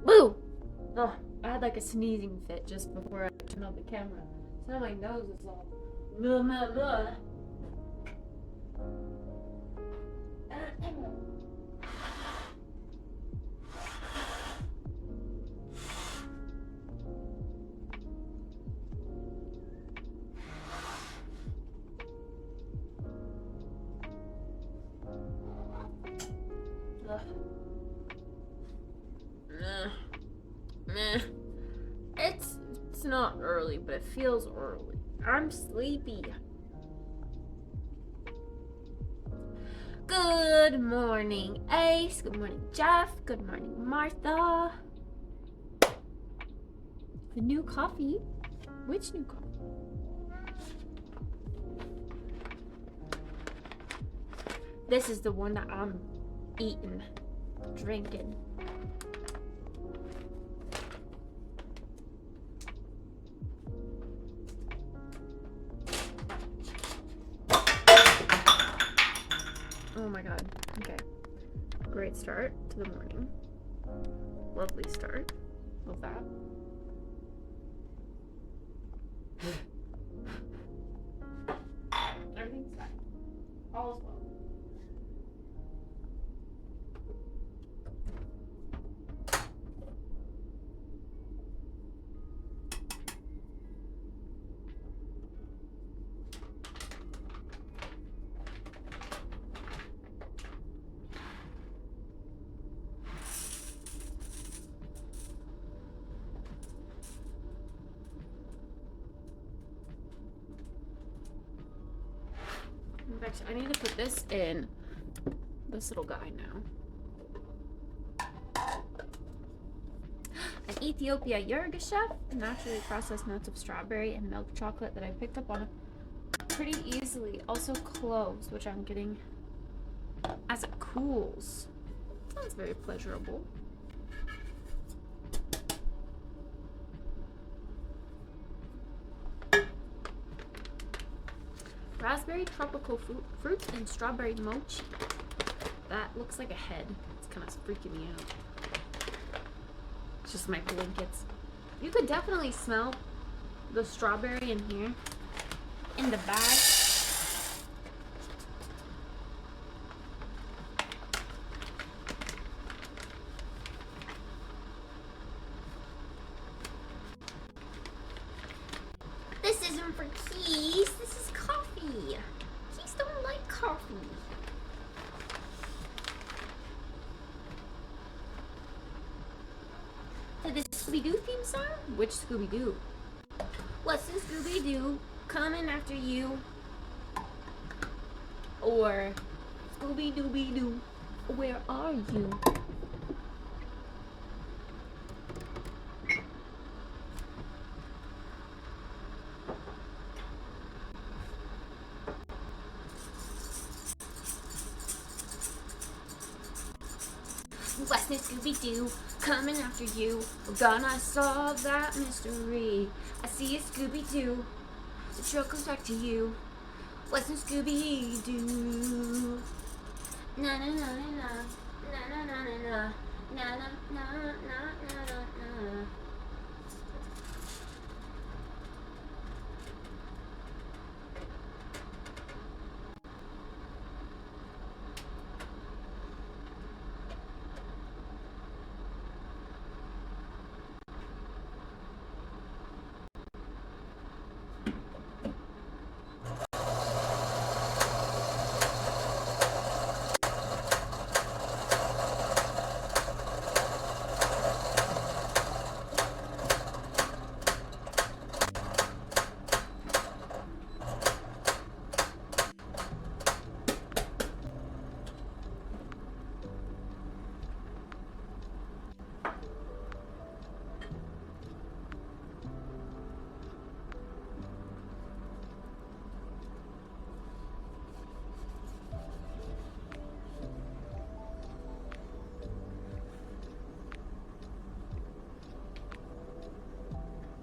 Woo! Oh, I had like a sneezing fit just before I turned on the camera. So now my nose is all blah, blah, blah. It's not early, but it feels early. I'm sleepy. Good morning, Ace. Good morning, Jeff. Good morning, Martha. The new coffee? Which new coffee? This is the one that I'm eating, drinking. Oh my god. Okay. Great start to the morning. Lovely start. Love that. Everything's fine. All is well. Actually, I need to put this in this little guy now. An Ethiopia Yirgacheffe, naturally processed notes of strawberry and milk chocolate that I picked up on pretty easily. Also cloves, which I'm getting as it cools. Sounds very pleasurable. Raspberry tropical fruit and strawberry mochi. That looks like a head. It's kind of freaking me out. It's just my blankets. You could definitely smell the strawberry in here, in the bag. This isn't for Keys. This is coffee. Keys don't like coffee. To the Scooby-Doo theme song? Which Scooby-Doo? What's the Scooby-Doo coming after you? Or Scooby-Dooby-Doo, where are you? What's the Scooby-Doo coming after you? We're gonna solve that mystery. I see a Scooby-Doo. The truck comes back to you. What's the Scooby-Doo? Na na na na na na na na na na na na na na.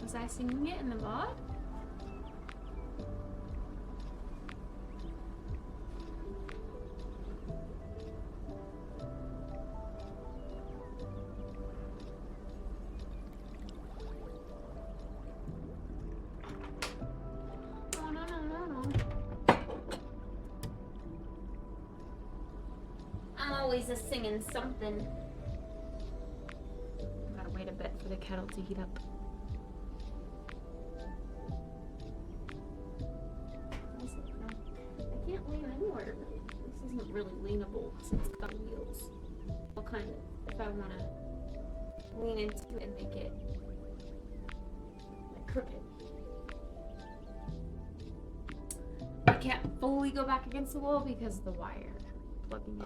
Was I singing it in the VOD? Oh, no. I'm always a singing something. Gotta wait a bit for the kettle to heat up. I can't lean anywhere. This isn't really leanable since it's got wheels. I'll kind of, if I want to lean into it and make it like crooked. I can't fully go back against the wall because of the wire plugging in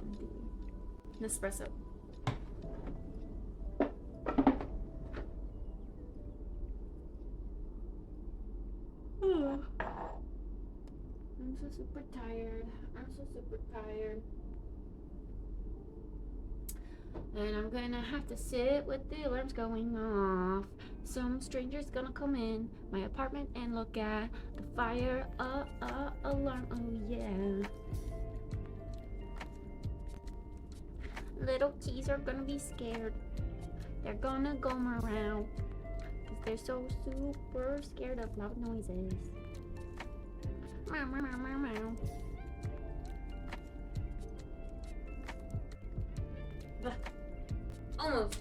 the Nespresso. I'm so super tired. And I'm gonna have to sit with the alarms going off. Some stranger's gonna come in my apartment and look at the fire alarm. Oh yeah. Little keys are gonna be scared. They're gonna go around because they're so super scared of loud noises. Meow, meow, meow, meow, meow. Almost.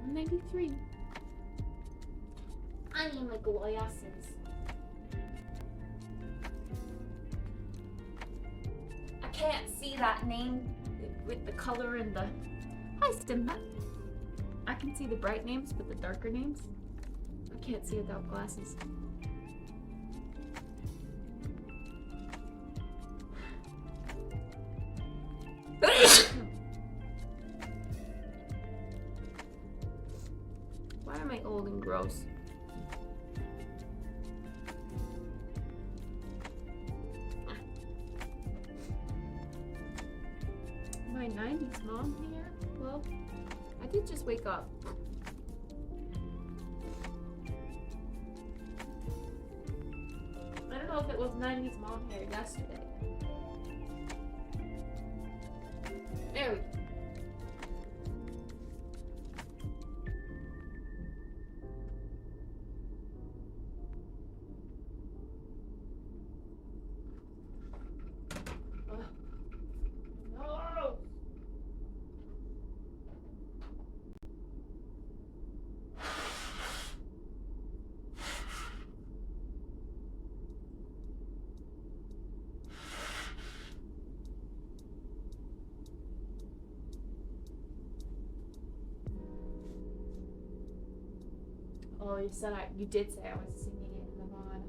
93. I need my glasses. I can't see that name with the color and the... Hi, Stimba. I can see the bright names, but the darker names, I can't see without glasses. cold and gross. My 90s mom here? Well, I did just wake up. I don't know if it was 90s mom hair yesterday. There we go. Oh, you did say I was singing it in the VOD.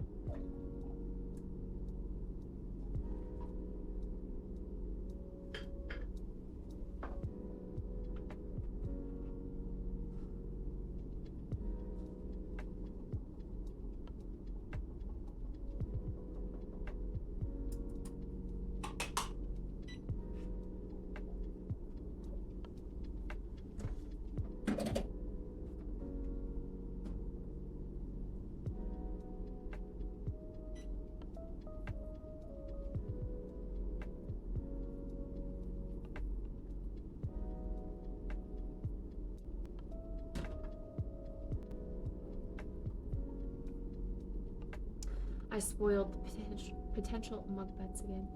I spoiled the potential mug bets again.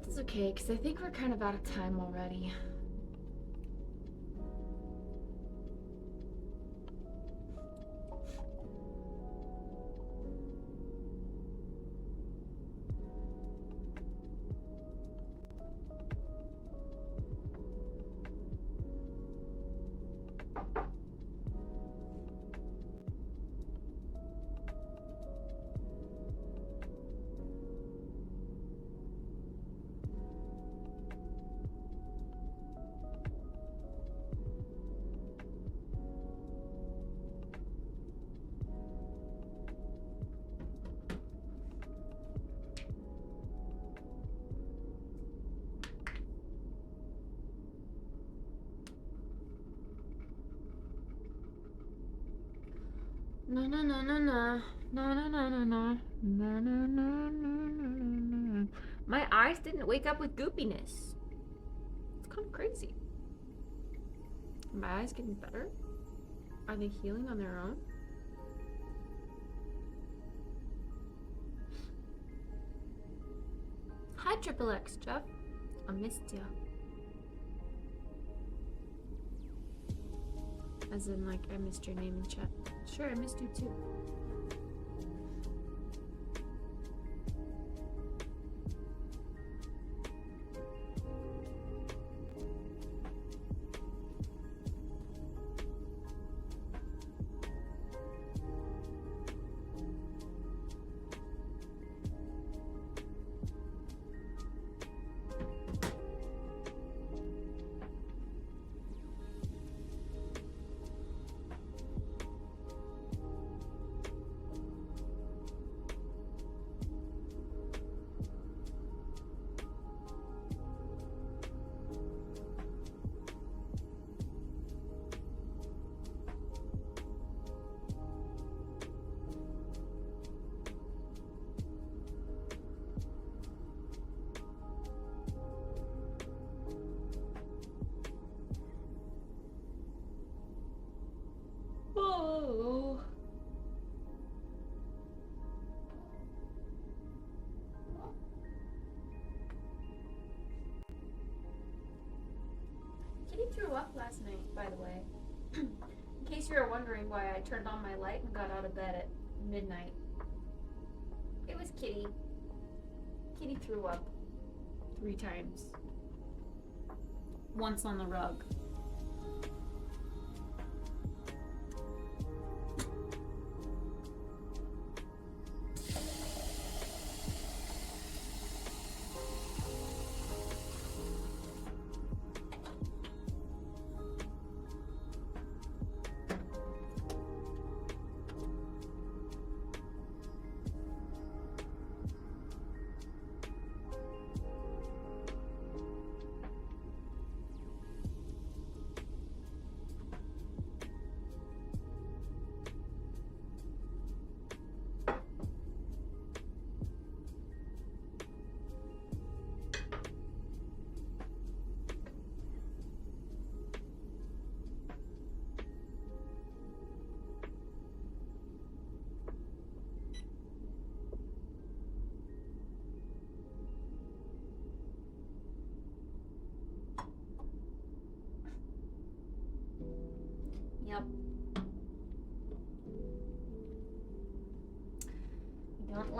It's okay, because I think we're kind of out of time already. No no no no no no no no no no no no no no. My eyes didn't wake up with goopiness. It's kind of crazy. Are my eyes getting better? Are they healing on their own? Hi Triple X, Jeff. I missed ya. As in, like, I missed your name in chat. Sure, I missed you too. Oh. Kitty threw up last night, by the way. In case you were wondering why I turned on my light and got out of bed at midnight. It was Kitty. Kitty threw up 3 times. Once on the rug.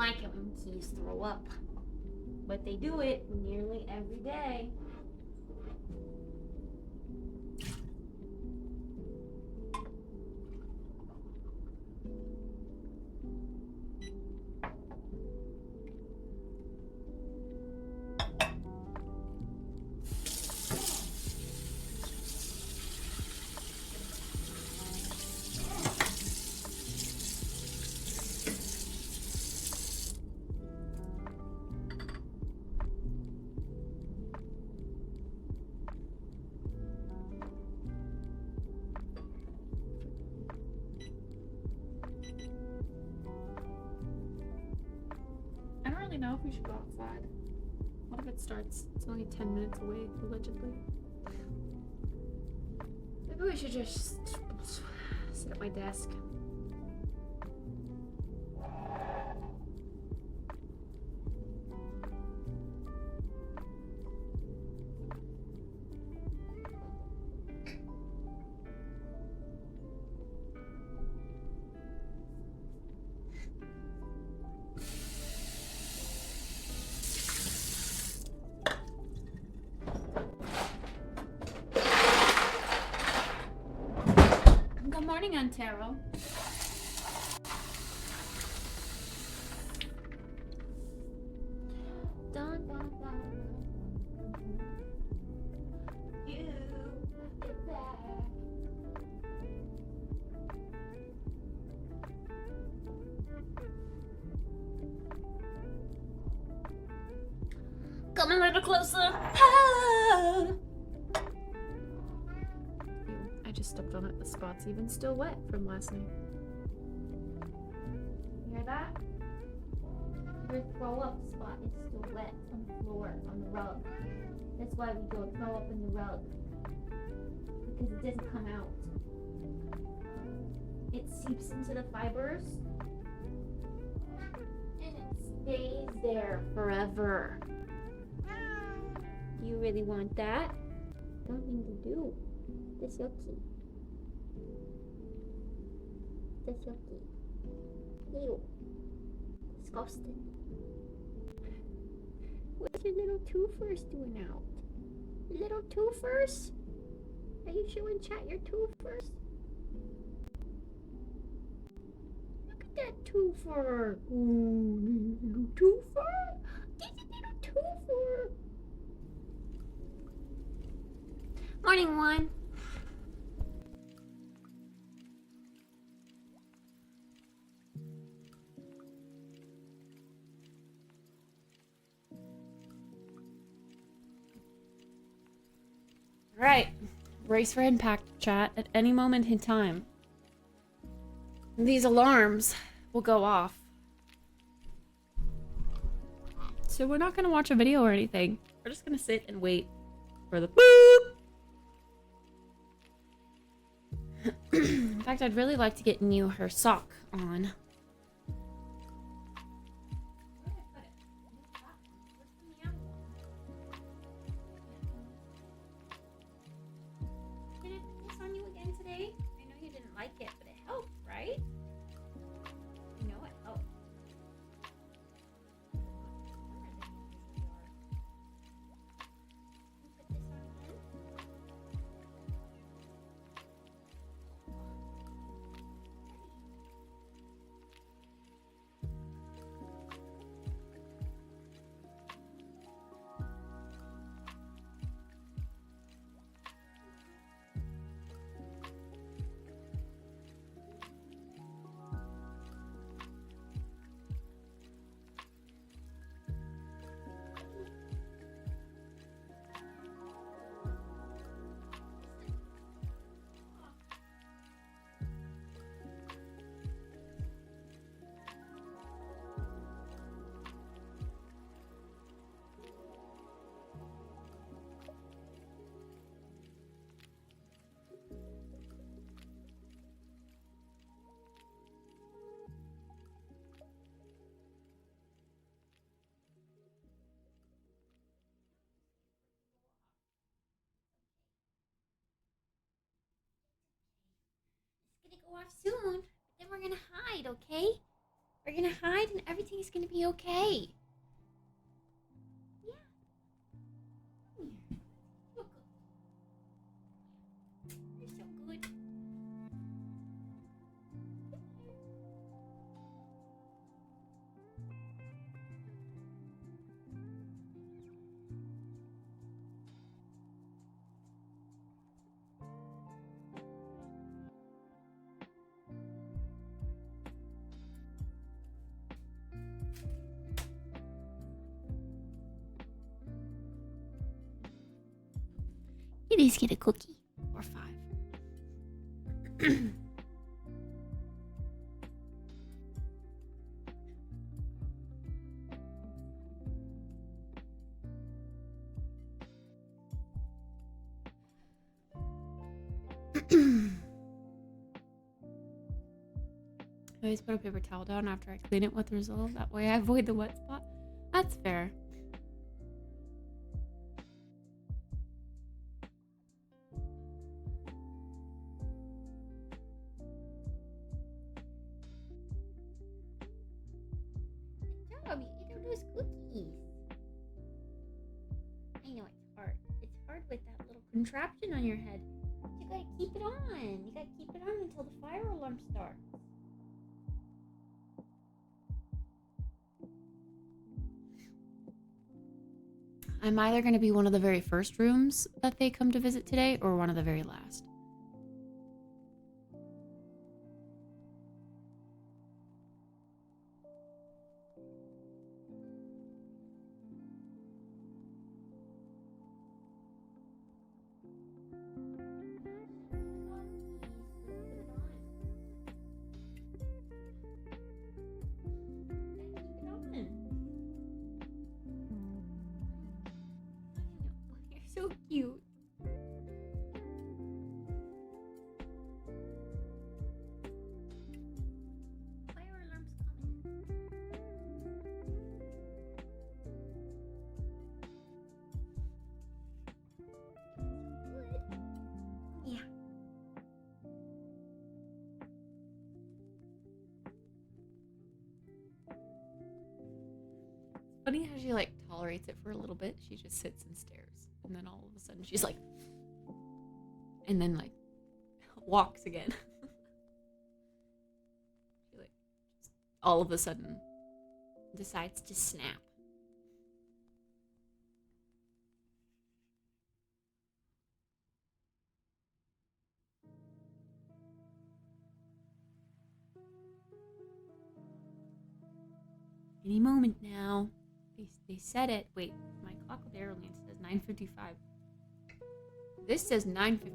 like it when keys throw up. But they do it nearly every day. I don't really know if we should go outside. What if it starts? It's only 10 minutes away, allegedly. Maybe we should just sit at my desk. Good morning, Antero. Dun, dun, dun. You get back. Come a little closer. Ah. I just stepped on it. The spot's even still wet from last night. You hear that? Your throw up spot is still wet on the floor, on the rug. That's why we don't throw up in the rug. Because it doesn't come out. It seeps into the fibers. And it stays there forever. Do you really want that? Don't think you do. That's yucky. That's yucky. Ew. Disgusting. What's your little twofers doing out? Little twofers? Are you showing chat your twofers? Look at that twofer. Ooh, little twofer. There's a little twofer. Morning, one. All right, brace for impact, chat. At any moment in time, these alarms will go off. So we're not gonna watch a video or anything. We're just gonna sit and wait for the boop. In fact, I'd really like to get New her sock on. Did it piss on you again today? I know you didn't like it, but it helped, right? You know it helped. Put this on again. It's gonna go off soon, but then we're gonna hide, okay? We're gonna hide and everything's gonna be okay. Yeah. You're so good. You just get a cookie or 5. I always put a paper towel down after I clean it with Resolve. That way I avoid the wet spot. That's fair. Good job, you ate all those cookies. I know it's hard. It's hard with that little contraption on your head. But you gotta keep it on. You gotta keep it on until the fire alarm starts. I'm either going to be one of the very first rooms that they come to visit today or one of the very last. So cute. Fire alarm's coming. Good. Yeah. It's funny how she like tolerates it for a little bit. She just sits and stares. And then all of a sudden she's like, and then like walks again. She like just all of a sudden decides to snap. Any moment now. They said it. Wait, my clock with Airlines says 9:55. This says 9:59.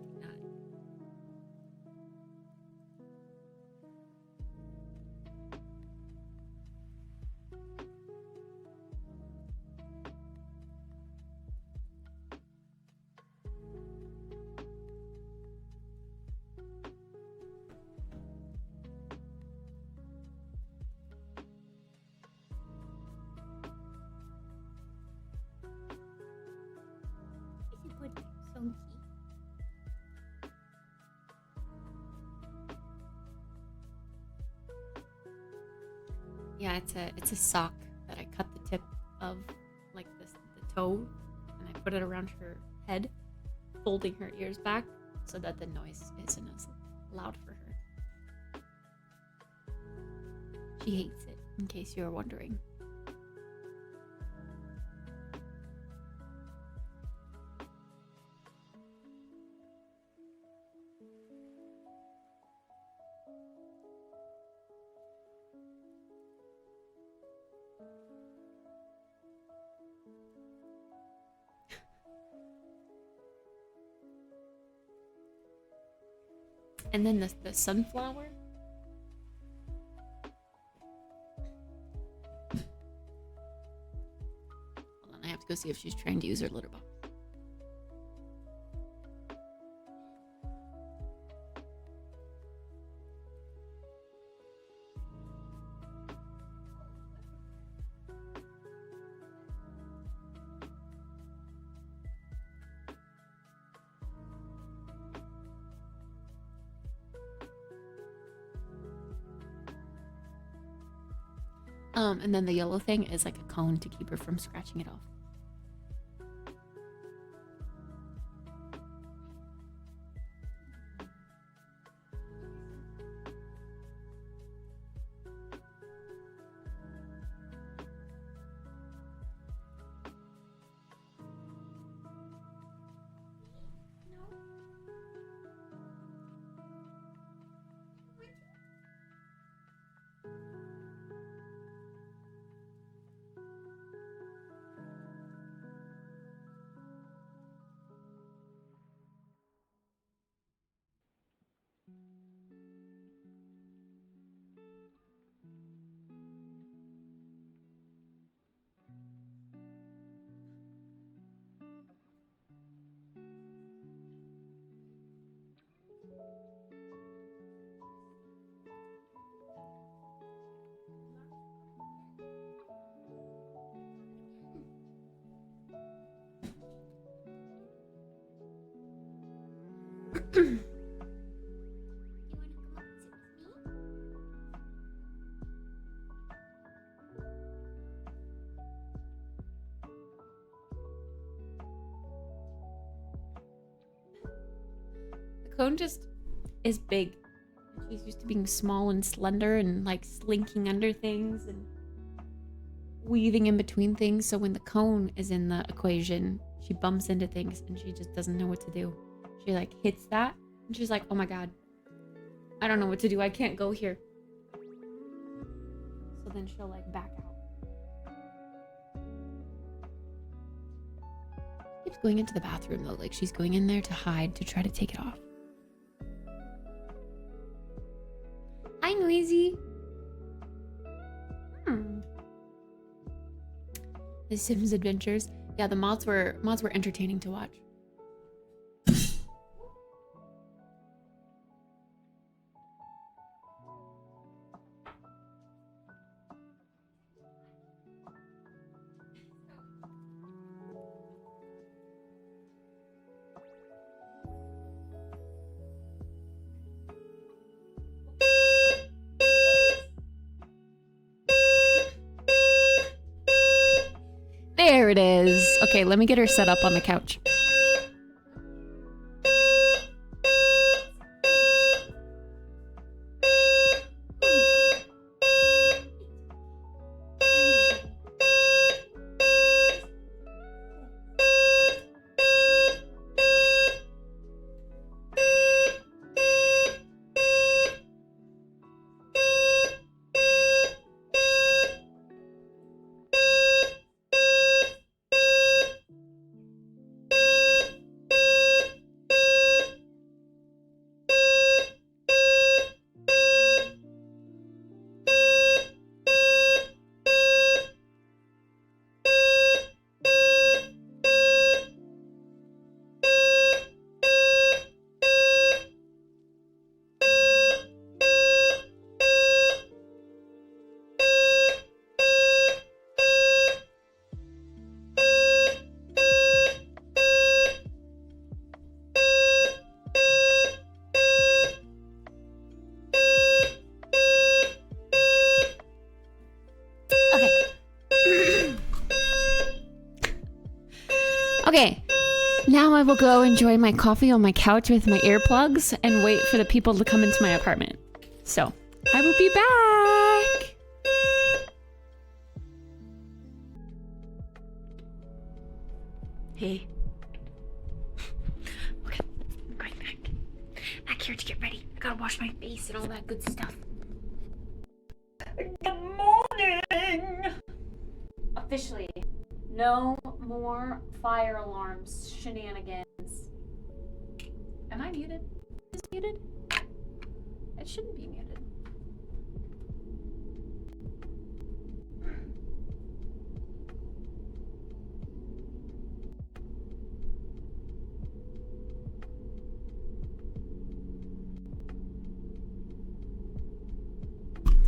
Yeah, it's a sock that I cut the tip of like the toe and I put it around her head, folding her ears back so that the noise isn't as loud for her. She hates it, in case you were wondering. And then the sunflower. Hold on, I have to go see if she's trying to use her litter box. And then the yellow thing is like a cone to keep her from scratching it off. The cone just is big. She's used to being small and slender and like slinking under things and weaving in between things. So when the cone is in the equation, she bumps into things and she just doesn't know what to do. She like hits that and she's like, oh my God, I don't know what to do. I can't go here. So then she'll like back out. Keeps going into the bathroom though. Like she's going in there to hide, to try to take it off. Hi, Noisy. The Sims Adventures. Yeah, the mods were entertaining to watch. There it is. Okay, let me get her set up on the couch. Okay, now I will go enjoy my coffee on my couch with my earplugs and wait for the people to come into my apartment. So, I will be back! Hey. Okay, I'm going back here to get ready. I gotta wash my face and all that good stuff. Good morning! Officially, no more fire alarms shenanigans. Am I muted? Is it muted? It shouldn't be muted.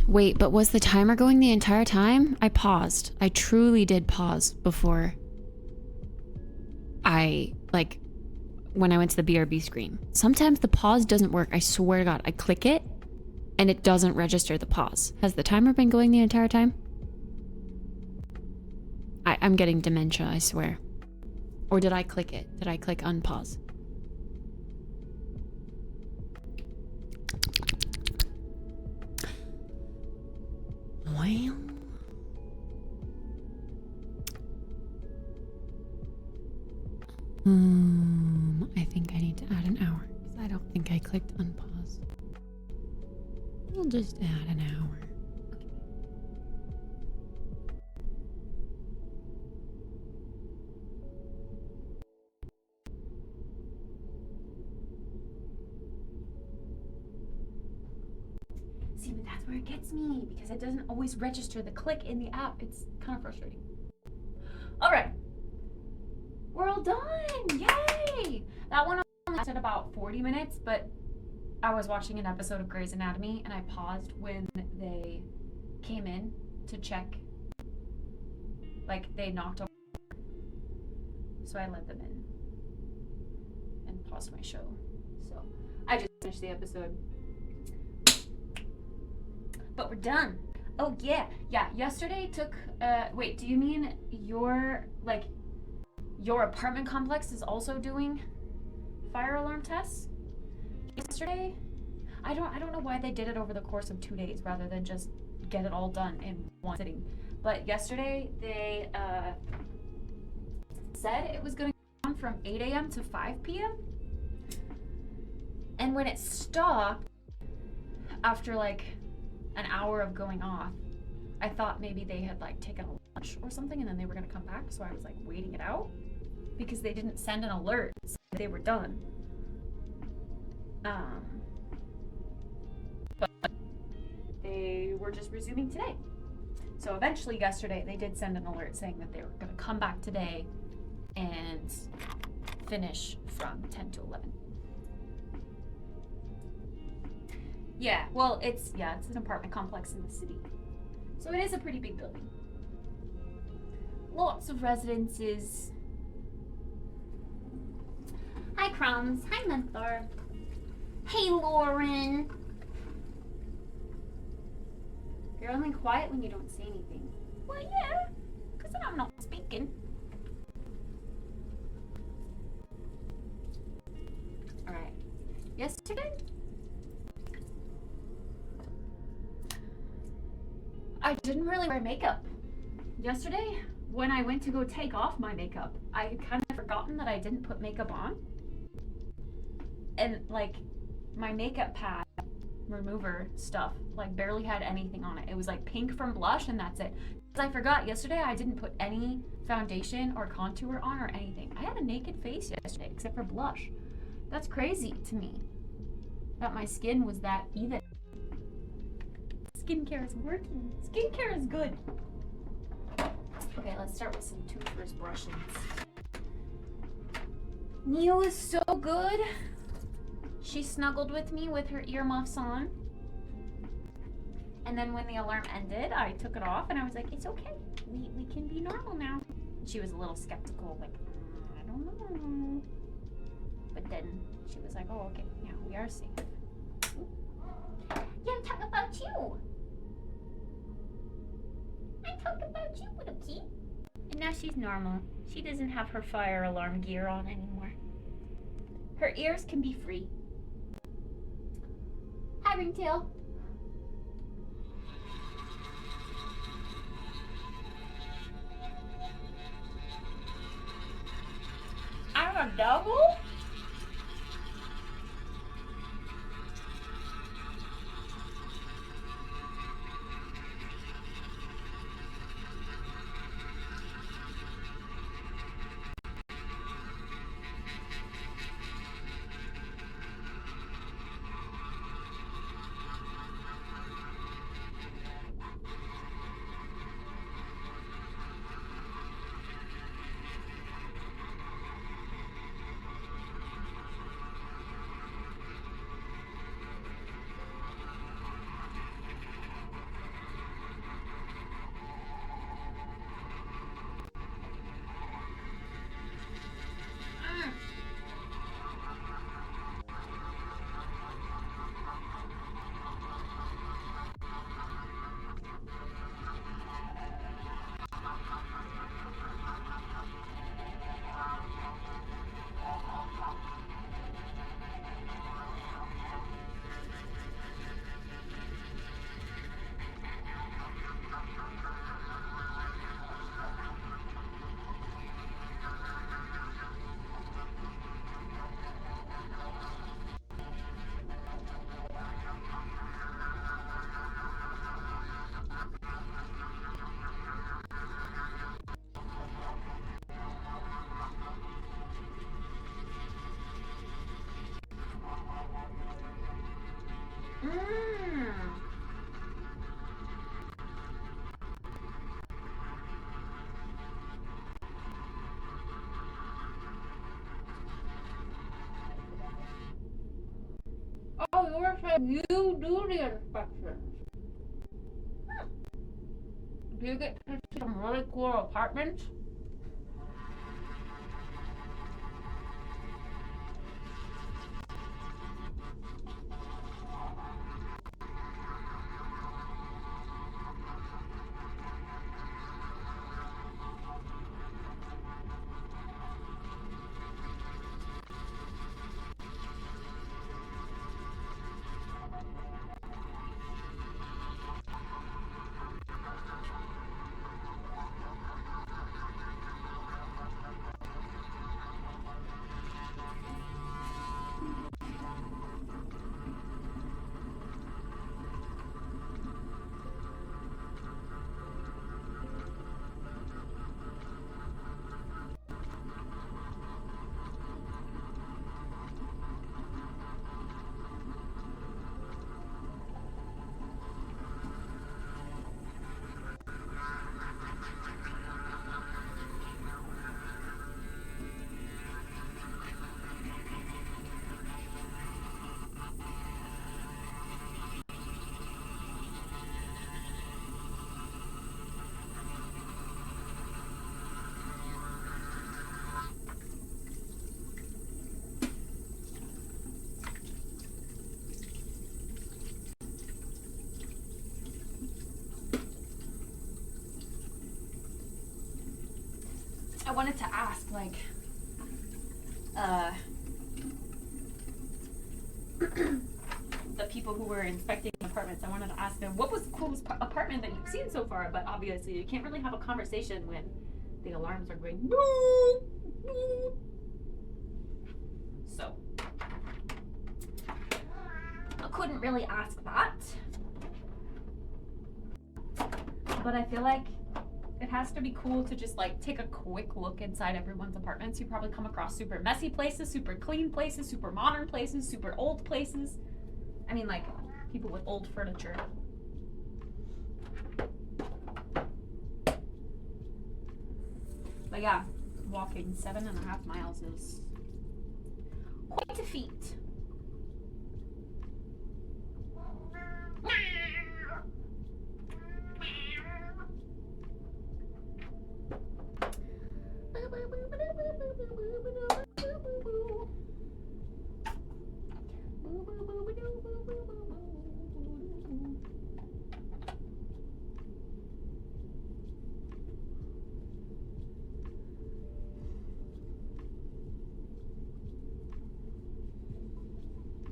Wait, but was the timer going the entire time? I paused. I truly did pause before when I went to the BRB screen. Sometimes the pause doesn't work. I swear to God, I click it and it doesn't register the pause. Has the timer been going the entire time? I'm getting dementia, I swear. Or did I click it? Did I click unpause? Well. I think I need to add an hour because I don't think I clicked unpause. We'll just add an hour. See, but that's where it gets me because it doesn't always register the click in the app. It's kind of frustrating. All right. We're all done. Yay! That one only lasted about 40 minutes, but I was watching an episode of Grey's Anatomy and I paused when they came in to check. Like, they knocked over. So I let them in and paused my show. So I just finished the episode. But we're done. Oh, yeah. Yeah, yesterday took, wait, do you mean your apartment complex is also doing fire alarm tests? Yesterday, I don't know why they did it over the course of 2 days rather than just get it all done in one sitting. But yesterday, they said it was going to go on from 8 a.m. to 5 p.m. And when it stopped, after like an hour of going off, I thought maybe they had like taken a lunch or something and then they were going to come back. So I was like waiting it out because they didn't send an alert saying they were done. But they were just resuming today. So eventually yesterday they did send an alert saying that they were going to come back today and finish from 10 to 11. Yeah, well, it's an apartment complex in the city. So it is a pretty big building. Lots of residences. Hi, Crumbs. Hi, Menthor. Hey, Lauren. You're only quiet when you don't say anything. Well, yeah, because I'm not speaking. Alright. Yesterday, I didn't really wear makeup. Yesterday, when I went to go take off my makeup, I had kind of forgotten that I didn't put makeup on. And, like, my makeup pad remover stuff, like, barely had anything on it. It was, like, pink from blush, and that's it. Because I forgot, yesterday I didn't put any foundation or contour on or anything. I had a naked face yesterday, except for blush. That's crazy to me, that my skin was that even. Skincare is working. Skincare is good. Okay, let's start with some toothbrush brushings. Neil is so good. She snuggled with me with her earmuffs on. And then when the alarm ended, I took it off and I was like, it's okay. We can be normal now. She was a little skeptical, like, I don't know. But then she was like, oh, okay, yeah, we are safe. Yeah, I'm talking about you. I'm talking about you, little kid. And now she's normal. She doesn't have her fire alarm gear on anymore. Her ears can be free. Hi, Ringtail. I'm a double? Mm. Oh, you were saying you do the inspections. Do you get to see some really cool apartments? I wanted to ask, like, the people who were inspecting apartments, I wanted to ask them, what was the coolest apartment that you've seen so far? But obviously, you can't really have a conversation when the alarms are going boop, boop. So, I couldn't really ask that. But I feel like it has to be cool to just like take a quick look inside everyone's apartments. You probably come across super messy places, super clean places, super modern places, super old places. I mean, like people with old furniture. But yeah, walking 7.5 miles is quite a feat.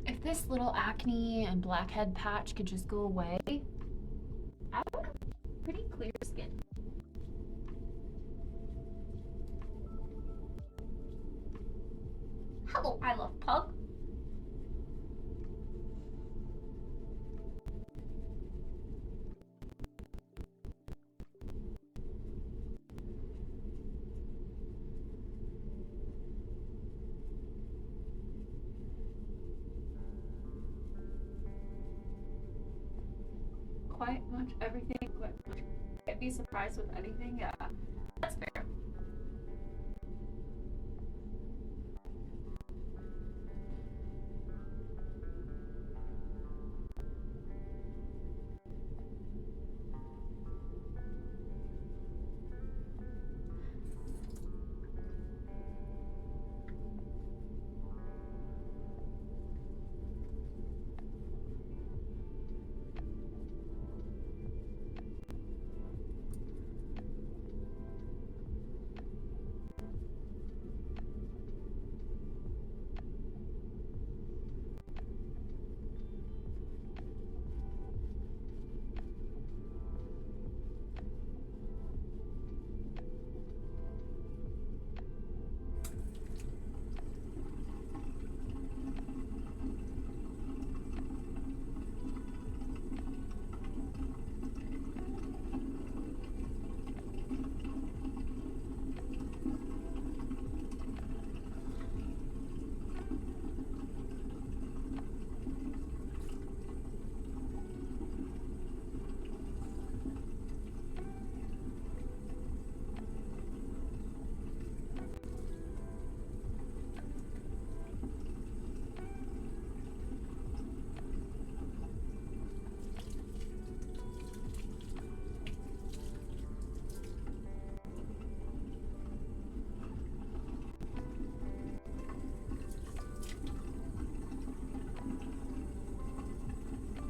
If this little acne and blackhead patch could just go away, I would have pretty clear skin. Hello, I love pug. Quite much everything. I'd be surprised with anything. Yeah, that's fair.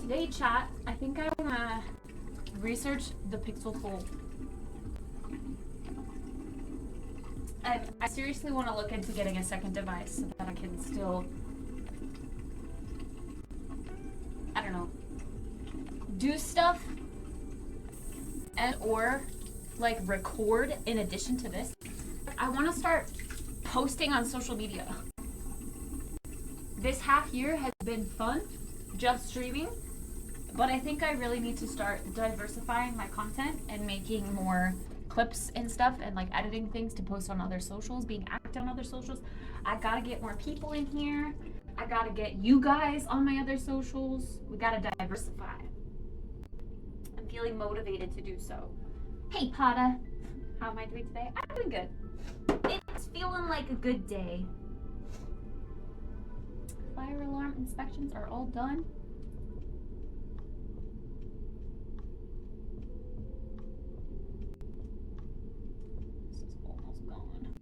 today, chat, I think I want to research the Pixel Fold. I seriously want to look into getting a second device so that I can still, I don't know, do stuff and or like record in addition to this. I want to start posting on social media. This half year has been fun, just streaming, but I think I really need to start diversifying my content and making more clips and stuff and like editing things to post on other socials, being active on other socials. I gotta get more people in here. I gotta get you guys on my other socials. We gotta diversify. I'm feeling motivated to do so. Hey Pata, how am I doing today? I'm doing good. It's feeling like a good day. Fire alarm inspections are all done. This is almost gone.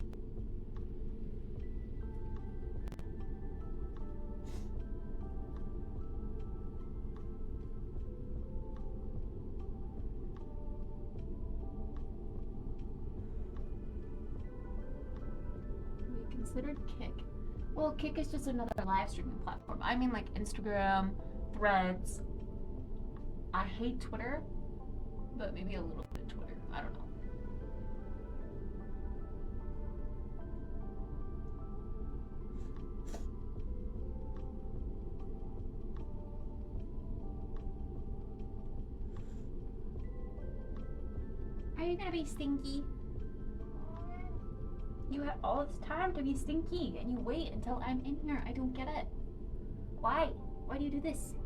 We considered Kick. Well, Kick is just another live streaming platform. I mean, like Instagram, Threads. I hate Twitter, but maybe a little bit Twitter. I don't know. Are you gonna be stinky? You have all this time to be stinky, and you wait until I'm in here. I don't get it. Why? Why do you do this?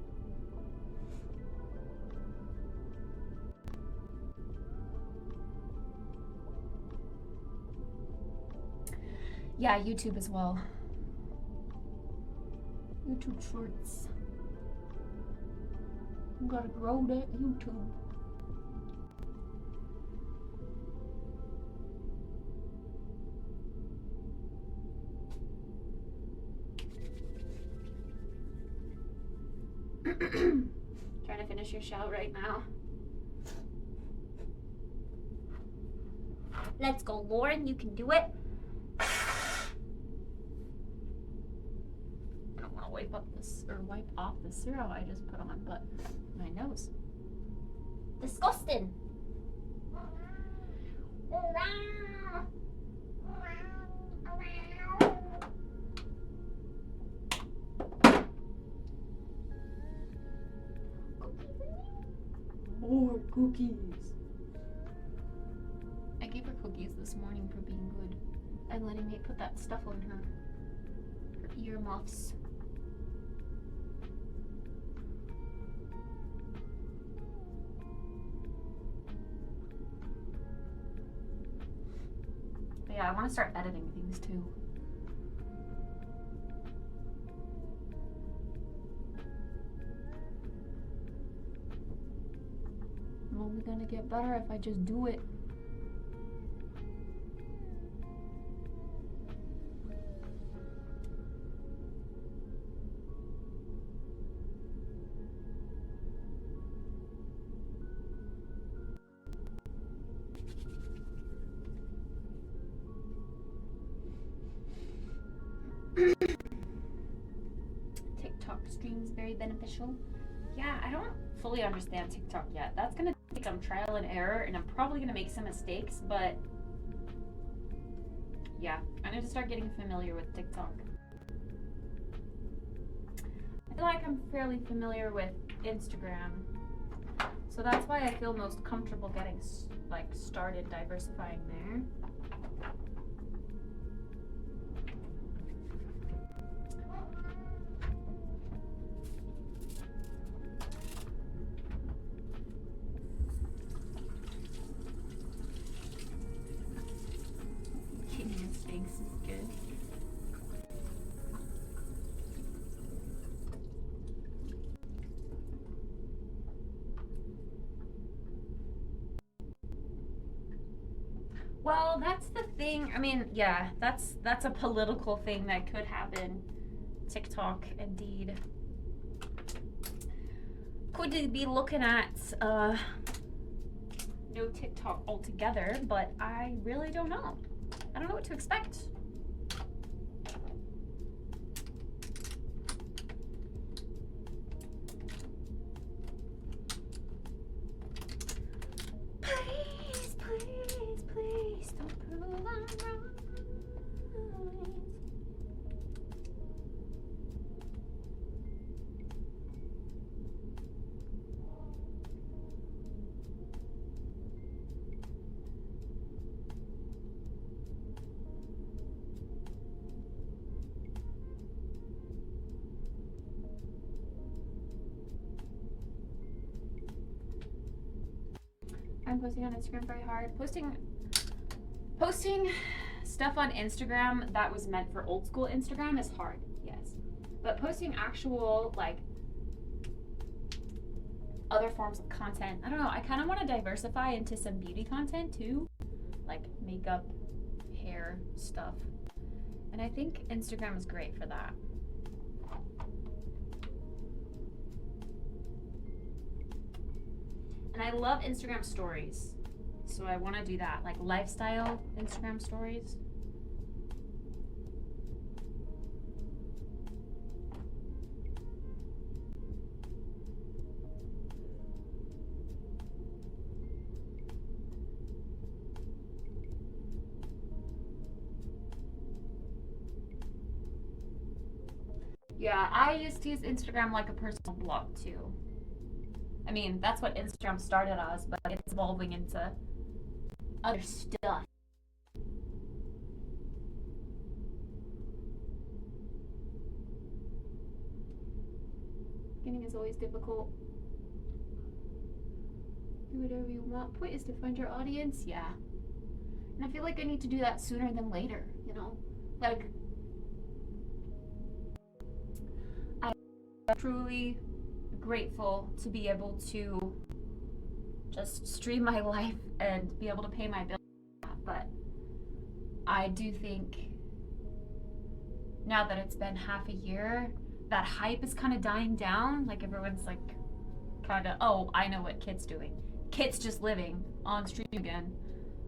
Yeah, YouTube as well. YouTube Shorts. You gotta grow that YouTube. Trying to finish your shout right now. Let's go, Lauren. You can do it. I don't want to wipe up this or wipe off the syrup I just put on, but my nose. Disgusting. More cookies. I gave her cookies this morning for being good and letting me put that stuff on her earmuffs. But yeah, I want to start editing things too. I'm only gonna get better if I just do it. TikTok streams very beneficial. Yeah, I don't fully understand TikTok yet. That's gonna take some trial and error, and I'm probably gonna make some mistakes, but yeah, I need to start getting familiar with TikTok. I feel like I'm fairly familiar with Instagram, so that's why I feel most comfortable getting like started diversifying there. Sphinx is good. Well, that's the thing. I mean, yeah, that's a political thing that could happen. TikTok, indeed. could be looking at no TikTok altogether, but I really don't know. I don't know what to expect. Please, please, please don't prove I'm right. I'm posting on Instagram very hard. Posting stuff on Instagram that was meant for old school Instagram is hard, yes. But posting actual, like, other forms of content, I don't know, I kind of want to diversify into some beauty content too, like makeup, hair stuff. And I think Instagram is great for that. And I love Instagram stories, so I want to do that, like lifestyle Instagram stories. Yeah, I used to use Instagram like a personal blog too. I mean, that's what Instagram started as, but it's evolving into other stuff. Beginning is always difficult. Do whatever you want. Point is to find your audience. Yeah. And I feel like I need to do that sooner than later, you know? Like, I'm truly grateful to be able to just stream my life and be able to pay my bills, but I do think now that it's been half a year, that hype is kind of dying down. Like, everyone's like kind of, oh, I know what Kit's doing. Kit's just living on stream again.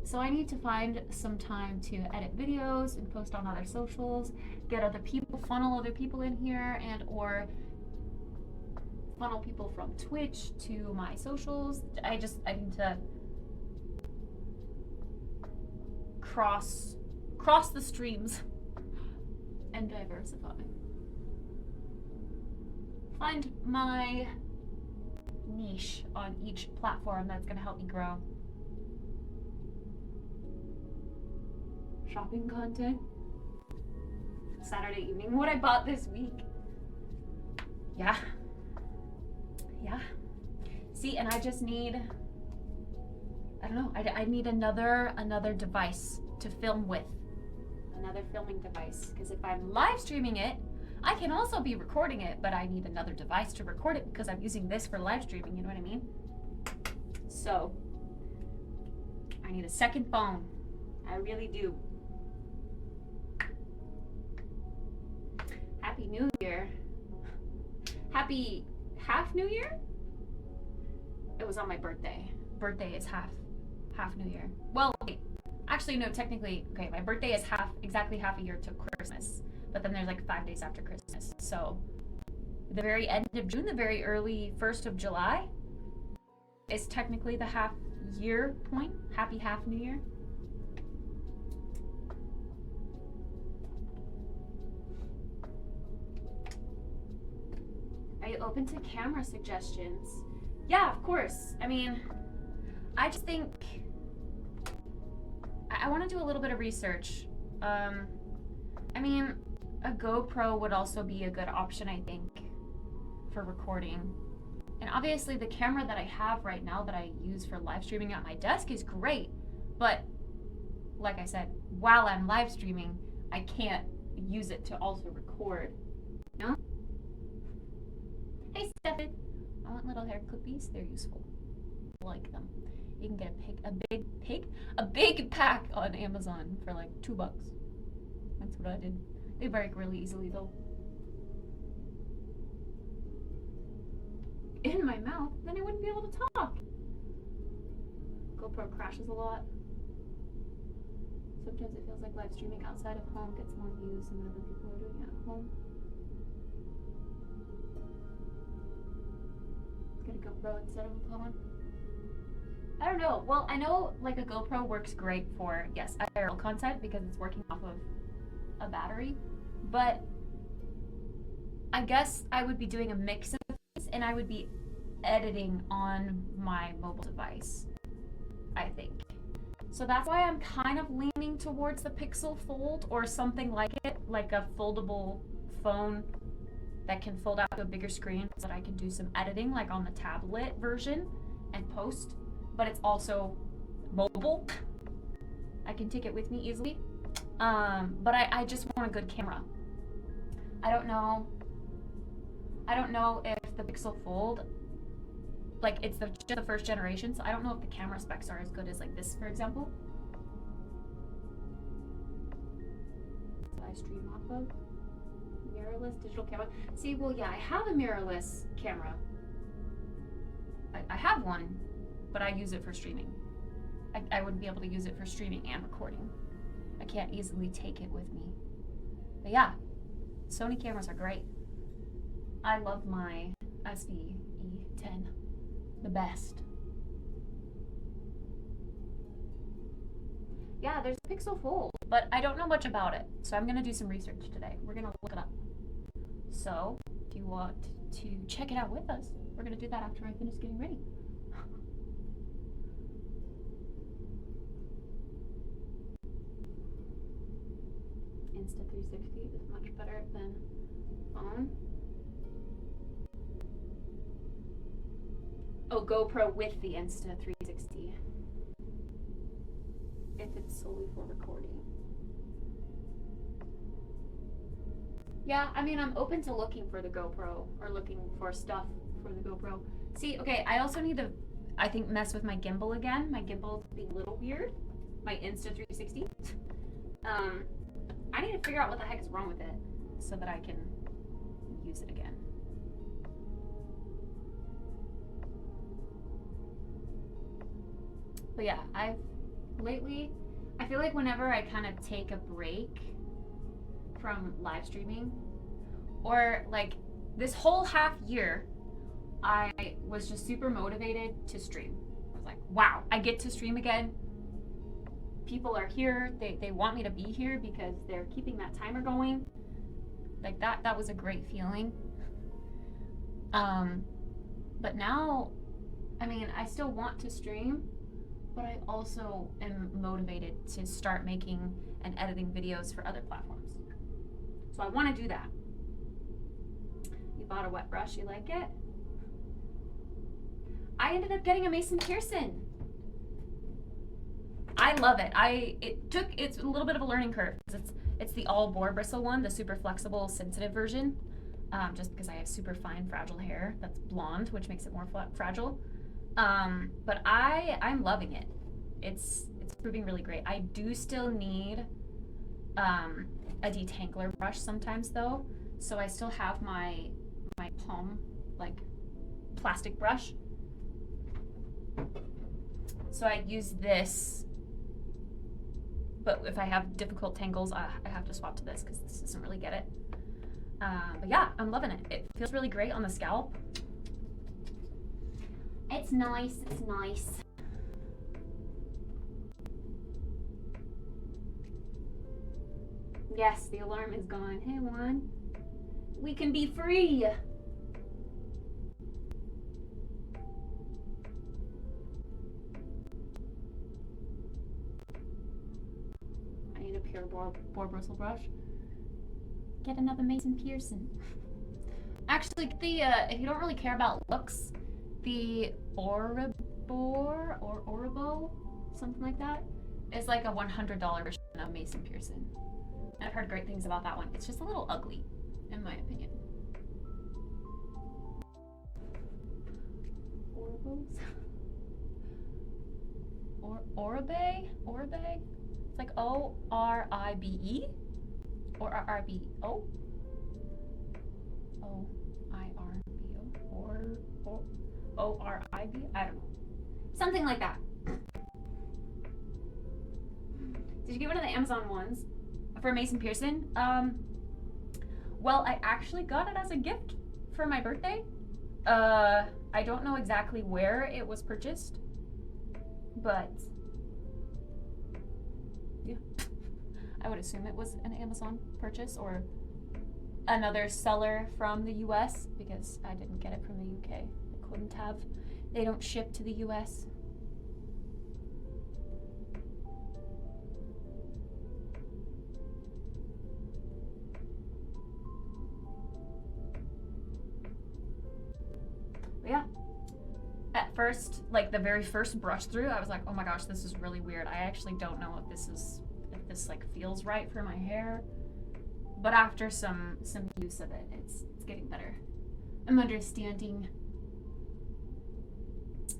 So I need to find some time to edit videos and post on other socials, get other people, funnel other people in here, and or funnel people from Twitch to my socials. I need to cross the streams and diversify. Find my niche on each platform that's gonna help me grow. Shopping content. Saturday evening, what I bought this week. Yeah. Yeah. See, and I just need, I don't know, I need another device to film with. Another filming device. Because if I'm live streaming it, I can also be recording it, but I need another device to record it because I'm using this for live streaming, you know what I mean? So, I need a second phone. I really do. Happy New Year. Happy half New Year? It was on my birthday. Birthday is half New Year. Well, wait. Actually, no, technically, okay, my birthday is exactly half a year to Christmas. But then there's like 5 days after Christmas. So the very end of June, the very early 1st of July is technically the half year point. Happy half New Year. Are you open to camera suggestions? Yeah, of course. I mean, I just think I want to do a little bit of research. I mean, a GoPro would also be a good option, I think, for recording. And obviously the camera that I have right now that I use for live streaming at my desk is great. But like I said, while I'm live streaming, I can't use it to also record. You know? Hey, Stefan. I want little hair clippies. They're useful. I like them. You can get a big pack on Amazon for like $2. That's what I did. They break really easily though. In in my mouth, then I wouldn't be able to talk. GoPro crashes a lot. Sometimes it feels like live streaming outside of home gets more views than other people are doing it at home. Get a GoPro instead of a phone. I don't know. Well, I know like a GoPro works great for, yes, IRL content because it's working off of a battery. But I guess I would be doing a mix of things and I would be editing on my mobile device, I think. So that's why I'm kind of leaning towards the Pixel Fold or something like it, like a foldable phone that can fold out to a bigger screen so that I can do some editing like on the tablet version and post, but it's also mobile. I can take it with me easily. But I just want a good camera. I don't know if the Pixel Fold, like it's just the first generation, so I don't know if the camera specs are as good as like this, for example. I stream off of mirrorless digital camera. See, well, yeah, I have a mirrorless camera. I have one, but I use it for streaming. I wouldn't be able to use it for streaming and recording. I can't easily take it with me. But yeah, Sony cameras are great. I love my SVE10. The best. Yeah, there's a Pixel Fold, but I don't know much about it, so I'm gonna do some research today. We're gonna look it up. So, if you want to check it out with us, we're gonna do that after I finish getting ready. Insta360 is much better than phone. Oh, GoPro with the Insta360. If it's solely for recording. Yeah, I mean, I'm open to looking for the GoPro or looking for stuff for the GoPro. See, okay, I also need to, I think, mess with my gimbal again. My gimbal's being a little weird. My Insta360. I need to figure out what the heck is wrong with it so that I can use it again. But yeah, lately, I feel like whenever I kind of take a break from live streaming, or like this whole half year, I was just super motivated to stream. I was like, wow, I get to stream again. People are here, they want me to be here because they're keeping that timer going. Like that was a great feeling. But now, I mean, I still want to stream, but I also am motivated to start making and editing videos for other platforms. So I want to do that. You bought a wet brush, you like it? I ended up getting a Mason Pearson. I love it. It's a little bit of a learning curve. It's the all boar bristle one, the super flexible, sensitive version. Just because I have super fine, fragile hair that's blonde, which makes it more fragile. But I'm loving it. It's proving really great. I do still need a detangler brush sometimes though, so I still have my palm like plastic brush. So I use this, but if I have difficult tangles, I have to swap to this because this doesn't really get it. But yeah, I'm loving it. It feels really great on the scalp. It's nice, it's nice. Yes, the alarm is gone. Hey, Juan. We can be free. I need a pure boar bristle brush. Get another Mason Pearson. Actually, if you don't really care about looks, the Oribor or Oribo, something like that, is like a $100 version of Mason Pearson. And I've heard great things about that one. It's just a little ugly, in my opinion. Oribos? Oribe? Oribe? It's like O-R-I-B-E? Or R-R-B-O? O-I-R-B-O? Or ORIB? I don't know. Something like that. Did you get one of the Amazon ones for Mason Pearson? Well, I actually got it as a gift for my birthday. I don't know exactly where it was purchased, but yeah, I would assume it was an Amazon purchase or another seller from the US because I didn't get it from the UK. I couldn't have. They don't ship to the US. But yeah, at first, like the very first brush through, I was like, oh my gosh, this is really weird. I actually don't know if this like feels right for my hair. But after some use of it, it's getting better. I'm understanding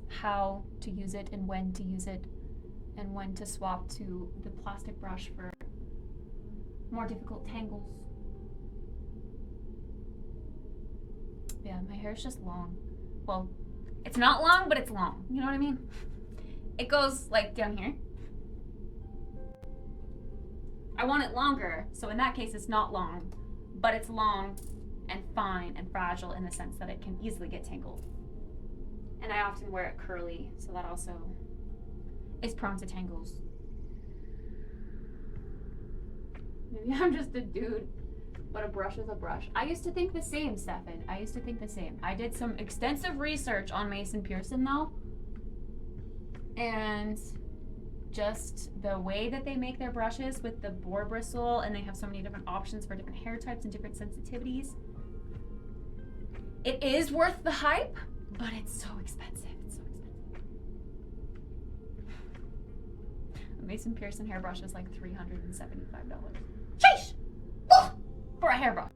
how to use it and when to use it and when to swap to the plastic brush for more difficult tangles. Yeah, my hair is just long. Well, it's not long, but it's long. You know what I mean? It goes like down here. I want it longer, so in that case it's not long, but it's long and fine and fragile in the sense that it can easily get tangled. And I often wear it curly, so that also is prone to tangles. Maybe I'm just a dude, but a brush is a brush. I used to think the same, Stefan. I used to think the same. I did some extensive research on Mason Pearson though, and just the way that they make their brushes with the boar bristle, and they have so many different options for different hair types and different sensitivities. It is worth the hype, but it's so expensive. It's so expensive. A Mason Pearson hairbrush is like $375. Sheesh! For a hairbrush.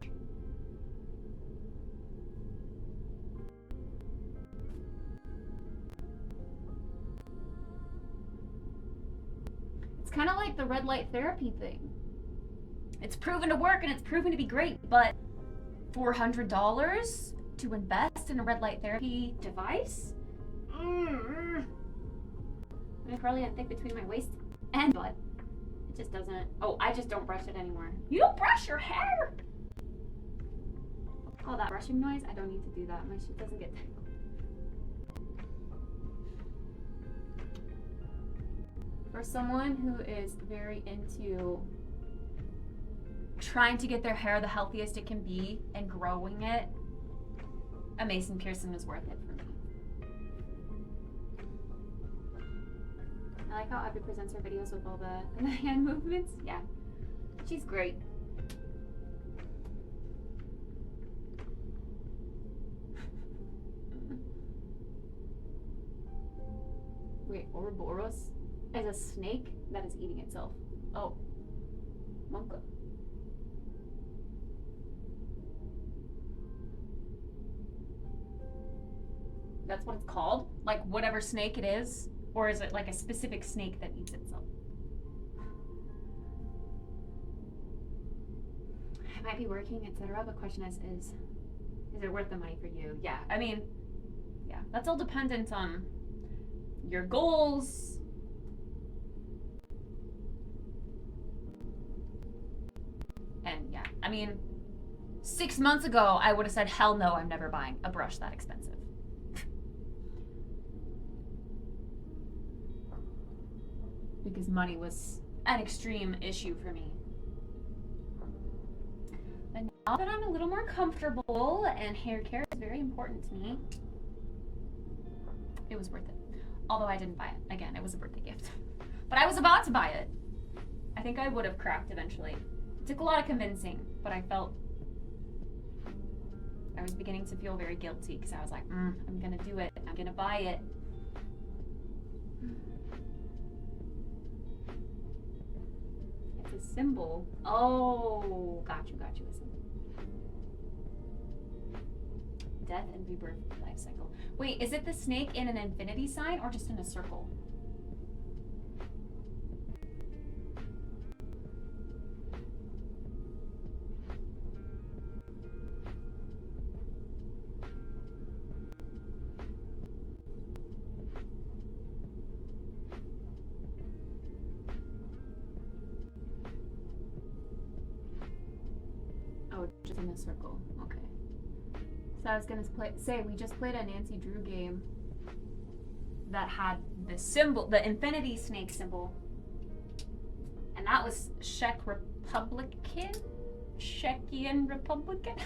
It's kind of like the red light therapy thing. It's proven to work and it's proven to be great, but $400 to invest in a red light therapy device? I probably had thick between my waist and butt. It just doesn't. Oh, I just don't brush it anymore. You don't brush your hair! Oh, that brushing noise? I don't need to do that. My shit doesn't get tangled. For someone who is very into trying to get their hair the healthiest it can be and growing it, a Mason Pearson is worth it for me. I like how Abby presents her videos with all the hand movements. Yeah, she's great. Wait, Ouroboros is a snake that is eating itself. Oh, Monka. That's what it's called? Like whatever snake it is? Or is it like a specific snake that eats itself? It might be working, etc. The question is it worth the money for you? Yeah, I mean, yeah, that's all dependent on your goals. And yeah, I mean, 6 months ago, I would have said, hell no, I'm never buying a brush that expensive. Because money was an extreme issue for me. But now that I'm a little more comfortable and hair care is very important to me, it was worth it. Although I didn't buy it. Again, it was a birthday gift. But I was about to buy it. I think I would have cracked eventually. It took a lot of convincing, but I felt I was beginning to feel very guilty because I was like, I'm gonna do it. I'm gonna buy it. It's a symbol. Oh, got you. A symbol. Death and rebirth life cycle. Wait, is it the snake in an infinity sign or just in a circle? Oh, just in a circle. Okay. So I was gonna say we just played a Nancy Drew game that had the symbol, the infinity snake symbol, and that was Czech Republican. Czechian Republican?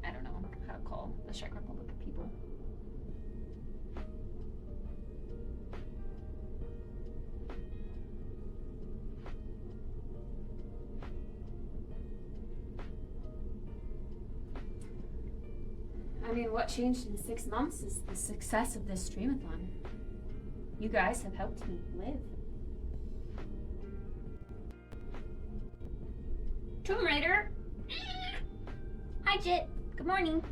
I don't know how to call the Czech Republic people. I mean, what changed in 6 months is the success of this stream-a-thon. You guys have helped me live. Tomb Raider! Hi, Jit. Good morning.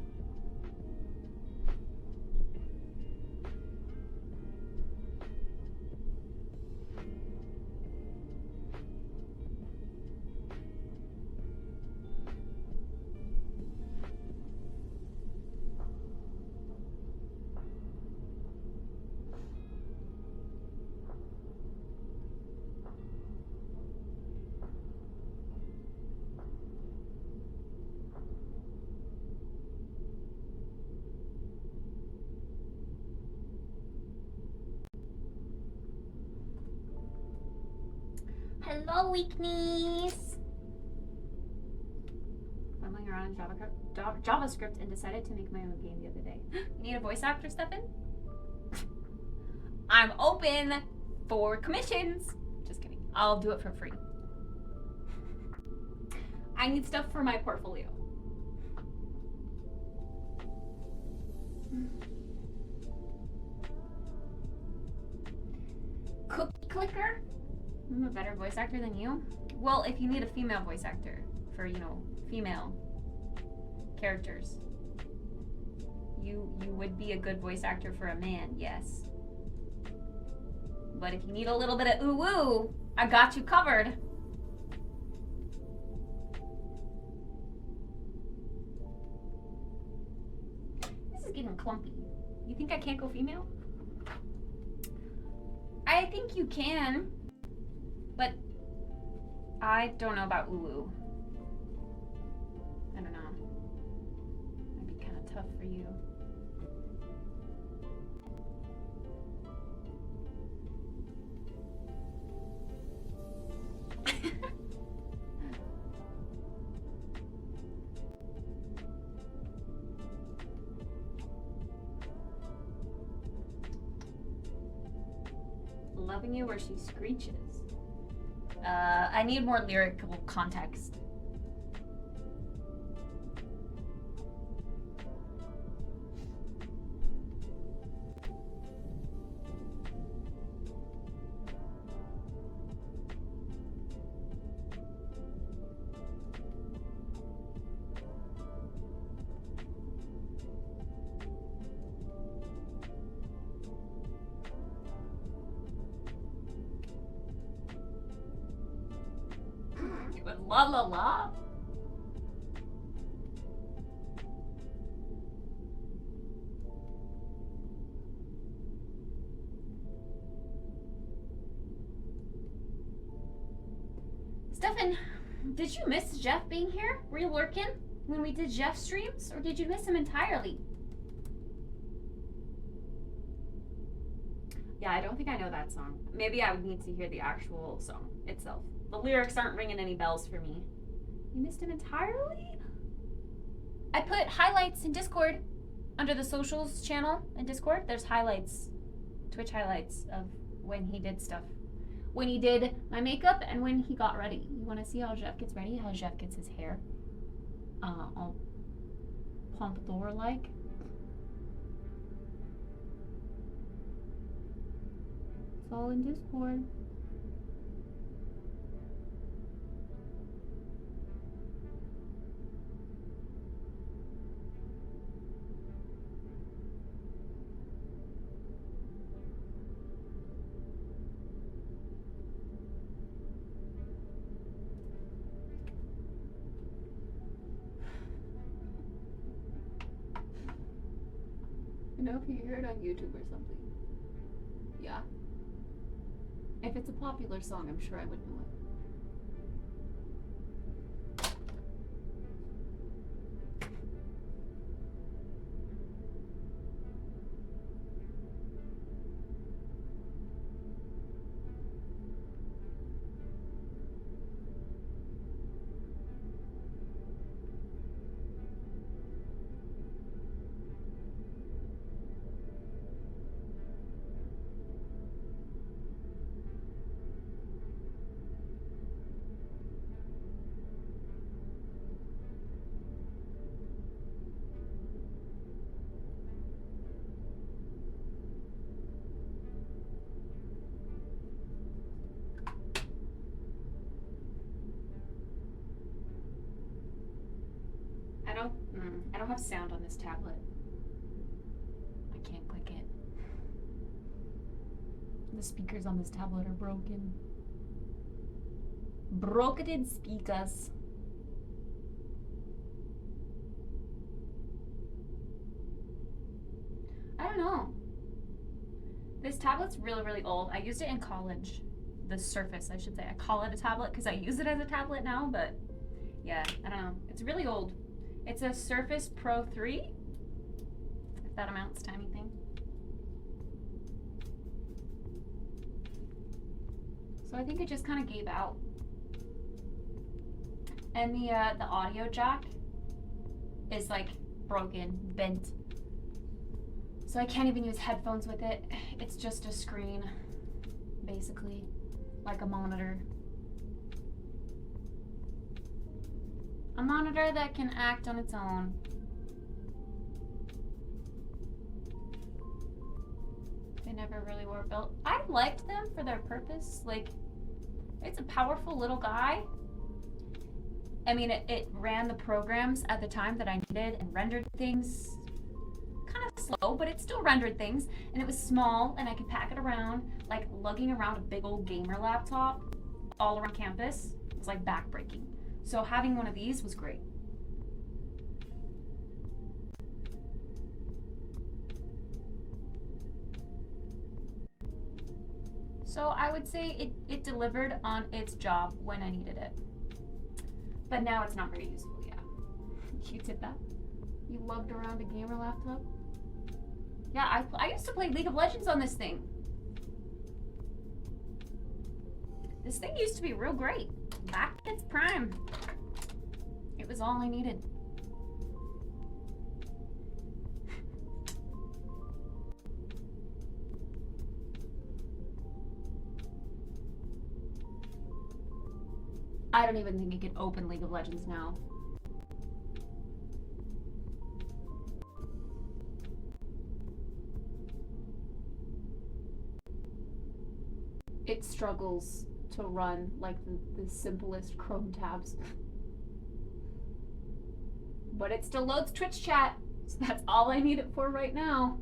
Hello, weakness. Fumbling around in JavaScript and decided to make my own game the other day. You need a voice actor, Stefan? I'm open for commissions. Just kidding. I'll do it for free. I need stuff for my portfolio. Cookie clicker? I'm a better voice actor than you? Well, if you need a female voice actor for, you know, female characters, you would be a good voice actor for a man, yes. But if you need a little bit of ooh-woo, I got you covered. This is getting clumpy. You think I can't go female? I think you can. But I don't know about ooh. I don't know. Might be kind of tough for you. Loving you where she screeches. I need more lyrical context. La la la. Stefan, did you miss Jeff being here? Were you lurking when we did Jeff streams, or did you miss him entirely? Yeah, I don't think I know that song. Maybe I would need to hear the actual song itself. The lyrics aren't ringing any bells for me. You missed him entirely? I put highlights in Discord under the socials channel in Discord. There's highlights, Twitch highlights of when he did stuff. When he did my makeup and when he got ready. You want to see how Jeff gets ready? How Jeff gets his hair all pompadour-like? It's all in Discord. You know, if you hear it on YouTube or something. Yeah. If it's a popular song, I'm sure I would know it. I don't have sound on this tablet. I can't click it. The speakers on this tablet are broken. Broken speakers. I don't know. This tablet's really, really old. I used it in college. The Surface, I should say. I call it a tablet because I use it as a tablet now, but yeah, I don't know. It's really old. It's a Surface Pro 3, if that amounts to anything. So I think it just kind of gave out. And the audio jack is like broken, bent. So I can't even use headphones with it. It's just a screen, basically, like a monitor. A monitor that can act on its own. They never really were built. I liked them for their purpose. Like, it's a powerful little guy. I mean, it ran the programs at the time that I needed and rendered things kind of slow, but it still rendered things. And it was small, and I could pack it around, like lugging around a big old gamer laptop all around campus. It was like backbreaking. So having one of these was great. So I would say it delivered on its job when I needed it. But now it's not very useful, yeah. You did that? You lugged around a gamer laptop? Yeah, I used to play League of Legends on this thing. This thing used to be real great. Back in its prime. It was all I needed. I don't even think it could open League of Legends now. It struggles to run like the simplest Chrome tabs. But it still loads Twitch chat, so that's all I need it for right now.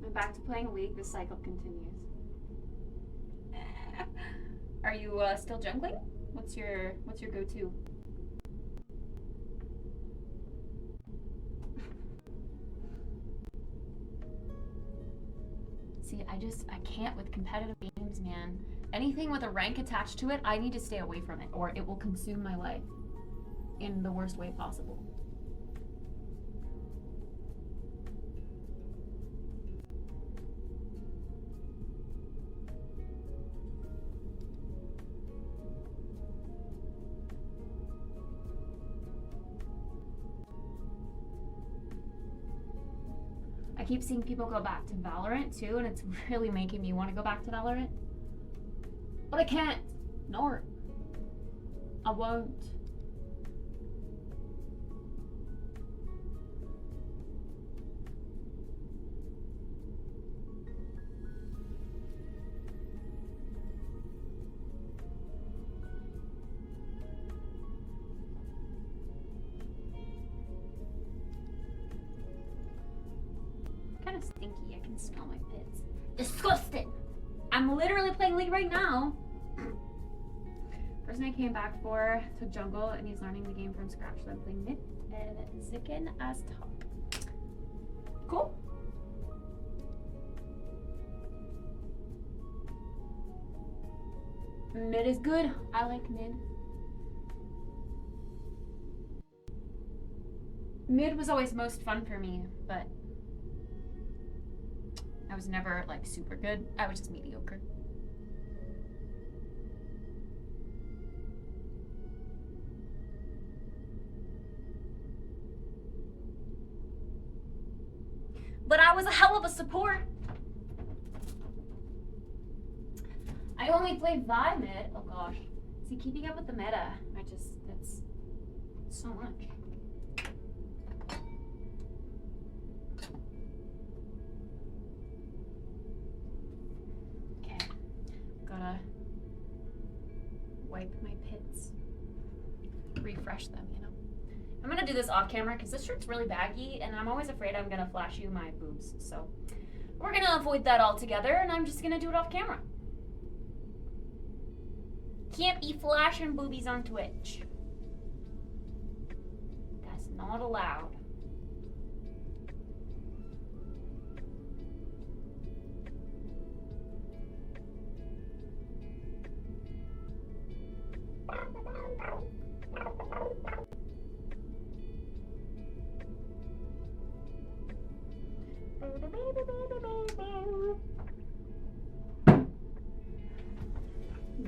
I'm back to playing League. The cycle continues. Are you still jungling? What's your go-to? See, I can't with competitive games, man. Anything with a rank attached to it, I need to stay away from it, or it will consume my life in the worst way possible. I keep seeing people go back to Valorant too, and it's really making me want to go back to Valorant. But I can't. Nor. I won't. Kind of stinky. I can smell my pits. Disgusting! I'm literally playing League right now. Person I came back for took jungle and he's learning the game from scratch. So I'm playing mid and Zicken as top. Cool. Mid is good. I like mid. Mid was always most fun for me, but I was never like super good. I was just mediocre. But I was a hell of a support. I only play Vi mid. Oh gosh. See, keeping up with the meta, that's so much. refresh them, you know. I'm gonna do this off camera because this shirt's really baggy and I'm always afraid I'm gonna flash you my boobs. So we're gonna avoid that altogether and I'm just gonna do it off camera. Can't be flashing boobies on Twitch. That's not allowed.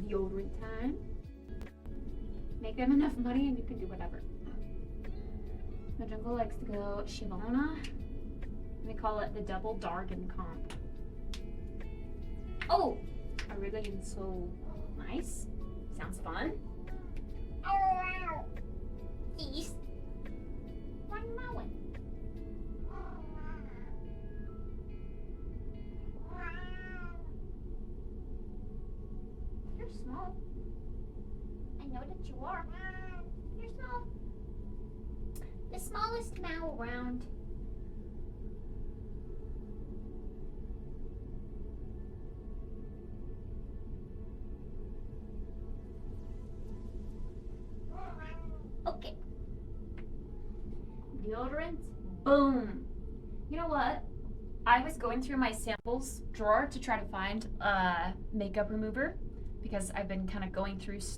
Deodorant time. Make them enough money and you can do whatever. The jungle likes to go Shivana. We call it the double Dargan comp. Oh! Arugan so nice. Sounds fun. Oh, East. One mountain. You're small. I know that you are. You're small. The smallest mouse around. Okay. Deodorant. Boom. You know what? I was going through my samples drawer to try to find a makeup remover because I've been kind of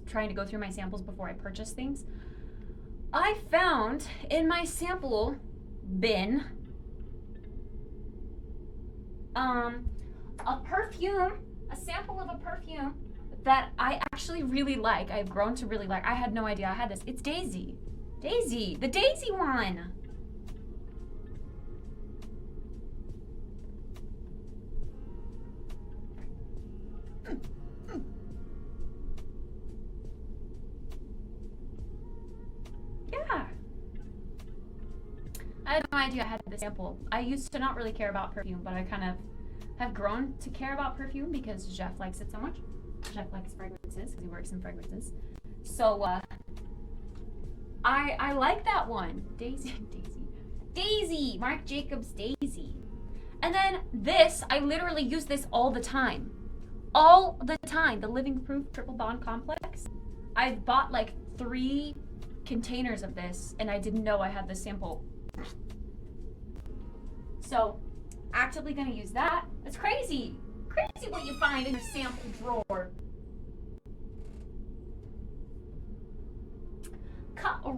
trying to go through my samples before I purchase things. I found in my sample bin a perfume, a sample of a perfume that I actually really like. I've grown to really like. I had no idea I had this. It's Daisy. Daisy, the Daisy one. Yeah. I had no idea I had the sample. I used to not really care about perfume, but I kind of have grown to care about perfume because Jeff likes it so much. Jeff likes fragrances because he works in fragrances. So, I like that one. Daisy, Marc Jacobs Daisy. And then this, I literally use this all the time. All the time. The Living Proof Triple Bond Complex. I've bought like 3 containers of this and I didn't know I had the sample. So, actively gonna use that. It's crazy. Crazy what you find in your sample drawer.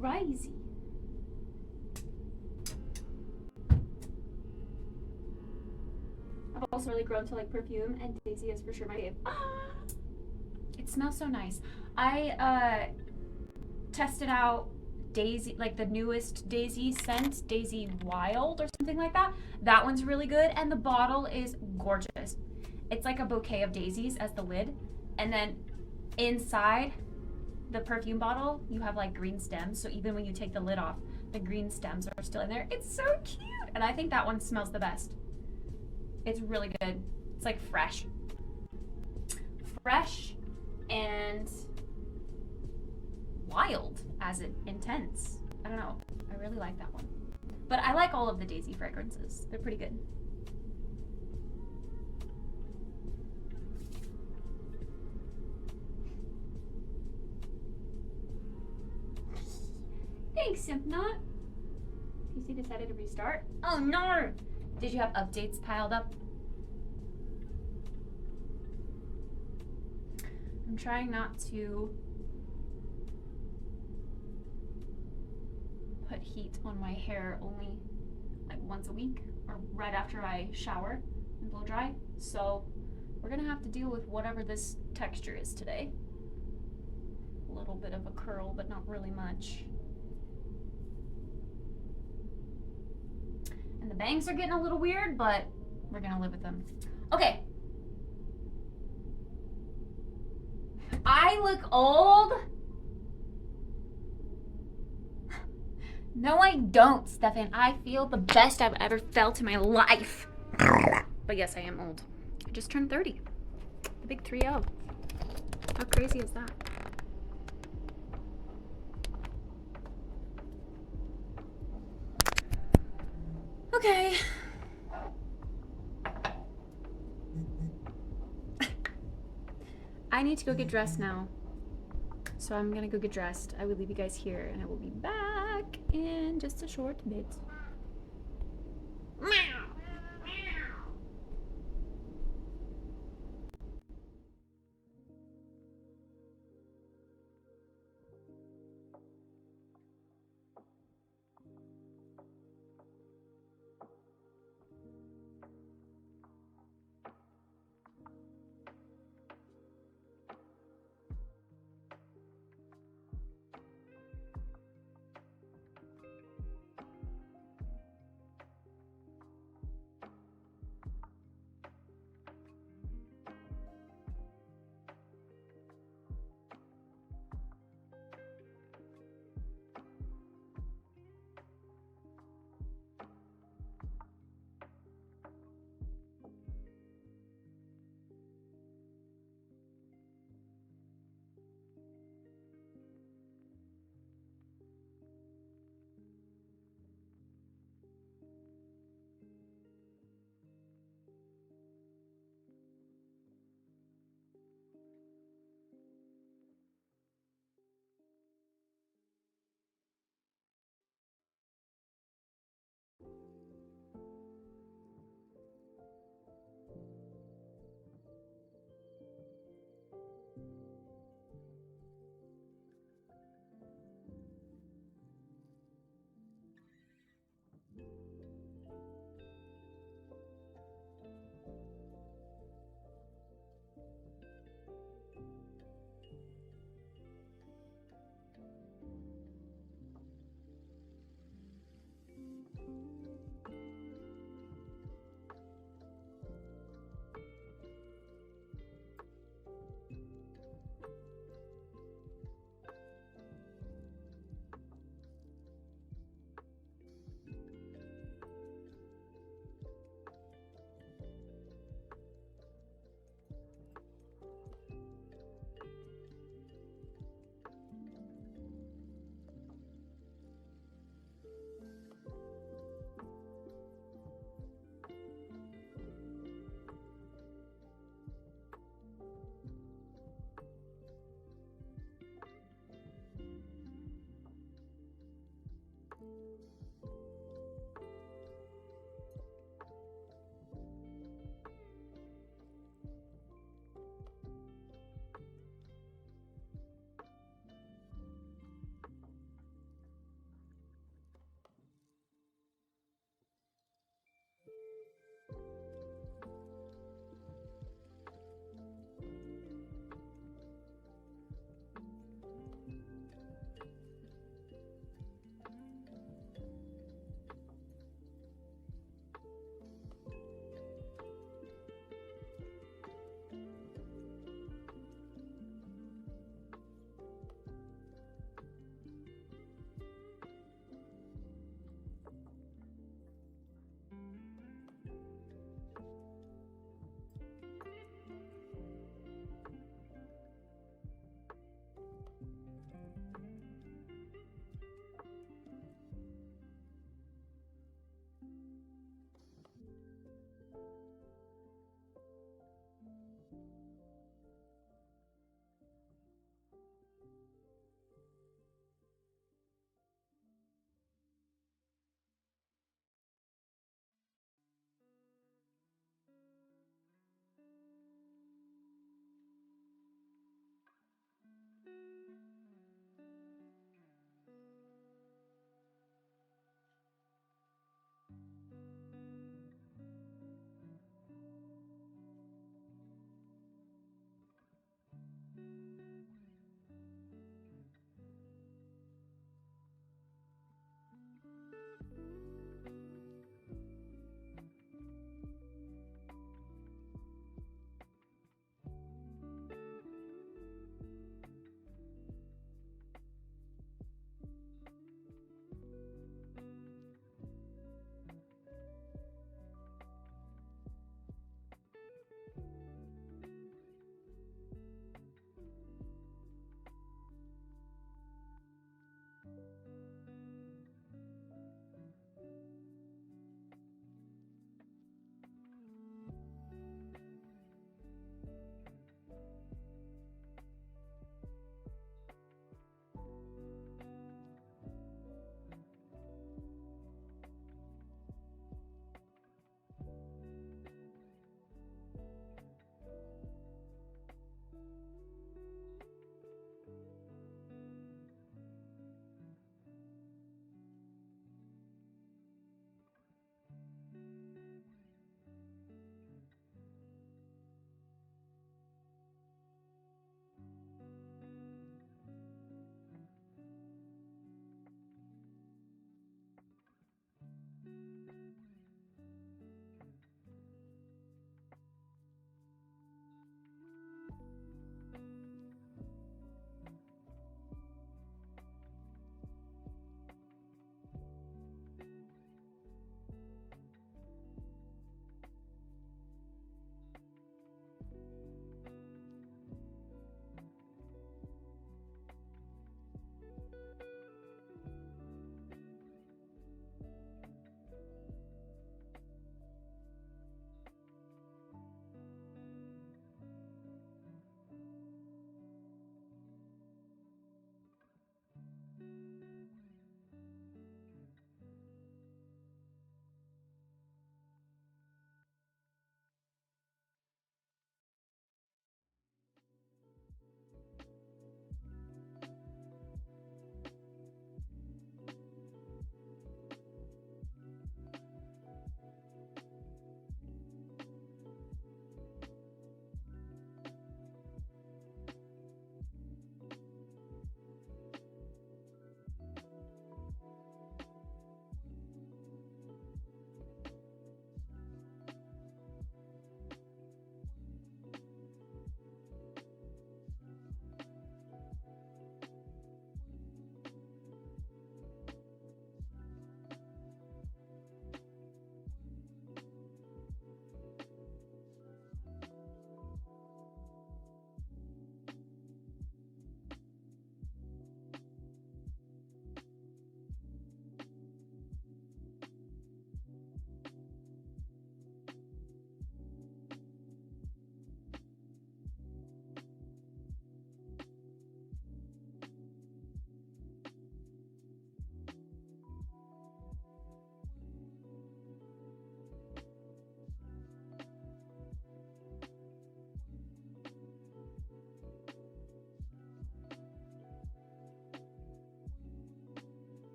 Crazy. I've also really grown to like perfume, and Daisy is for sure my fave. It smells so nice. I tested out Daisy, like the newest Daisy scent, Daisy Wild or something like that. That one's really good, and the bottle is gorgeous. It's like a bouquet of daisies as the lid, and then inside the perfume bottle, you have like green stems, so even when you take the lid off, the green stems are still in there. It's so cute, and I think that one smells the best. It's really good. It's like fresh. Fresh and wild as in intense. I don't know. I really like that one. But I like all of the Daisy fragrances. They're pretty good. Thanks, Simpnot. PC decided to restart. Oh no! Did you have updates piled up? I'm trying not to put heat on my hair only like once a week or right after I shower and blow dry. So we're gonna have to deal with whatever this texture is today. A little bit of a curl, but not really much. And the bangs are getting a little weird, but we're gonna live with them. Okay. I look old. No, I don't, Stefan. I feel the best I've ever felt in my life. But yes, I am old. I just turned 30. The big 3-0. How crazy is that? Okay. I need to go get dressed now. So I'm gonna go get dressed. I will leave you guys here and I will be back in just a short bit. Meow.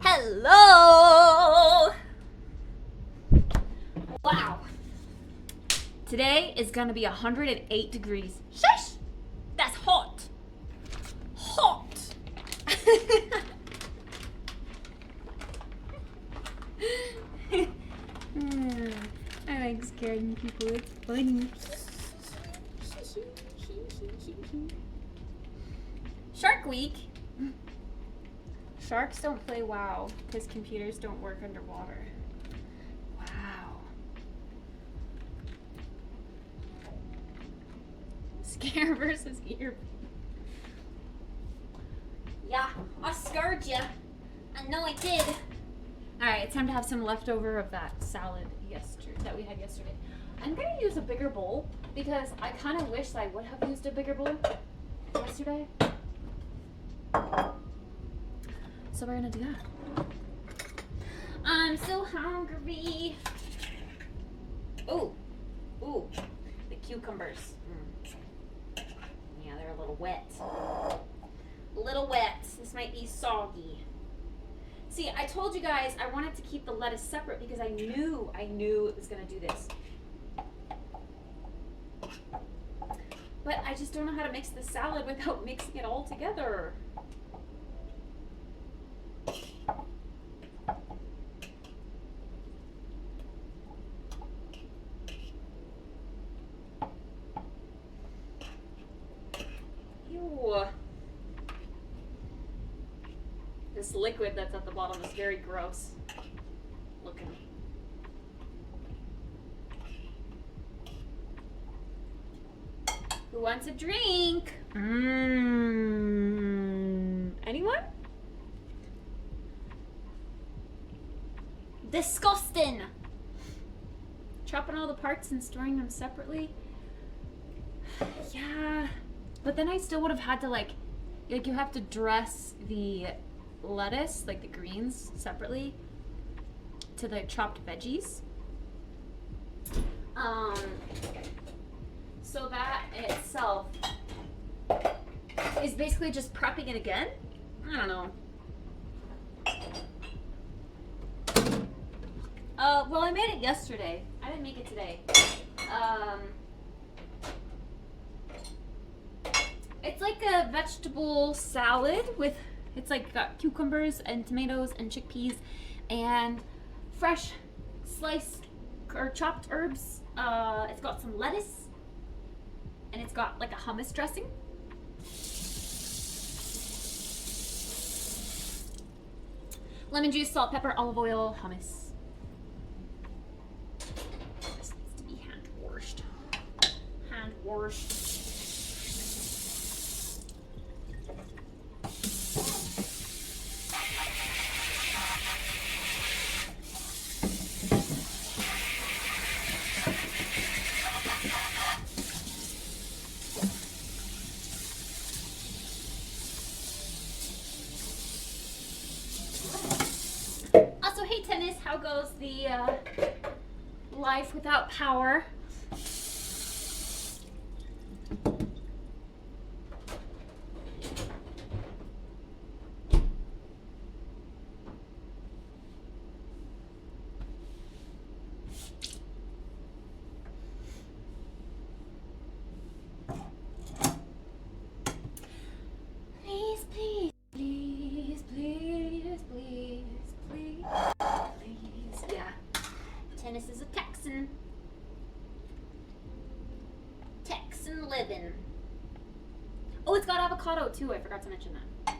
Hello! Wow. Today is gonna be 108 degrees. Shush! That's hot. Hot. I like scaring people. It's funny. Shark Week. Sharks don't play WoW because computers don't work underwater. Wow. Scare versus ear. Yeah, I scared you. I know I did. Alright, it's time to have some leftover of that salad that we had yesterday. I'm gonna use a bigger bowl because I kind of wish I would have used a bigger bowl yesterday. So we're gonna do that. I'm so hungry. Ooh, ooh, the cucumbers. Yeah, they're a little wet. A little wet. This might be soggy. See, I told you guys I wanted to keep the lettuce separate because I knew it was gonna do this. But I just don't know how to mix the salad without mixing it all together. Ew. This liquid that's at the bottom is very gross looking. Who wants a drink? Anyone? Disgusting! Chopping all the parts and storing them separately? Yeah. But then I still would have had to like you have to dress the lettuce, like the greens, separately to the chopped veggies. So that itself is basically just prepping it again. I don't know. Well, I made it yesterday. I didn't make it today. It's like a vegetable salad with, it's like got cucumbers and tomatoes and chickpeas and fresh sliced or chopped herbs. It's got some lettuce and it's got like a hummus dressing. Lemon juice, salt, pepper, olive oil, hummus. This needs to be hand washed. Hand washed. How goes the life without power? Please, please, please, please, please, please. Yeah. Tennis is a Texan. Texan living. Oh, it's got avocado too. I forgot to mention that.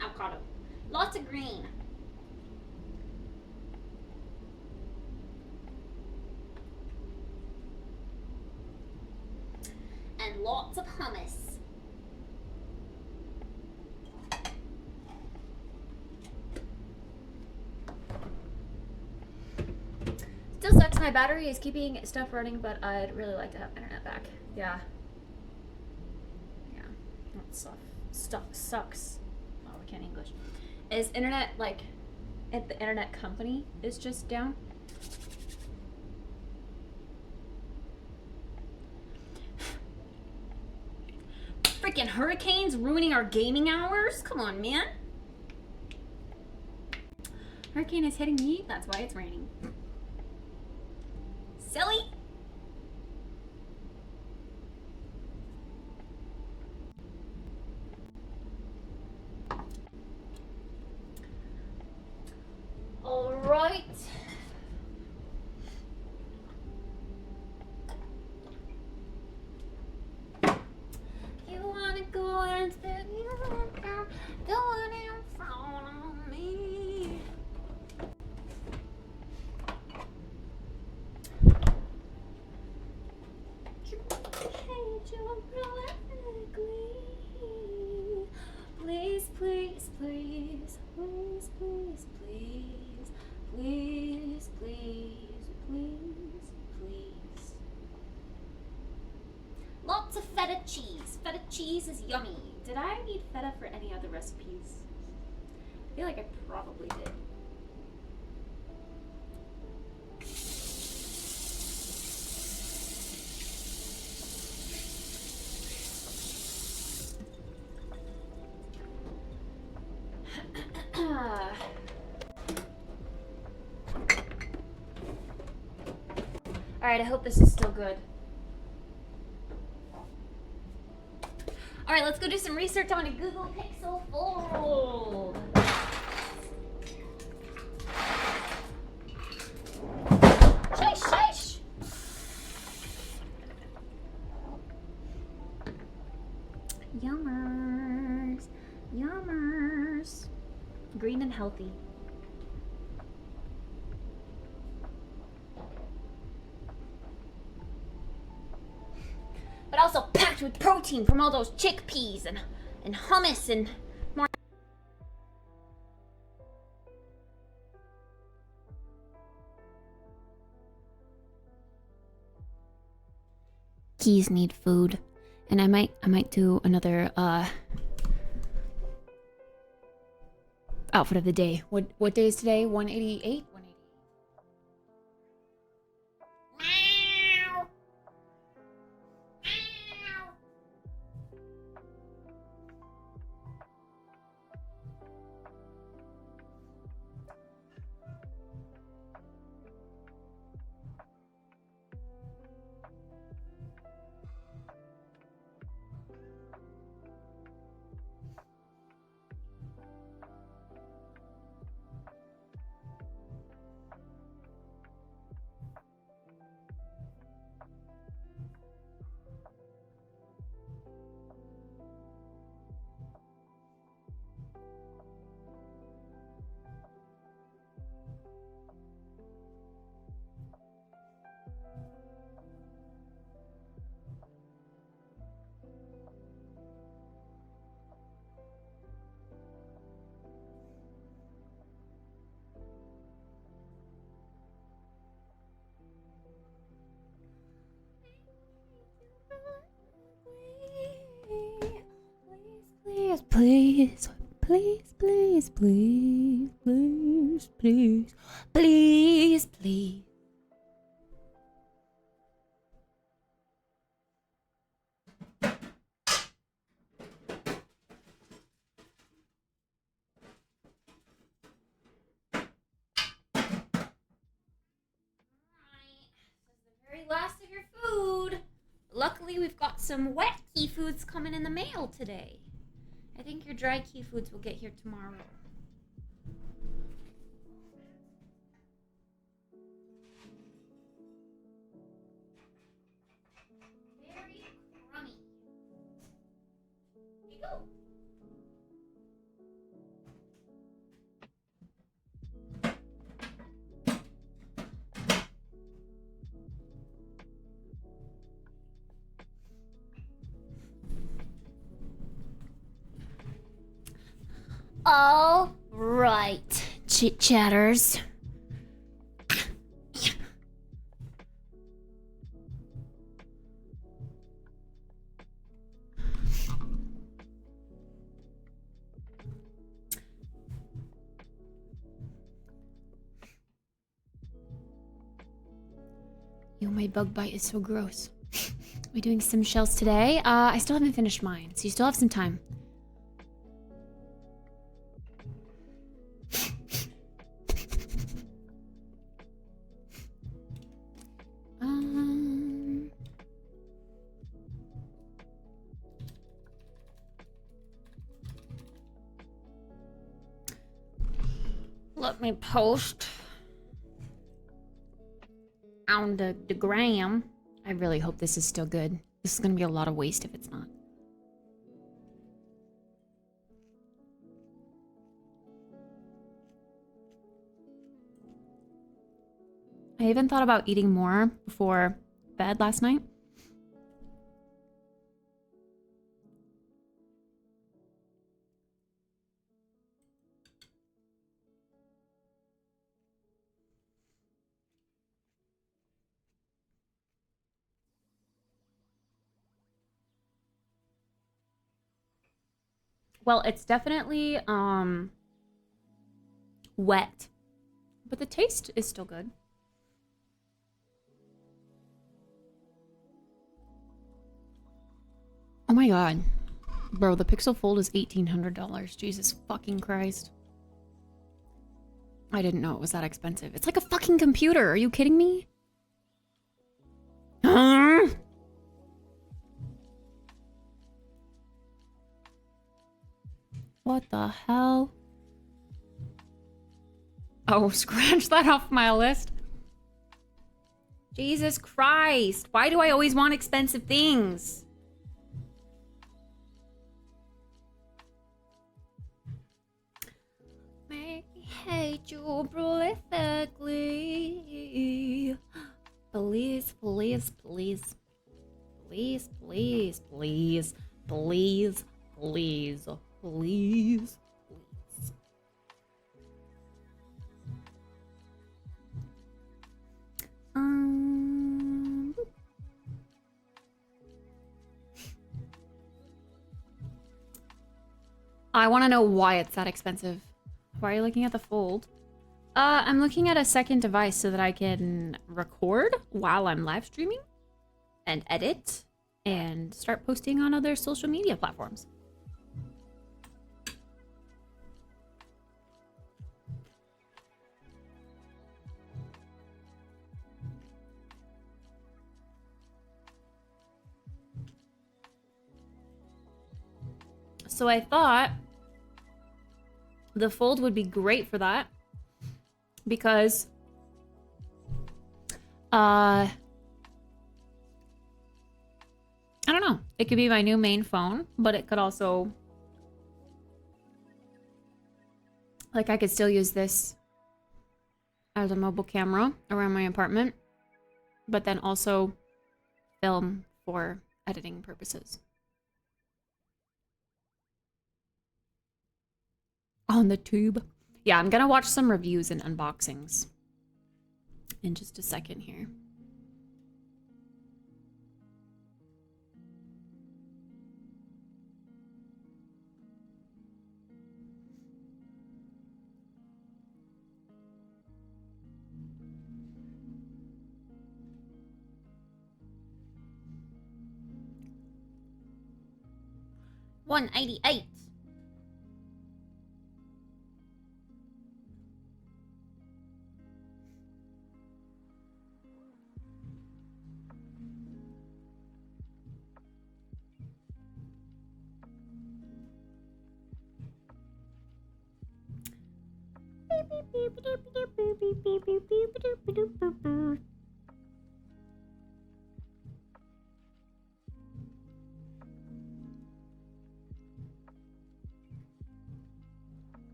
Avocado. Lots of green. And lots of hummus. Still sucks my battery is keeping stuff running, but I'd really like to have internet back. Yeah. Yeah. sucks. Oh, we can't English. Is internet, like, at the internet company is just down. Freaking hurricanes ruining our gaming hours? Come on, man. Hurricane is hitting me, that's why it's raining. Silly. All right. You wanna go into the going in front of me. Please, please, please, please, please, please, please, please, please, please. Lots of feta cheese. Feta cheese is yummy. Did I need feta for any other recipes? I feel like I probably did. Alright, I hope this is still good. Alright, let's go do some research on a Google Pixel Fold. Shush, shush! Yummers. Yummers. Green and healthy. But also packed with protein from all those chickpeas and hummus and more. Keys need food, and I might do another outfit of the day. What day is today? 188. Please, please, please, please, please, please, please, please. Last of your food. Luckily, we've got some wet key foods coming in the mail today. I think your dry key foods will get here tomorrow. Very crummy. Here you go. All right, chit-chatters. my bug bite is so gross. We doing sim shells today? I still haven't finished mine, so you still have some time. Let me post on the gram. I really hope this is still good. This is gonna be a lot of waste if it's not. I even thought about eating more before bed last night. Well, it's definitely wet, but the taste is still good. Oh my god. Bro, the Pixel Fold is $1,800. Jesus fucking Christ. I didn't know it was that expensive. It's like a fucking computer. Are you kidding me? What the hell? Oh, scratch that off my list. Jesus Christ. Why do I always want expensive things? Make me hate you prolifically. Please, please, please. Please, please, please. Please, please. Please, please. I want to know why it's that expensive. Why are you looking at the Fold? I'm looking at a second device so that I can record while I'm live streaming and edit and start posting on other social media platforms. So I thought the Fold would be great for that because I don't know. It could be my new main phone, but it could also, like, I could still use this as a mobile camera around my apartment, but then also film for editing purposes. On the tube. Yeah, I'm gonna watch some reviews and unboxings in just a second here. $188.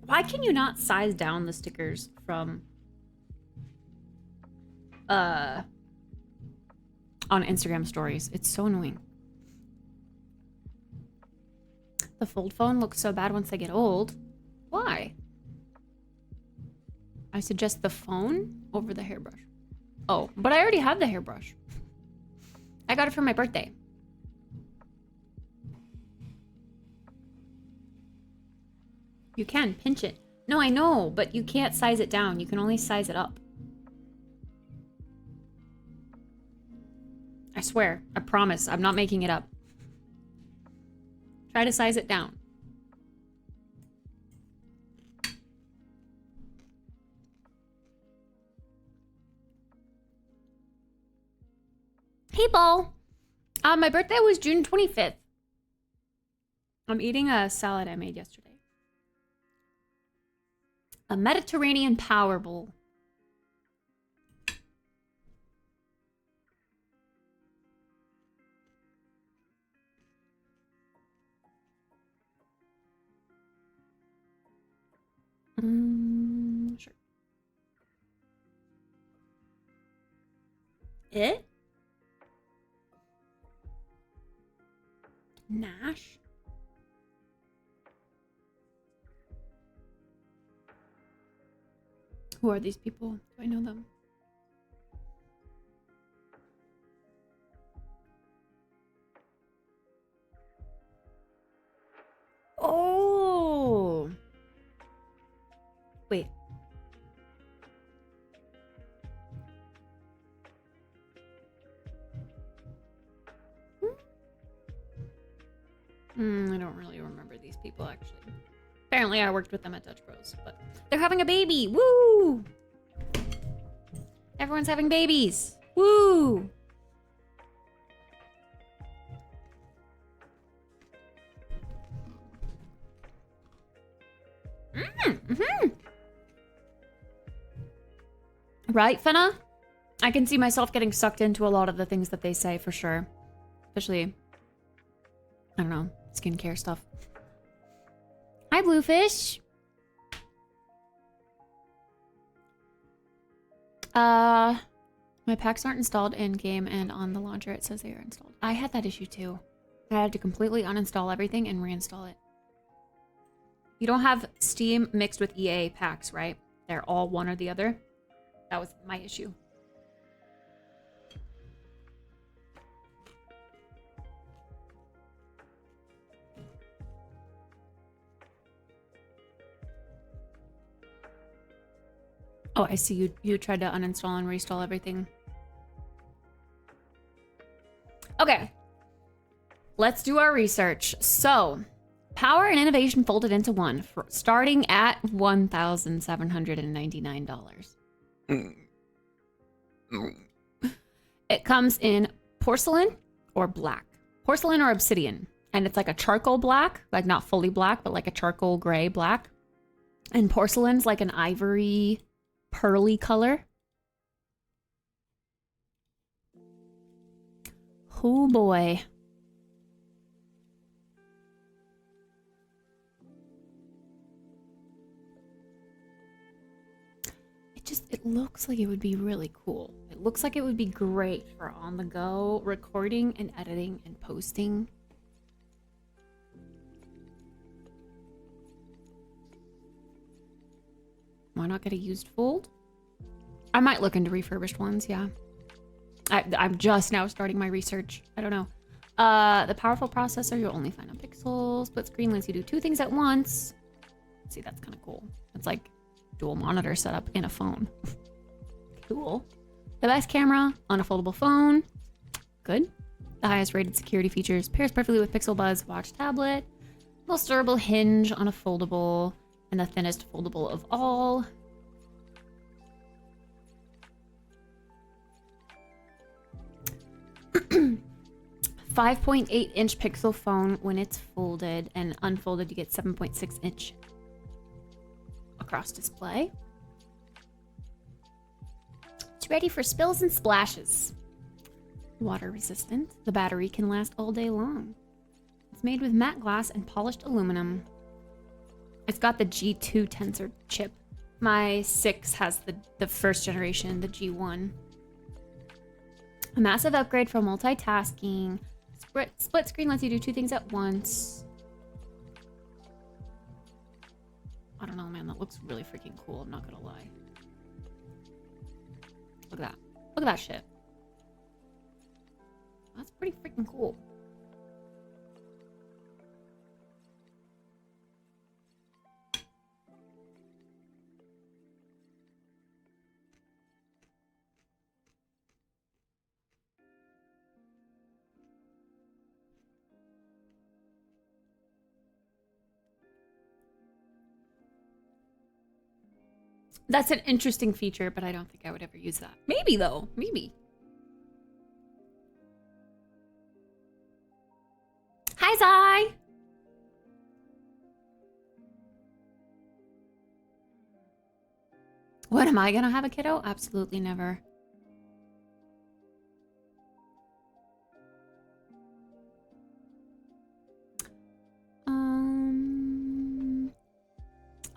Why can you not size down the stickers from on Instagram stories? It's so annoying. The Fold phone looks so bad once they get old. Why? suggest the phone over the hairbrush. Oh, but I already have the hairbrush. I got it for my birthday. You can pinch it. No, I know, but you can't size it down. You can only size it up. I swear. I promise. I'm not making it up. Try to size it down. Hey, Ball. My birthday was June 25th. I'm eating a salad I made yesterday. A Mediterranean power bowl. Sure. It? Nash? Who are these people? Do I know them? Oh! Wait. I don't really remember these people, actually. Apparently, I worked with them at Dutch Bros, but they're having a baby! Woo! Everyone's having babies! Woo! Right, Finna? I can see myself getting sucked into a lot of the things that they say, for sure. Especially, I don't know, skincare stuff. Hi, Bluefish. My packs aren't installed in-game, and on the launcher it says they are installed. I had that issue too. I had to completely uninstall everything and reinstall it. You don't have Steam mixed with EA packs, right? They're all one or the other. That was my issue. Oh, I see you tried to uninstall and reinstall everything. Okay. Let's do our research. So, power and innovation folded into one, starting at $1,799. It comes in porcelain or black. Porcelain or obsidian. And it's like a charcoal black, like not fully black, but like a charcoal gray black. And porcelain's like an ivory, pearly color. Oh boy. It looks like it would be really cool. It looks like it would be great for on-the-go recording and editing and posting. Why not get a used fold? I might look into refurbished ones, yeah. I'm just now starting my research. I don't know. The powerful processor, you'll only find on Pixel. Split screen lets you do two things at once. See, that's kind of cool. It's like dual monitor setup in a phone. Cool. The best camera on a foldable phone. Good. The highest rated security features. Pairs perfectly with Pixel Buds Watch tablet. Most durable hinge on a foldable. And the thinnest foldable of all. .8-inch Pixel phone when it's folded, and unfolded you get 7.6-inch across display. It's ready for spills and splashes. Water resistant. The battery can last all day long. It's made with matte glass and polished aluminum. It's got the G2 tensor chip. My 6 has the first generation, the G1. A massive upgrade for multitasking. Split screen lets you do two things at once. I don't know, man. That looks really freaking cool. I'm not gonna lie. Look at that. Look at that shit. That's pretty freaking cool. That's an interesting feature, but I don't think I would ever use that. Maybe, though. Maybe. Hi, Zai! What, am I gonna have a kiddo? Absolutely never.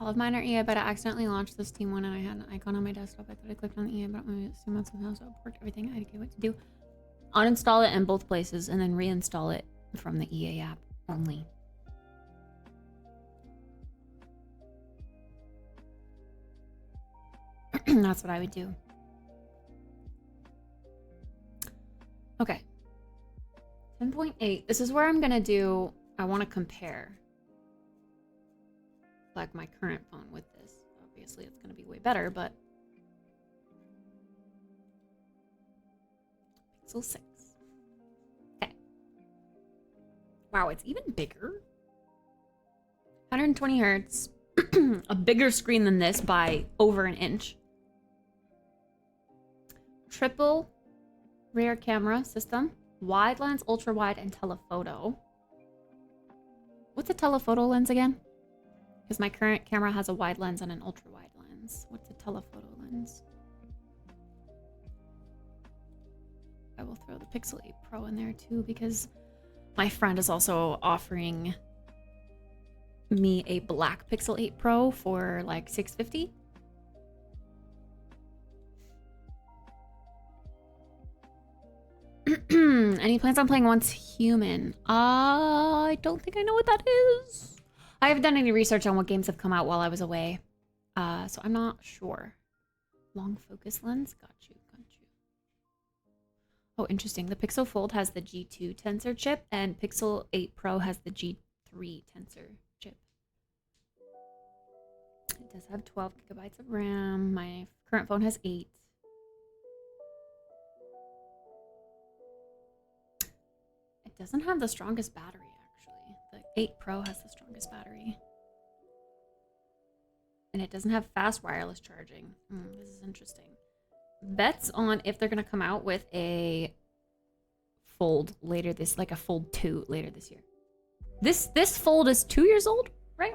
All of mine are EA, but I accidentally launched this Steam one and I had an icon on my desktop. I thought I clicked on the EA, but my Steam on somehow, so it worked everything. I had to get what to do. Uninstall it in both places and then reinstall it from the EA app only. That's what I would do. Okay. 10.8. This is where I'm gonna do, I want to compare like my current phone with this. Obviously it's gonna be way better, but Pixel 6. Okay. Wow, it's even bigger. 120 hertz. A bigger screen than this by over an inch. Triple rear camera system. Wide lens, ultra wide, and telephoto. What's a telephoto lens again? Because my current camera has a wide lens and an ultra wide lens. What's a telephoto lens? I will throw the Pixel 8 Pro in there too because my friend is also offering me a black Pixel 8 Pro for like $650. Any plans on playing Once Human? I don't think I know what that is. I haven't done any research on what games have come out while I was away, so I'm not sure. Long focus lens? Got you, got you. Oh, interesting. The Pixel Fold has the G2 tensor chip, and Pixel 8 Pro has the G3 tensor chip. It does have 12 gigabytes of RAM. My current phone has 8. It doesn't have the strongest battery, actually. The 8 Pro has the strongest battery. And it doesn't have fast wireless charging. This is interesting. Bets on if they're going to come out with a Fold later this, like a Fold 2 later this year. This Fold is 2 years old, right?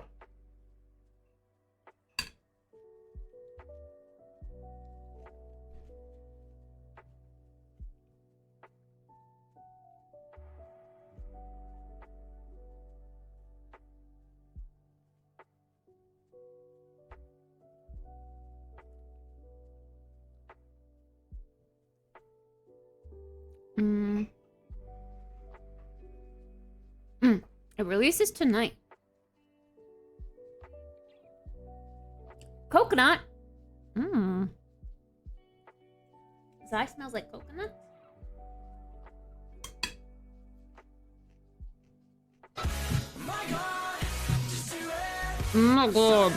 It releases tonight. Coconut. Zai smells like coconut. Oh my god.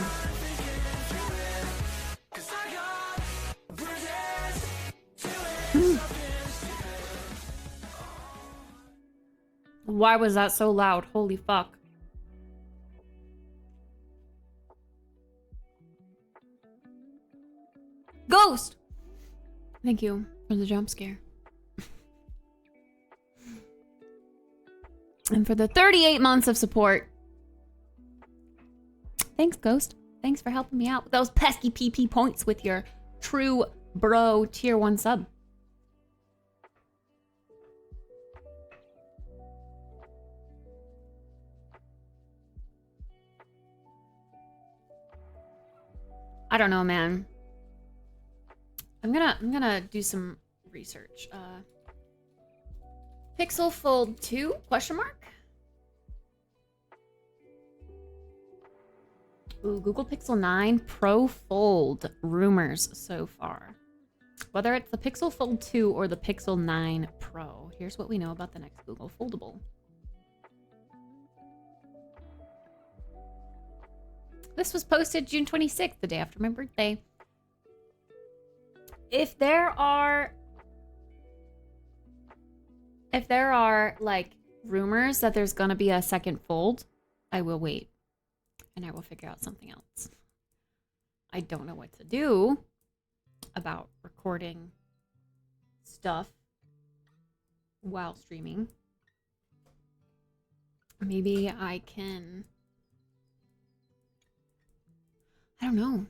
Why was that so loud? Holy fuck. Ghost! Thank you for the jump scare. And for the 38 months of support. Thanks, Ghost. Thanks for helping me out with those pesky PP points with your true bro tier 1 sub. I don't know, man. I'm gonna do some research. Pixel Fold 2? Question mark? Ooh, Google Pixel 9 Pro Fold rumors so far. Whether it's the Pixel Fold 2 or the Pixel 9 Pro, here's what we know about the next Google Foldable. This was posted June 26th, the day after my birthday. If there are like rumors that there's gonna be a second fold, I will wait and I will figure out something else. I don't know what to do about recording stuff while streaming. Maybe I can, I don't know.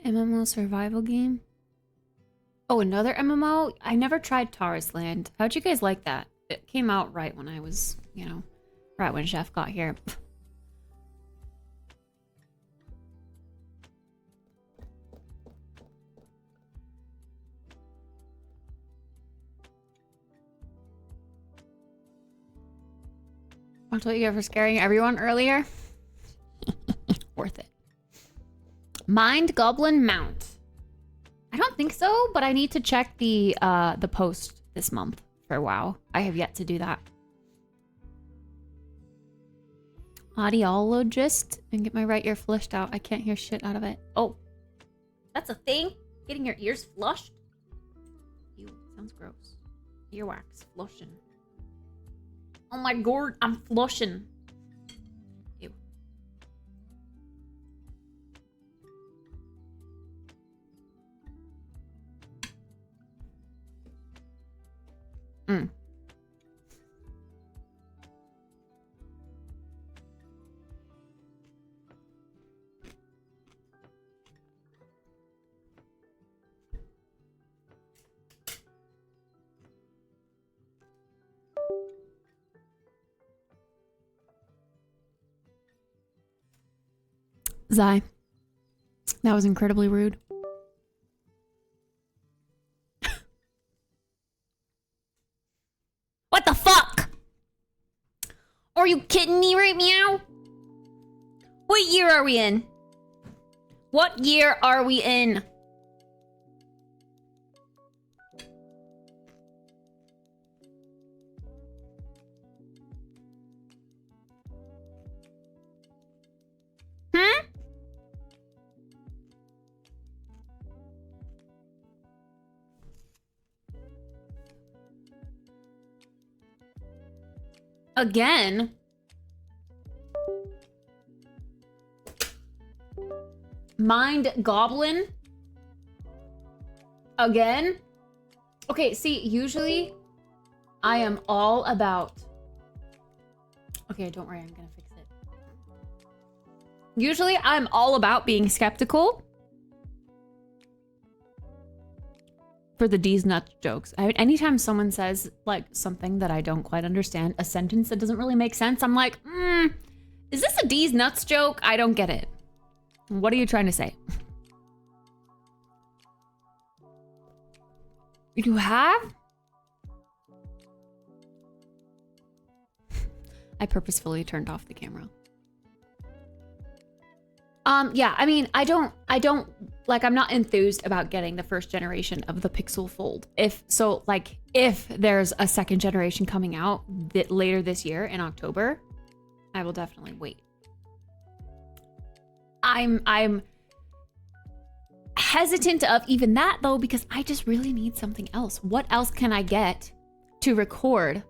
MMO survival game. Oh, another MMO? I never tried Taurus Land. How'd you guys like that? It came out right when I was, you know, right when Chef got here. That's what you get for scaring everyone earlier. Worth it. Mind Goblin Mount. I don't think so, but I need to check the post this month for WoW. I have yet to do that. Audiologist and get my right ear flushed out. I can't hear shit out of it. Oh, that's a thing? Getting your ears flushed? Ew, sounds gross. Earwax, flushing. Oh my god, I'm flushing. Ew. Zai. That was incredibly rude. What the fuck? Are you kidding me right meow? What year are we in? What year are we in? Hmm? Again? Mind Goblin? Again? Okay, see, usually I am all about... Okay, don't worry, I'm gonna fix it. Usually I'm all about being skeptical for the D's nuts jokes. Anytime someone says like something that I don't quite understand, a sentence that doesn't really make sense, I'm like, is this a D's nuts joke? I don't get it. What are you trying to say? You have? I purposefully turned off the camera. Yeah, I mean, I don't, like, I'm not enthused about getting the first generation of the Pixel Fold. If there's a second generation coming out later this year in October, I will definitely wait. I'm hesitant of even that though, because I just really need something else. What else can I get to record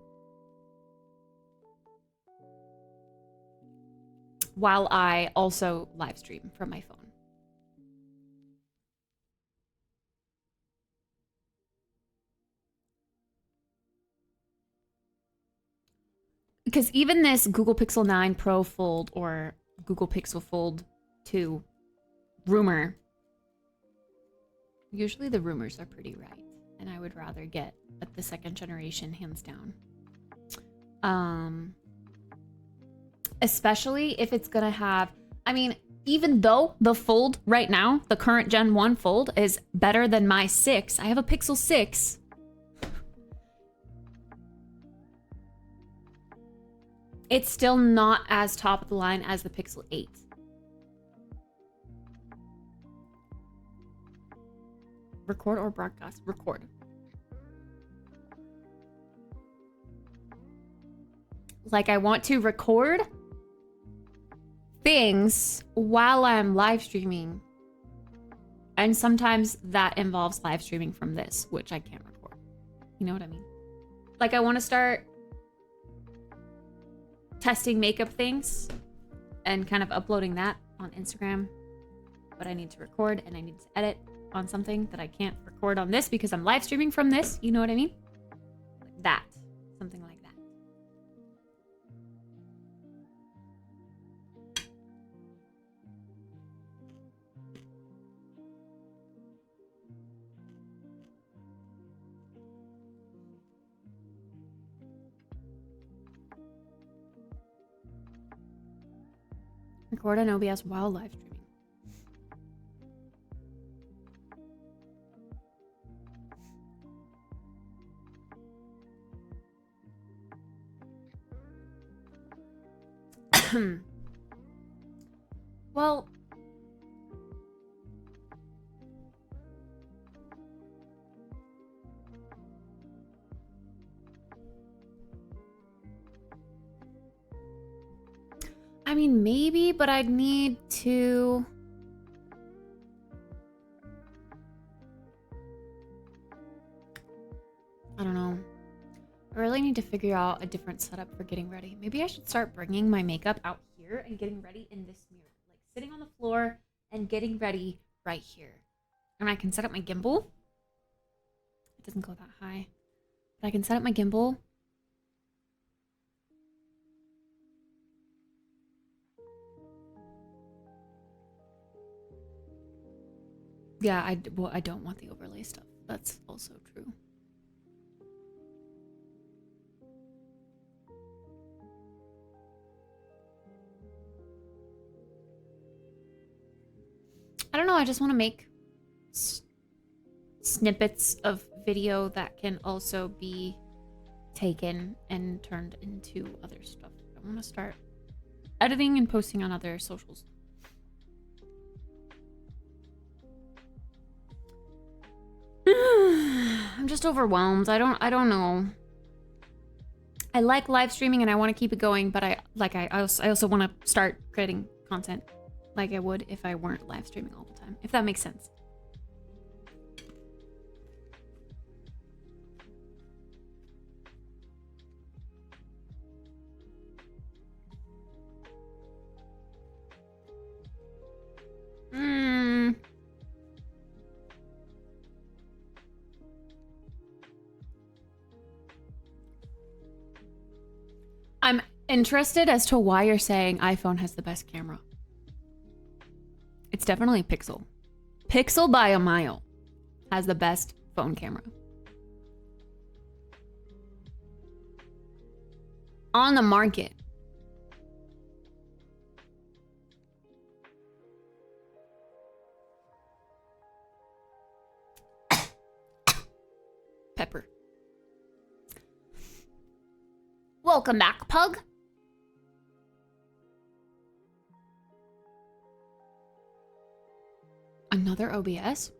while I also live stream from my phone? Because even this Google Pixel 9 Pro Fold or Google Pixel Fold 2 rumor, usually the rumors are pretty right, and I would rather get the second generation hands down. Especially if it's gonna have, I mean, even though the Fold right now, the current Gen 1 Fold is better than my 6, I have a Pixel 6. It's still not as top of the line as the Pixel 8. Record or broadcast? Record. Like, I want to record things while I'm live streaming. And sometimes that involves live streaming from this, which I can't record. You know what I mean? Like, I want to start testing makeup things and kind of uploading that on Instagram. But I need to record and I need to edit on something that I can't record on this because I'm live streaming from this. You know what I mean? Like that. Something like that. Record on OBS while live streaming. Well, I mean, maybe, but I'd need to... I don't know. I really need to figure out a different setup for getting ready. Maybe I should start bringing my makeup out here and getting ready in this mirror. Like sitting on the floor and getting ready right here. And I can set up my gimbal. It doesn't go that high. But I can set up my gimbal. Yeah, I don't want the overlay stuff. That's also true. I don't know. I just want to make snippets of video that can also be taken and turned into other stuff. I want to start editing and posting on other socials. I'm just overwhelmed. I don't know. I like live streaming and I want to keep it going, but I also want to start creating content like I would if I weren't live streaming all the time, if that makes sense. I'm interested as to why you're saying iPhone has the best camera. It's definitely Pixel. Pixel by a mile has the best phone camera. On the market. Pepper. Welcome back, Pug. Another OBS?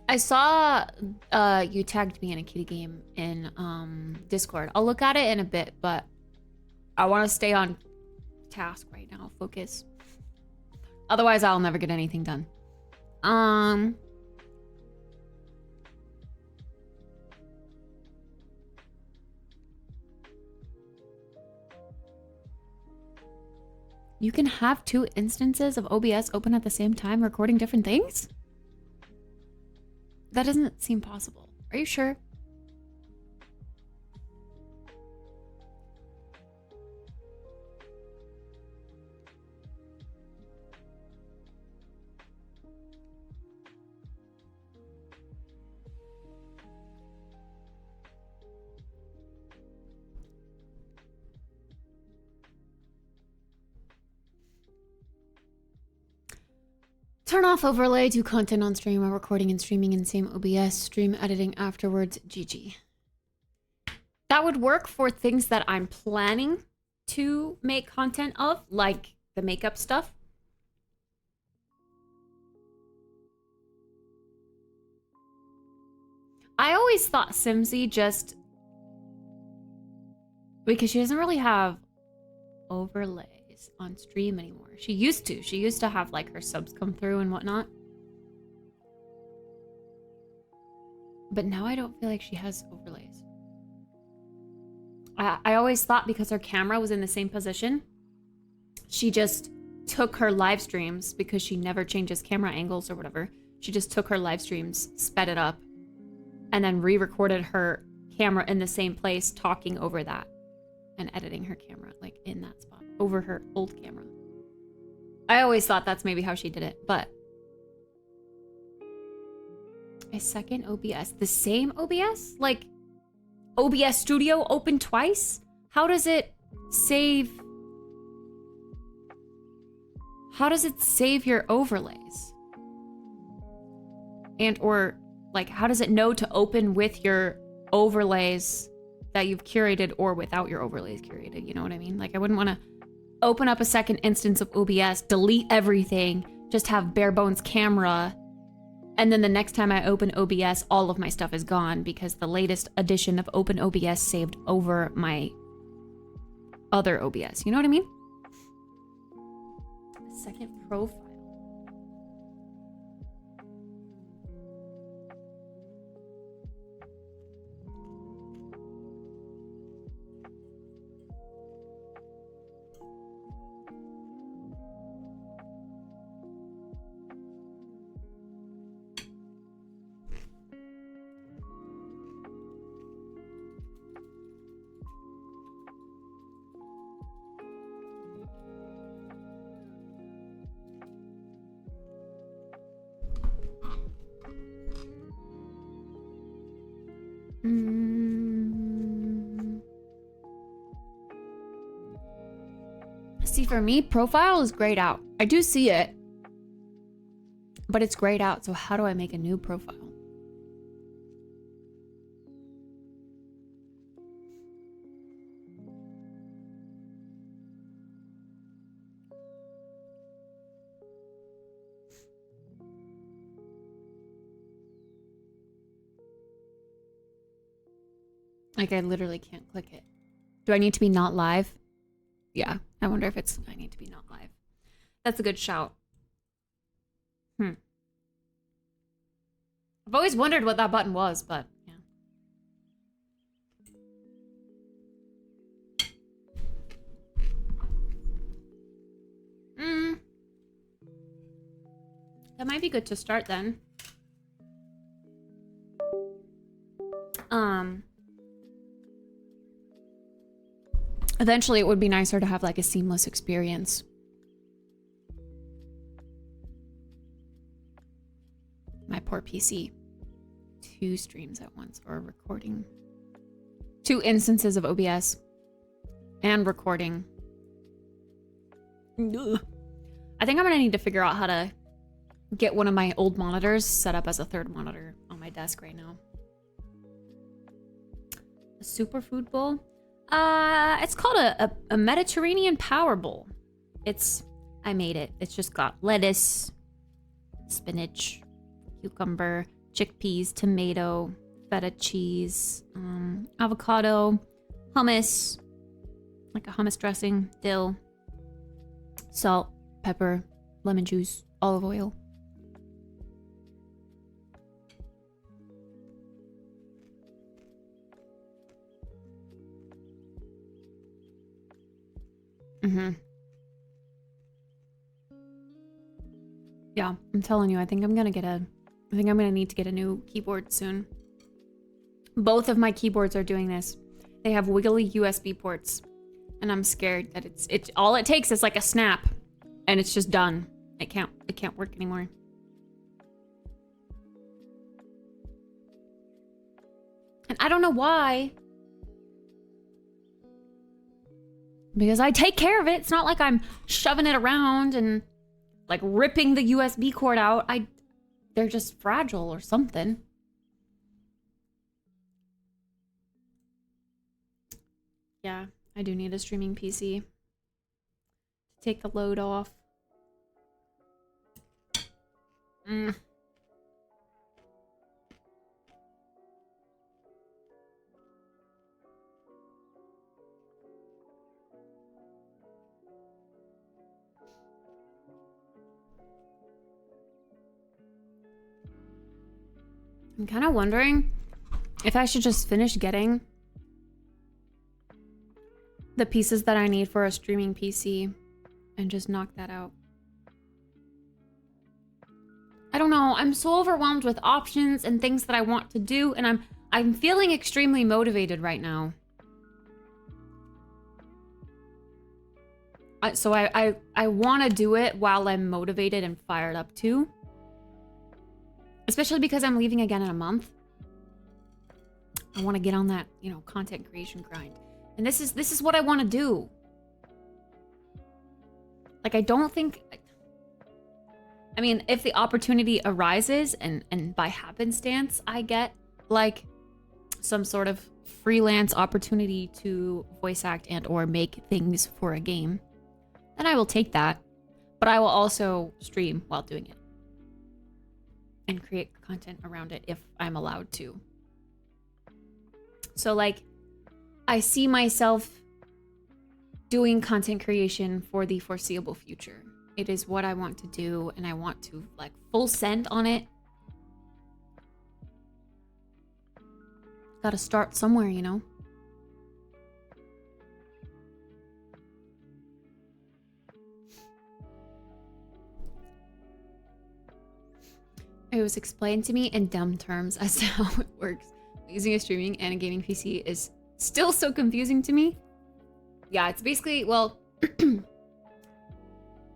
I saw you tagged me in a kitty game in Discord. I'll look at it in a bit, but I want to stay on task right now. Focus. Otherwise, I'll never get anything done. You can have 2 instances of OBS open at the same time recording different things? That doesn't seem possible. Are you sure? Turn off overlay, do content on stream while recording and streaming in same OBS, stream editing afterwards, GG. That would work for things that I'm planning to make content of, like the makeup stuff. I always thought Simsy just... because she doesn't really have overlays on stream anymore. She used to. She used to have like her subs come through and whatnot. But now I don't feel like she has overlays. I always thought because her camera was in the same position, she just took her live streams, because she never changes camera angles or whatever. She just took her live streams, sped it up, and then re-recorded her camera in the same place, talking over that and editing her camera like in that spot over her old camera. I always thought that's maybe how she did it, but a second OBS, the same OBS? Like OBS Studio open twice? How does it save? How does it save your overlays? And or like, how does it know to open with your overlays that you've curated or without your overlays curated? You know what I mean? Like, I wouldn't want to open up a second instance of OBS, delete everything, just have bare bones camera, and then the next time I open OBS, all of my stuff is gone because the latest edition of Open OBS saved over my other OBS. You know what I mean? Second profile. See, for me, profile is grayed out. I do see it, but it's grayed out. So how do I make a new profile? Like, I literally can't click it. Do I need to be not live? Yeah, I wonder if I need to be not live. That's a good shout. I've always wondered what that button was, but yeah. That might be good to start then. Eventually, it would be nicer to have like a seamless experience. My poor PC. 2 streams at once, or recording. 2 instances of OBS and recording. Ugh. I think I'm gonna need to figure out how to get one of my old monitors set up as a 3rd monitor on my desk right now. A superfood bowl? It's called a Mediterranean power bowl. I made it. It's just got lettuce, spinach, cucumber, chickpeas, tomato, feta cheese, avocado, hummus, like a hummus dressing, dill, salt, pepper, lemon juice, olive oil. Yeah, I'm telling you, I think I'm gonna need to get a new keyboard soon. Both of my keyboards are doing this. They have wiggly USB ports, and I'm scared that it's all it takes is like a snap, and it's just done. It can't work anymore. And I don't know why. Because I take care of it. It's not like I'm shoving it around and like ripping the USB cord out. They're just fragile or something. Yeah, I do need a streaming PC to take the load off. I'm kind of wondering if I should just finish getting the pieces that I need for a streaming PC and just knock that out. I don't know. I'm so overwhelmed with options and things that I want to do, and I'm feeling extremely motivated right now. So I want to do it while I'm motivated and fired up too. Especially because I'm leaving again in a month. I want to get on that, you know, content creation grind. And this is what I want to do. Like, I don't think... I mean, if the opportunity arises and by happenstance I get, like, some sort of freelance opportunity to voice act and or make things for a game, then I will take that. But I will also stream while doing it. And create content around it if I'm allowed to. So, like, I see myself doing content creation for the foreseeable future. It is what I want to do, and I want to, like, full send on it. Gotta start somewhere, you know? It was explained to me in dumb terms as to how it works. Using a streaming and a gaming PC is still so confusing to me. Yeah, it's basically, well,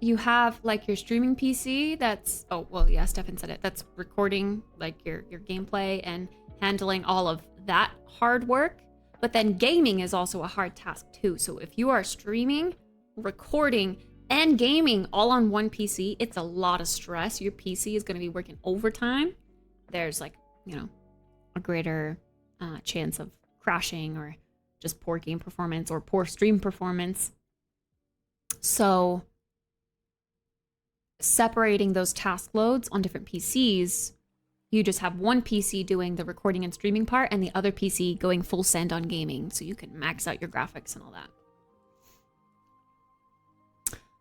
you have like your streaming PC that's, oh, well, yeah, Stefan said it. That's recording like your gameplay and handling all of that hard work. But then gaming is also a hard task too. So if you are streaming, recording, and gaming all on one PC, it's a lot of stress. Your PC is going to be working overtime. There's like, you know, a greater chance of crashing or just poor game performance or poor stream performance. So separating those task loads on different PCs, you just have one PC doing the recording and streaming part and the other PC going full send on gaming. So you can max out your graphics and all that.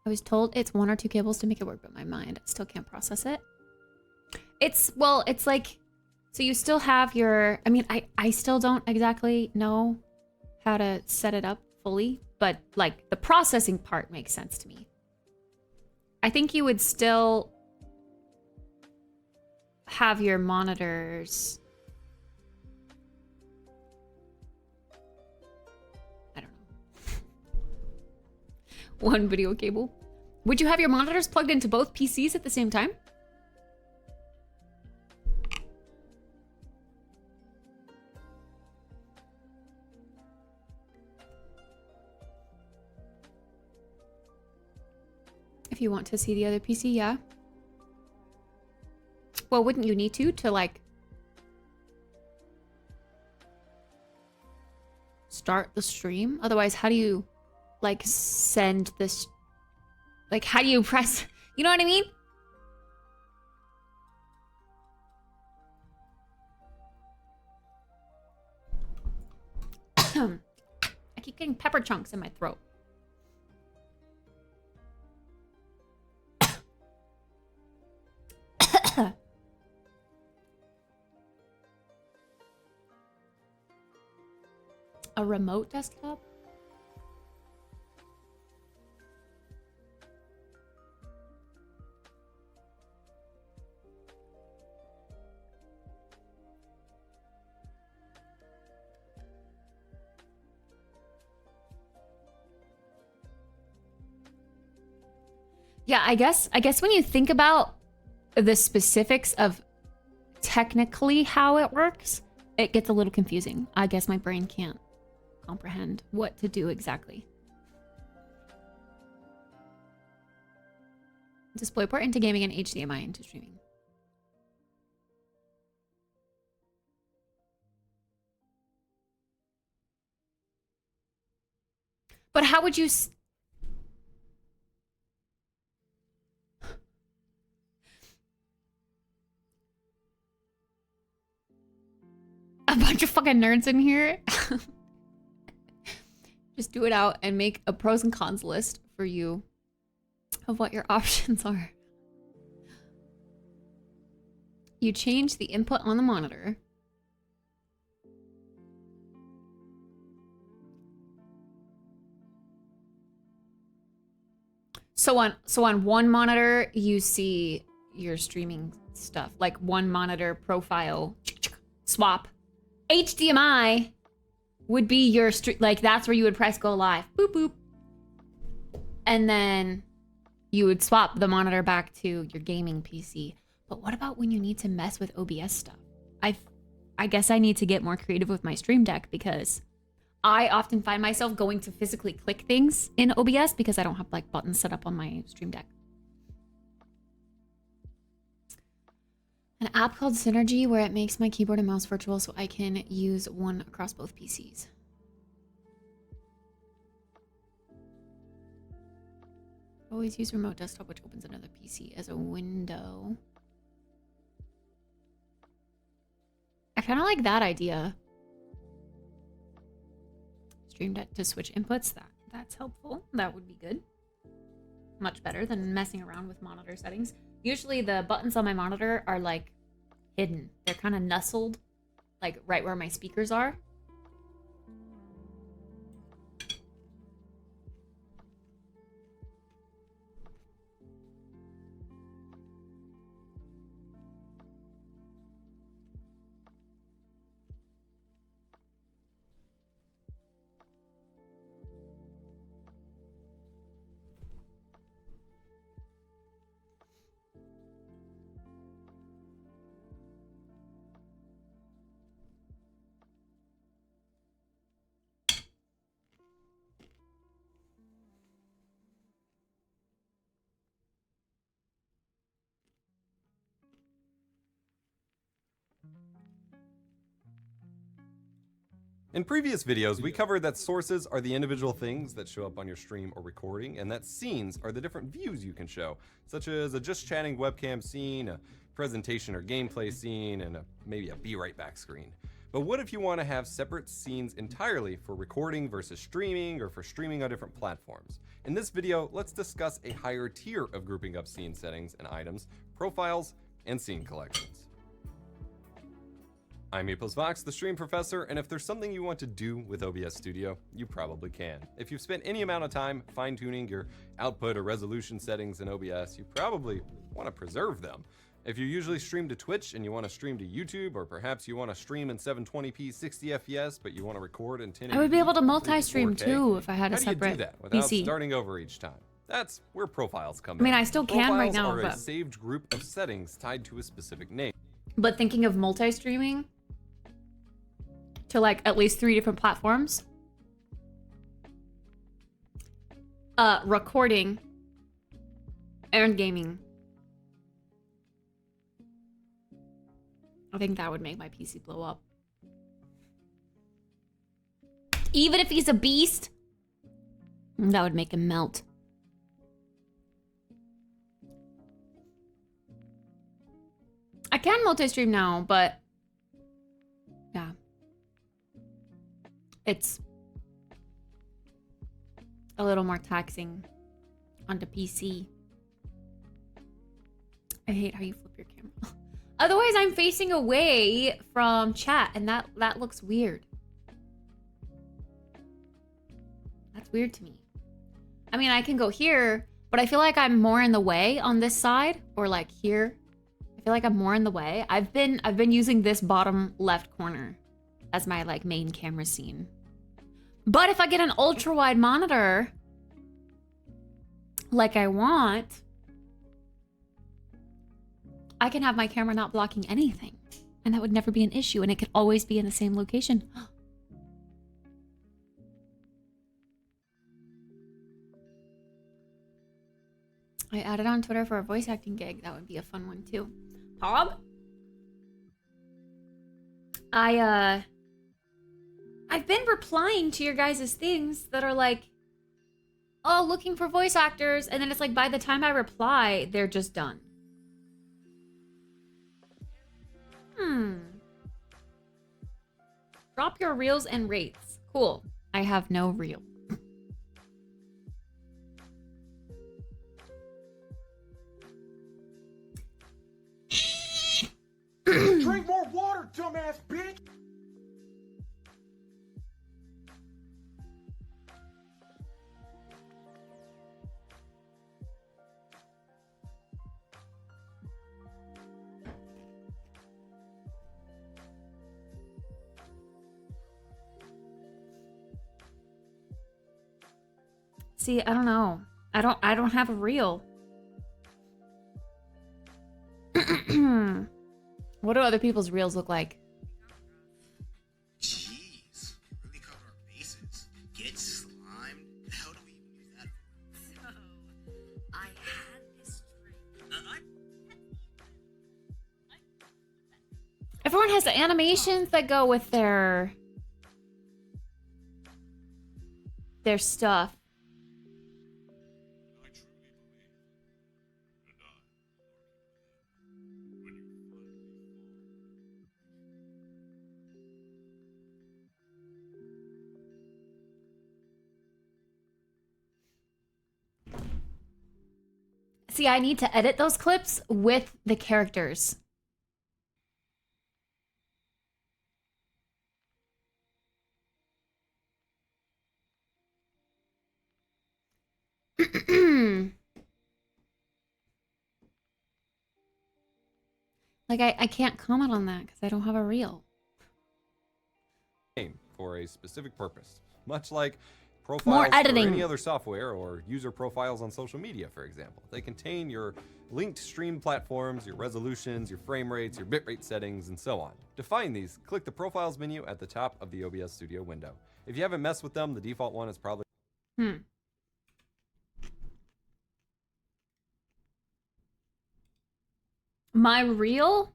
I was told it's 1 or 2 cables to make it work, but my mind still can't process it. It's, well, it's like, so you still have your, I mean, I still don't exactly know how to set it up fully, but like the processing part makes sense to me. I think you would still have your monitors. I don't know. One video cable. Would you have your monitors plugged into both PCs at the same time? If you want to see the other PC, yeah. Well, wouldn't you need to like start the stream? Otherwise, how do you like send this? Like, how do you press? You know what I mean? I keep getting pepper chunks in my throat. A remote desktop? Yeah, I guess when you think about the specifics of technically how it works, it gets a little confusing. I guess my brain can't comprehend what to do exactly. DisplayPort into gaming and HDMI into streaming. But how would you... A bunch of fucking nerds in here. Just do it out and make a pros and cons list for you of what your options are. You change the input on the monitor. So on one monitor you see your streaming stuff, like one monitor profile swap. HDMI would be your like that's where you would press go live, boop boop, and then you would swap the monitor back to your gaming PC. But what about when you need to mess with OBS stuff? I guess I need to get more creative with my Stream Deck because I often find myself going to physically click things in OBS because I don't have like buttons set up on my Stream Deck. An app called Synergy where it makes my keyboard and mouse virtual so I can use one across both PCs. Always use remote desktop, which opens another PC as a window. I kind of like that idea. Stream Deck to switch inputs. That's helpful. That would be good. Much better than messing around with monitor settings. Usually the buttons on my monitor are like hidden. They're kind of nestled, like right where my speakers are. In previous videos, we covered that sources are the individual things that show up on your stream or recording, and that scenes are the different views you can show, such as a just chatting webcam scene, a presentation or gameplay scene, and maybe a be right back screen. But what if you want to have separate scenes entirely for recording versus streaming, or for streaming on different platforms? In this video, let's discuss a higher tier of grouping up scene settings and items, profiles, and scene collections. I'm EposVox, the Stream Professor, and if there's something you want to do with OBS Studio, you probably can. If you've spent any amount of time fine-tuning your output or resolution settings in OBS, you probably want to preserve them. If you usually stream to Twitch and you want to stream to YouTube, or perhaps you want to stream in 720p 60 FPS, but you want to record in 1080p, I would be able to multi-stream too if I had a how do you separate do that without PC. starting over each time? That's where profiles come in. I mean, I still can right now, Profiles are a but... saved group of settings tied to a specific name. But thinking of multi-streaming to like at least 3 different platforms. Recording and gaming. I think that would make my PC blow up. Even if he's a beast, that would make him melt. I can multi-stream now, but yeah. It's a little more taxing on the PC. I hate how you flip your camera. Otherwise, I'm facing away from chat, and that looks weird. That's weird to me. I mean, I can go here, but I feel like I'm more in the way on this side, or like here. I feel like I'm more in the way. I've been using this bottom left corner as my like main camera scene. But if I get an ultra wide monitor like I want, I can have my camera not blocking anything, and that would never be an issue, and it could always be in the same location. I added on Twitter for a voice acting gig. That would be a fun one too. Pog? I've been replying to your guys' things that are like, oh, looking for voice actors, and then it's like by the time I reply, they're just done. Drop your reels and rates. Cool. I have no reel. Drink more water, dumbass bitch! See, I don't know. I don't have a reel. What do other people's reels look like? Jeez, really cover our bases. Get slimed? How do we even use that for? So, I had this drink. Everyone has animations that go with their stuff. See, I need to edit those clips with the characters. Like, I can't comment on that because I don't have a reel. For a specific purpose, much like More profiles for editing. any other software or user profiles on social media, for example. They contain your linked stream platforms, your resolutions, your frame rates, your bitrate settings, and so on. To find these, click the Profiles menu at the top of the OBS Studio window. If you haven't messed with them, the default one is probably... My reel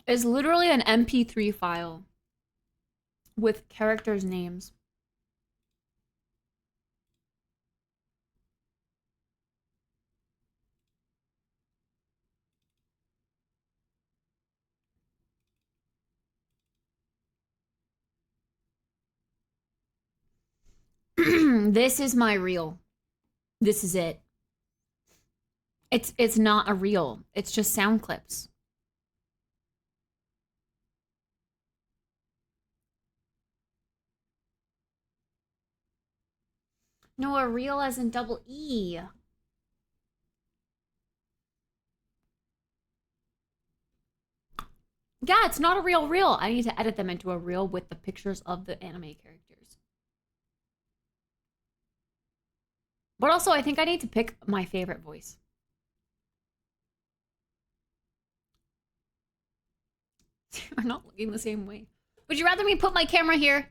is literally an MP3 file with characters' names. This is my reel. This is it. It's not a reel. It's just sound clips. No, a reel as in double E. Yeah, it's not a real reel. I need to edit them into a reel with the pictures of the anime characters. But also, I think I need to pick my favorite voice. We're not looking the same way. Would you rather me put my camera here?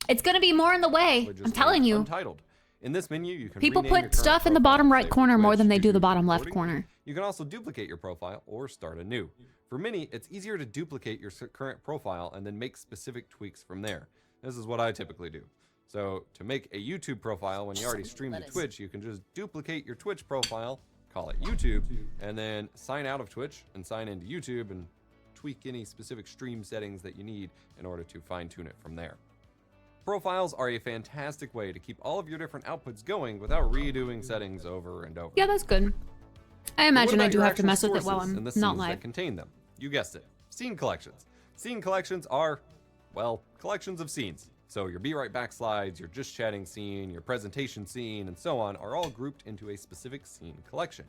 It's gonna be more in the way. I'm telling you. Untitled. In this menu, you can People rename your put current stuff in the profile, bottom right say corner more Twitch, than they do the YouTube, bottom left recording. corner. You can also duplicate your profile or start anew. For many, it's easier to duplicate your current profile and then make specific tweaks from there. This is what I typically do. So to make a YouTube profile when you already stream to Twitch, you can just duplicate your Twitch profile, call it YouTube, and then sign out of Twitch and sign into YouTube and tweak any specific stream settings that you need in order to fine-tune it from there. Profiles are a fantastic way to keep all of your different outputs going without redoing settings over and over. Yeah, that's good. I But imagine what I about do your have to actual mess with it sources while and I'm the not scenes live. that contain them? You guessed it. Scene collections. Scene collections are, well, collections of scenes. So your Be Right Back slides, your Just Chatting scene, your presentation scene, and so on are all grouped into a specific scene collection.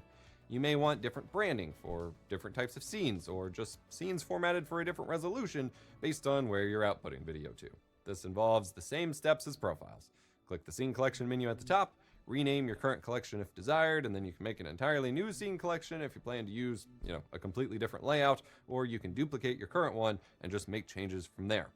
You may want different branding for different types of scenes, or just scenes formatted for a different resolution based on where you're outputting video to. This involves the same steps as profiles. Click the scene collection menu at the top, rename your current collection if desired, and then you can make an entirely new scene collection if you plan to use, a completely different layout, or you can duplicate your current one and just make changes from there.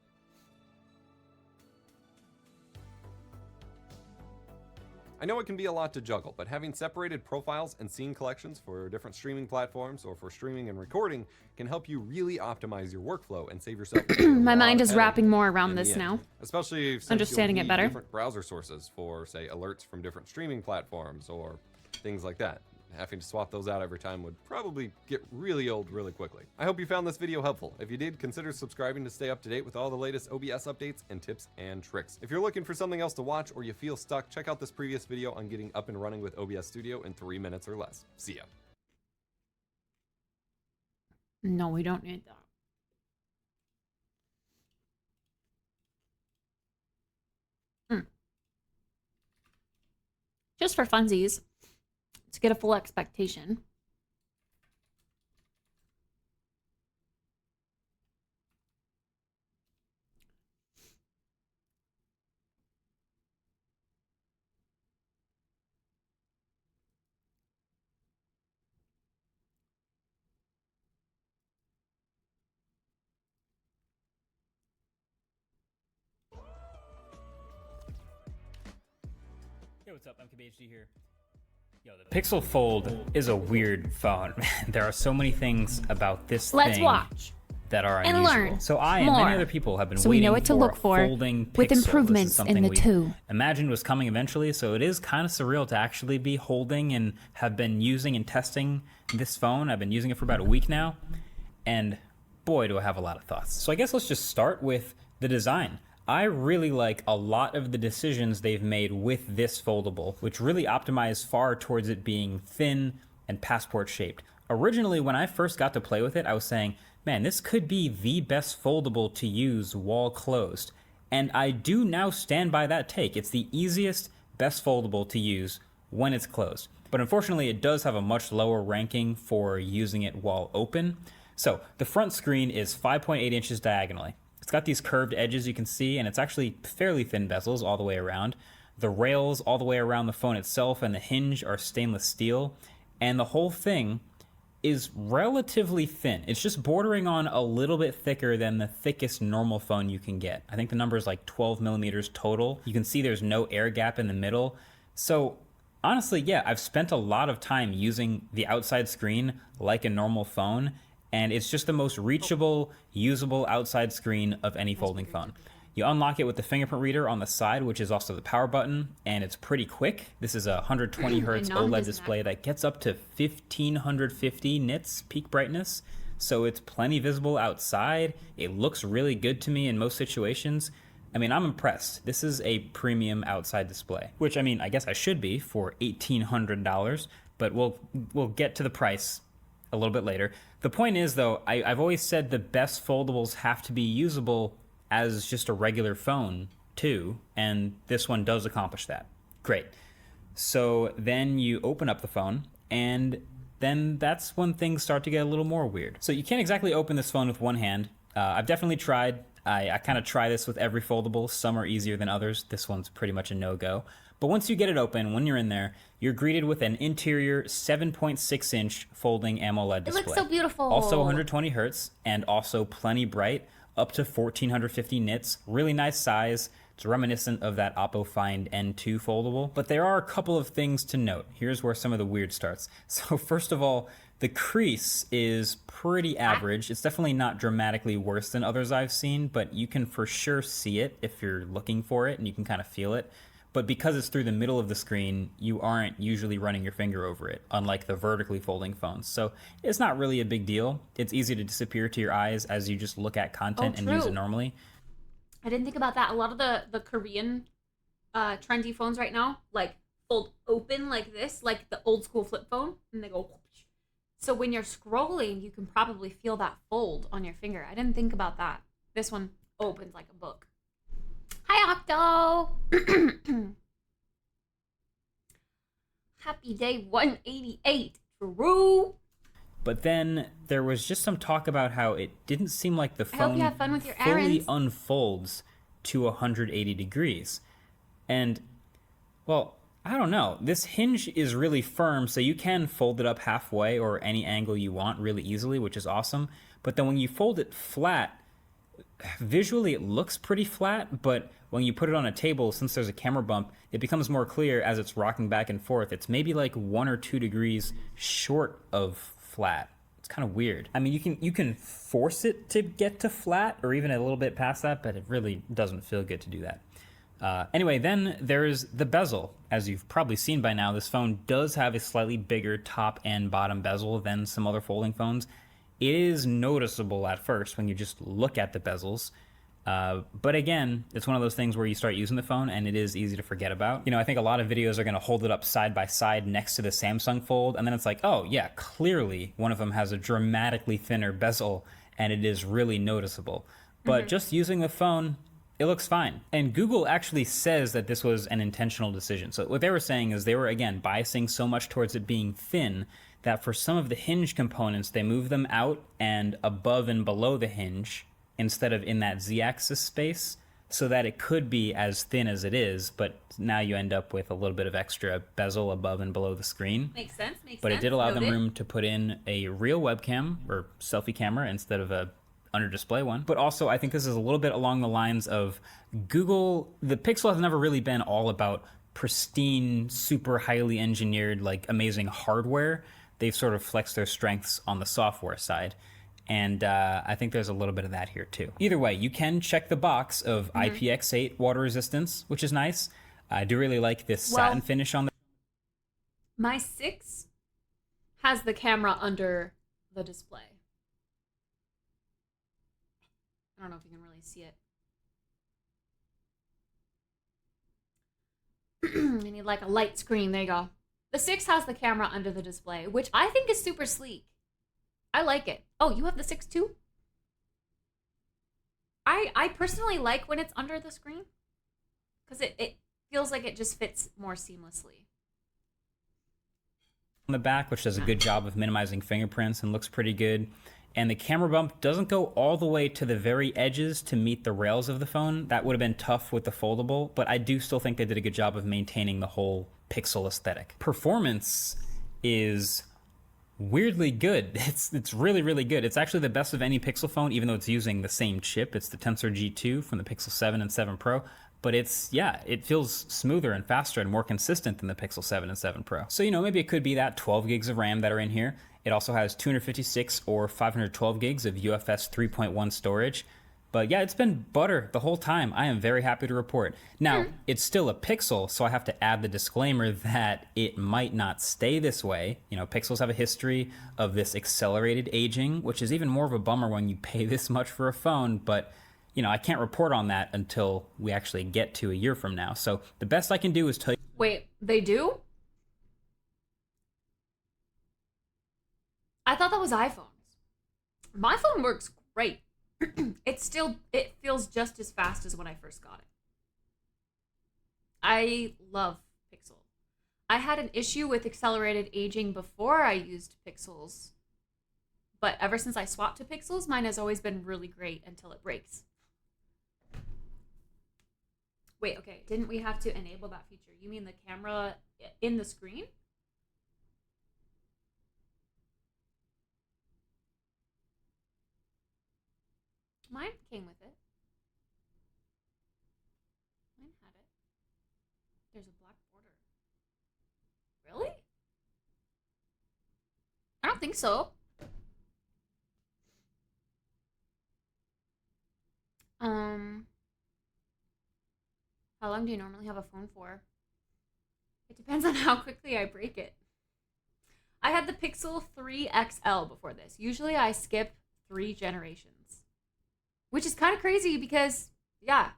I know it can be a lot to juggle, but having separated profiles and scene collections for different streaming platforms or for streaming and recording can help you really optimize your workflow and save yourself My mind is wrapping more around this now. Especially since Understanding you'll it need better. different browser sources for, say, alerts from different streaming platforms or things like that. Having to swap those out every time would probably get really old really quickly. I hope you found this video helpful. If you did, consider subscribing to stay up to date with all the latest OBS updates and tips and tricks. If you're looking for something else to watch or you feel stuck, check out this previous video on getting up and running with OBS Studio in 3 minutes or less. See ya. No, we don't need that. Just for funsies, to get a full expectation. Hey, what's up? I'm KBHD here. Yo, the Pixel Fold is a weird phone. There are so many things about this Let's thing watch that are and unusual. learn So I and more, many other people have been so we waiting know what to for look a for folding with Pixel. This is improvements in something the we two. imagined was coming eventually, so it is kind of surreal to actually be holding and have been using and testing this phone. I've been using it for about a week now, and boy, do I have a lot of thoughts. So I guess let's just start with the design. I really like a lot of the decisions they've made with this foldable, which really optimize far towards it being thin and passport shaped. Originally, when I first got to play with it, I was saying, man, this could be the best foldable to use while closed. And I do now stand by that take. It's the easiest, best foldable to use when it's closed. But unfortunately, it does have a much lower ranking for using it while open. So the front screen is 5.8 inches diagonally. It's got these curved edges you can see, and it's actually fairly thin bezels all the way around. The rails all the way around the phone itself and the hinge are stainless steel, and the whole thing is relatively thin. It's just bordering on a little bit thicker than the thickest normal phone you can get. I think the number is like 12 millimeters total. You can see there's no air gap in the middle. So honestly, yeah, I've spent a lot of time using the outside screen like a normal phone, and it's just the most reachable, usable outside screen of any folding phone. You unlock it with the fingerprint reader on the side, which is also the power button, and it's pretty quick. This is a 120 hertz OLED display that gets up to 1550 nits peak brightness, so it's plenty visible outside. It looks really good to me in most situations. I mean, I'm impressed. This is a premium outside display, which, I mean, I guess I should be for $1,800, but we'll get to the price a little bit later. The point is, though, I've always said the best foldables have to be usable as just a regular phone, too, and this one does accomplish that. Great. So then you open up the phone, and then that's when things start to get a little more weird. So you can't exactly open this phone with one hand. I've definitely tried. I kind of try this with every foldable. Some are easier than others. This one's pretty much a no-go. But once you get it open, when you're in there, you're greeted with an interior 7.6-inch folding AMOLED display. It looks so beautiful. Also 120 hertz and also plenty bright, up to 1450 nits. Really nice size. It's reminiscent of that Oppo Find N2 foldable. But there are a couple of things to note. Here's where some of the weird starts. So first of all, the crease is pretty average. It's definitely not dramatically worse than others I've seen, but you can for sure see it if you're looking for it, and you can kind of feel it. But because it's through the middle of the screen, you aren't usually running your finger over it, unlike the vertically folding phones. So it's not really a big deal. It's easy to disappear to your eyes as you just look at content and use it normally. I didn't think about that. A lot of the Korean trendy phones right now, like, fold open like this, like the old school flip phone, and they go whoosh. So when you're scrolling, you can probably feel that fold on your finger. I didn't think about that. This one opens like a book. Hi, Octo! Happy day 188. True. But then there was just some talk about how it didn't seem like the I hope phone you have fun with your fully errands. unfolds to 180 degrees. And, well, I don't know. This hinge is really firm, so you can fold it up halfway or any angle you want really easily, which is awesome. But then when you fold it flat, visually it looks pretty flat, but when you put it on a table, since there's a camera bump, it becomes more clear as it's rocking back and forth. It's maybe like 1 or 2 degrees short of flat. It's kind of weird. I mean, you can force it to get to flat or even a little bit past that, but it really doesn't feel good to do that. Anyway, then there's the bezel. As you've probably seen by now, this phone does have a slightly bigger top and bottom bezel than some other folding phones. It is noticeable at first when you just look at the bezels. But again, it's one of those things where you start using the phone and it is easy to forget about. You know, I think a lot of videos are going to hold it up side by side next to the Samsung Fold, and then it's like, oh yeah, clearly one of them has a dramatically thinner bezel and it is really noticeable. But just using the phone, it looks fine. And Google actually says that this was an intentional decision. So what they were saying is they were, again, biasing so much towards it being thin that for some of the hinge components, they move them out and above and below the hinge instead of in that Z-axis space, so that it could be as thin as it is, but now you end up with a little bit of extra bezel above and below the screen. Makes sense, makes sense. But it did allow them room to put in a real webcam or selfie camera instead of a under display one. But also, I think this is a little bit along the lines of Google. The Pixel has never really been all about pristine, super highly engineered, like amazing hardware. They've sort of flexed their strengths on the software side. And I think there's a little bit of that here too. Either way, you can check the box of IPX8 water resistance, which is nice. I do really like this satin finish on the... My 6 has the camera under the display. I don't know if you can really see it. You need like a light screen. There you go. The 6 has the camera under the display, which I think is super sleek. I like it. Oh, you have the 6 too? I personally like when it's under the screen because it feels like it just fits more seamlessly. On the back, which does a good job of minimizing fingerprints and looks pretty good. And the camera bump doesn't go all the way to the very edges to meet the rails of the phone. That would have been tough with the foldable, but I do still think they did a good job of maintaining the whole Pixel aesthetic. Performance is weirdly good. It's really, really good. It's actually the best of any Pixel phone, even though it's using the same chip. It's the Tensor G2 from the Pixel 7 and 7 Pro. But it's, yeah, it feels smoother and faster and more consistent than the Pixel 7 and 7 Pro. So, you know, maybe it could be that 12 gigs of RAM that are in here. It also has 256 or 512 gigs of UFS 3.1 storage. But yeah, it's been butter the whole time. I am very happy to report. Now, it's still a Pixel, so I have to add the disclaimer that it might not stay this way. You know, Pixels have a history of this accelerated aging, which is even more of a bummer when you pay this much for a phone, but you know, I can't report on that until we actually get to a year from now. So the best I can do is tell you... Wait, they do? I thought that was iPhones. My phone works great. It feels just as fast as when I first got it. I love Pixel. I had an issue with accelerated aging before I used Pixels. But ever since I swapped to Pixels, mine has always been really great until it breaks. Wait, okay. Didn't we have to enable that feature? You mean the camera in the screen? Mine came with it. Mine had it. There's a black border. Really? I don't think so. How long do you normally have a phone for? It depends on how quickly I break it. I had the Pixel 3 XL before this. Usually I skip 3 generations. Which is kind of crazy because, yeah,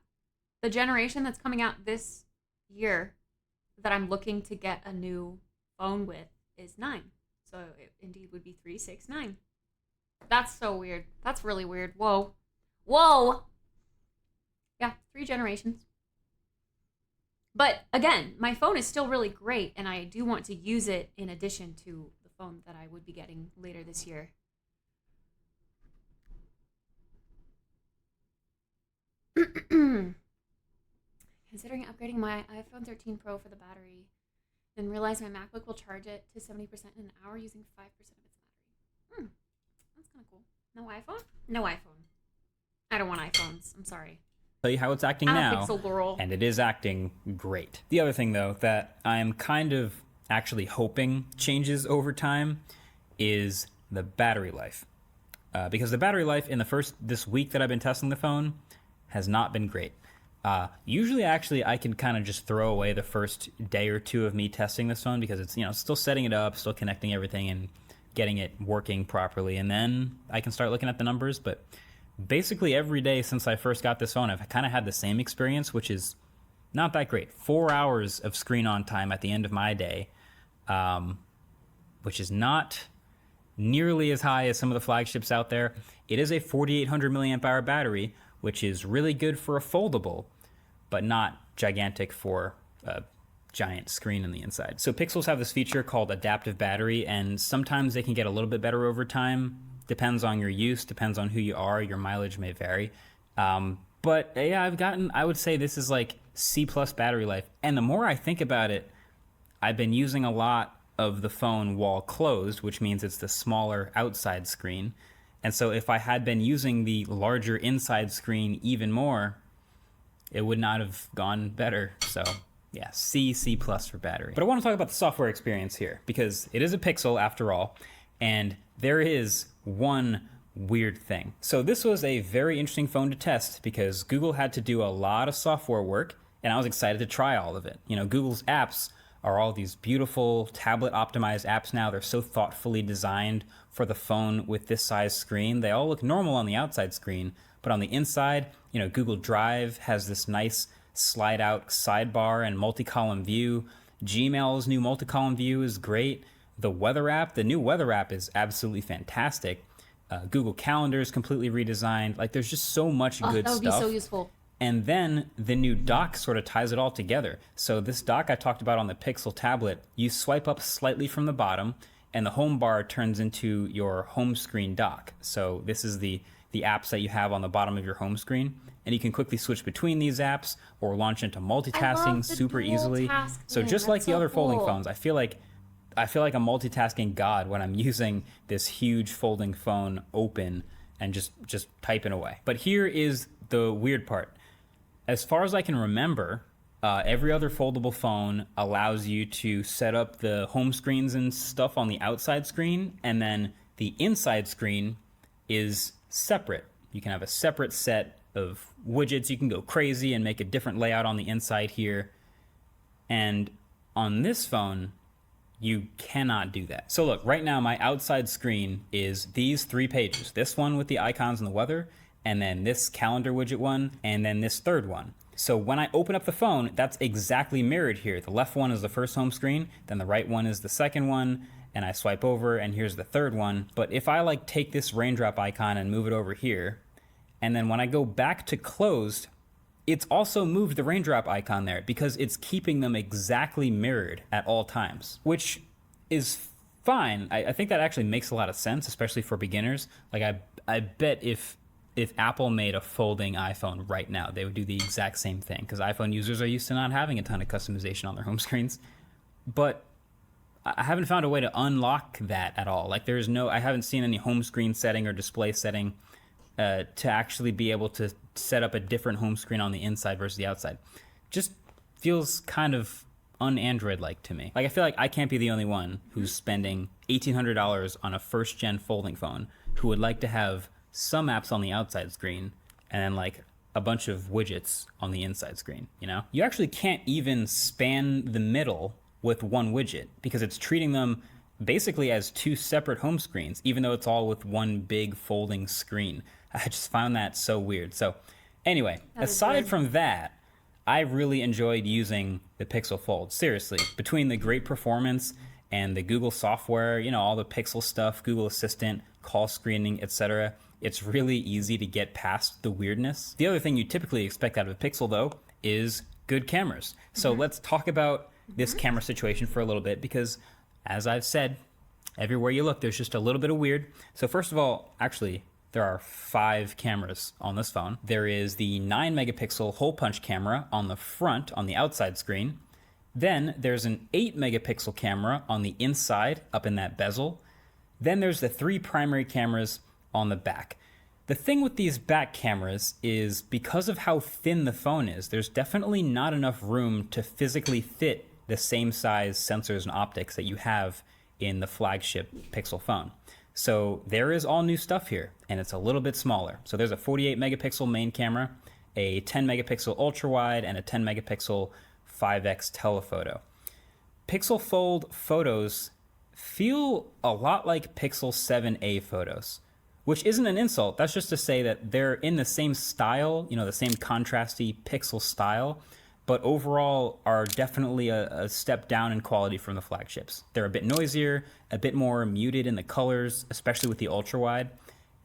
the generation that's coming out this year that I'm looking to get a new phone with is 9. So it indeed would be 3, 6, 9. That's so weird. That's really weird. Whoa. Whoa! Yeah, 3 generations. But again, my phone is still really great, and I do want to use it in addition to the phone that I would be getting later this year. Considering upgrading my iPhone 13 Pro for the battery, then realize my MacBook will charge it to 70% in an hour using 5% of its battery. That's kind of cool. No iPhone? No iPhone. I don't want iPhones. I'm sorry. Tell you how it's acting I'm a now, Pixel girl. and it is acting great. The other thing, though, that I'm kind of actually hoping changes over time is the battery life. Because the battery life in this week that I've been testing the phone has not been great. Usually, actually, I can kind of just throw away the first day or two of me testing this phone because it's, still setting it up, still connecting everything and getting it working properly. And then I can start looking at the numbers. But basically every day since I first got this phone, I've kind of had the same experience, which is not that great. 4 hours of screen on time at the end of my day, which is not nearly as high as some of the flagships out there. It is a 4,800 milliamp hour battery, which is really good for a foldable, but not gigantic for a giant screen on the inside. So Pixels have this feature called adaptive battery, and sometimes they can get a little bit better over time. Depends on your use, depends on who you are, your mileage may vary. But yeah, I would say this is like C+ battery life. And the more I think about it, I've been using a lot of the phone while closed, which means it's the smaller outside screen. And so if I had been using the larger inside screen even more, it would not have gone better. So yeah, C+ for battery. But I want to talk about the software experience here because it is a Pixel after all, and there is one weird thing. So this was a very interesting phone to test because Google had to do a lot of software work, and I was excited to try all of it. Google's apps are all these beautiful tablet optimized apps now. They're so thoughtfully designed for the phone with this size screen. They all look normal on the outside screen, but on the inside, Google Drive has this nice slide out sidebar and multi-column view. Gmail's new multi-column view is great. The new weather app is absolutely fantastic. Google Calendar is completely redesigned. Like there's just so much good stuff. That would be so useful. And then the new dock sort of ties it all together. So this dock I talked about on the Pixel tablet, you swipe up slightly from the bottom and the home bar turns into your home screen dock. So this is the apps that you have on the bottom of your home screen. And you can quickly switch between these apps or launch into multitasking super easily. So just like the other folding phones, I feel like a multitasking god when I'm using this huge folding phone open and just typing away. But here is the weird part. As far as I can remember, every other foldable phone allows you to set up the home screens and stuff on the outside screen, and then the inside screen is separate. You can have a separate set of widgets. You can go crazy and make a different layout on the inside here. And on this phone, you cannot do that. So look, right now my outside screen is these 3 pages. This one with the icons and the weather, and then this calendar widget one, and then this third one. So when I open up the phone, that's exactly mirrored here. The left one is the first home screen, then the right one is the second one, and I swipe over, and here's the third one. But if I take this raindrop icon and move it over here, and then when I go back to closed, it's also moved the raindrop icon there because it's keeping them exactly mirrored at all times, which is fine. I think that actually makes a lot of sense, especially for beginners. I bet if Apple made a folding iPhone right now, they would do the exact same thing because iPhone users are used to not having a ton of customization on their home screens. But I haven't found a way to unlock that at all. I haven't seen any home screen setting or display setting to actually be able to set up a different home screen on the inside versus the outside. Just feels kind of un-Android-like to me. I feel like I can't be the only one who's spending $1,800 on a first-gen folding phone who would like to have some apps on the outside screen and then a bunch of widgets on the inside screen, You actually can't even span the middle with one widget because it's treating them basically as 2 separate home screens, even though it's all with one big folding screen. I just found that so weird. So anyway, aside from that, I really enjoyed using the Pixel Fold. Seriously, between the great performance and the Google software, all the Pixel stuff, Google Assistant, call screening, etc., it's really easy to get past the weirdness. The other thing you typically expect out of a Pixel, though, is good cameras. So let's talk about this camera situation for a little bit because, as I've said, everywhere you look, there's just a little bit of weird. So first of all, actually, there are 5 cameras on this phone. There is the 9 megapixel hole punch camera on the front, on the outside screen. Then there's an 8 megapixel camera on the inside, up in that bezel. Then there's the 3 primary cameras on the back. The thing with these back cameras is because of how thin the phone is, there's definitely not enough room to physically fit the same size sensors and optics that you have in the flagship Pixel phone. So there is all new stuff here, and it's a little bit smaller. So there's a 48 megapixel main camera, a 10 megapixel ultra wide, and a 10 megapixel 5x telephoto. Pixel Fold photos feel a lot like Pixel 7a photos, which isn't an insult. That's just to say that they're in the same style, the same contrasty Pixel style, but overall are definitely a step down in quality from the flagships. They're a bit noisier, a bit more muted in the colors, especially with the ultra wide,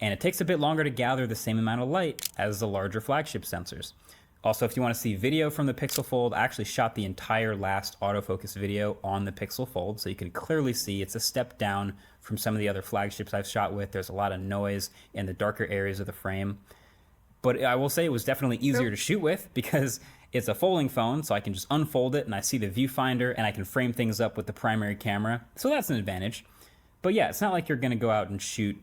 and it takes a bit longer to gather the same amount of light as the larger flagship sensors. Also, if you want to see video from the Pixel Fold, I actually shot the entire last autofocus video on the Pixel Fold, so you can clearly see it's a step down from some of the other flagships I've shot with. There's a lot of noise in the darker areas of the frame. But I will say it was definitely easier to shoot with because it's a folding phone, so I can just unfold it and I see the viewfinder and I can frame things up with the primary camera. So that's an advantage. But yeah, it's not like you're going to go out and shoot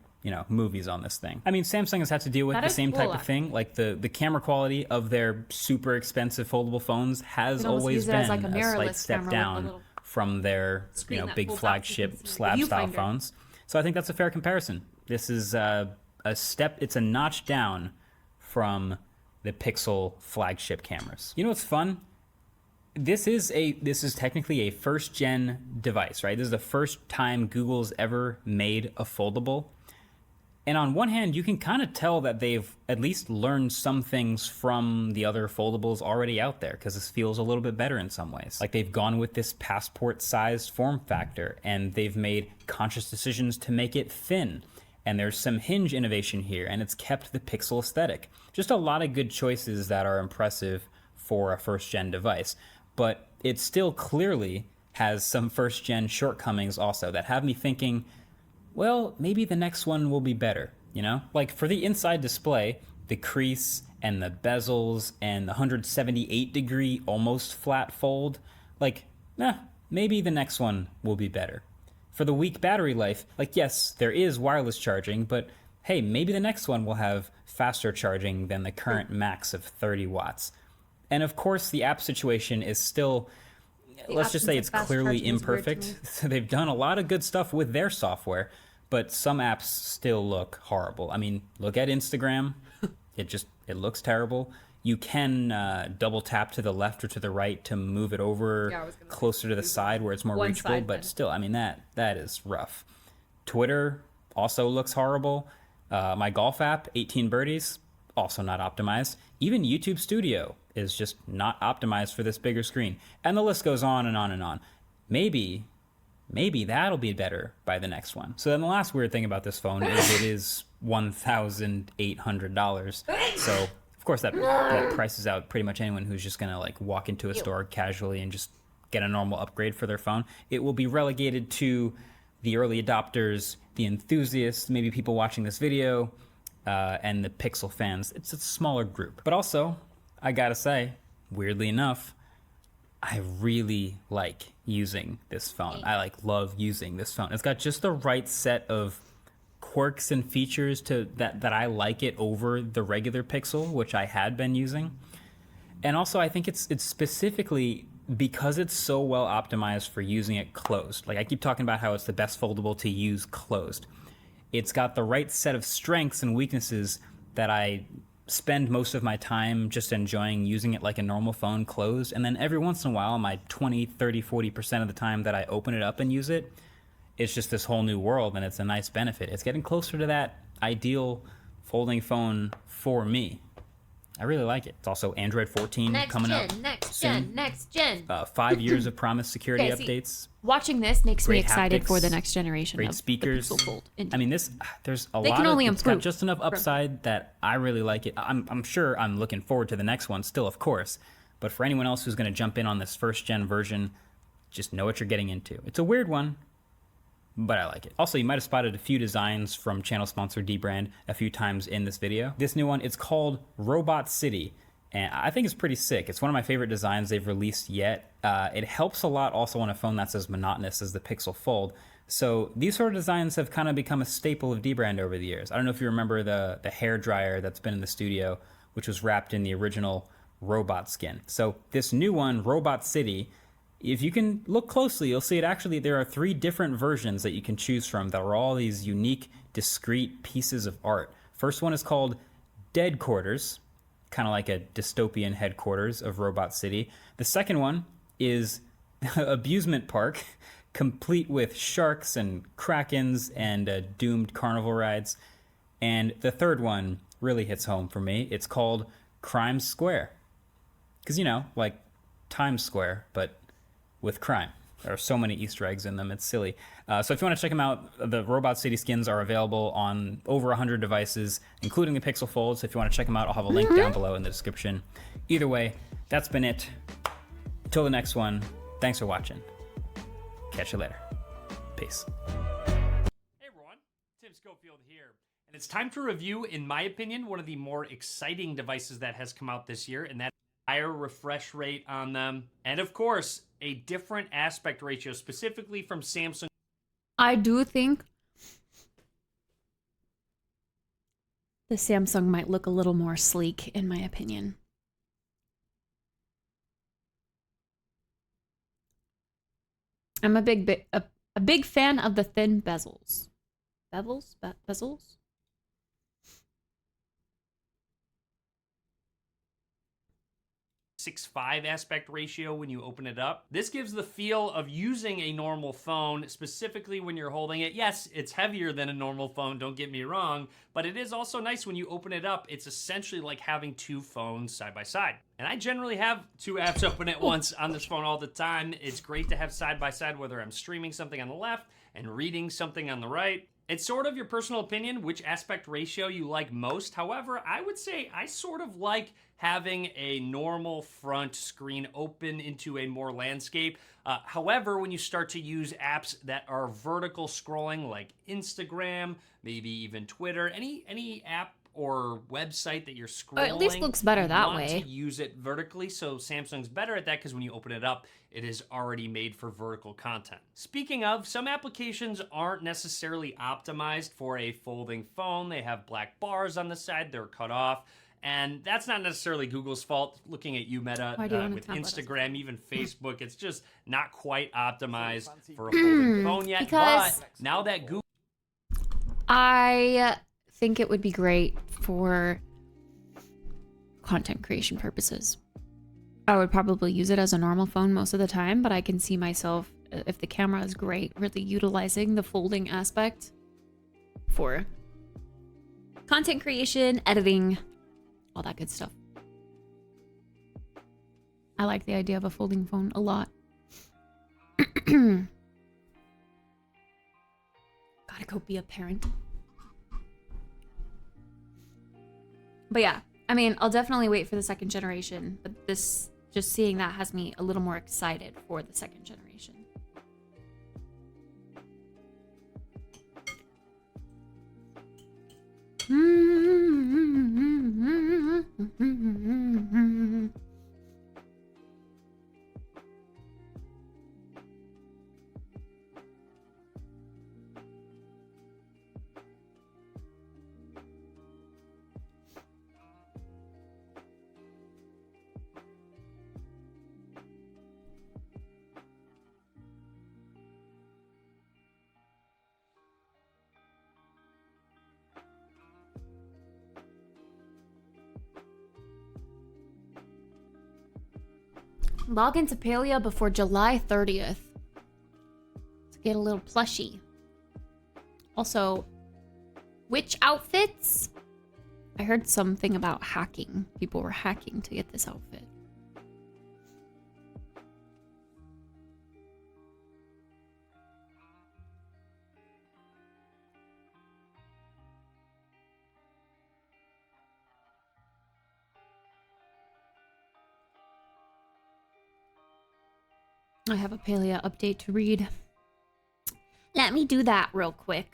movies on this thing. I mean, Samsung has had to deal with the same type of thing. Like the camera quality of their super expensive foldable phones has always been like a slight step down from their big flagship slab style phones. So I think that's a fair comparison. This is a step, it's a notch down from the Pixel flagship cameras. You know what's fun? This is technically a first gen device, right? This is the first time Google's ever made a foldable. And on one hand, you can kind of tell that they've at least learned some things from the other foldables already out there, because this feels a little bit better in some ways. Like they've gone with this passport-sized form factor, and they've made conscious decisions to make it thin. And there's some hinge innovation here, and it's kept the Pixel aesthetic. Just a lot of good choices that are impressive for a first-gen device. But it still clearly has some first-gen shortcomings also that have me thinking, well, maybe the next one will be better, Like for the inside display, the crease and the bezels and the 178-degree almost flat fold, maybe the next one will be better. For the weak battery life, yes, there is wireless charging, but hey, maybe the next one will have faster charging than the current max of 30 watts. And of course, the app situation is still, let's just say it's clearly imperfect. So they've done a lot of good stuff with their software, but some apps still look horrible. I mean, look at Instagram. It looks terrible. You can double tap to the left or to the right to move it over closer to the side where it's more reachable, but still, I mean, that is rough. Twitter also looks horrible. My golf app, 18 Birdies, also not optimized. Even YouTube Studio is just not optimized for this bigger screen. And the list goes on and on and on. Maybe that'll be better by the next one. So then the last weird thing about this phone is it is $1,800. So of course that prices out pretty much anyone who's just gonna walk into a store casually and just get a normal upgrade for their phone. It will be relegated to the early adopters, the enthusiasts, maybe people watching this video, and the Pixel fans. It's a smaller group. But also, I gotta say, weirdly enough, I really like using this phone. I love using this phone. It's got just the right set of quirks and features that I like it over the regular Pixel, which I had been using. And also I think it's specifically because it's so well optimized for using it closed. I keep talking about how it's the best foldable to use closed. It's got the right set of strengths and weaknesses that I spend most of my time just enjoying using it like a normal phone closed, and then every once in a while, my 20, 30, 40% of the time that I open it up and use it, it's just this whole new world, and it's a nice benefit. It's getting closer to that ideal folding phone for me. I really like it. It's also Android 14 coming up soon. Next gen. 5 years of promised security updates. Watching this makes me Great excited haptics, for the next generation great of speakers. the Pixel Fold. I mean, there's a They lot can of only it's got improve just enough upside that I really like it. I'm sure I'm looking forward to the next one still, of course. But for anyone else who's going to jump in on this first gen version, just know what you're getting into. It's a weird one, but I like it. Also, you might have spotted a few designs from channel sponsor Dbrand a few times in this video. This new one, it's called Robot City. And I think it's pretty sick. It's one of my favorite designs they've released yet. It helps a lot also on a phone that's as monotonous as the Pixel Fold. So these sort of designs have kind of become a staple of dbrand over the years. I don't know if you remember the hair dryer that's been in the studio, which was wrapped in the original robot skin. So this new one, Robot City, if you can look closely, you'll see it actually, there are 3 different versions that you can choose from that are all these unique, discrete pieces of art. First one is called Dead Quarters, kind of like a dystopian headquarters of Robot City. The second one is Abusement Park, complete with sharks and krakens and doomed carnival rides. And the third one really hits home for me. It's called Crime Square. Because, you know, like Times Square, but with crime. There are so many Easter eggs in them, it's silly. So if you want to check them out, the Robot City skins are available on over 100 devices, including the Pixel Fold. So if you want to check them out, I'll have a link down below in the description. Either way, that's been it. Until the next one, thanks for watching. Catch you later. Peace. Hey everyone, Tim Schofield here. And it's time to review, in my opinion, one of the more exciting devices that has come out this year, and that's higher refresh rate on them. And of course, a different aspect ratio, specifically from Samsung. I do think the Samsung might look a little more sleek, in my opinion. I'm a big fan of the thin bezels. Bezels? 6:5 aspect ratio when you open it up. This gives the feel of using a normal phone, specifically when you're holding it. Yes, it's heavier than a normal phone, don't get me wrong, but it is also nice when you open it up. It's essentially like having 2 phones side by side. And I generally have 2 apps open at once on this phone all the time. It's great to have side by side, whether I'm streaming something on the left and reading something on the right. It's sort of your personal opinion which aspect ratio you like most. However, I would say I sort of like having a normal front screen open into a more landscape. However, when you start to use apps that are vertical scrolling like Instagram, maybe even Twitter, any app or website that you're scrolling, at least looks better that you want way. to use it vertically. So Samsung's better at that because when you open it up, it is already made for vertical content. Speaking of, some applications aren't necessarily optimized for a folding phone. They have black bars on the side, they're cut off. And that's not necessarily Google's fault. Looking at you, Meta, with Instagram, even Facebook, it's just not quite optimized for a folding phone yet. Because but now that Google... I think it would be great for content creation purposes. I would probably use it as a normal phone most of the time, but I can see myself, if the camera is great, really utilizing the folding aspect for content creation, editing, all that good stuff. I like the idea of a folding phone a lot. Gotta go be a parent. But yeah, I mean, I'll definitely wait for the second generation, but this, just seeing that has me a little more excited for the second generation. Log into Palia before July 30th to get a little plushie. Also, which outfits? I heard something about hacking. People were hacking to get this outfit. I have a Palia update to read. Let me do that real quick.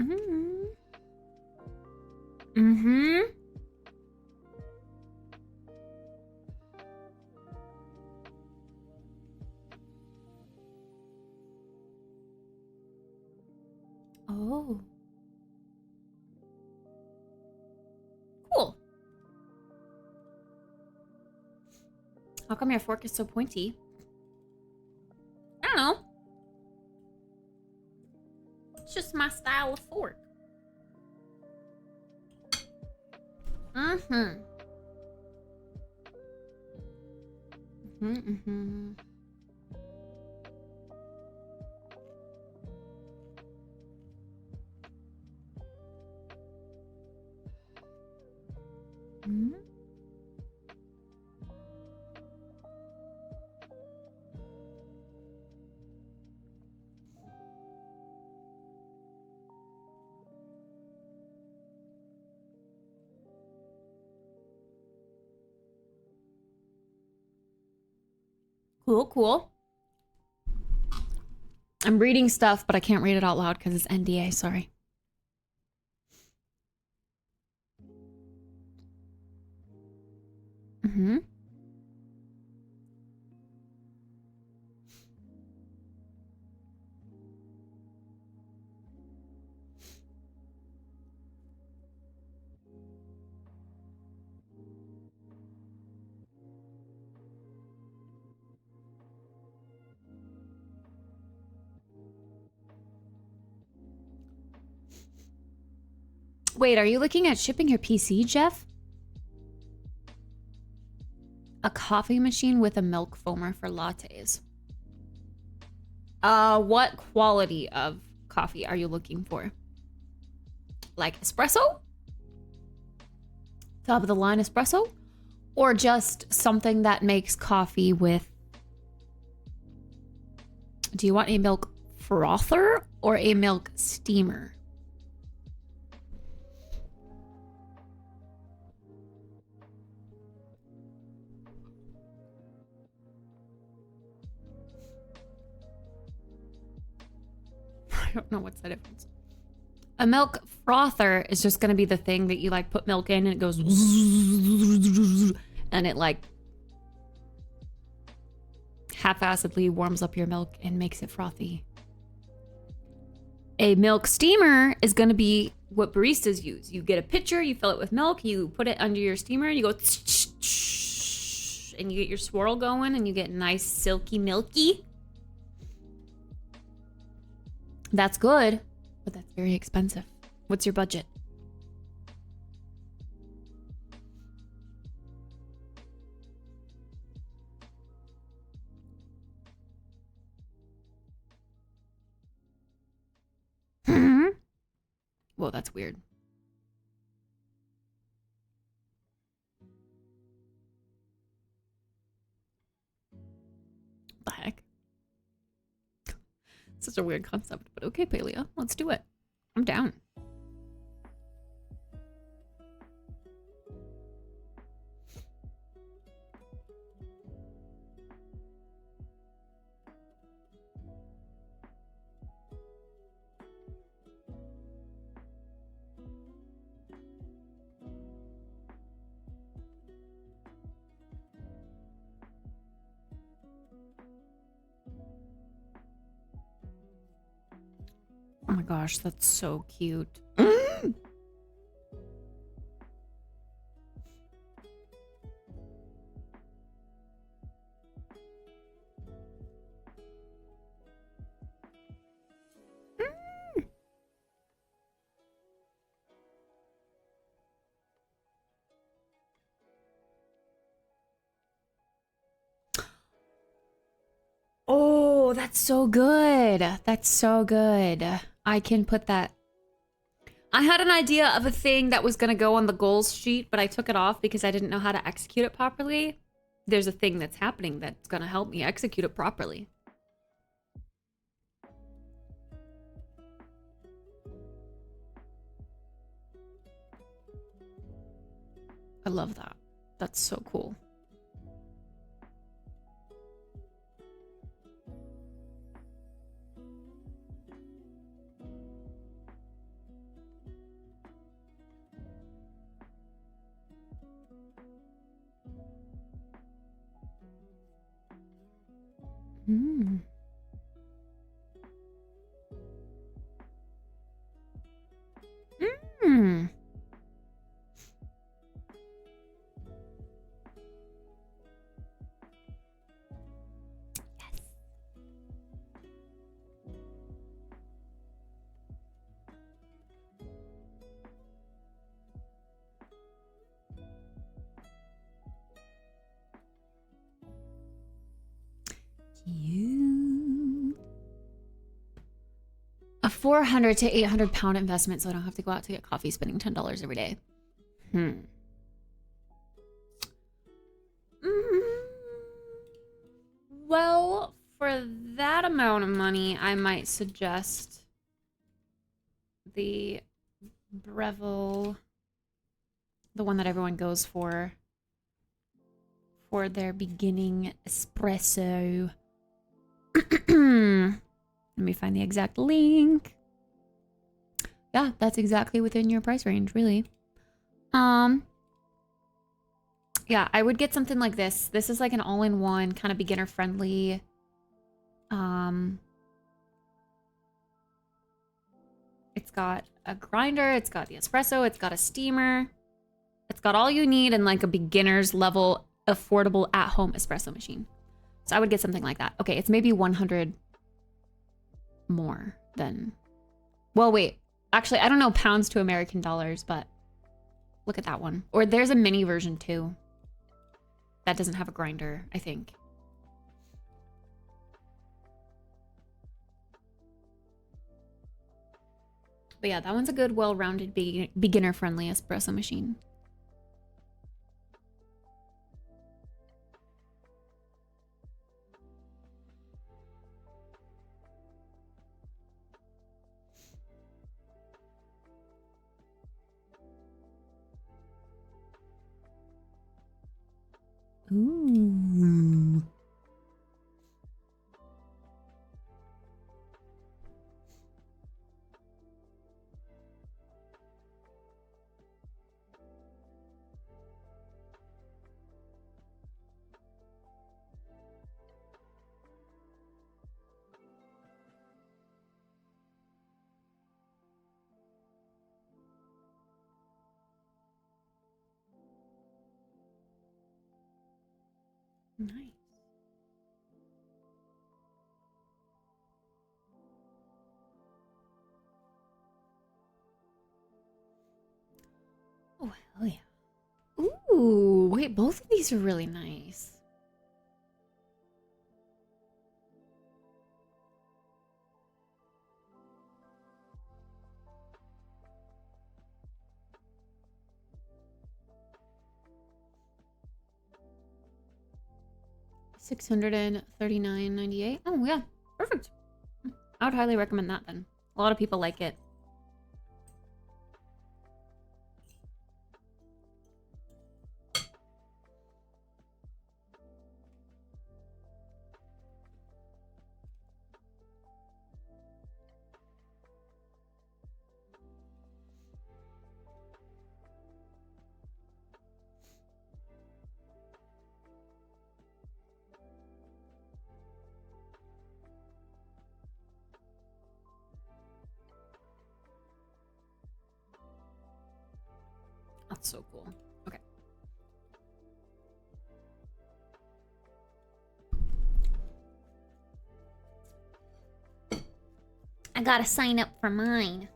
Mm-hmm. Mm-hmm. Oh. Cool. How come your fork is so pointy? I don't know. It's just my style of fork. Mm-hmm. Mm-hmm. Mm-hmm. Cool, cool. I'm reading stuff, but I can't read it out loud because it's NDA, sorry. Mm-hmm. Wait, are you looking at shipping your PC, Jeff? A coffee machine with a milk foamer for lattes. What quality of coffee are you looking for? Like espresso? Top of the line espresso? Or just something that makes coffee with... Do you want a milk frother or a milk steamer? I don't know what's the difference. A milk frother is just going to be the thing that you like put milk in and it goes and it like half-assedly warms up your milk and makes it frothy. A milk steamer is going to be what baristas use. You get a pitcher, you fill it with milk, you put it under your steamer and you go and you get your swirl going and you get nice silky milky. That's good, but that's very expensive. What's your budget? Whoa, that's weird. The heck? Such a weird concept, but okay, Paleo, let's do it. I'm down. Oh my gosh, that's so cute. Oh, that's so good. That's so good. I can put that. I had an idea of a thing that was going to go on the goals sheet, but I took it off because I didn't know how to execute it properly. There's a thing that's happening that's going to help me execute it properly. I love that. That's so cool. 400 to 800 pound investment, so I don't have to go out to get coffee spending $10 every day. Well, for that amount of money, I might suggest the Breville, the one that everyone goes for their beginning espresso. Let me find the exact link. Yeah, that's exactly within your price range, really. Yeah, I would get something like this. This is like an all-in-one, kind of beginner-friendly. It's got a grinder, it's got the espresso, it's got a steamer. It's got all you need in like a beginner's level, affordable at-home espresso machine. So I would get something like that. Okay, it's maybe 100 more than... Well, wait. Actually, I don't know pounds to American dollars, but look at that one. Or there's a mini version too. That doesn't have a grinder, I think. But yeah, that one's a good, well-rounded, beginner-friendly espresso machine. Ooh. Nice. Oh, hell yeah. Ooh, wait, both of these are really nice. $639.98. Oh yeah, perfect. I would highly recommend that then. A lot of people like it. That's so cool. Okay. I gotta sign up for mine.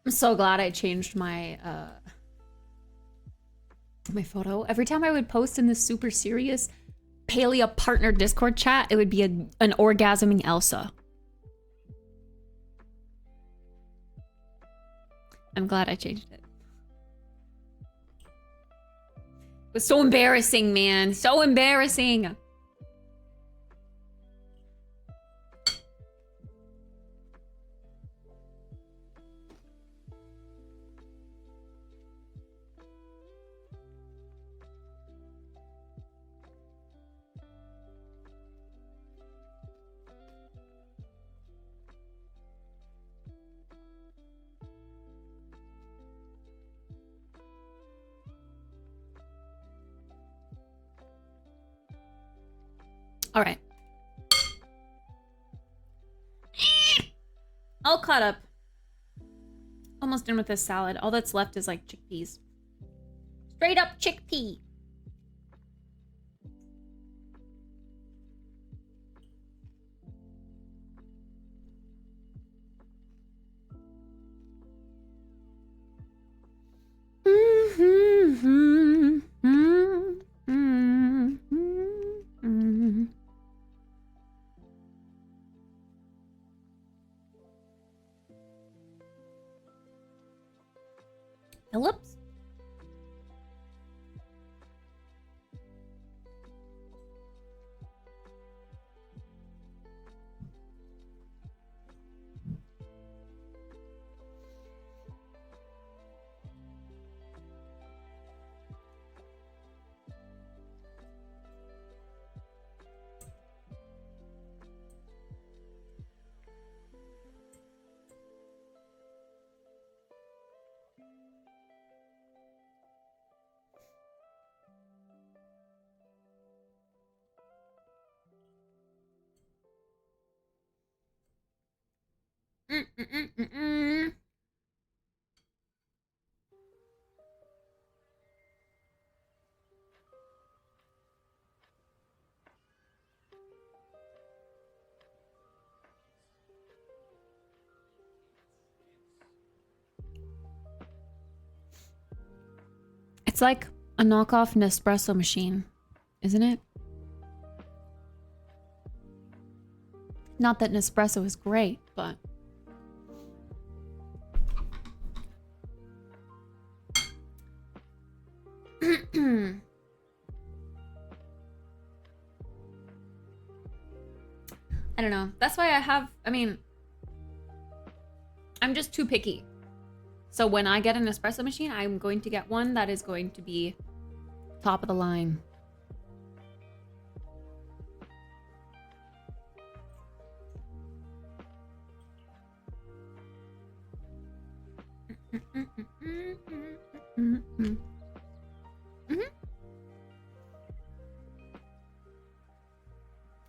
I'm so glad I changed my my photo. Every time I would post in this super serious Palea partner Discord chat, it would be an orgasming Elsa. I'm glad I changed it. It was so embarrassing, man. So embarrassing. All right. All caught up. Almost done with this salad. All that's left is like chickpeas. Straight up chickpea. Phillips? It's like a knockoff Nespresso machine, isn't it? Not that Nespresso is great, but... I don't know. That's why I'm just too picky. So when I get an espresso machine, I'm going to get one that is going to be top of the line.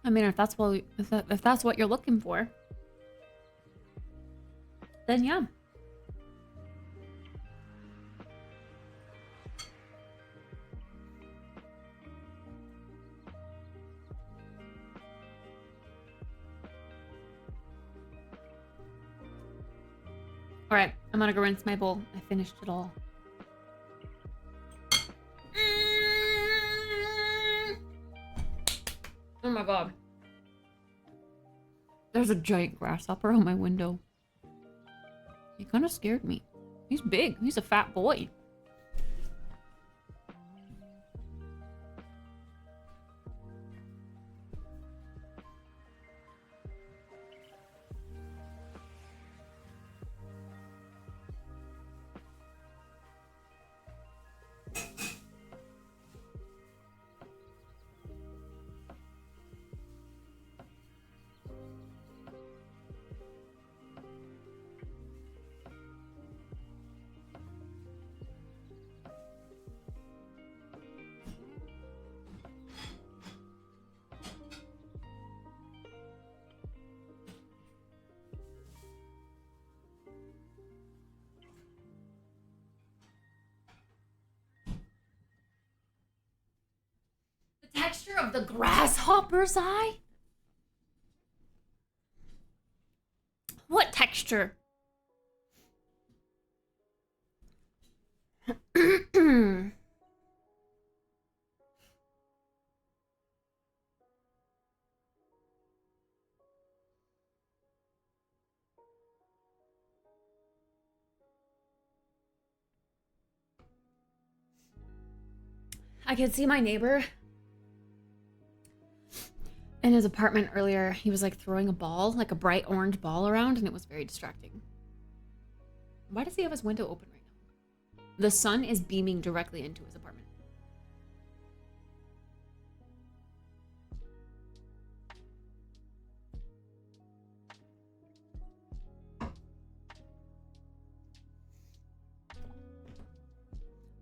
I mean, if that's what you're looking for, then yeah. All right, I'm gonna go rinse my bowl. I finished it all. Oh my god. There's a giant grasshopper on my window. He kind of scared me. He's big. He's a fat boy. Texture of the grasshopper's eye? What texture? I could see my neighbor in his apartment earlier. He was like throwing a ball, like a bright orange ball around, and it was very distracting. Why does he have his window open right now? The sun is beaming directly into his apartment.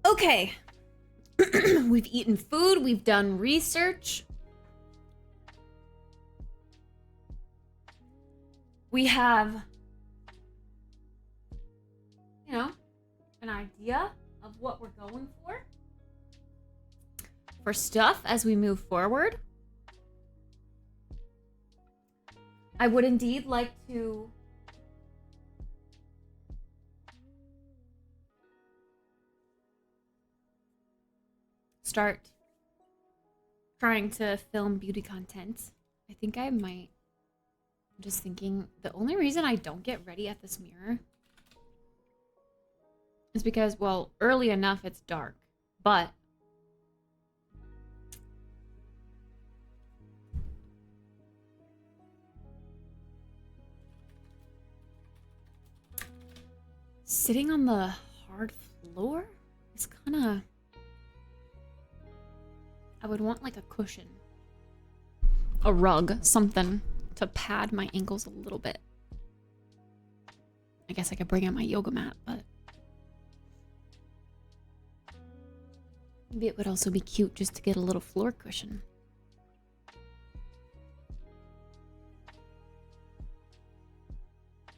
Okay. We've eaten food, we've done research. we have, you know, an idea of what we're going for stuff as we move forward. I would indeed like to start trying to film beauty content. I think I might. I'm just thinking the only reason I don't get ready at this mirror is because, well, early enough it's dark, but sitting on the hard floor is kind of... I would want like a cushion. A rug, something to pad my ankles a little bit. I guess I could bring out my yoga mat, but... maybe it would also be cute just to get a little floor cushion.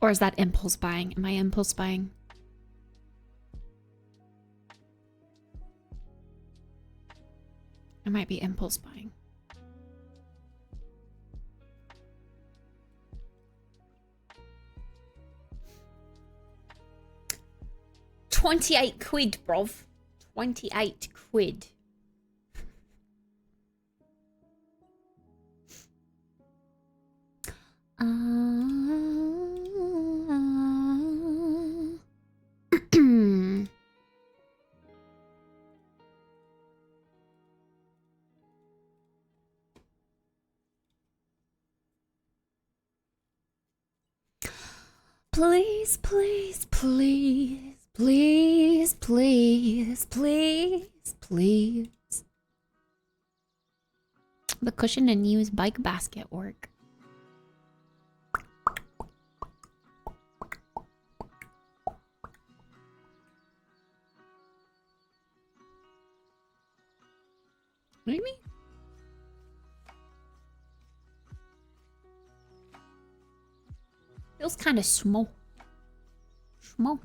Or is that impulse buying? Am I impulse buying? I might be impulse buying. £28, bruv. 28 quid. Please, please, please, please, please, please, please. The cushion and used bike basket work. What do you mean? Feels kind of small. Small.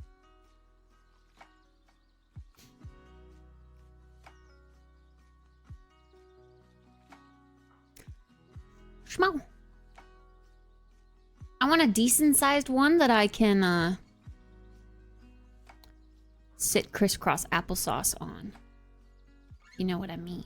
Small. I want a decent sized one that I can sit crisscross applesauce on. You know what I mean.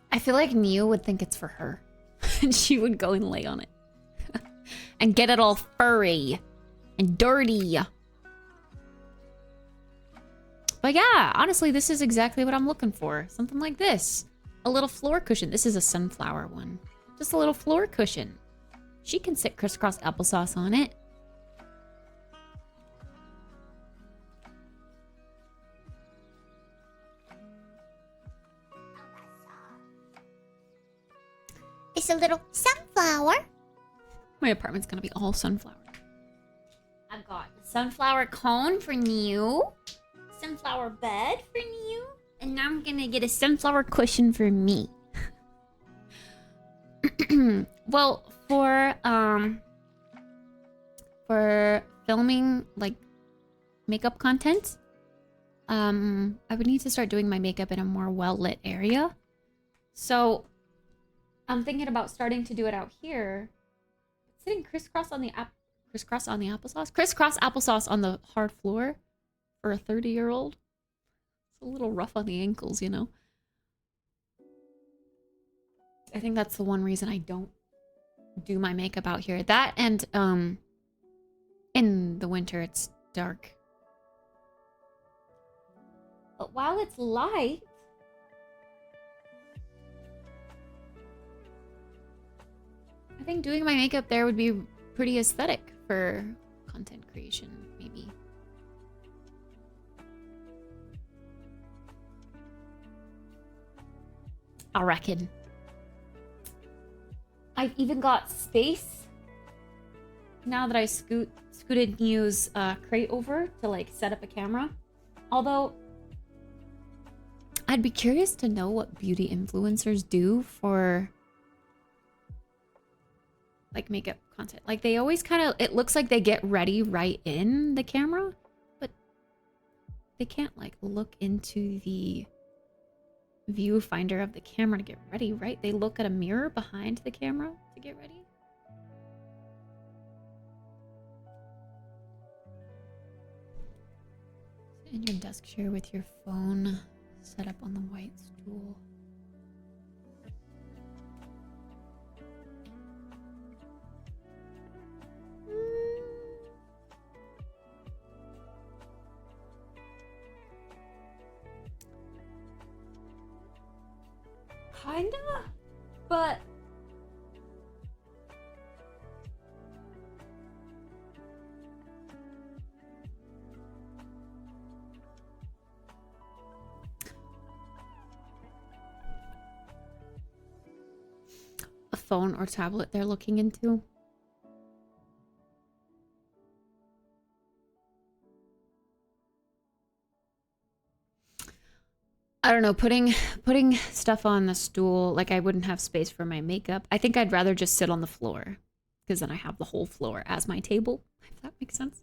I feel like Neo would think it's for her. And she would go and lay on it. And get it all furry. And dirty. But yeah, honestly, this is exactly what I'm looking for. Something like this. A little floor cushion. This is a sunflower one. Just a little floor cushion. She can sit crisscross applesauce on it. It's a little sunflower. My apartment's gonna be all sunflower. I've got a sunflower cone for New. Sunflower bed for New. And now I'm gonna get a sunflower cushion for me. Well, for filming like makeup content, I would need to start doing my makeup in a more well-lit area. So I'm thinking about starting to do it out here. Sitting crisscross on the applesauce. Crisscross applesauce on the hard floor for a 30-year-old. It's a little rough on the ankles, you know. I think that's the one reason I don't do my makeup out here. That and in the winter it's dark. But while it's light, think doing my makeup there would be pretty aesthetic for content creation, maybe. I reckon. I've even got space now that I scooted New's crate over to like set up a camera. Although I'd be curious to know what beauty influencers do for like makeup content. Like they always kind of, it looks like they get ready right in the camera, but they can't like look into the viewfinder of the camera to get ready, right? They look at a mirror behind the camera to get ready. Sit in your desk chair with your phone set up on the white stool. Kinda, but a phone or tablet they're looking into. I don't know, putting stuff on the stool, like I wouldn't have space for my makeup. I think I'd rather just sit on the floor because then I have the whole floor as my table, if that makes sense.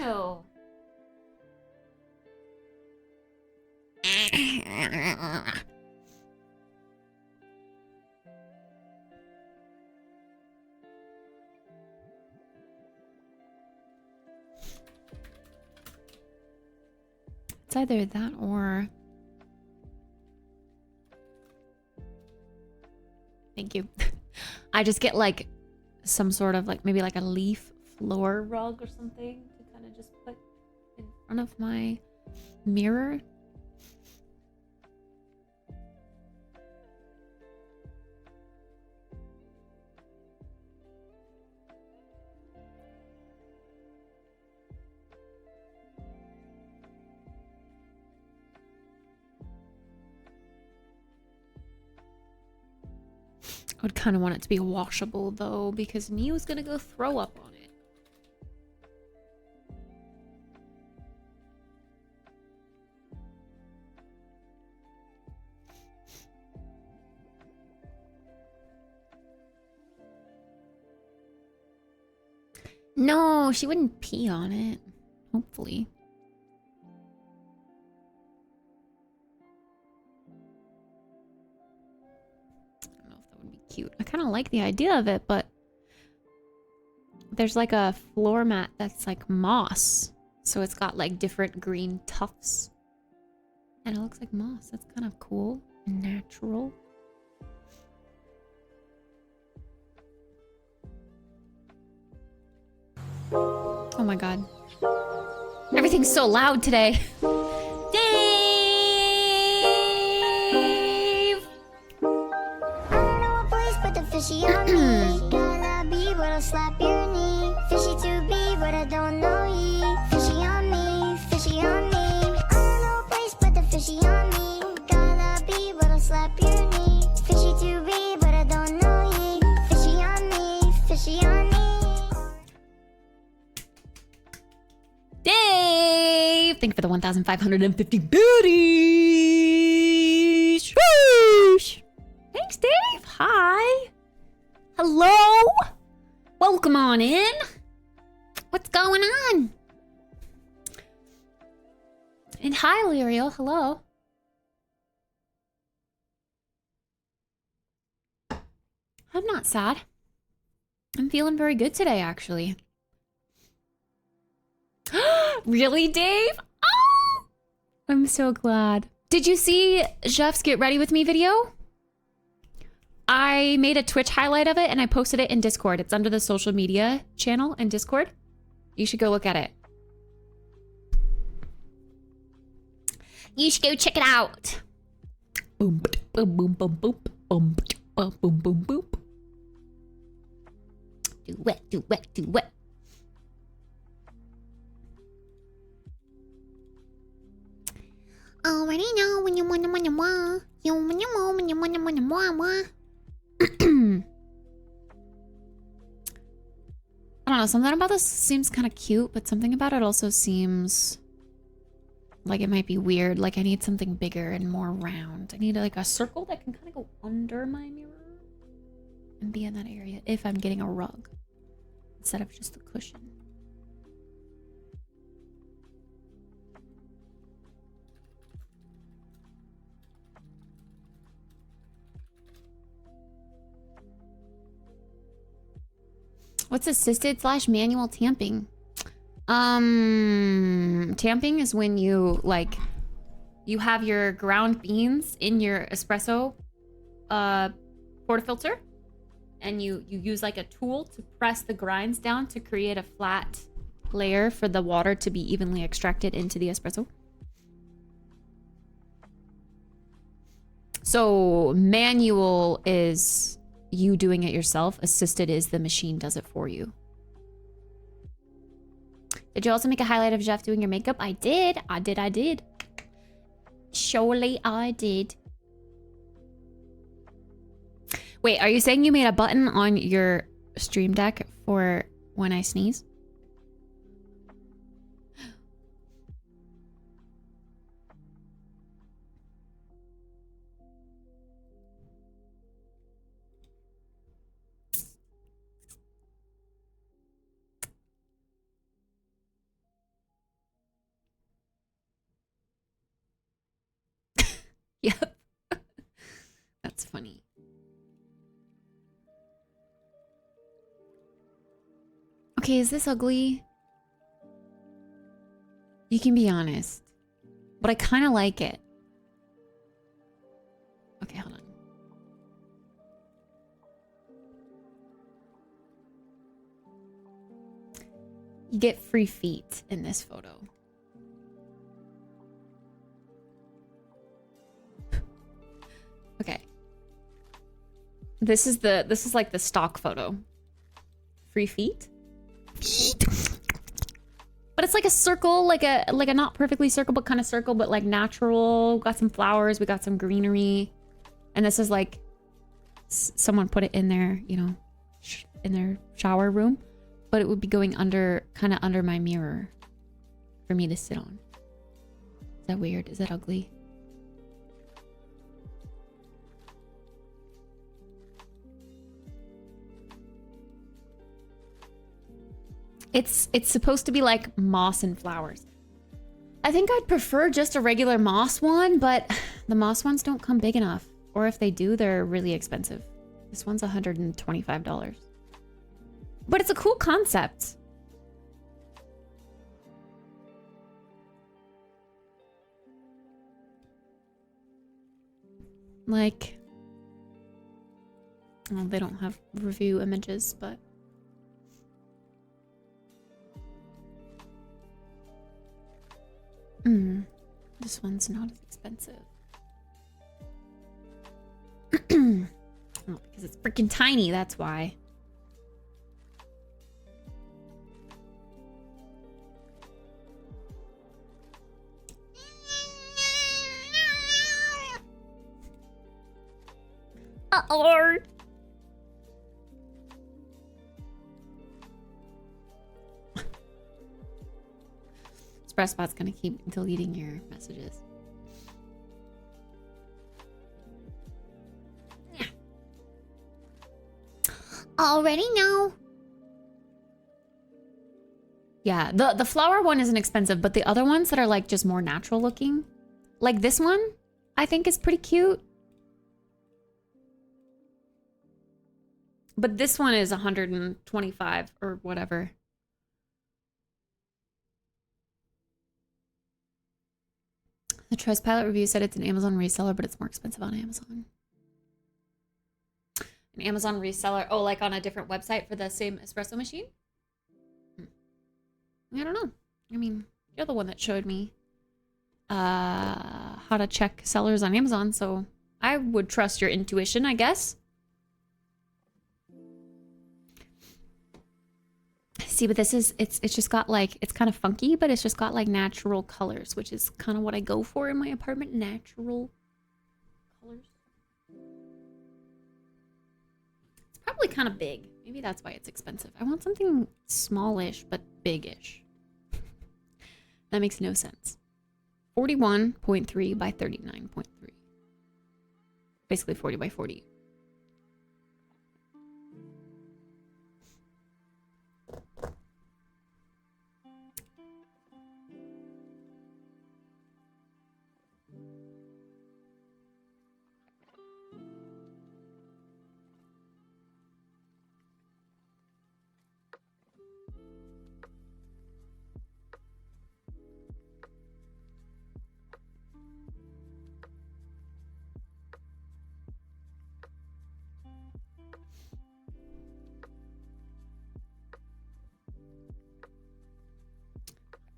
Oh. It's either that or... Thank you. I just get like some sort of like maybe like a leaf floor rug or something to kind of just put in front of my mirror. I would kind of want it to be washable though, because Neo's gonna go throw up on it. No, she wouldn't pee on it. Hopefully. Cute. I kind of like the idea of it, but there's like a floor mat that's like moss, so it's got like different green tufts and it looks like moss. That's kind of cool and natural. Oh my god, everything's so loud today. Fishy on me, gotta be but I'll slap your knee. Fishy to be but I don't know ye. Fishy on me, fishy on me. I don't know a place but the fishy on me. Gotta be but I'll slap your knee. Fishy to be but I don't know ye. Fishy on me, fishy on me. Dave! Thank you for the 1,550 booties! Whoosh! Thanks, Dave! Hi! Hello? Welcome on in. What's going on? And hi, Lyriel. Hello. I'm not sad. I'm feeling very good today, actually. Really, Dave? Oh! I'm so glad. Did you see Jeff's Get Ready With Me video? I made a Twitch highlight of it and I posted it in Discord. It's under the social media channel in Discord. You should go look at it. You should go check it out. Boom, boom, boom, boom, boom, boom, boom, boom, boom, boom. Do it, do it, do it. Already know when you wanna you wanna I don't know, something about this seems kind of cute, but something about it also seems like it might be weird. Like I need something bigger and more round. I need like a circle that can kind of go under my mirror and be in that area if I'm getting a rug instead of just a cushion. What's assisted/manual tamping? Tamping is when you like you have your ground beans in your espresso portafilter and you use like a tool to press the grinds down to create a flat layer for the water to be evenly extracted into the espresso. So manual is you doing it yourself. Assisted is the machine does it for you. Did you also make a highlight of Jeff doing your makeup? I did. I did. Surely I did. Wait, are you saying you made a button on your stream deck for when I sneeze? Yep. That's funny. Okay, is this ugly? You can be honest. But I kind of like it. Okay, hold on. You get free feet in this photo. Okay. This is like the stock photo. Free feet. But it's like a circle, like a not perfectly circle, but kind of circle, but like natural. Got some flowers, we got some greenery. And this is like someone put it in their, you know, in their shower room, but it would be going under, kind of under my mirror for me to sit on. Is that weird? Is that ugly? It's supposed to be like moss and flowers. I think I'd prefer just a regular moss one, but the moss ones don't come big enough. Or if they do, they're really expensive. This one's $125. But it's a cool concept. Like, well, they don't have review images, but this one's not as expensive. Oh, because it's freaking tiny, that's why. Uh-oh. Expressbot's gonna keep deleting your messages. Yeah. Already know. Yeah, the flower one isn't expensive, but the other ones that are like just more natural looking, like this one, I think is pretty cute. But this one is 125 or whatever. The Trustpilot review said it's an Amazon reseller, but it's more expensive on Amazon. An Amazon reseller. Oh, like on a different website for the same espresso machine? I don't know. I mean, you're the one that showed me how to check sellers on Amazon, so I would trust your intuition, I guess. See, but this is, it's just got like, it's kind of funky, but it's just got like natural colors, which is kind of what I go for in my apartment. Natural colors. It's probably kind of big. Maybe that's why it's expensive. I want something smallish, but big-ish. That makes no sense. 41.3 by 39.3. Basically 40 by 40.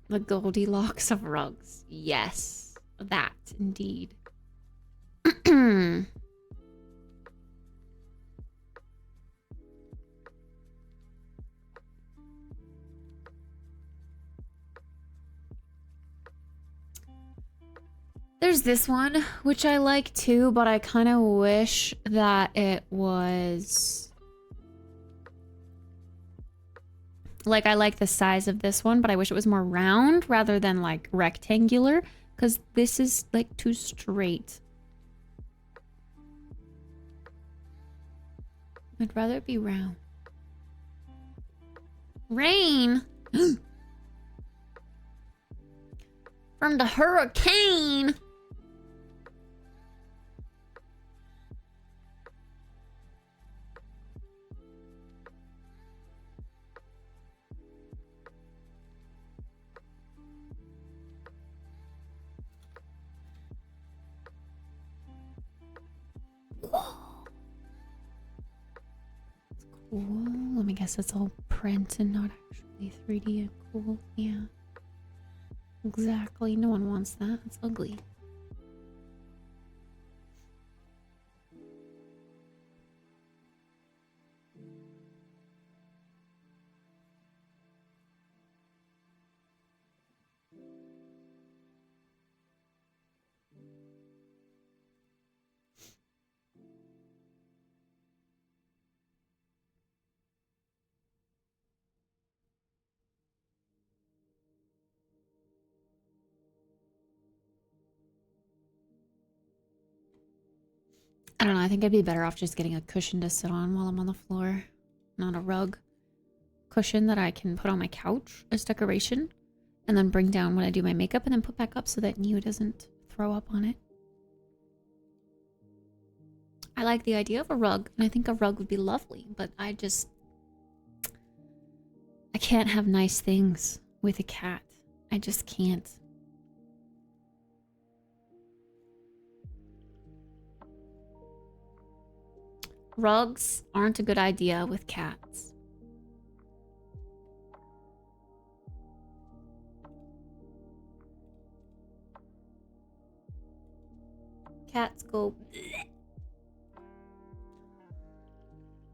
The Goldilocks of rugs. Yes, that indeed. There's this one, which I like too, but I kind of wish that it was... Like, I like the size of this one, but I wish it was more round rather than, like, rectangular. Because this is, like, too straight. I'd rather it be round. Rain! From the hurricane! Cool. Let me guess, it's all print and not actually 3D and cool. Yeah. Exactly. No one wants that. It's ugly. I don't know. I think I'd be better off just getting a cushion to sit on while I'm on the floor. Not a rug. Cushion that I can put on my couch as decoration. And then bring down when I do my makeup and then put back up so that Niu doesn't throw up on it. I like the idea of a rug. And I think a rug would be lovely. But I can't have nice things with a cat. I just can't. Rugs aren't a good idea with cats. Cats go bleh.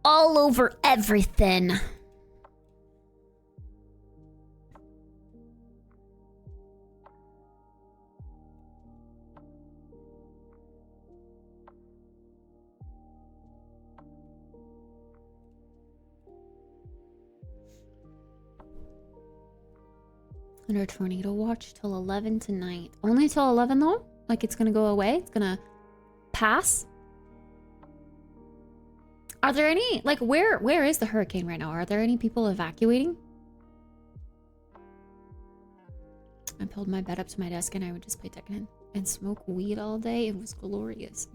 All over everything. Under tornado watch till 11 tonight. Only till 11 though? Like it's gonna go away? It's gonna pass? Are there any, like where is the hurricane right now? Are there any people evacuating? I pulled my bed up to my desk and I would just play Tekken and smoke weed all day. It was glorious.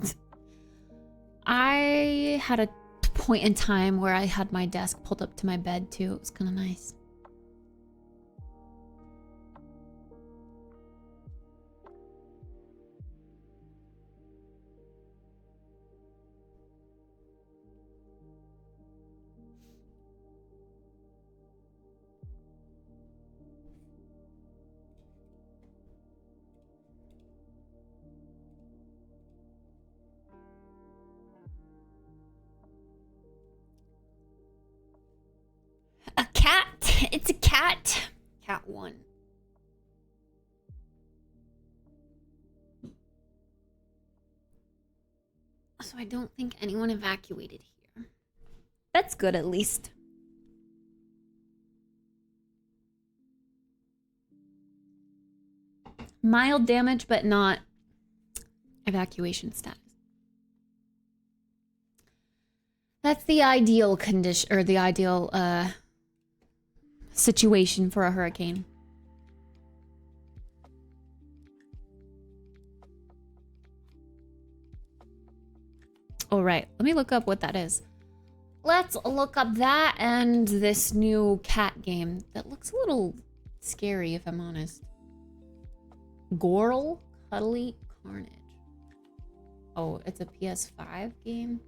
I had a point in time where I had my desk pulled up to my bed too. It was kind of nice. It's a cat. Cat 1. So I don't think anyone evacuated here. That's good at least. Mild damage, but not evacuation status. That's the ideal condition, or the ideal situation for a hurricane. All right, let me look up what that is. Let's look up that and this new cat game that looks a little scary, if I'm honest. Goral Cuddly Carnage. Oh, it's a PS5 game.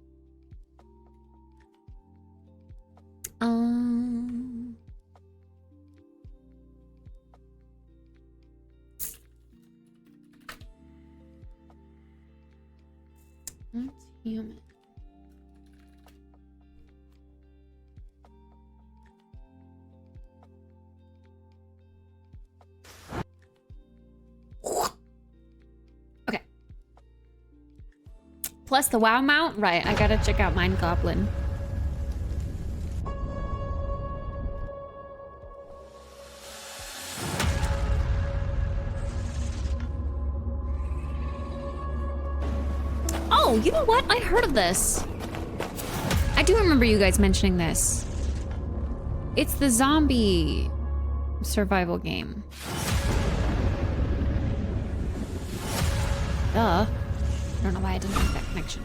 That's human. Okay. Plus the WoW mount? Right, I gotta check out Mind Goblin. Oh, you know what? I heard of this. I do remember you guys mentioning this. It's the zombie survival game. Duh. I don't know why I didn't make that connection.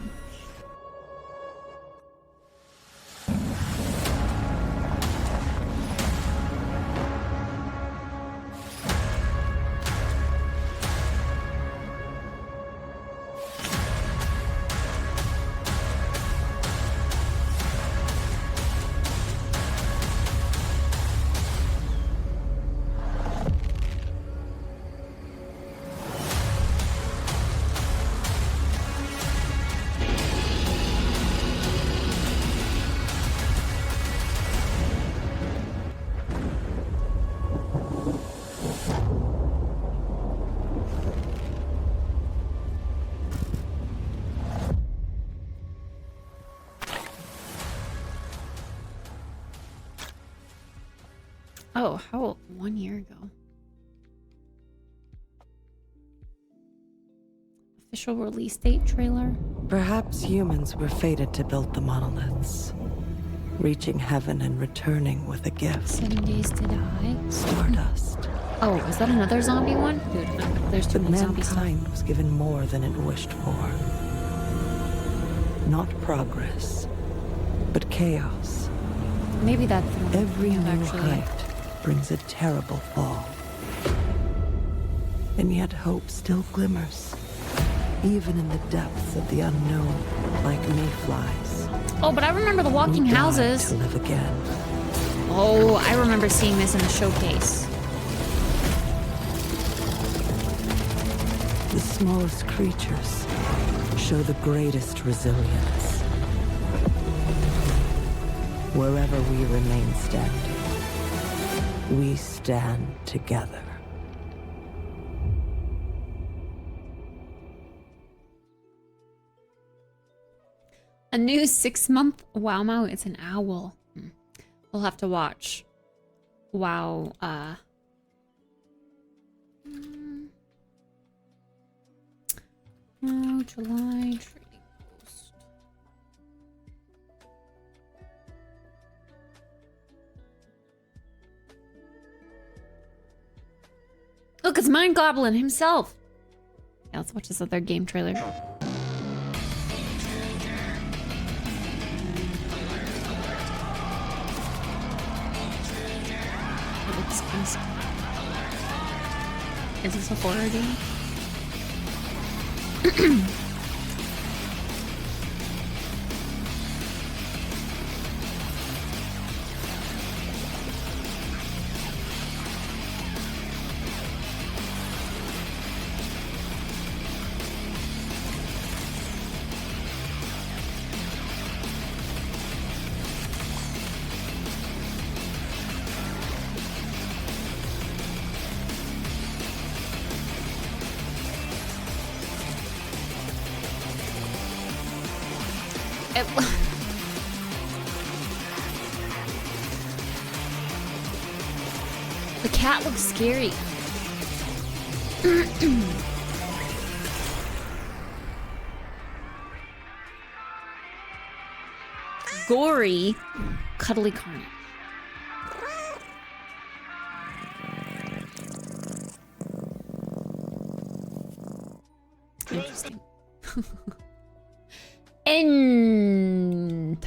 Oh, how old? 1 year ago. Official release date trailer. Perhaps humans were fated to build the monoliths, reaching heaven and returning with a gift. 7 days to die. Stardust. Oh, is that another zombie one? Dude, there's too But many zombies. mankind was given more than it wished for. Not progress, but chaos. Maybe that's the Every one, new actually. height brings a terrible fall. And yet hope still glimmers, even in the depths of the unknown, like mayflies. Oh, but I remember the walking We die houses. to live again. Oh, I remember seeing this in the showcase. The smallest creatures show the greatest resilience. Wherever we remain standing, we stand together. A new 6-month WoW mount. It's an owl. We'll have to watch. WoW. Oh, July trading post. Look, it's Mind Goblin himself. Yeah, let's watch this other game trailer. It looks awesome. Is this a horror game? The cat looks scary. Gory, cuddly carnage. Interesting.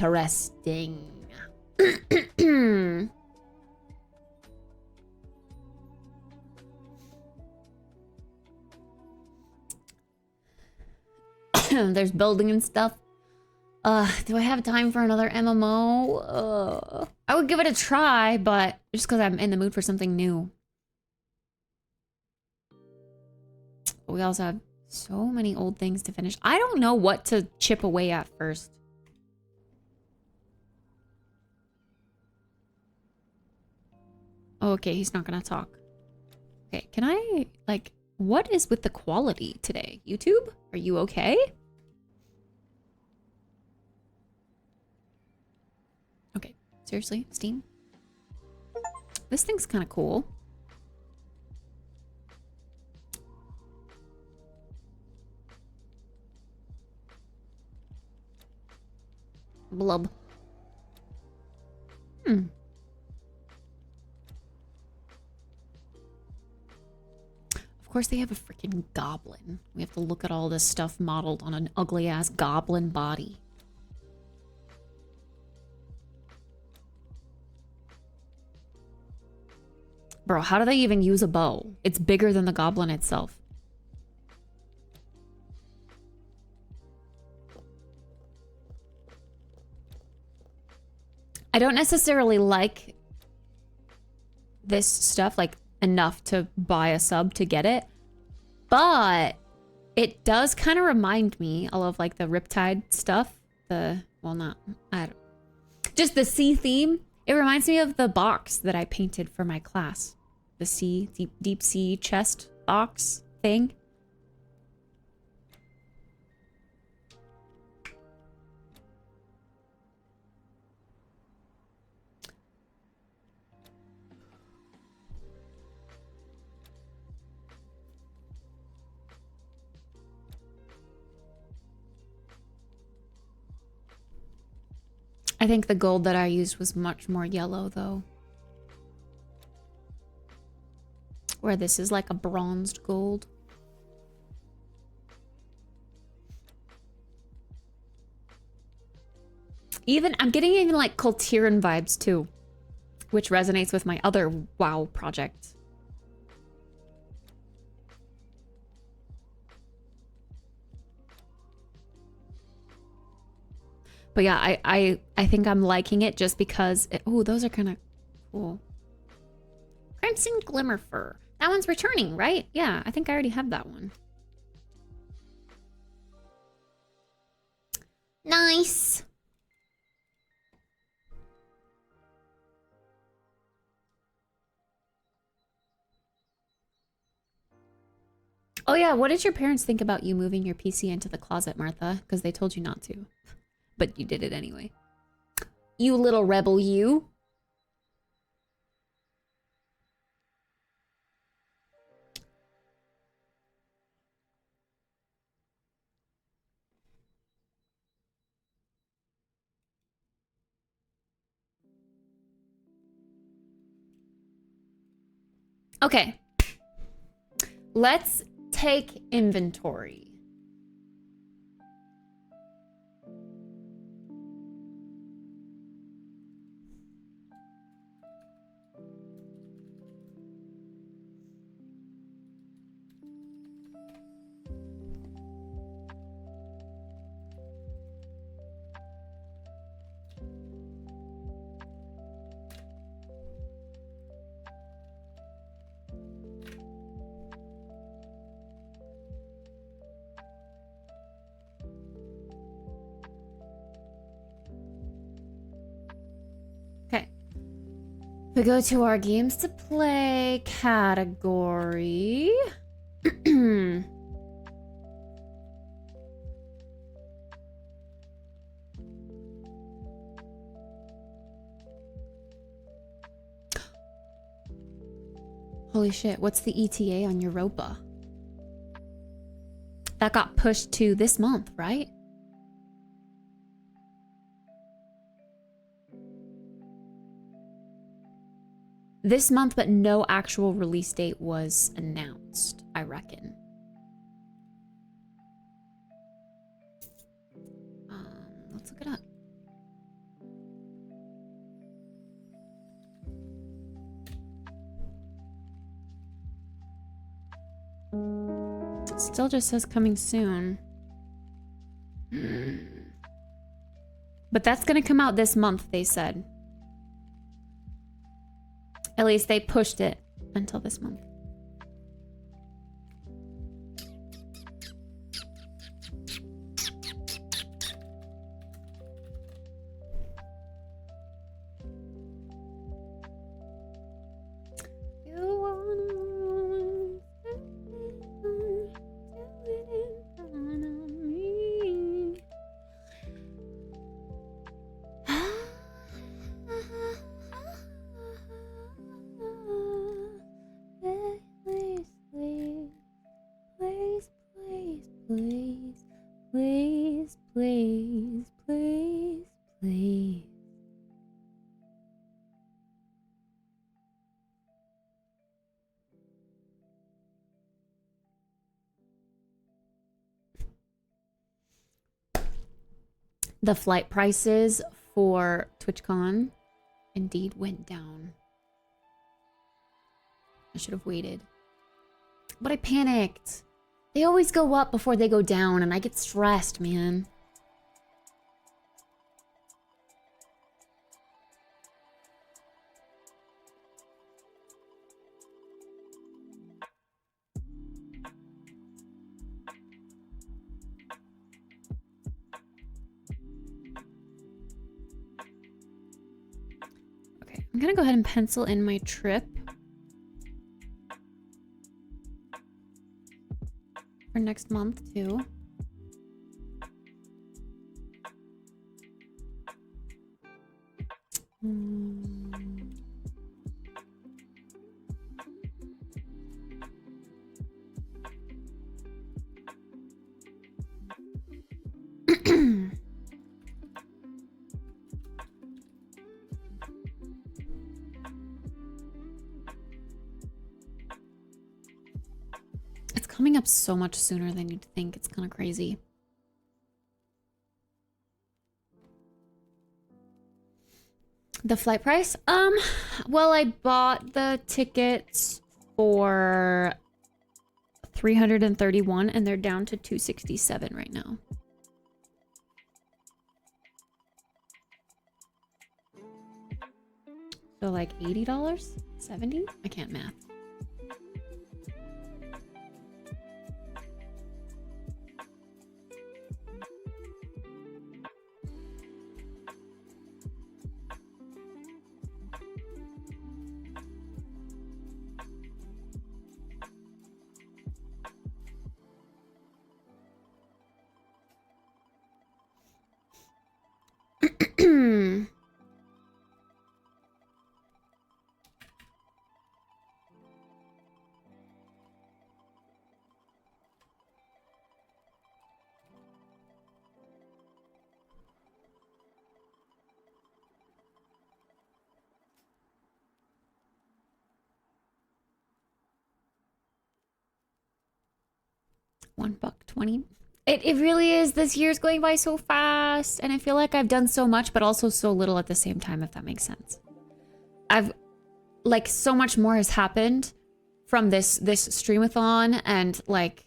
Interesting. There's building and stuff. Do I have time for another MMO? I would give it a try, but just because I'm in the mood for something new. We also have so many old things to finish. I don't know what to chip away at first. Oh, okay, he's not gonna talk. Okay, can I, like, what is with the quality today? YouTube? Are you okay? Okay, seriously, Steam? This thing's kind of cool. Blub. Of course they have a freaking goblin. We have to look at all this stuff modeled on an ugly ass goblin body. Bro, how do they even use a bow? It's bigger than the goblin itself. I don't necessarily like this stuff, like, enough to buy a sub to get it. But it does kind of remind me of, like, the Riptide stuff. The, well, not, I don't, just the sea theme. It reminds me of the box that I painted for my class. The sea, deep sea chest box thing. I think the gold that I used was much more yellow, though. Where this is like a bronzed gold. I'm getting even like Kultiran vibes too, which resonates with my other WoW project. But yeah, I think I'm liking it just because oh, those are kind of cool. Crimson Glimmer Fur. That one's returning, right? Yeah, I think I already have that one. Nice. Oh yeah, what did your parents think about you moving your PC into the closet, Martha? Because they told you not to. But you did it anyway. You little rebel, you. Okay. Let's take inventory. We go to our games to play category. Holy shit, what's the ETA on Europa? That got pushed to this month, right? This month, but no actual release date was announced, I reckon. Let's look it up. It still just says coming soon. But that's gonna come out this month, they said. At least they pushed it until this month. Please. The flight prices for TwitchCon indeed went down. I should have waited. But I panicked. They always go up before they go down, and I get stressed, man. Okay, I'm gonna go ahead and pencil in my trip for next month too. It's coming up so much sooner than you'd think. It's kind of crazy. The flight price? Well, I bought the tickets for $331 and they're down to $267 right now. So like $80? $70? I can't math. $1.20. It really is. This year's going by so fast, and I feel like I've done so much, but also so little at the same time, if that makes sense. I've like so much more has happened from this streamathon and like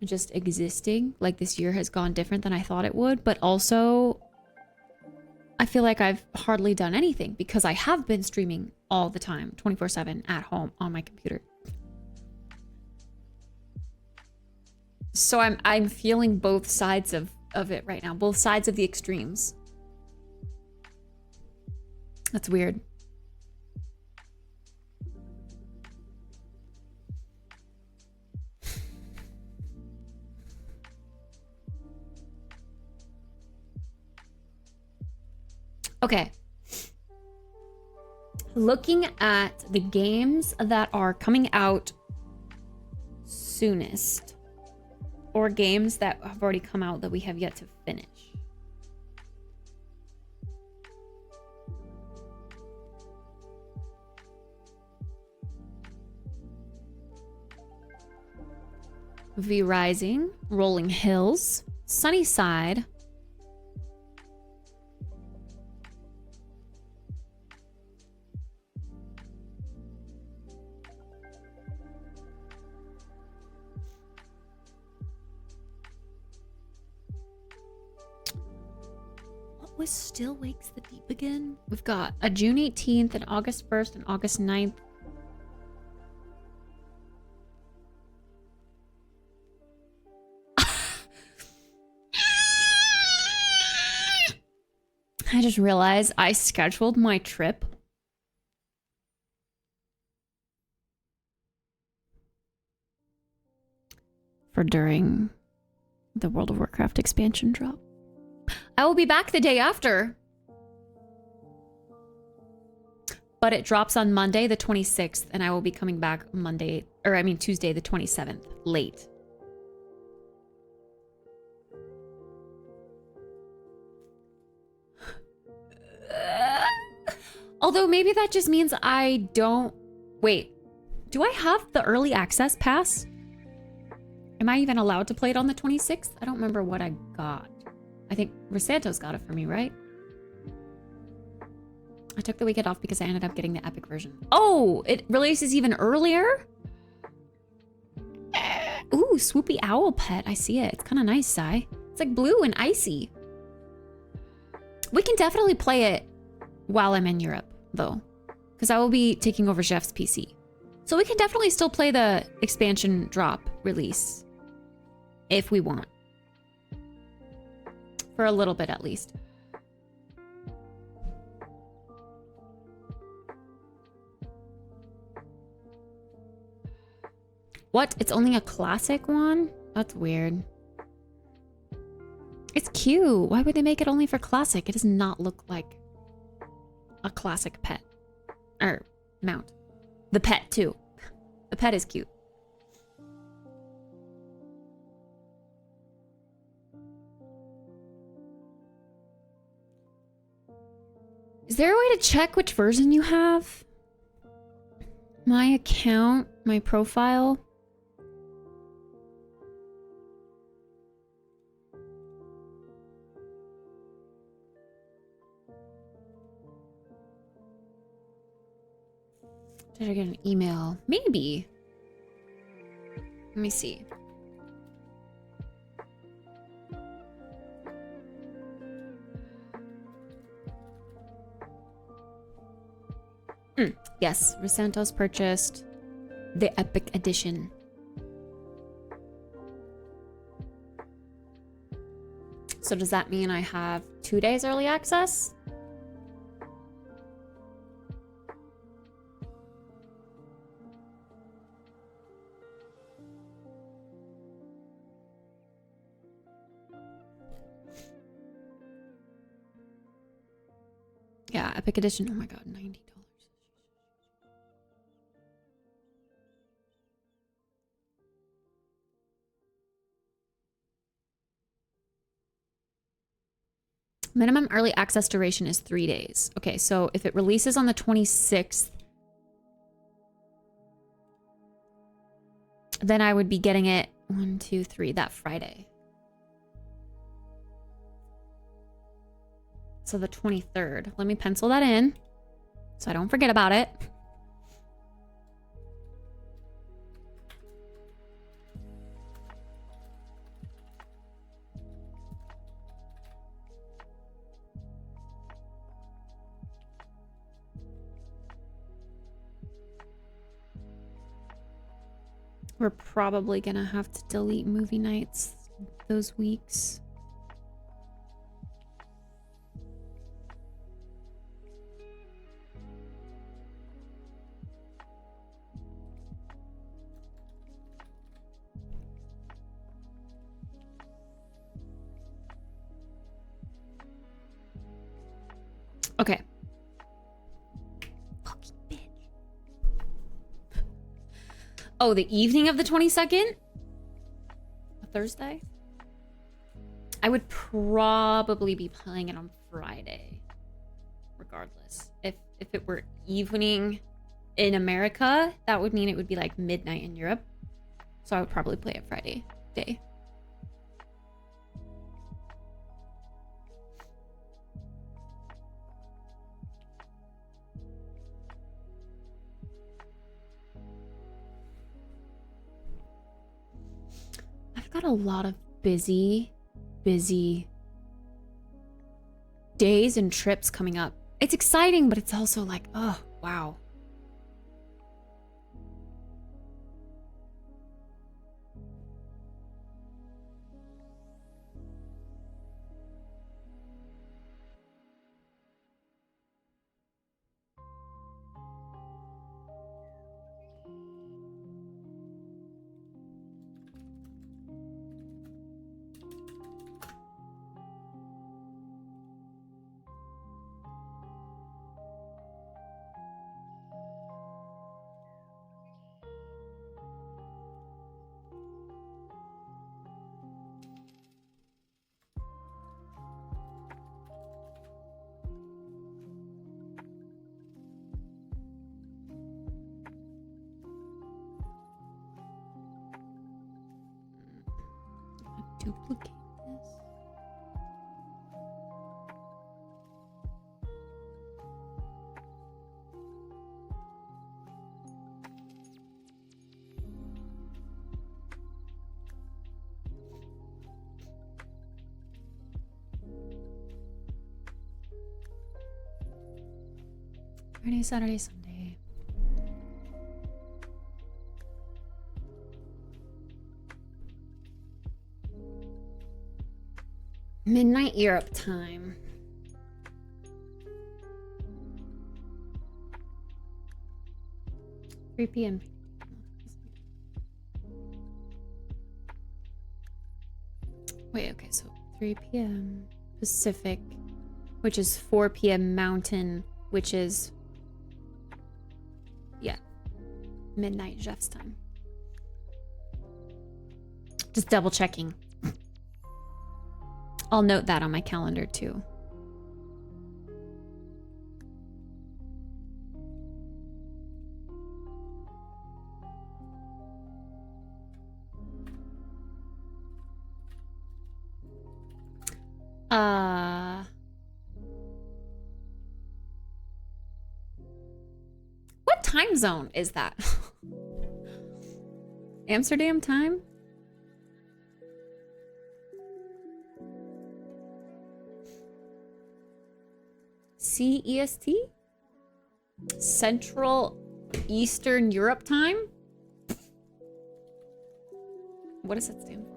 just existing. Like this year has gone different than I thought it would, but also I feel like I've hardly done anything because I have been streaming all the time, 24/7 at home on my computer. So I'm feeling both sides of it right now, both sides of the extremes. That's weird. Okay. Looking at the games that are coming out soonest, or games that have already come out that we have yet to finish. V Rising, Rolling Hills, Sunnyside, what was Still Wakes the Deep again? We've got a June 18th and August 1st and August 9th. I just realized I scheduled my trip for during the World of Warcraft expansion drop. I will be back the day after. But it drops on Monday the 26th, and I will be coming back Tuesday the 27th, late. Although maybe that just means I don't... Wait, do I have the early access pass? Am I even allowed to play it on the 26th? I don't remember what I got. I think Rosanto's got it for me, right? I took the weekend off because I ended up getting the Epic version. Oh, it releases even earlier? Ooh, Swoopy Owl Pet. I see it. It's kind of nice, Sai. It's like blue and icy. We can definitely play it while I'm in Europe, though, because I will be taking over Chef's PC. So we can definitely still play the expansion drop release if we want. For a little bit, at least. What? It's only a classic one? That's weird. It's cute. Why would they make it only for classic? It does not look like a classic pet. Or mount. The pet, too. The pet is cute. Is there a way to check which version you have? My account, my profile. Did I get an email? Maybe. Let me see. Yes, Rosanto's purchased the Epic Edition. So does that mean I have 2 days early access? Yeah, Epic Edition. Oh my god, $90. Minimum early access duration is 3 days. Okay, so if it releases on the 26th, then I would be getting it 1, 2, 3 that Friday. So the 23rd. Let me pencil that in so I don't forget about it. We're probably gonna have to delete movie nights those weeks. Okay. Fuck Oh, the evening of the 22nd? A Thursday? I would probably be playing it on Friday. Regardless. If it were evening in America, that would mean it would be like midnight in Europe. So I would probably play it Friday day. I've got a lot of busy days and trips coming up. It's exciting, but it's also like, oh, wow. Duplicate this. Friday, Saturday, Sunday. Midnight Europe time. Three PM. Wait, okay, so 3 PM Pacific, which is 4 PM Mountain, which is, yeah, midnight Jeff's time. Just double checking. I'll note that on my calendar too. What time zone is that? Amsterdam time? CEST? Central Eastern Europe time? What does that stand for?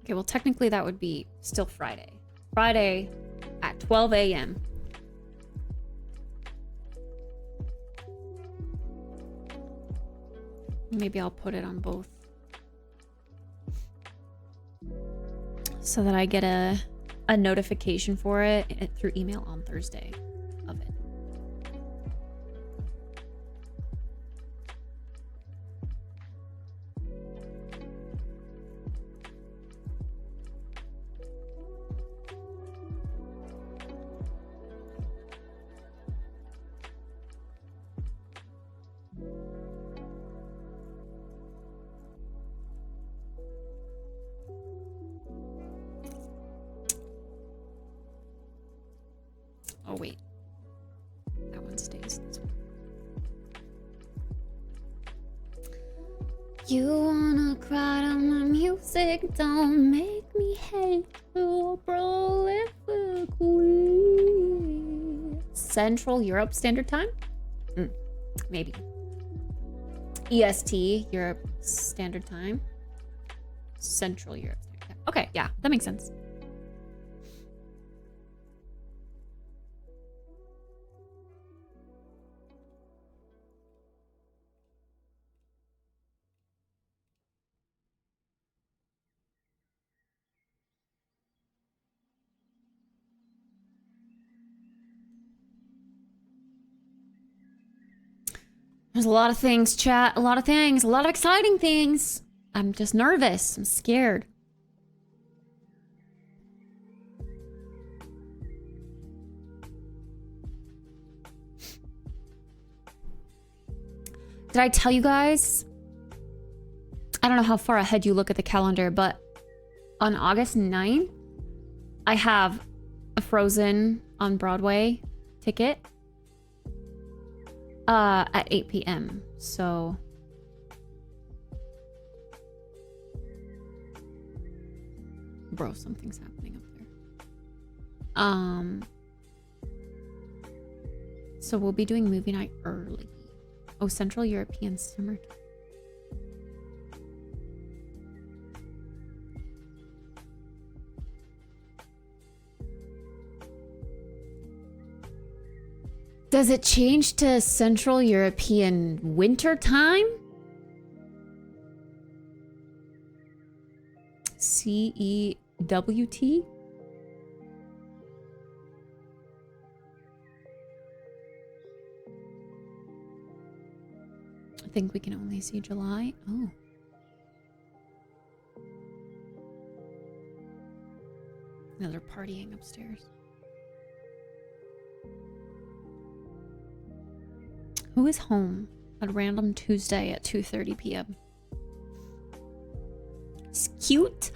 Okay, well, technically that would be still Friday. Friday at 12 a.m. Maybe I'll put it on both so that I get a notification for it through email on Thursday of it. Oh, wait. That one stays. This one. You wanna cry to my music, don't make me hate you, prolifically. Central Europe Standard Time? Maybe. EST, Europe Standard Time. Central Europe Standard Time. Okay, yeah, that makes sense. There's a lot of things, chat. A lot of things. A lot of exciting things. I'm just nervous. I'm scared. Did I tell you guys? I don't know how far ahead you look at the calendar, but on August 9th, I have a Frozen on Broadway ticket at 8 p.m. So bro, something's happening up there. So we'll be doing movie night early. Oh, Central European Summer. Does it change to Central European winter time? CEWT? I think we can only see July. Oh. Now they're partying upstairs. Who is home on random Tuesday at 2:30 p.m.? It's cute.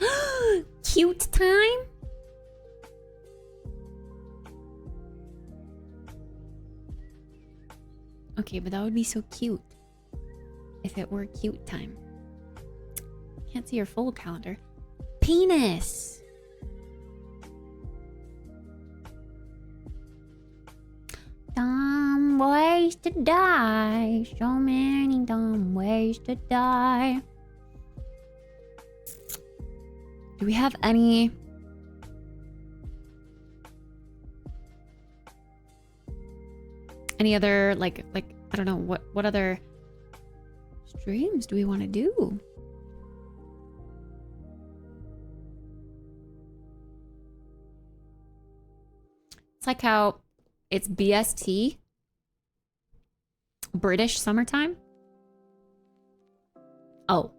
Cute time? Okay, but that would be so cute if it were cute time. Can't see your full calendar. Penis. Dumb ways to die. So many dumb ways to die. Do we have any other like I don't know what other streams do we want to do? It's like how it's BST, British summertime. Oh,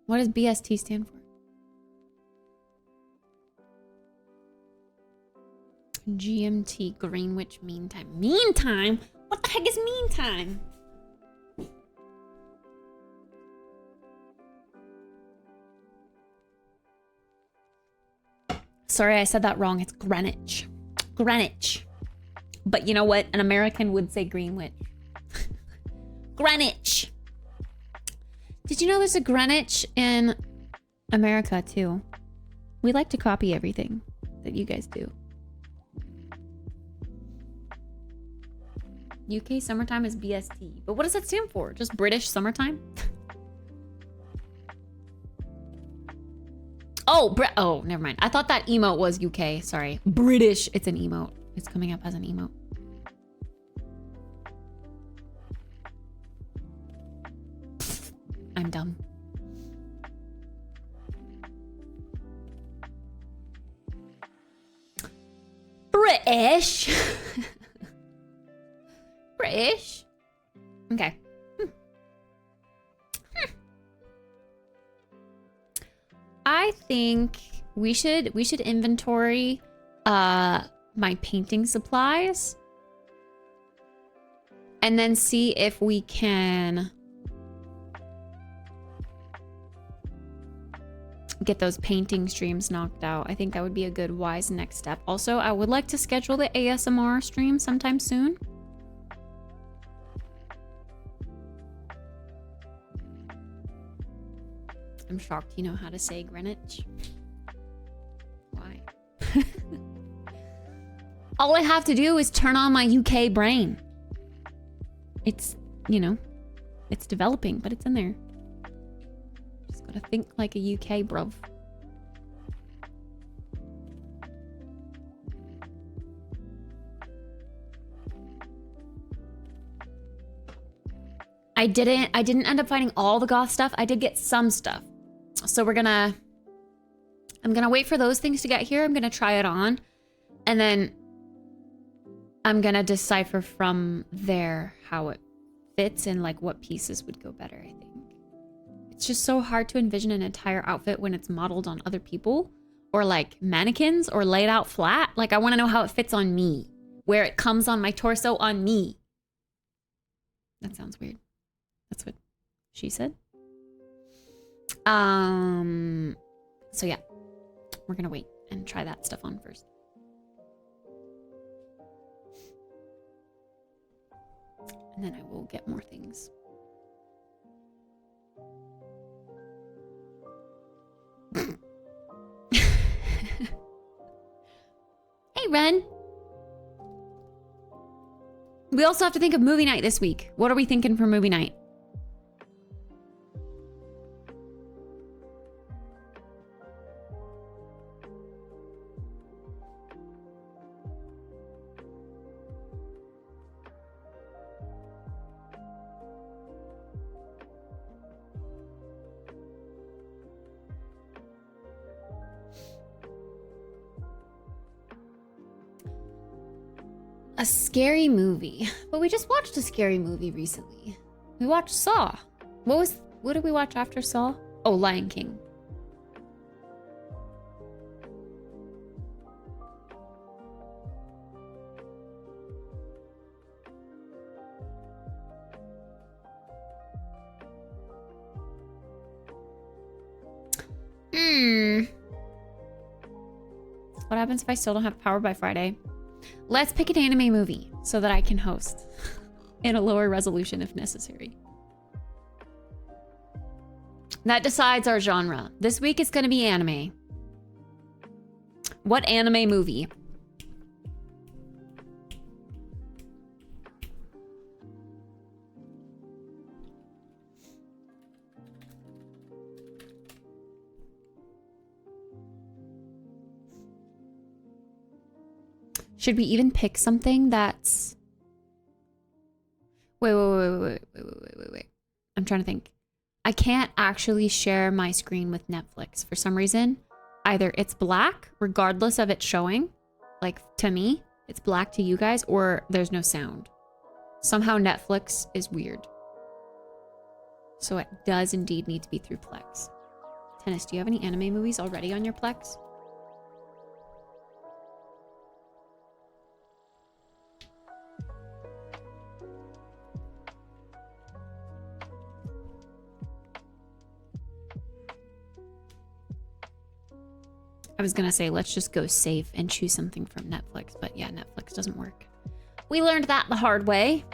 what does BST stand for? GMT, Greenwich Mean Time. Mean Time? What the heck is mean time? Sorry, I said that wrong. It's Greenwich. Greenwich. But you know what? An American would say Greenwich. Greenwich. Did you know there's a Greenwich in America too? We like to copy everything that you guys do. UK summertime is BST. But what does that stand for? Just British summertime? Oh, never mind. I thought that emote was UK. Sorry. British. It's an emote. It's coming up as an emote. I'm dumb. British. British. Okay. I think we should inventory my painting supplies and then see if we can get those painting streams knocked out. I think that would be a good wise next step. Also, I would like to schedule the ASMR stream sometime soon. I'm shocked you know how to say Greenwich. Why? All I have to do is turn on my UK brain. It's, you know, it's developing, but it's in there. Just gotta think like a UK bruv. I didn't end up finding all the goth stuff. I did get some stuff. So I'm gonna wait for those things to get here. I'm gonna try it on. And then I'm gonna decipher from there how it fits and like what pieces would go better, I think. It's just so hard to envision an entire outfit when it's modeled on other people or like mannequins or laid out flat. Like I want to know how it fits on me, where it comes on my torso on me. That sounds weird. That's what she said. So yeah, we're gonna wait and try that stuff on first. And then I will get more things. Hey, Ren. We also have to think of movie night this week. What are we thinking for movie night? A scary movie. But we just watched a scary movie recently. We watched Saw. What did we watch after Saw? Oh, Lion King. What happens if I still don't have power by Friday? Let's pick an anime movie so that I can host in a lower resolution if necessary. That decides our genre. This week it's going to be anime. What anime movie? Should we even pick something that's... Wait. I'm trying to think. I can't actually share my screen with Netflix for some reason. Either it's black, regardless of it showing, like to me, it's black to you guys, or there's no sound. Somehow Netflix is weird. So it does indeed need to be through Plex. Tennis, do you have any anime movies already on your Plex? I was gonna say, let's just go safe and choose something from Netflix, but yeah, Netflix doesn't work. We learned that the hard way.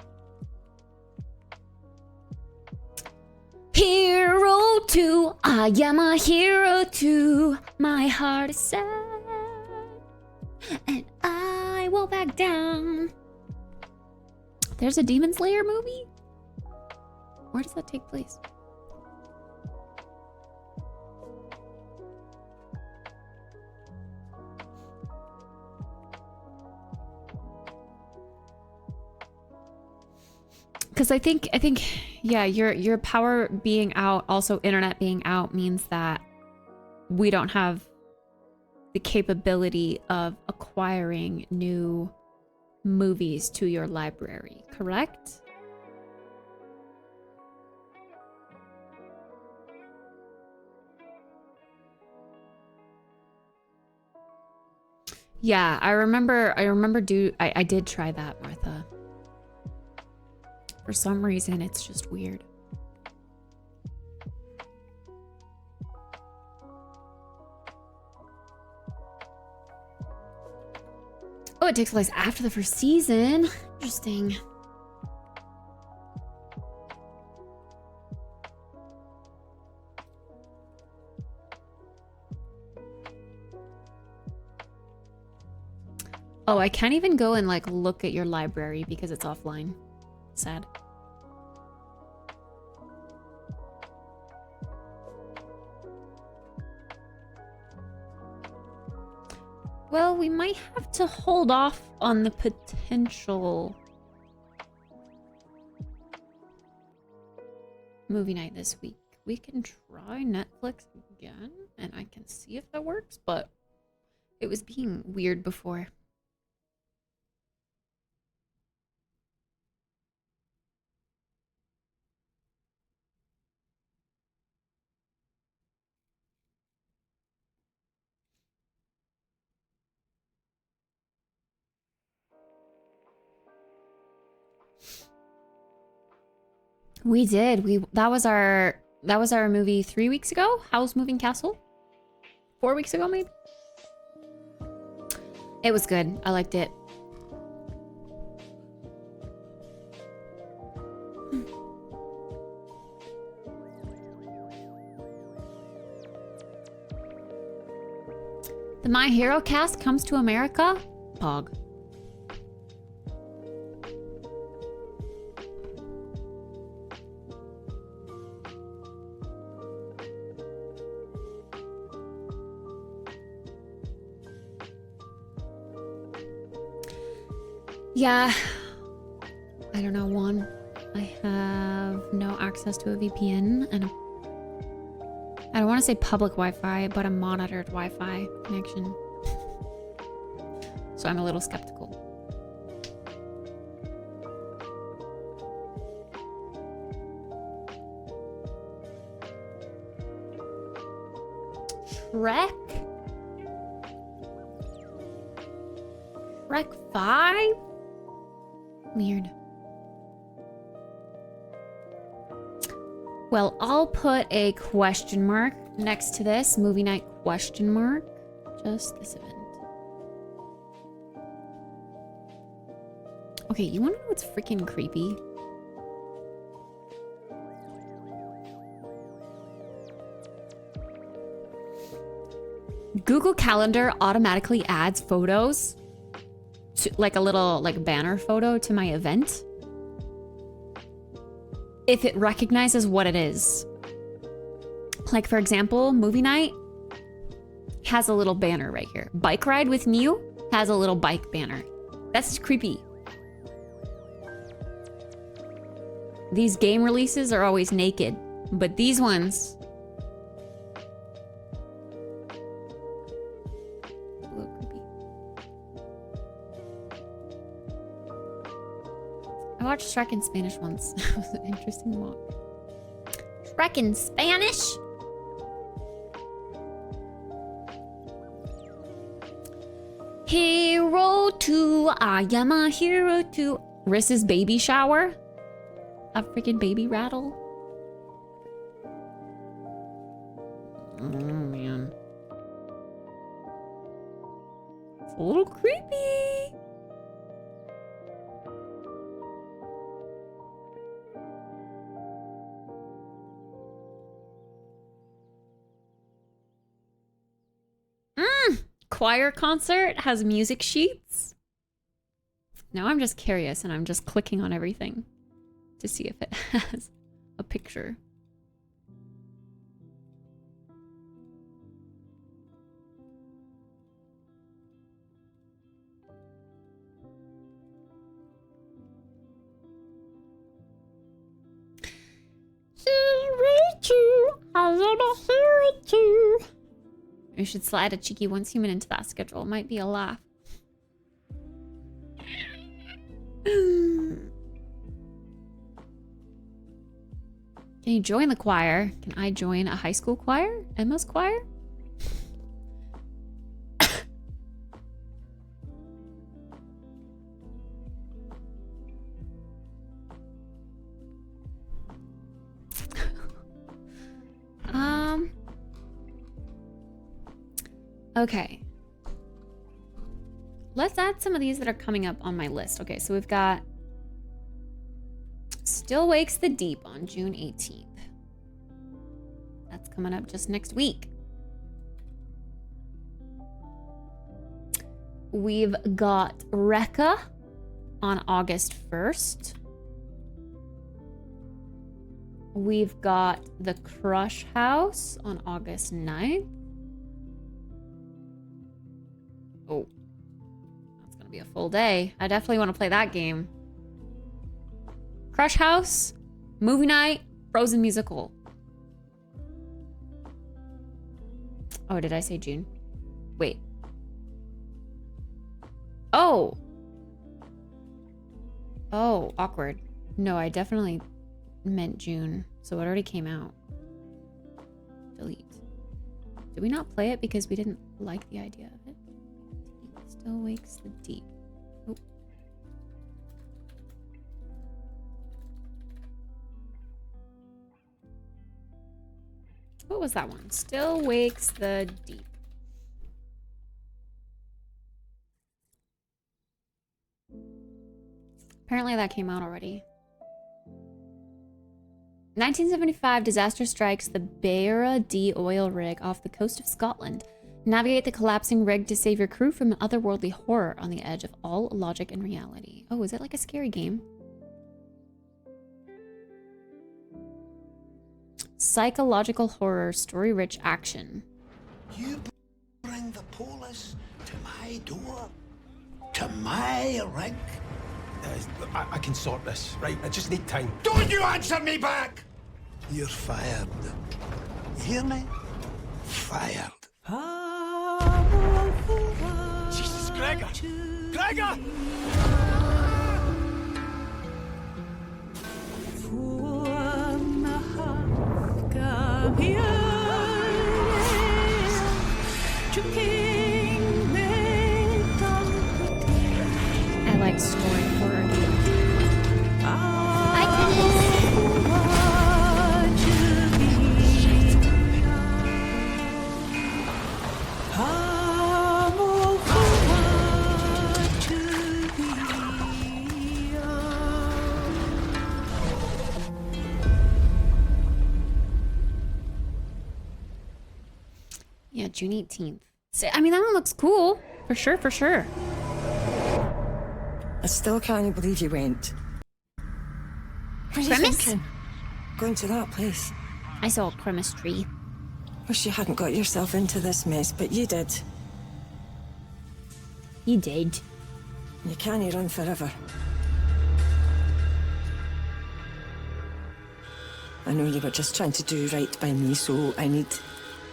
Hero 2, I am a hero too. My heart is sad, and I will back down. There's a Demon Slayer movie? Where does that take place? Because I think, yeah, your power being out, also internet being out, means that we don't have the capability of acquiring new movies to your library, correct? Yeah, I remember I did try that, Martha. For some reason, it's just weird. Oh, it takes place after the first season. Interesting. Oh, I can't even go and like look at your library because it's offline. Sad. Well, we might have to hold off on the potential movie night this week. We can try Netflix again, and I can see if that works, but it was being weird before. We did. That was our movie 3 weeks ago. Howl's Moving Castle. 4 weeks ago, maybe. It was good. I liked it. The My Hero cast comes to America? Pog. Yeah. I don't know, one. I have no access to a VPN and I don't want to say public Wi-Fi, but a monitored Wi-Fi connection. So I'm a little skeptical. Shrek? Shrek 5? Weird. Well, I'll put a question mark next to this. Movie night question mark. Just this event. Okay, you wanna know what's freaking creepy? Google Calendar automatically adds photos to, like a little banner photo to my event if it recognizes what it is. Like, for example, movie night has a little banner right here. Bike ride with Neil has a little bike banner. That's creepy. These game releases are always naked, but these ones... a little creepy. I watched Shrek in Spanish once. It was an interesting watch. Shrek in Spanish? Hero 2, I am a hero 2. Riss's baby shower? A freaking baby rattle? Oh man. It's a little creepy. Choir concert has music sheets. Now I'm just curious and I'm just clicking on everything to see if it has a picture. You should slide a cheeky once human into that schedule. It might be a laugh. Can you join the choir? Can I join a high school choir? Emma's choir? Okay. Let's add some of these that are coming up on my list. Okay, so we've got Still Wakes the Deep on June 18th. That's coming up just next week. We've got Rekka on August 1st. We've got The Crush House on August 9th. Oh, that's gonna be a full day. I definitely want to play that game. Crush House, movie night, Frozen musical. Oh, did I say June? Wait. Oh. Oh, awkward. No, I definitely meant June. So it already came out. Delete. Did we not play it because we didn't like the idea of it? Still Wakes the Deep. Oh. What was that one? Still Wakes the Deep. Apparently that came out already. 1975, disaster strikes the Beara D oil rig off the coast of Scotland. Navigate the collapsing rig to save your crew from an otherworldly horror on the edge of all logic and reality. Oh, is it like a scary game? Psychological horror, story-rich action. You bring the police to my door? To my rig? I can sort this, right? I just need time. Don't you answer me back! You're fired. You hear me? Fired. Jesus, Gregor! Gregor! I like story horror games. Yeah, June 18th. So, I mean, that one looks cool. For sure, for sure. I still can't believe you went. What are you Premise? thinking? Going to that place. I saw a Christmas tree. Wish you hadn't got yourself into this mess, but you did. You did. You can't run forever. I know you were just trying to do right by me, so I need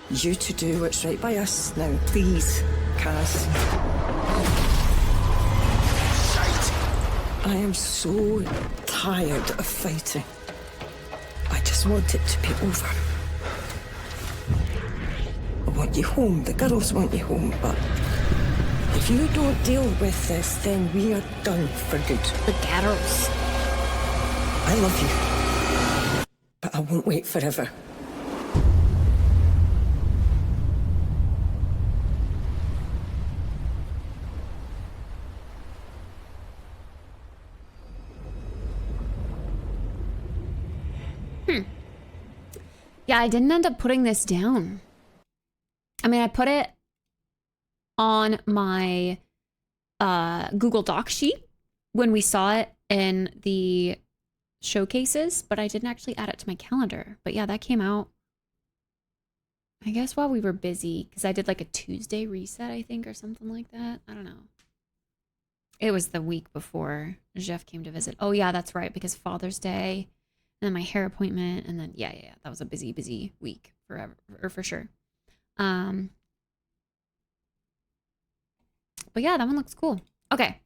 you to do what's right by us. Now, please, Cass. I am so tired of fighting. I just want it to be over. I want you home. The girls want you home, but if you don't deal with this, then we are done for good. The girls. I love you, but I won't wait forever. Yeah, I didn't end up putting this down. I mean, I put it on my Google Doc sheet when we saw it in the showcases, but I didn't actually add it to my calendar. But yeah, that came out, I guess, while we were busy, because I did like a Tuesday reset, I think, or something like that. I don't know. It was the week before Jeff came to visit. Oh yeah, that's right, because Father's Day. And then my hair appointment, and then yeah, that was a busy week forever, or for sure. But yeah, that one looks cool. Okay.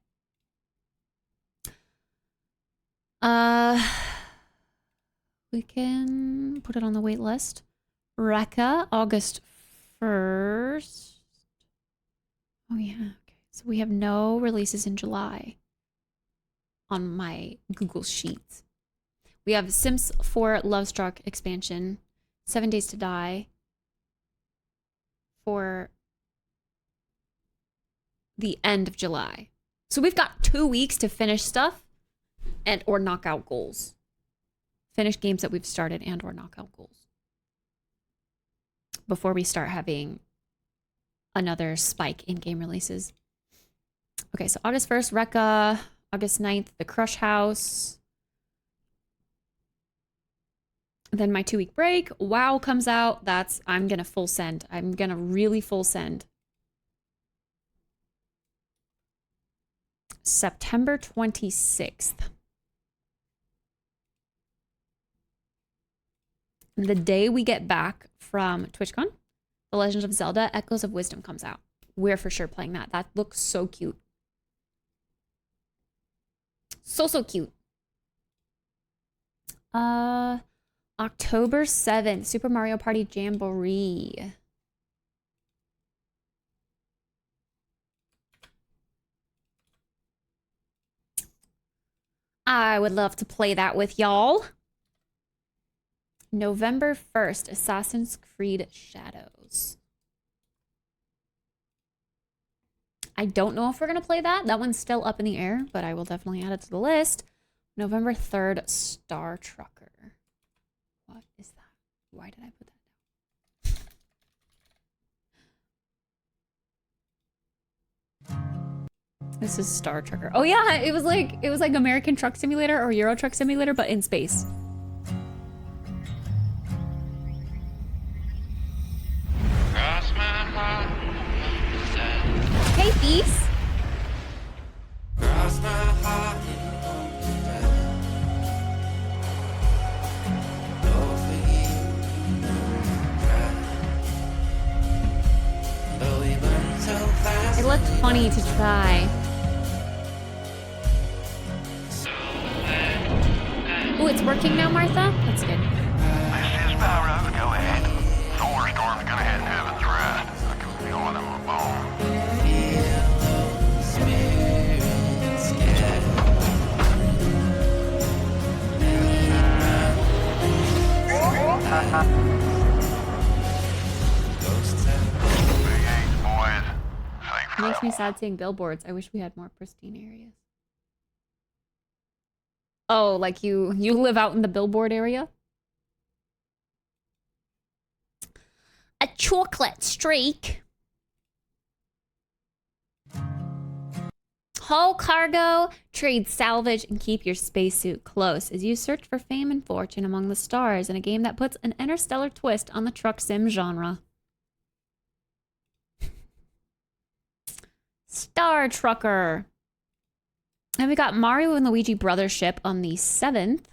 We can put it on the wait list. Rekka, August 1st. Oh yeah, okay. So we have no releases in July on my Google Sheets. We have Sims 4 Lovestruck expansion, 7 Days to Die for the end of July. So we've got 2 weeks to finish stuff and or knock out goals. Finish games that we've started and or knock out goals. Before we start having another spike in game releases. Okay, so August 1st, Rekka. August 9th, The Crush House. Then my 2-week break, WoW comes out. I'm gonna full send. I'm gonna really full send. September 26th. The day we get back from TwitchCon, The Legend of Zelda Echoes of Wisdom comes out. We're for sure playing that. That looks so cute. So cute. October 7th, Super Mario Party Jamboree. I would love to play that with y'all. November 1st, Assassin's Creed Shadows. I don't know if we're going to play that. That one's still up in the air, but I will definitely add it to the list. November 3rd, Star Trucker. What is that? Why did I put that down? This is Star Trucker. Oh yeah, it was like American Truck Simulator or Euro Truck Simulator, but in space. Hey, Thies. It looked funny to try. Oh, it's working now, Martha? That's good. This is Barrow. Go ahead. Thunderstorm's gonna hit Heaven's Rest. I can feel it in my bones. Makes me sad seeing billboards. I wish we had more pristine areas. Oh, like you live out in the billboard area? A chocolate streak. Haul cargo, trade salvage, and keep your spacesuit close as you search for fame and fortune among the stars in a game that puts an interstellar twist on the truck sim genre. Star Trucker. And we got Mario and Luigi Brothers ship on the 7th.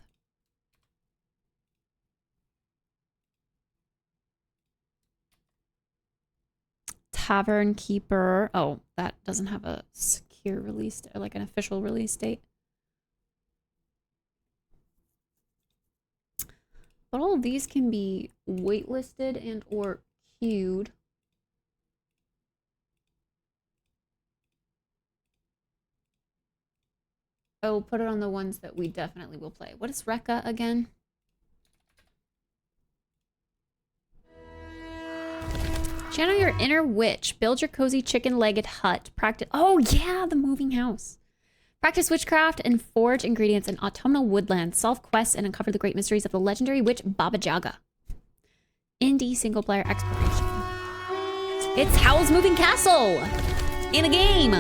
Tavern Keeper. Oh, that doesn't have a secure release or like an official release date. But all of these can be waitlisted and or queued. I will put it on the ones that we definitely will play. What is Rekka again? Channel your inner witch. Build your cozy chicken-legged hut. Practice. Oh yeah, the moving house. Practice witchcraft and forge ingredients in autumnal woodlands. Solve quests and uncover the great mysteries of the legendary witch Baba Yaga. Indie single-player exploration. It's Howl's Moving Castle in a game.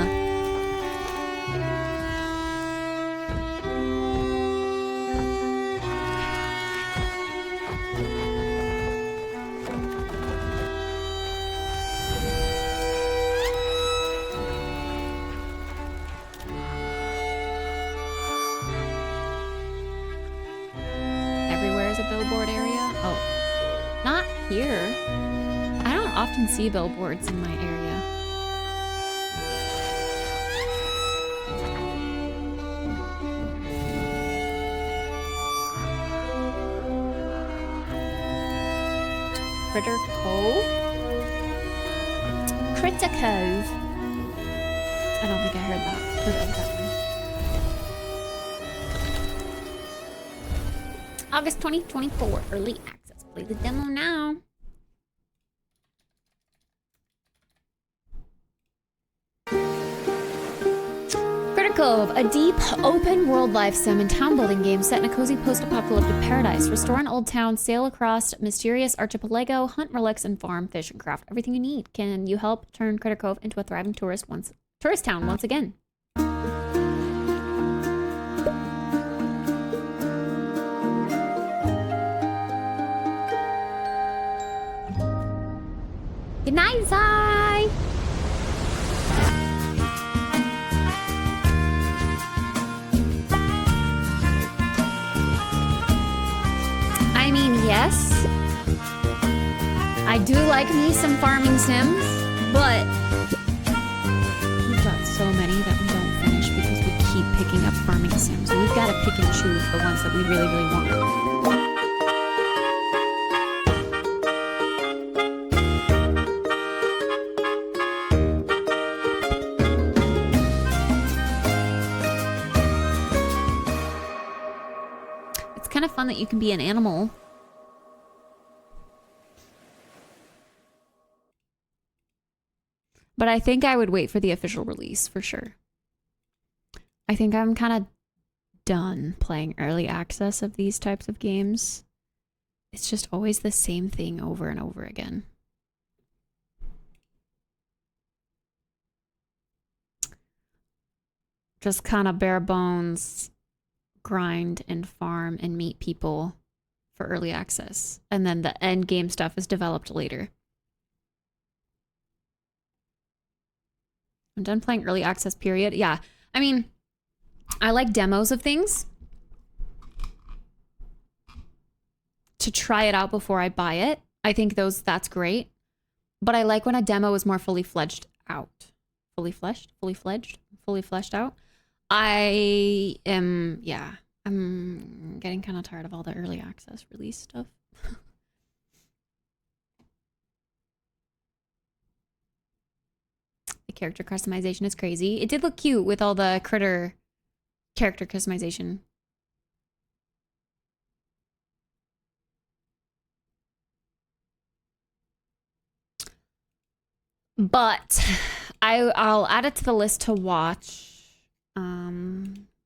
Billboard area? Oh, not here. I don't often see billboards in my area. Critter Cove? Critter Cove. I don't think I heard that. Heard of that one. August 2024, early access. Play the demo now. Critter Cove, a deep, open world life sim and town building game set in a cozy post-apocalyptic paradise. Restore an old town, sail across mysterious archipelago, hunt relics, and farm, fish, and craft everything you need. Can you help turn Critter Cove into a thriving tourist town once again? Good night, Zai! I mean, yes. I do like me some farming sims, but we've got so many that we don't finish because we keep picking up farming sims. So we've got to pick and choose the ones that we really, really want. Kind of fun that you can be an animal But I think I would wait for the official release for sure. I think I'm kind of done playing early access of these types of games. It's just always the same thing over and over again. Just kind of bare bones grind and farm and meet people for early access. And then the end game stuff is developed later. I'm done playing early access, period. Yeah, I mean, I like demos of things to try it out before I buy it. I think that's great. But I like when a demo is more fully fledged out. Fully fleshed out. I'm getting kind of tired of all the early access release stuff. The character customization is crazy. It did look cute with all the critter character customization. But I'll add it to the list to watch.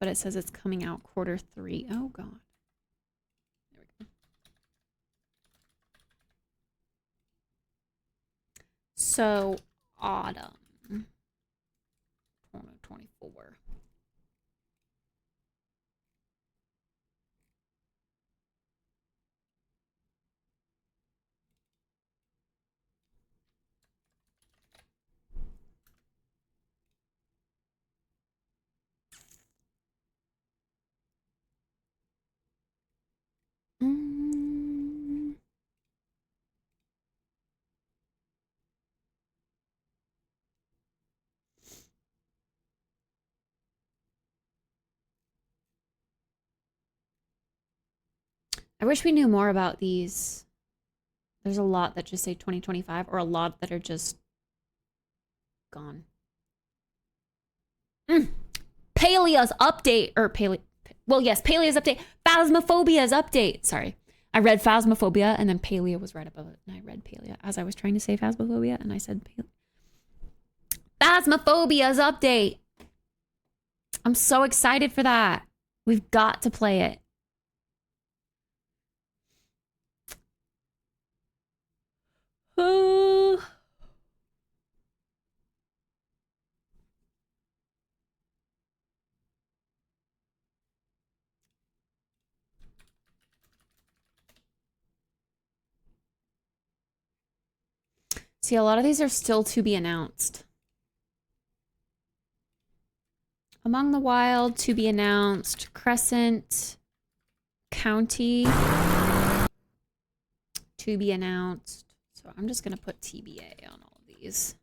But it says it's coming out Q3. Oh god. There we go. So autumn 2024. I wish we knew more about these. There's a lot that just say 2025 or a lot that are just gone. Palea's update, or well, yes, Palea's update. Phasmophobia's update. Sorry. I read Phasmophobia and then Palea was right above it. And I read Palea as I was trying to say Phasmophobia and I said Palea. Phasmophobia's update. I'm so excited for that. We've got to play it. See, a lot of these are still to be announced. Among the Wild, to be announced. Crescent County, to be announced. So I'm just going to put TBA on all of these.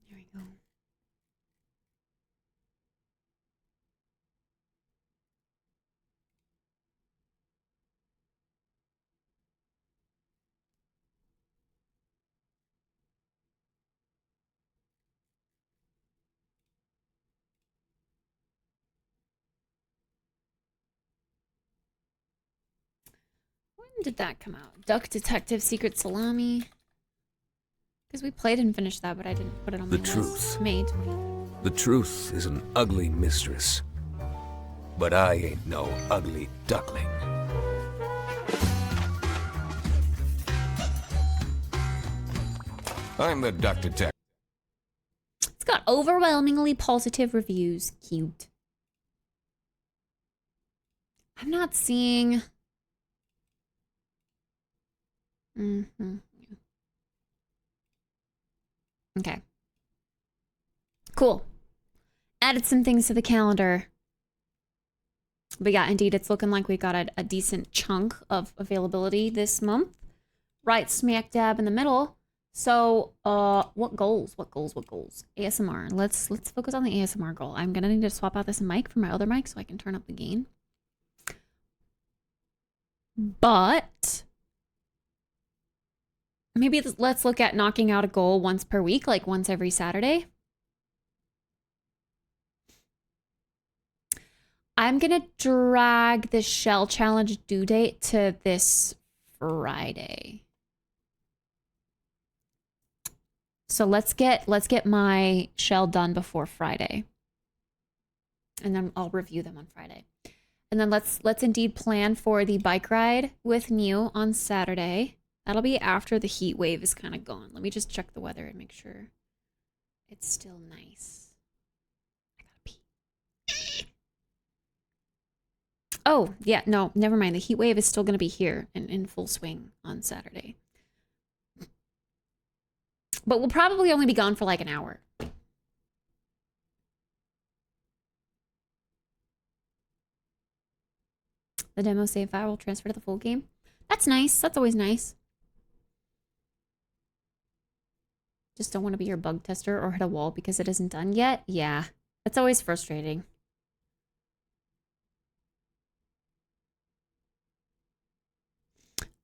There we go. When did that come out? Duck Detective Secret Salami? Because we played and finished that, but I didn't put it on my list. The truth. May 20. The truth is an ugly mistress. But I ain't no ugly duckling. I'm the Duck Detective. It's got overwhelmingly positive reviews. Cute. I'm not seeing... Okay. Cool. Added some things to the calendar. But yeah, indeed, it's looking like we got a decent chunk of availability this month. Right smack dab in the middle. So, what goals? What goals? What goals? ASMR. Let's focus on the ASMR goal. I'm gonna need to swap out this mic for my other mic so I can turn up the gain. But maybe let's look at knocking out a goal once per week, like once every Saturday. I'm gonna drag the shell challenge due date to this Friday. So let's get my shell done before Friday. And then I'll review them on Friday. And then let's indeed plan for the bike ride with Mew on Saturday. That'll be after the heat wave is kind of gone. Let me just check the weather and make sure it's still nice. I gotta pee. Oh, yeah, no, never mind. The heat wave is still gonna be here and in full swing on Saturday. But we'll probably only be gone for like an hour. The demo save file will transfer to the full game. That's nice. That's always nice. Just don't want to be your bug tester or hit a wall because it isn't done yet. Yeah, that's always frustrating.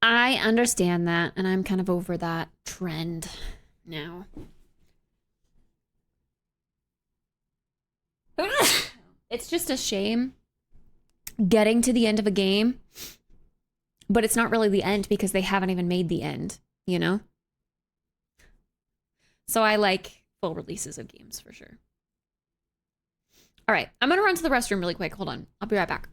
I understand that, and I'm kind of over that trend now. It's just a shame getting to the end of a game, but it's not really the end because they haven't even made the end, you know? So I like full releases of games for sure. All right, I'm gonna run to the restroom really quick. Hold on, I'll be right back.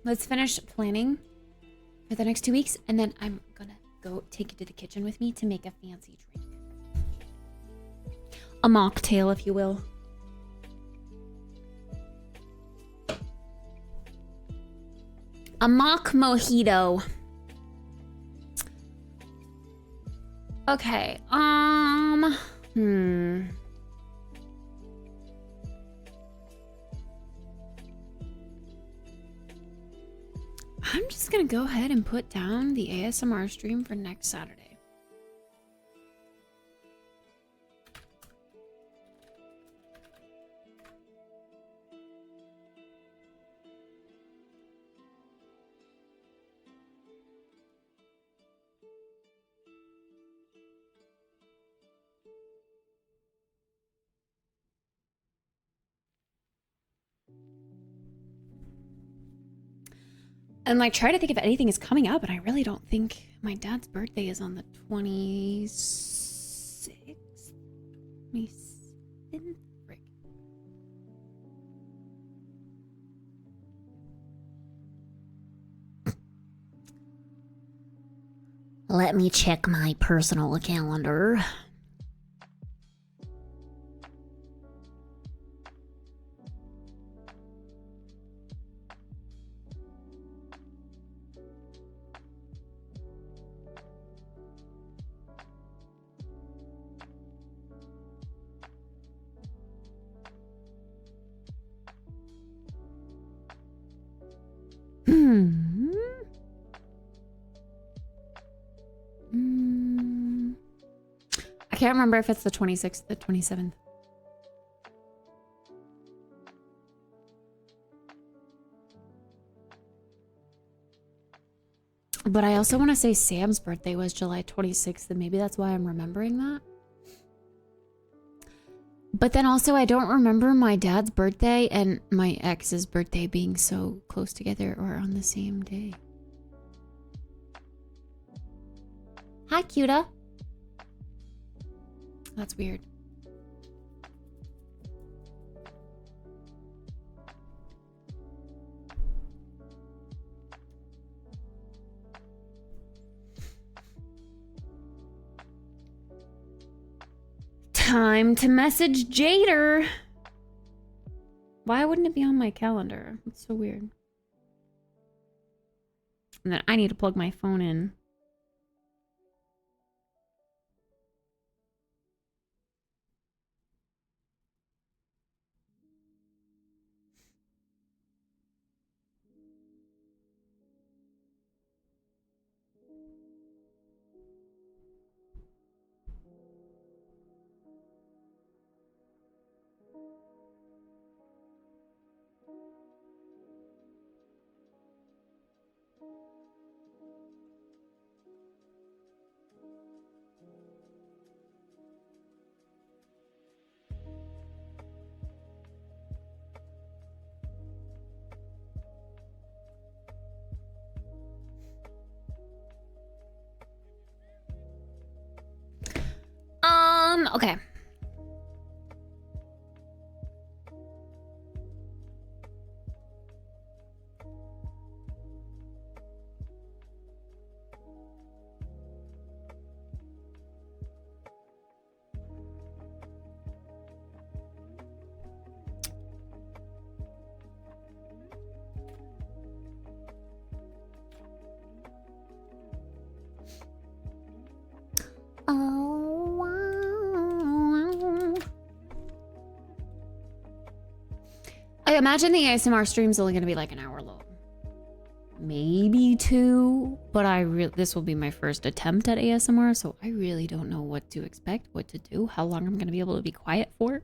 let's finish planning for the next 2 weeks, and then I'm gonna go take you to the kitchen with me to make a fancy drink. A mocktail, if you will. A mock mojito. Okay, I'm just gonna go ahead and put down the ASMR stream for next Saturday. And like try to think if anything is coming up, and I really don't think my dad's birthday is on the 26th. 27th? Frick. Let me check my personal calendar. I can't remember if it's the 26th or the 27th. But I also want to say Sam's birthday was July 26th, and maybe that's why I'm remembering that. But then also I don't remember my dad's birthday and my ex's birthday being so close together or on the same day. Hi, Cuda. That's weird. Time to message Jader. Why wouldn't it be on my calendar? That's so weird. And then I need to plug my phone in. Okay. I imagine the ASMR stream's only gonna be like an hour long. Maybe 2, but this will be my first attempt at ASMR, so I really don't know what to expect, what to do, how long I'm gonna be able to be quiet for.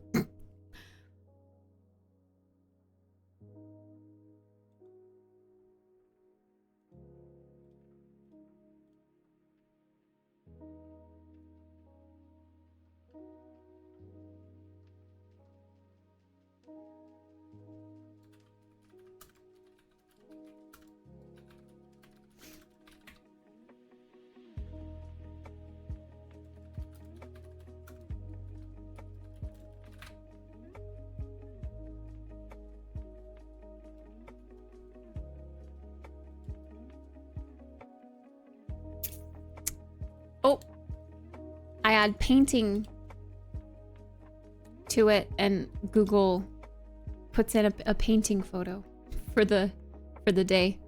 I add painting to it, and Google puts in a painting photo for the day.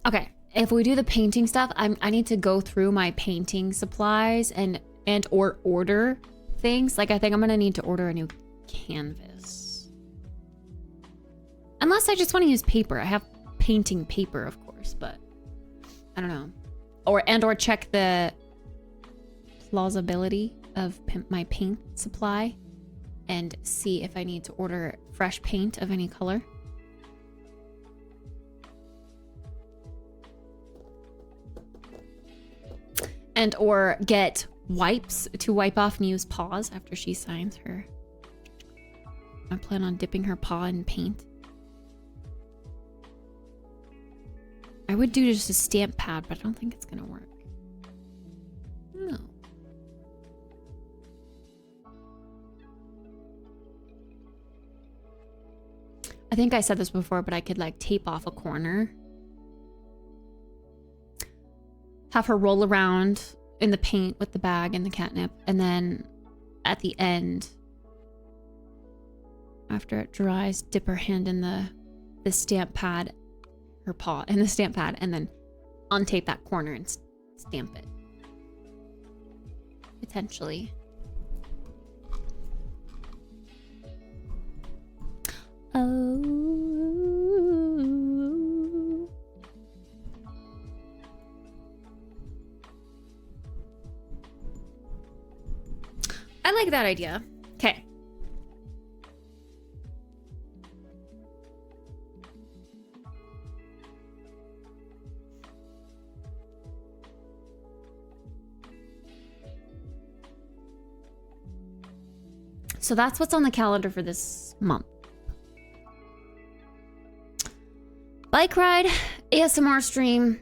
Okay, if we do the painting stuff, I need to go through my painting supplies and or order things. Like, I think I'm gonna need to order a new canvas. Unless I just want to use paper. I have painting paper, of course, but I don't know. Or check the plausibility of my paint supply and see if I need to order fresh paint of any color. And or get wipes to wipe off Mew's paws after she signs her. I plan on dipping her paw in paint. I would do just a stamp pad, but I don't think it's gonna work. No. I think I said this before, but I could like tape off a corner. Have her roll around in the paint with the bag and the catnip, and then at the end, after it dries, dip her hand in the stamp pad, her paw in the stamp pad, and then untape that corner and stamp it. Potentially. Oh. I like that idea. Okay. So that's what's on the calendar for this month. Bike ride, ASMR stream,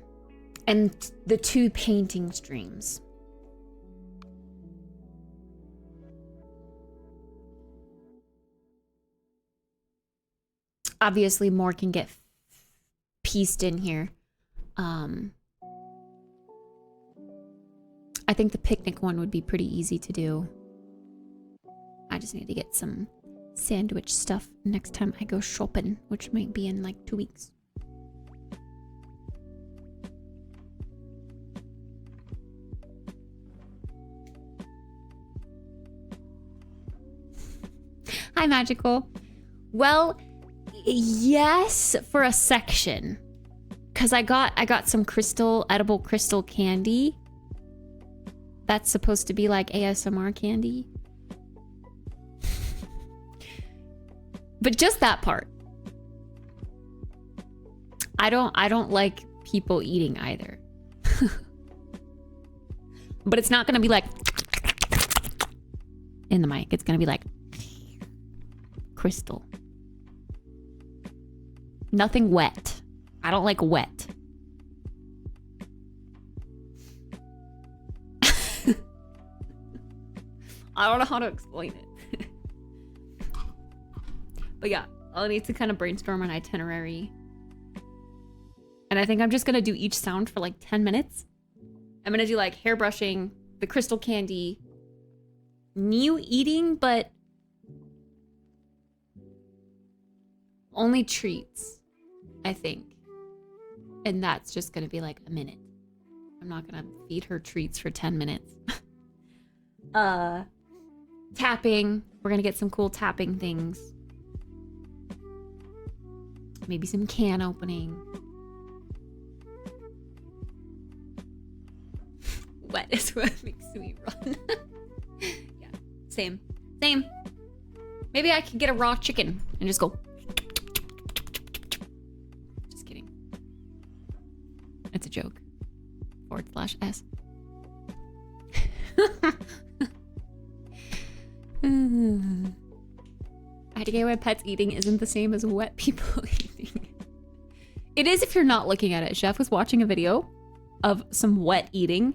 and the 2 painting streams. Obviously, more can get pieced in here. I think the picnic one would be pretty easy to do. I just need to get some sandwich stuff next time I go shopping, which might be in like 2 weeks. Hi, Magical. Well, yes, for a section, because I got some edible crystal candy. That's supposed to be like ASMR candy, but just that part. I don't like people eating either. But it's not gonna be like in the mic. It's gonna be like crystal. Nothing wet. I don't like wet. I don't know how to explain it. But yeah, I'll need to kind of brainstorm an itinerary. And I think I'm just going to do each sound for like 10 minutes. I'm going to do like hair brushing, the crystal candy, new eating, but only treats, I think. And that's just going to be like a minute. I'm not going to feed her treats for 10 minutes. Tapping. We're going to get some cool tapping things. Maybe some can opening. Wet is what makes me run. Yeah, same. Maybe I could get a raw chicken and just go. Just kidding. It's a joke. /S. I had to get why pets eating isn't the same as wet people eating. It is if you're not looking at it. Chef was watching a video of some wet eating.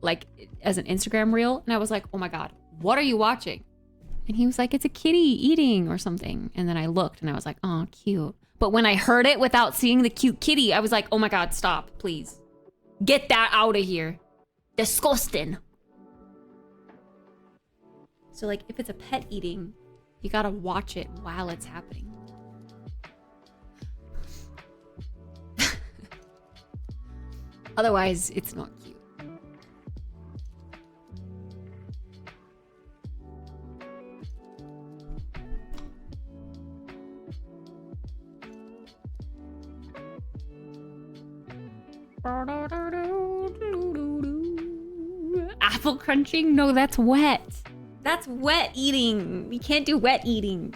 like as an Instagram reel. And I was like, oh my God, what are you watching? And he was like, it's a kitty eating or something. And then I looked and I was like, oh, cute. But when I heard it without seeing the cute kitty, I was like, oh my God, stop, please. Get that out of here. Disgusting. So like if it's a pet eating, you gotta watch it while it's happening. Otherwise, it's not cute. Apple crunching? No, that's wet. That's wet eating. We can't do wet eating.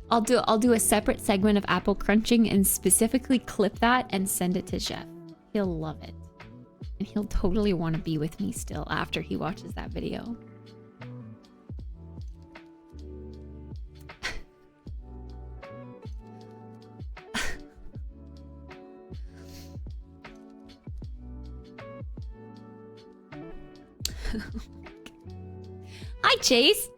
I'll do a separate segment of apple crunching and specifically clip that and send it to Chef. He'll love it. And he'll totally want to be with me still after he watches that video. Hi, Chase.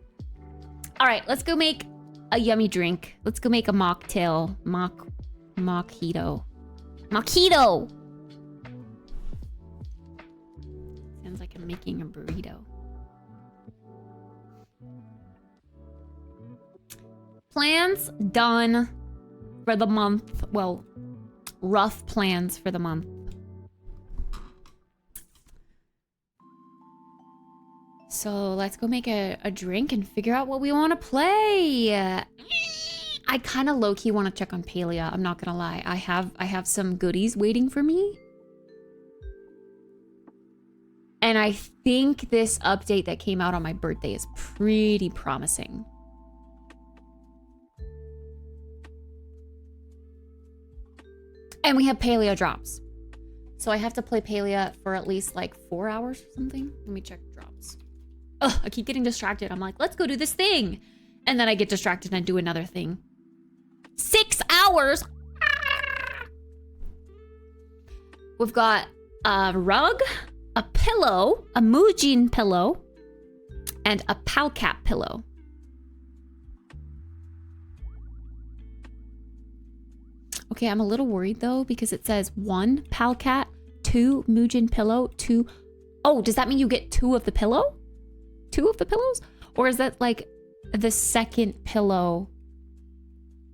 All right, let's go make a yummy drink. Let's go make a mocktail. Mojito. Mojito! Sounds like I'm making a burrito. Plans done for the month. Well, rough plans for the month. So let's go make a drink and figure out what we want to play. I kind of low-key want to check on Palia. I'm not gonna lie. I have some goodies waiting for me. And I think this update that came out on my birthday is pretty promising. And we have Palia drops. So I have to play Palia for at least like 4 hours or something. Let me check drops. Ugh, I keep getting distracted. I'm like, let's go do this thing. And then I get distracted and I do another thing. 6 hours? Ah! We've got a rug, a pillow, a Mujin pillow, and a Palcat pillow. Okay, I'm a little worried though because it says 1 Palcat, 2 Mujin pillow, 2... Oh, does that mean you get 2 of the pillow? 2 of the pillows? Or is that like the second pillow?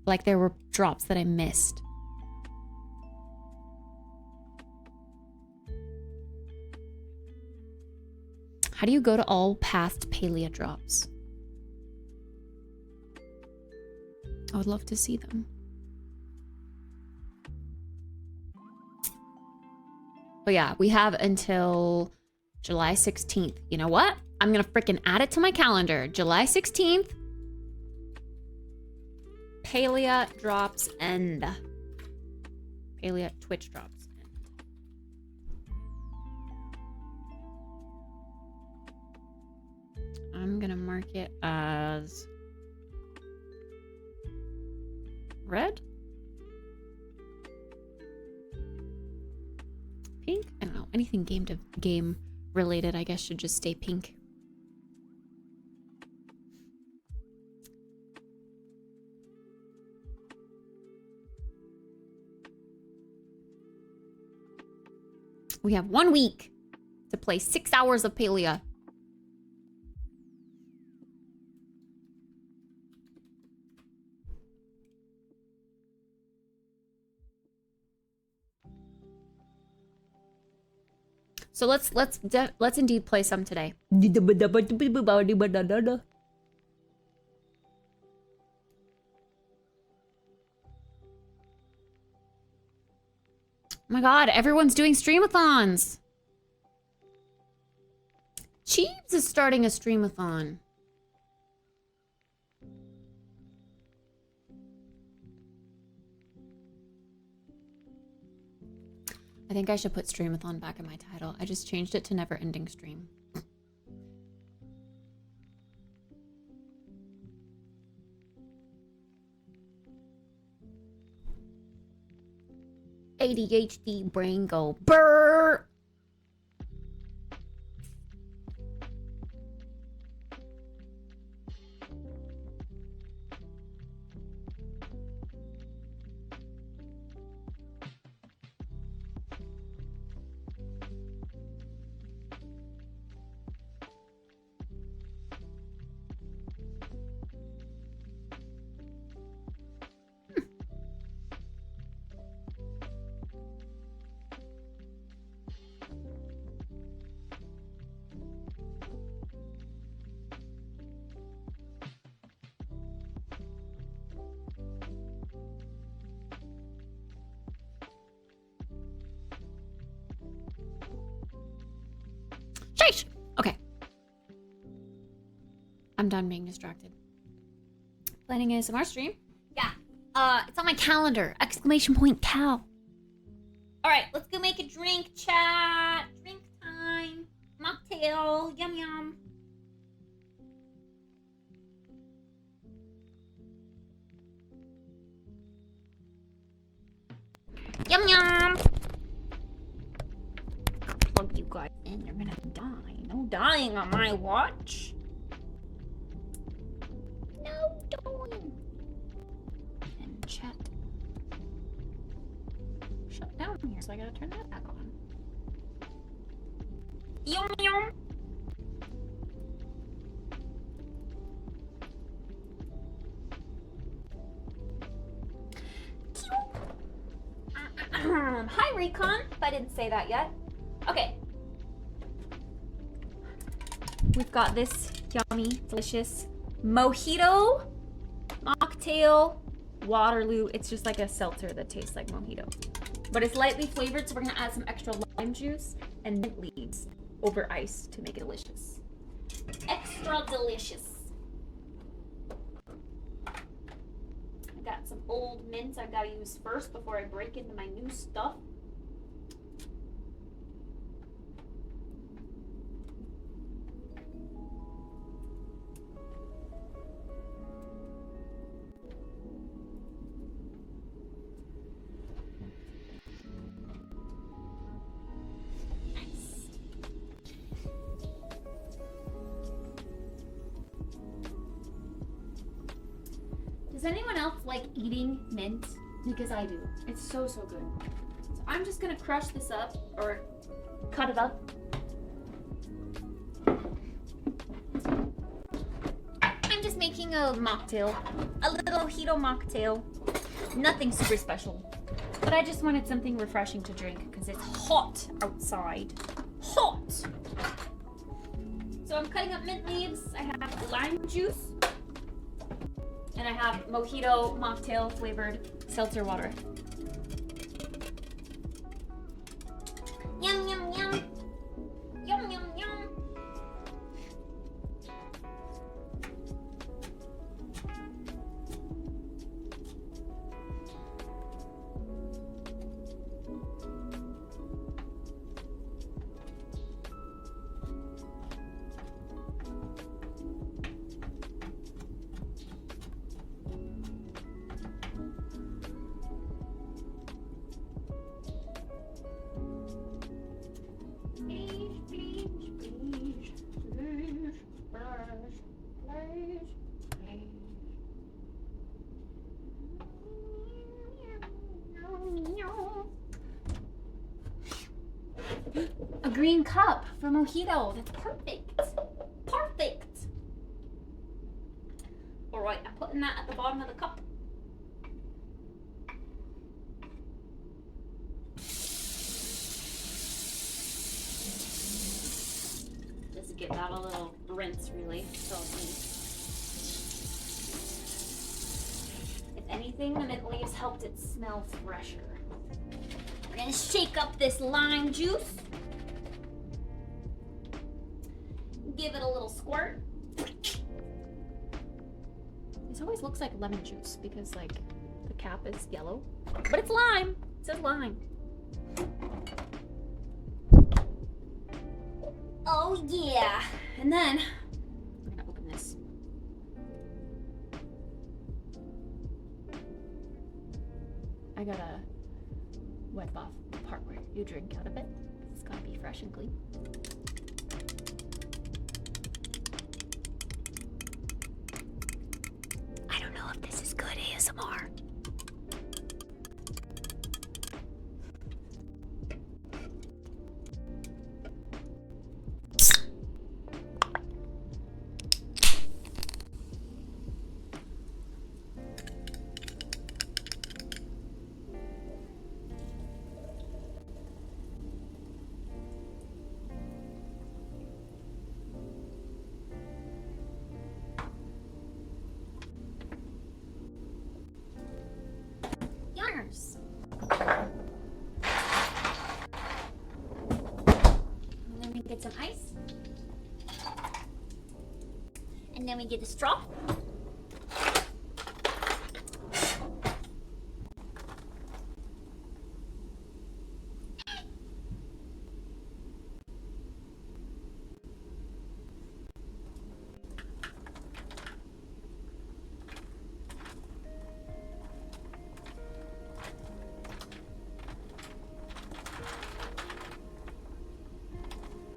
Like there were drops that I missed. How do you go to all past Palia drops? I would love to see them. But yeah, we have until July 16th. You know what? I'm gonna freaking add it to my calendar. July 16th. Palia drops end. Palia Twitch drops end. I'm gonna mark it as red. Pink? I don't know. Anything game related, I guess, should just stay pink. We have 1 week to play 6 hours of Palia. So let's indeed play some today. Oh my god, everyone's doing streamathons. Cheebs is starting a streamathon. I think I should put streamathon back in my title. I just changed it to never ending stream. ADHD brain go brrr. Sheesh. Okay. I'm done being distracted. Planning ASMR stream? Yeah. It's on my calendar. Exclamation point cow. Alright, let's go make a drink, chat. Drink time. Mocktail. Yum yum. Yum yum. Plug you guys in. You're gonna die. No dying on my watch. No dying. And chat. Shut down here, so I gotta turn that back on. Yum yum. Hi, Recon. If I didn't say that yet. Okay. We've got this yummy, delicious mojito, mocktail, Waterloo. It's just like a seltzer that tastes like mojito. But it's lightly flavored, so we're gonna add some extra lime juice and mint leaves over ice to make it delicious. Extra delicious. I got some old mints I've got to use first before I break into my new stuff. Does anyone else like eating mint? Because I do. It's so, so good. So I'm just gonna crush this up, or cut it up. I'm just making a mocktail. A little mojito mocktail. Nothing super special. But I just wanted something refreshing to drink because it's hot outside. Hot! So I'm cutting up mint leaves. I have lime juice. And I have mojito mocktail flavored seltzer water. Yum, yum, yum. Yum, yum, yum. A green cup for mojito. That's perfect. Perfect. All right, I'm putting that at the bottom of the cup. Just give that a little rinse, really. So if anything, the mint leaves helped it smell fresher. We're gonna shake up this lime juice. Give it a little squirt. This always looks like lemon juice because like the cap is yellow, but it's lime. It says lime. Oh yeah. And then we're gonna open this. I got a wet you drink out of it. It's gonna be fresh and clean. I don't know if this is good ASMR. Yarners. And then we get some ice. And then we get the straw.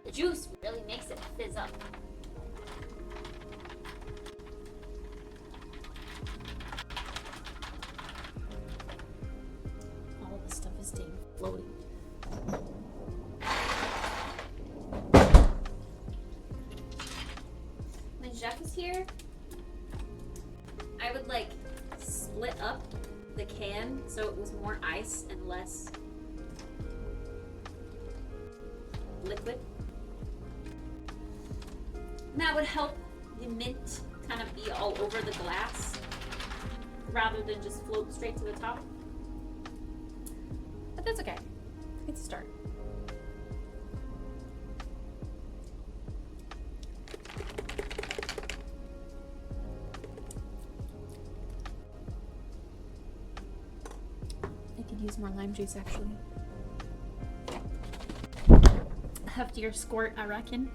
The juice really makes it fizz up. All this stuff is staying floating. When Jeff is here, I would like split up the can so it was more ice and less liquid. And that would help the mint kind of be all over the glass rather than just float straight to the top. But that's okay. It's a start. I could use more lime juice actually. A heftier squirt, I reckon.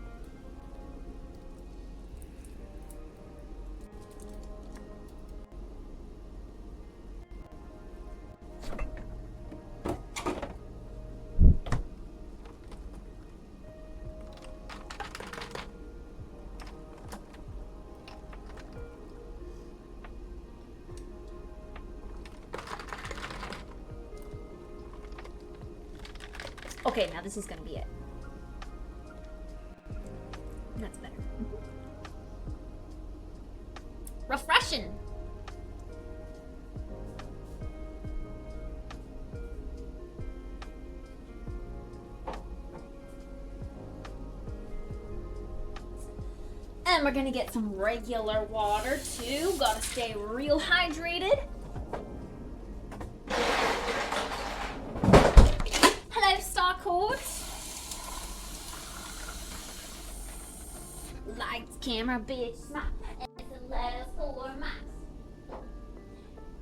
Okay, now this is gonna be it. That's better. Refreshing. And we're gonna get some regular water too. Gotta stay real hydrated. Hello, Starcord. Lights, camera, bitch, snap, and the letters for Max.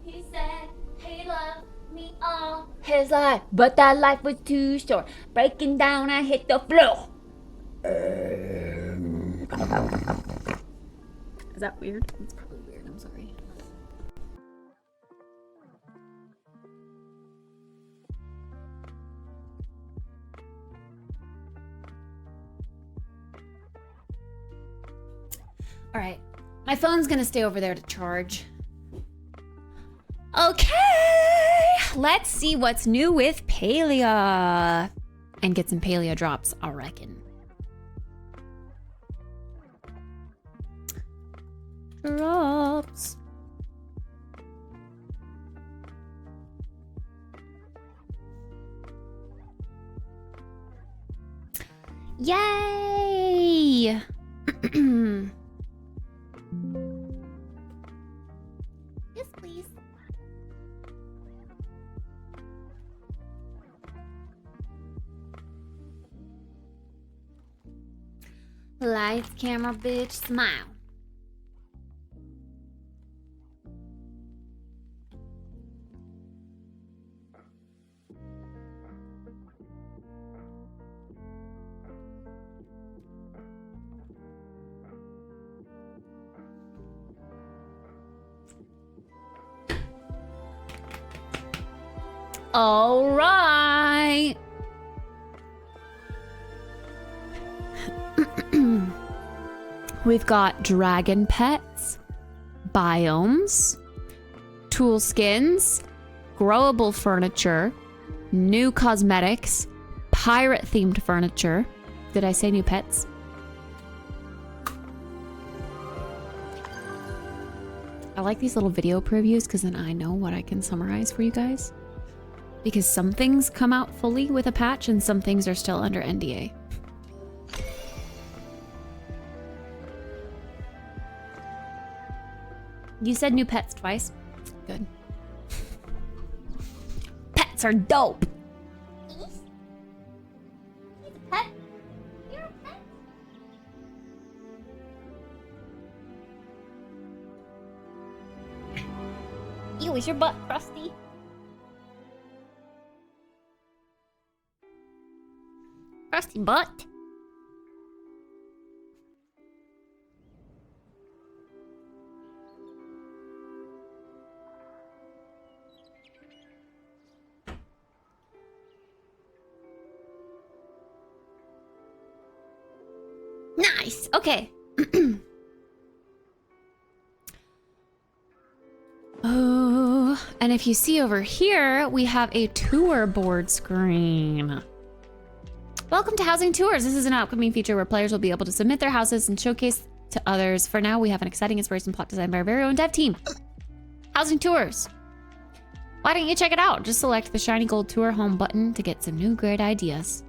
He said, he loved me all his life, but that life was too short. Breaking down, I hit the floor. Is that weird? It's probably weird, I'm sorry. All right, my phone's gonna stay over there to charge. Okay, let's see what's new with Palia. And get some Palia drops, I reckon. Drops. Yay! Yes, please. Lights, camera, bitch, smile. All right. We've got dragon pets, biomes, tool skins, growable furniture, new cosmetics, pirate-themed furniture. Did I say new pets? I like these little video previews because then I know what I can summarize for you guys. Because some things come out fully with a patch and some things are still under NDA. You said new pets twice. Good. Pets are dope. He's a pet. You're a pet. Ew, is your butt crusty? Crusty butt. Nice. Okay. Oh, and if you see over here, we have a tour board screen. Welcome to Housing Tours. This is an upcoming feature where players will be able to submit their houses and showcase to others. For now, we have an exciting inspiration plot designed by our very own dev team. Housing Tours. Why don't you check it out? Just select the shiny gold tour home button to get some new great ideas.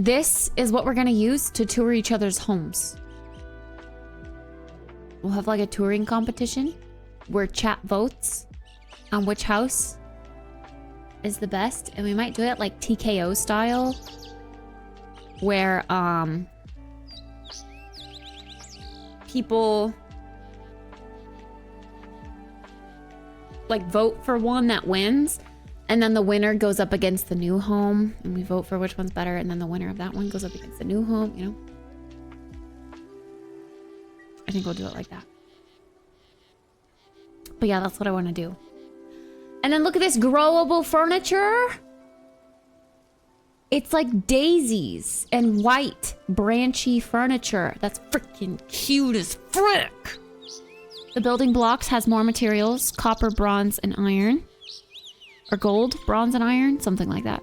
This is what we're gonna use to tour each other's homes. We'll have like a touring competition where chat votes on which house is the best, and we might do it like TKO style, where people like vote for one that wins, and then the winner goes up against the new home, and we vote for which one's better, and then the winner of that one goes up against the new home, you know? I think we'll do it like that. But yeah, that's what I want to do. And then look at this growable furniture. It's like daisies and white branchy furniture. That's freaking cute as frick. The building blocks has more materials, copper, bronze, and iron. Or gold, bronze, and iron, something like that.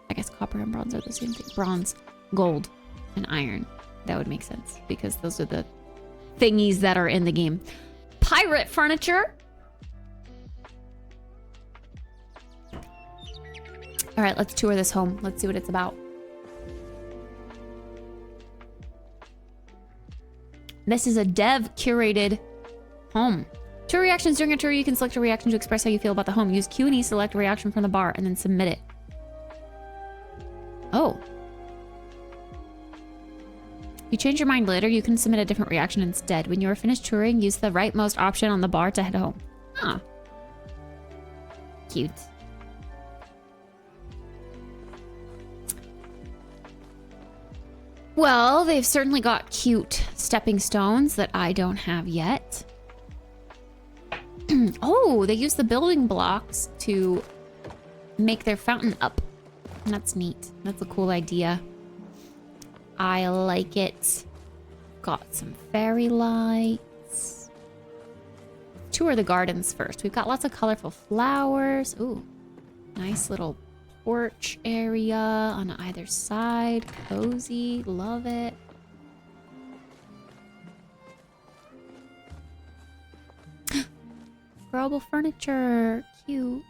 I guess copper and bronze are the same thing. Bronze, gold, and iron. That would make sense because those are the thingies that are in the game. Pirate furniture. All right, let's tour this home. Let's see what it's about. This is a dev curated home. Tour reactions. During a tour, you can select a reaction to express how you feel about the home. Use Q&E, select a reaction from the bar, and then submit it. Oh. If you change your mind later, you can submit a different reaction instead. When you are finished touring, use the rightmost option on the bar to head home. Ah. Cute. Well, they've certainly got cute stepping stones that I don't have yet. Oh, they use the building blocks to make their fountain up. That's neat. That's a cool idea. I like it. Got some fairy lights. Tour the gardens first. We've got lots of colorful flowers. Ooh, nice little porch area on either side. Cozy. Love it. Growable furniture. Cute.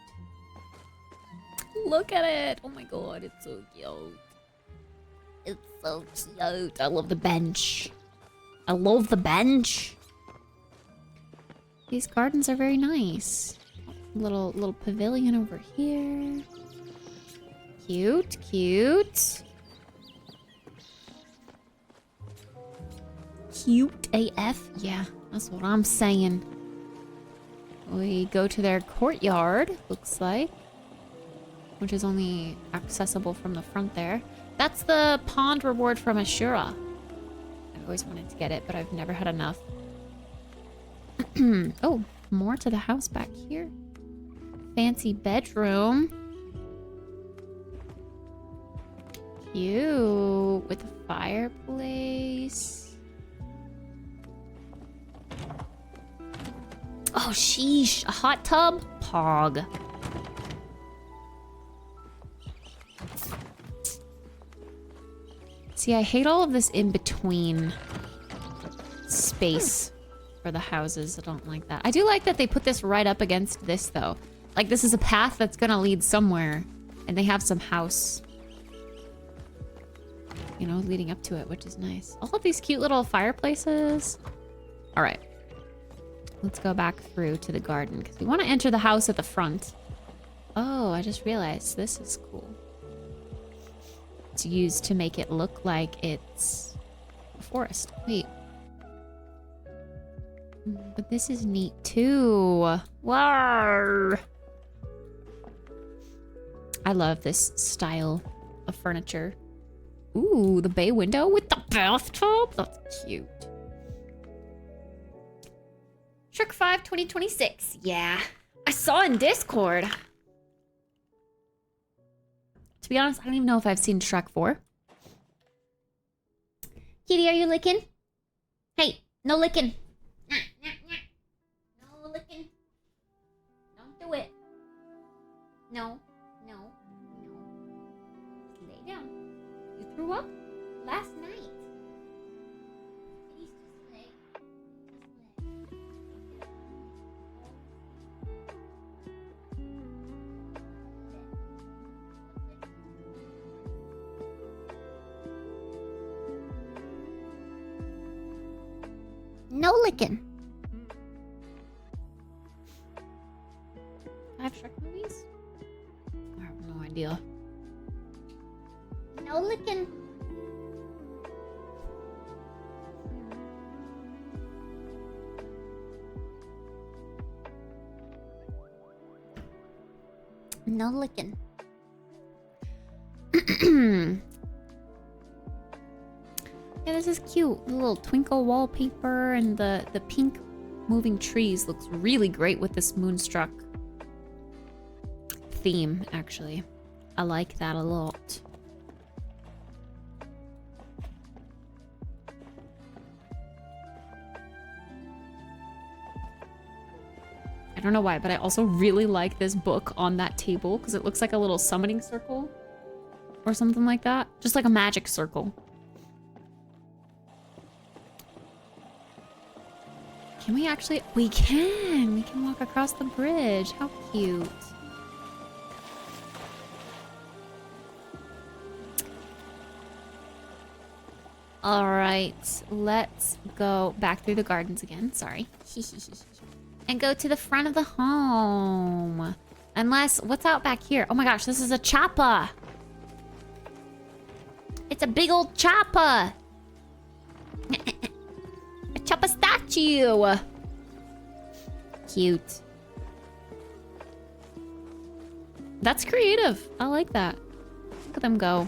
Look at it. Oh my god, it's so cute. It's so cute. I love the bench. I love the bench. These gardens are very nice. Little pavilion over here. Cute, cute. Cute AF. Yeah, that's what I'm saying. We go to their courtyard, looks like. Which is only accessible from the front there. That's the pond reward from Ashura. I've always wanted to get it, but I've never had enough. Oh, more to the house back here. Fancy bedroom. Cute. With a fireplace. Oh, sheesh. A hot tub? Pog. See, I hate all of this in-between space for the houses. I don't like that. I do like that they put this right up against this, though. Like, this is a path that's gonna lead somewhere. And they have some house, you know, leading up to it, which is nice. All of these cute little fireplaces. All right. Let's go back through to the garden because we want to enter the house at the front. Oh, I just realized this is cool. It's used to make it look like it's a forest. Wait. But this is neat too. Wow. I love this style of furniture. Ooh, the bay window with the bathtub. That's cute. Shrek 5 2026. Yeah. I saw in Discord. To be honest, I don't even know if I've seen Shrek 4. Kitty, are you licking? Hey, no licking. No licking. Don't do it. No. Lay down. You threw up last night. Kitty's just lay. No licking. 5 Shrek movies? I have no idea. No licking. No licking. Yeah, this is cute. The little twinkle wallpaper and the pink moving trees looks really great with this Moonstruck theme, actually. I like that a lot. I don't know why, but I also really like this book on that table because it looks like a little summoning circle or something like that. Just like a magic circle. Can we actually? We can! We can walk across the bridge. How cute. All right, let's go back through the gardens again. Sorry. And go to the front of the home. Unless, what's out back here? Oh my gosh, this is a chopper. It's a big old chopper. A chopper statue. Cute. That's creative. I like that. Look at them go.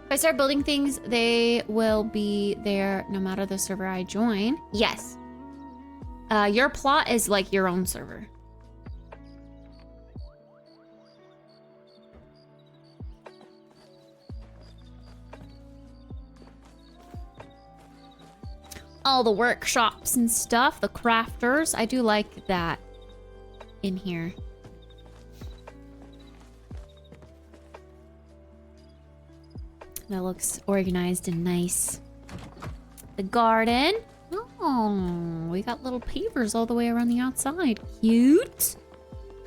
If I start building things, they will be there no matter the server I join. Yes. Your plot is like your own server. All the workshops and stuff, the crafters. I do like that in here. That looks organized and nice. The garden. Oh, we got little pavers all the way around the outside. Cute.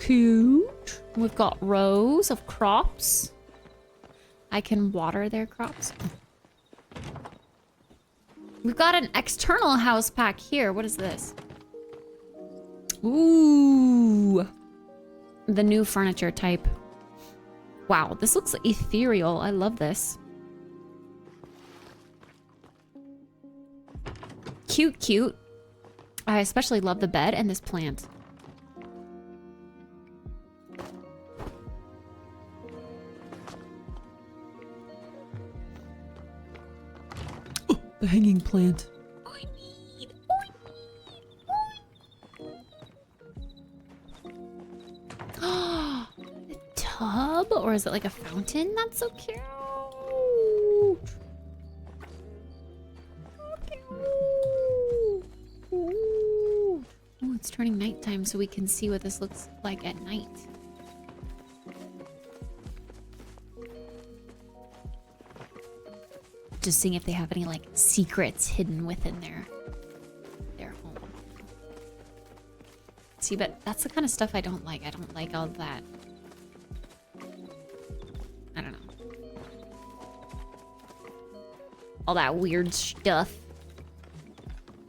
Cute. We've got rows of crops. I can water their crops. We've got an external house pack here. What is this? Ooh. The new furniture type. Wow, this looks ethereal. I love this. Cute, cute. I especially love the bed and this plant. Oh, the hanging plant. or is it like a fountain? That's so cute. Ooh, it's turning nighttime so we can see what this looks like at night. Just seeing if they have any like secrets hidden within their home. See, but that's the kind of stuff I don't like. I don't like all that. I don't know. All that weird stuff.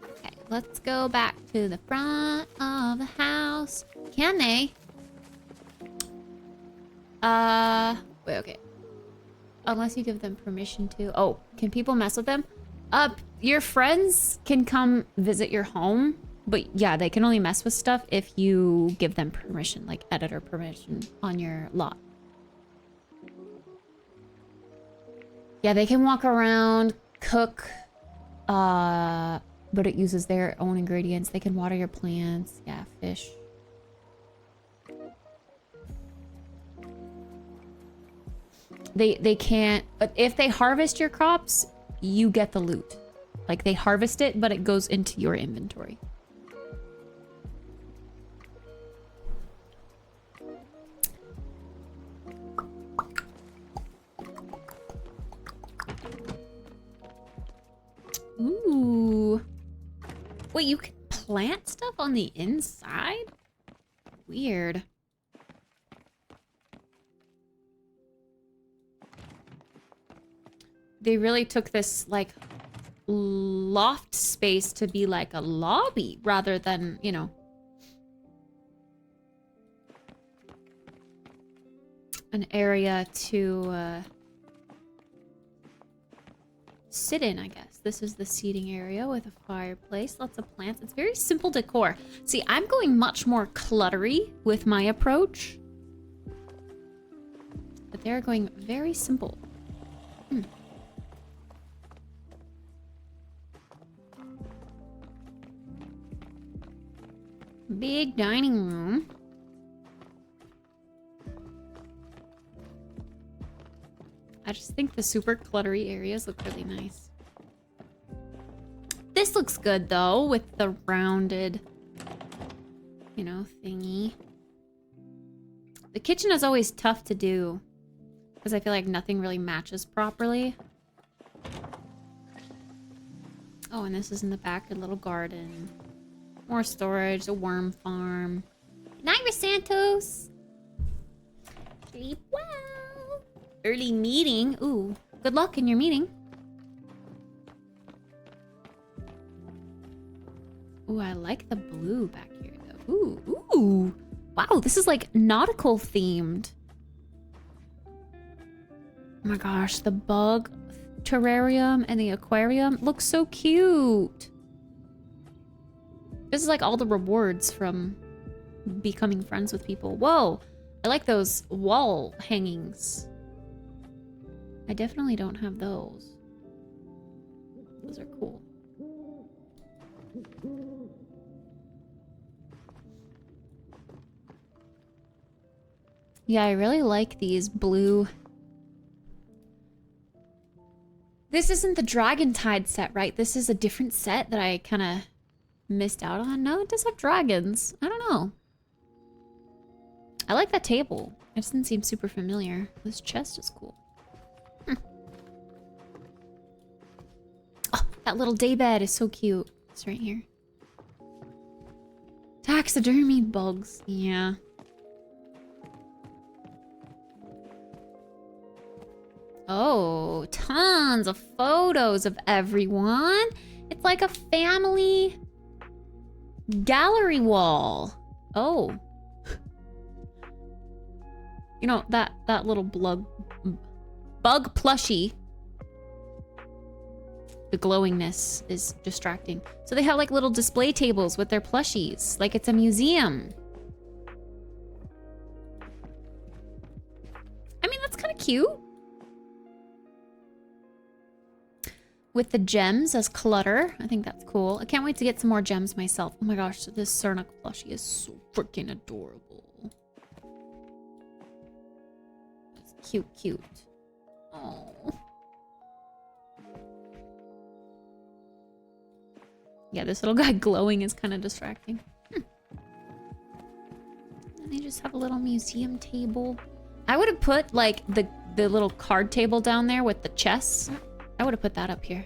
Okay, let's go back to the front of the house. Can they? Wait, okay. Unless you give them permission to. Oh, can people mess with them? Your friends can come visit your home, but yeah, they can only mess with stuff if you give them permission, like editor permission on your lot. Yeah, they can walk around, cook, but it uses their own ingredients. They can water your plants. Yeah, fish. They can't, but if they harvest your crops, you get the loot. Like they harvest it, but it goes into your inventory. Ooh. Wait, you can plant stuff on the inside? Weird. They really took this, like, loft space to be like a lobby rather than, you know, an area to sit in, I guess. This is the seating area with a fireplace, lots of plants. It's very simple decor. See, I'm going much more cluttery with my approach, but they're going very simple. Big dining room. I just think the super cluttery areas look really nice. This looks good though, with the rounded, you know, thingy. The kitchen is always tough to do because I feel like nothing really matches properly. Oh, and this is in the back, a little garden. More storage, a worm farm. Night, Santos. Sleep well. Early meeting. Ooh, good luck in your meeting. Ooh, I like the blue back here though. Ooh. Wow, this is like nautical themed. Oh my gosh, the bug terrarium and the aquarium look so cute. This is like all the rewards from becoming friends with people. Whoa, I like those wall hangings. I definitely don't have those. Those are cool. Yeah, I really like these blue. This isn't the Dragon Tide set, right? This is a different set that I kind of missed out on. No, it does have dragons. I don't know. I like that table. It doesn't seem super familiar. This chest is cool. Oh, that little daybed is so cute. It's right here. Taxidermy bugs. Yeah. Oh, tons of photos of everyone. It's like a family gallery wall. Oh. You know, that little bug plushie. The glowingness is distracting. So they have like little display tables with their plushies. Like it's a museum. I mean, that's kind of cute. With the gems as clutter. I think that's cool. I can't wait to get some more gems myself. Oh my gosh, this Cernic plushie is so freaking adorable. Cute, cute. Oh. Yeah, this little guy glowing is kind of distracting. And they just have a little museum table. I would have put like the little card table down there with the chess. I would have put that up here.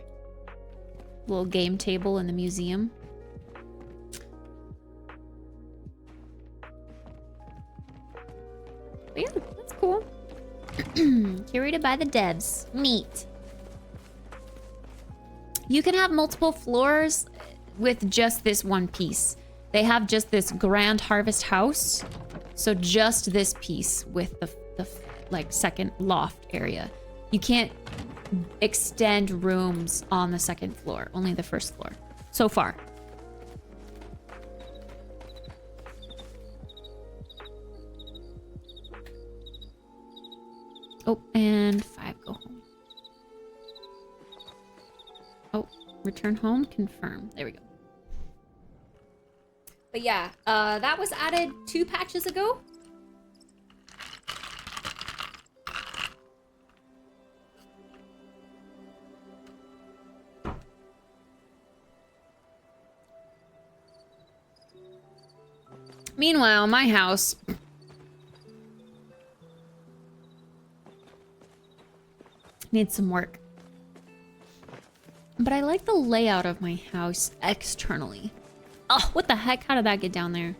Little game table in the museum. But yeah, that's cool. Curated by the devs. Neat. You can have multiple floors with just this one piece. They have just this grand harvest house. So just this piece with the like second loft area. You can't extend rooms on the second floor, only the first floor. So far. Oh, and 5 go home. Oh, return home, confirm. There we go. But yeah, that was added 2 patches ago. Meanwhile, my house needs some work. But I like the layout of my house externally. Oh, what the heck? How did that get down there?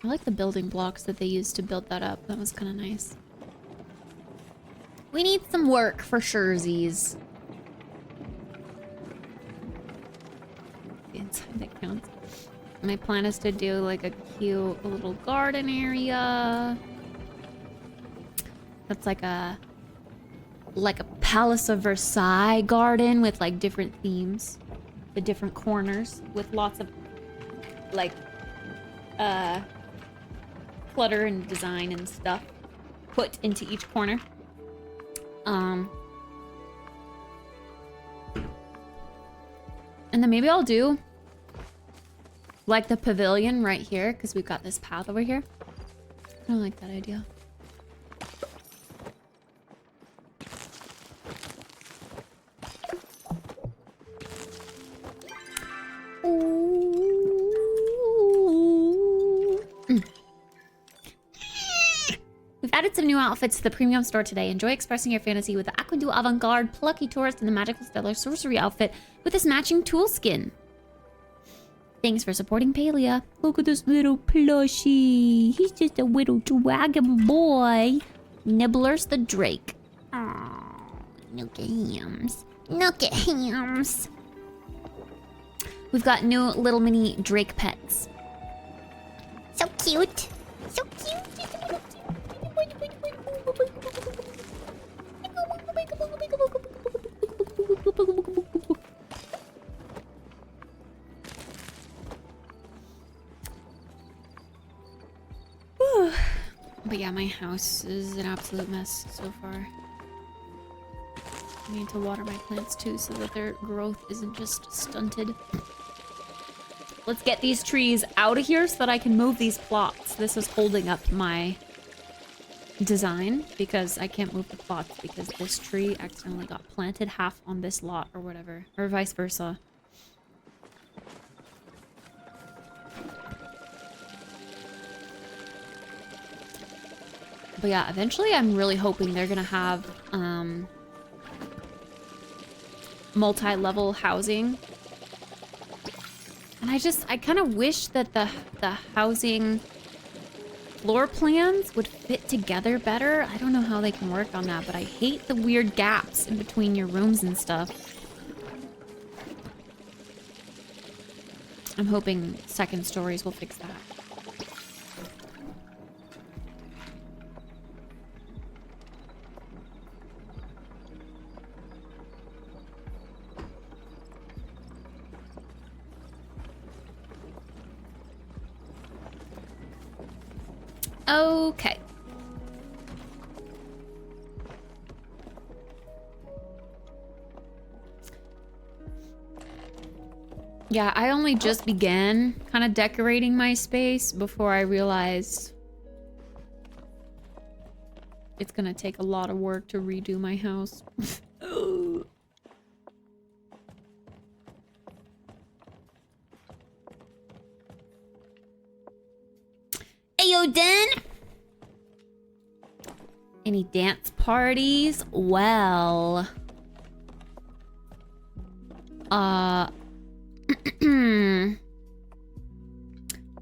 I like the building blocks that they used to build that up. That was kind of nice. We need some work for surezies. Inside that counts. My plan is to do like a cute little garden area. That's like a Palace of Versailles garden with like different themes. The different corners with lots of like clutter and design and stuff put into each corner. And then maybe I'll do like the pavilion right here because we've got this path over here. I don't like that idea. We've added some new outfits to the premium store today. Enjoy expressing your fantasy with the Aquadu Avant-Garde, Plucky Tourist, and the Magical Stellar Sorcery outfit with this matching tool skin. Thanks for supporting Palia. Look at this little plushie. He's just a little dragon boy. Nibblers the Drake. Aww, look at hams. Look at hams. We've got new little mini Drake pets. So cute. So cute. But yeah, my house is an absolute mess so far. I need to water my plants too so that their growth isn't just stunted. Let's get these trees out of here so that I can move these plots. This is holding up my design because I can't move the plots because this tree accidentally got planted half on this lot or whatever, or vice versa. But yeah, eventually I'm really hoping they're gonna have multi-level housing. And I kind of wish that the housing floor plans would fit together better. I don't know how they can work on that, but I hate the weird gaps in between your rooms and stuff. I'm hoping second stories will fix that. Okay. Yeah, I only just began kind of decorating my space before I realized it's gonna take a lot of work to redo my house. Ayo, Den! Any dance parties? Well...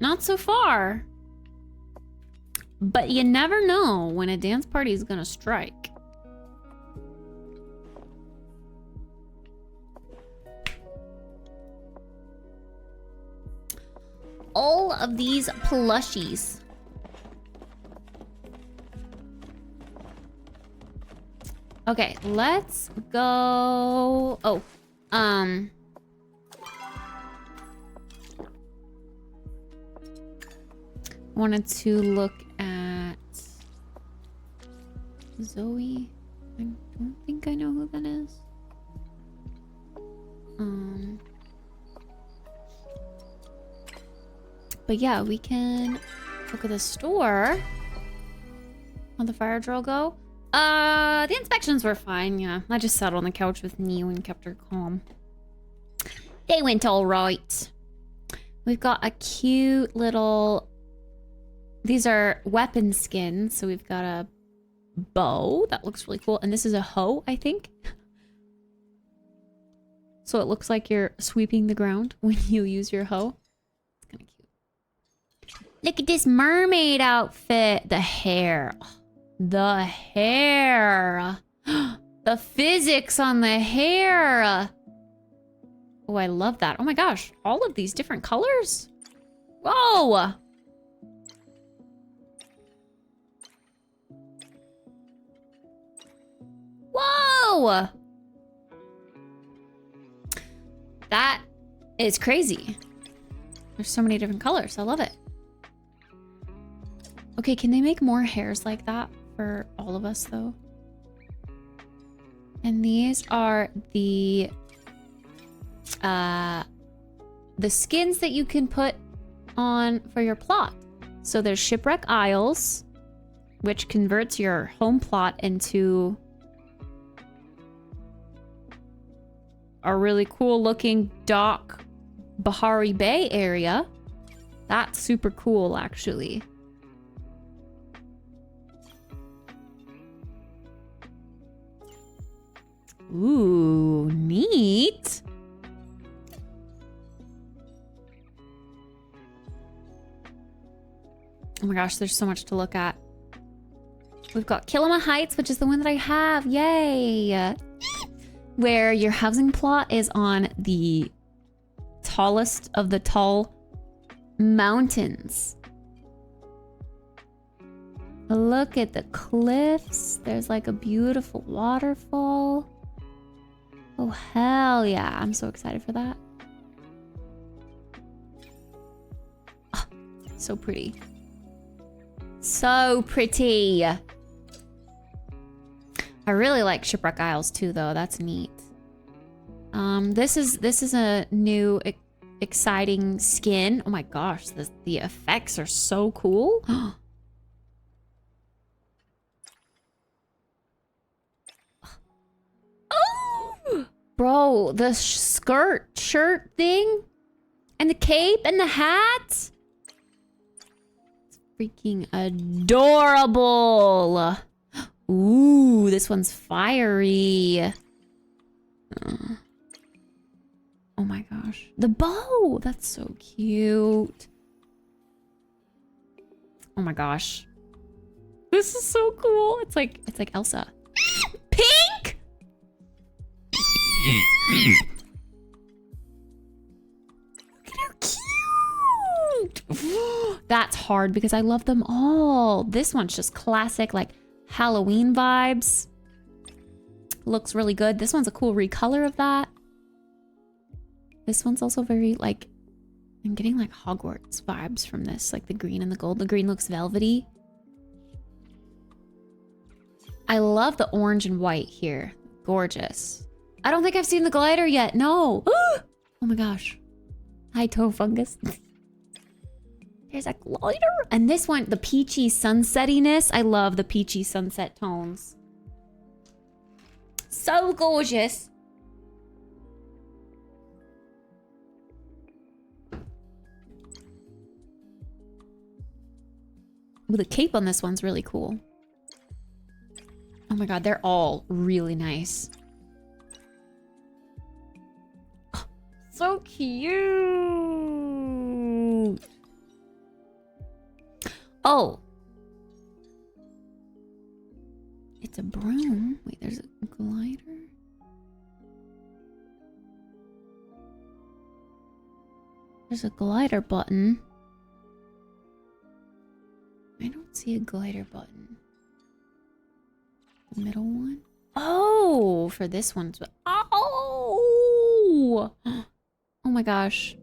Not so far. But you never know when a dance party is gonna strike. All of these plushies. Okay, let's go. Oh, wanted to look at Zoe. I don't think I know who that is. But yeah, we can look at the store. How'd the fire drill go? The inspections were fine, yeah. I just sat on the couch with Neo and kept her calm. They went all right. We've got a cute little... These are weapon skins, so we've got a bow. That looks really cool. And this is a hoe, I think. So it looks like you're sweeping the ground when you use your hoe. It's kind of cute. Look at this mermaid outfit. The hair. The hair. The physics on the hair. Oh, I love that. Oh my gosh. All of these different colors. Whoa. Whoa! That is crazy. There's so many different colors. I love it. Okay, can they make more hairs like that for all of us, though? And these are the skins that you can put on for your plot. So there's Shipwreck Isles, which converts your home plot into a really cool looking dock Bahari Bay area. That's super cool, actually. Ooh, neat. Oh my gosh, there's so much to look at. We've got Kilima Heights, which is the one that I have. Yay! Where your housing plot is on the tallest of the tall mountains. Look at the cliffs. There's like a beautiful waterfall. Oh, hell yeah. I'm so excited for that. Oh, so pretty. So pretty. I really like Shipwreck Isles too, though. That's neat. This is a new exciting skin. Oh my gosh, the effects are so cool. Oh, bro, the shirt thing, and the cape and the hat. It's freaking adorable. Ooh, this one's fiery. Oh my gosh. The bow! That's so cute. Oh my gosh. This is so cool. It's like Elsa. Pink! Look at how cute! That's hard because I love them all. This one's just classic, like Halloween vibes. Looks really good. This one's a cool recolor of that. This one's also very like, I'm getting like Hogwarts vibes from this, like the green and the gold. The green looks velvety. I love the orange and white here. Gorgeous. I don't think I've seen the glider yet. No. Oh my gosh. Hi, toe fungus. There's a glider. And this one, the peachy sunsettiness. I love the peachy sunset tones. So gorgeous. Ooh, the cape on this one's really cool. Oh my god, they're all really nice. Oh, so cute. Oh. It's a broom. Wait, there's a glider. There's a glider button. I don't see a glider button. The middle one? Oh, for this one. Oh! Oh my gosh.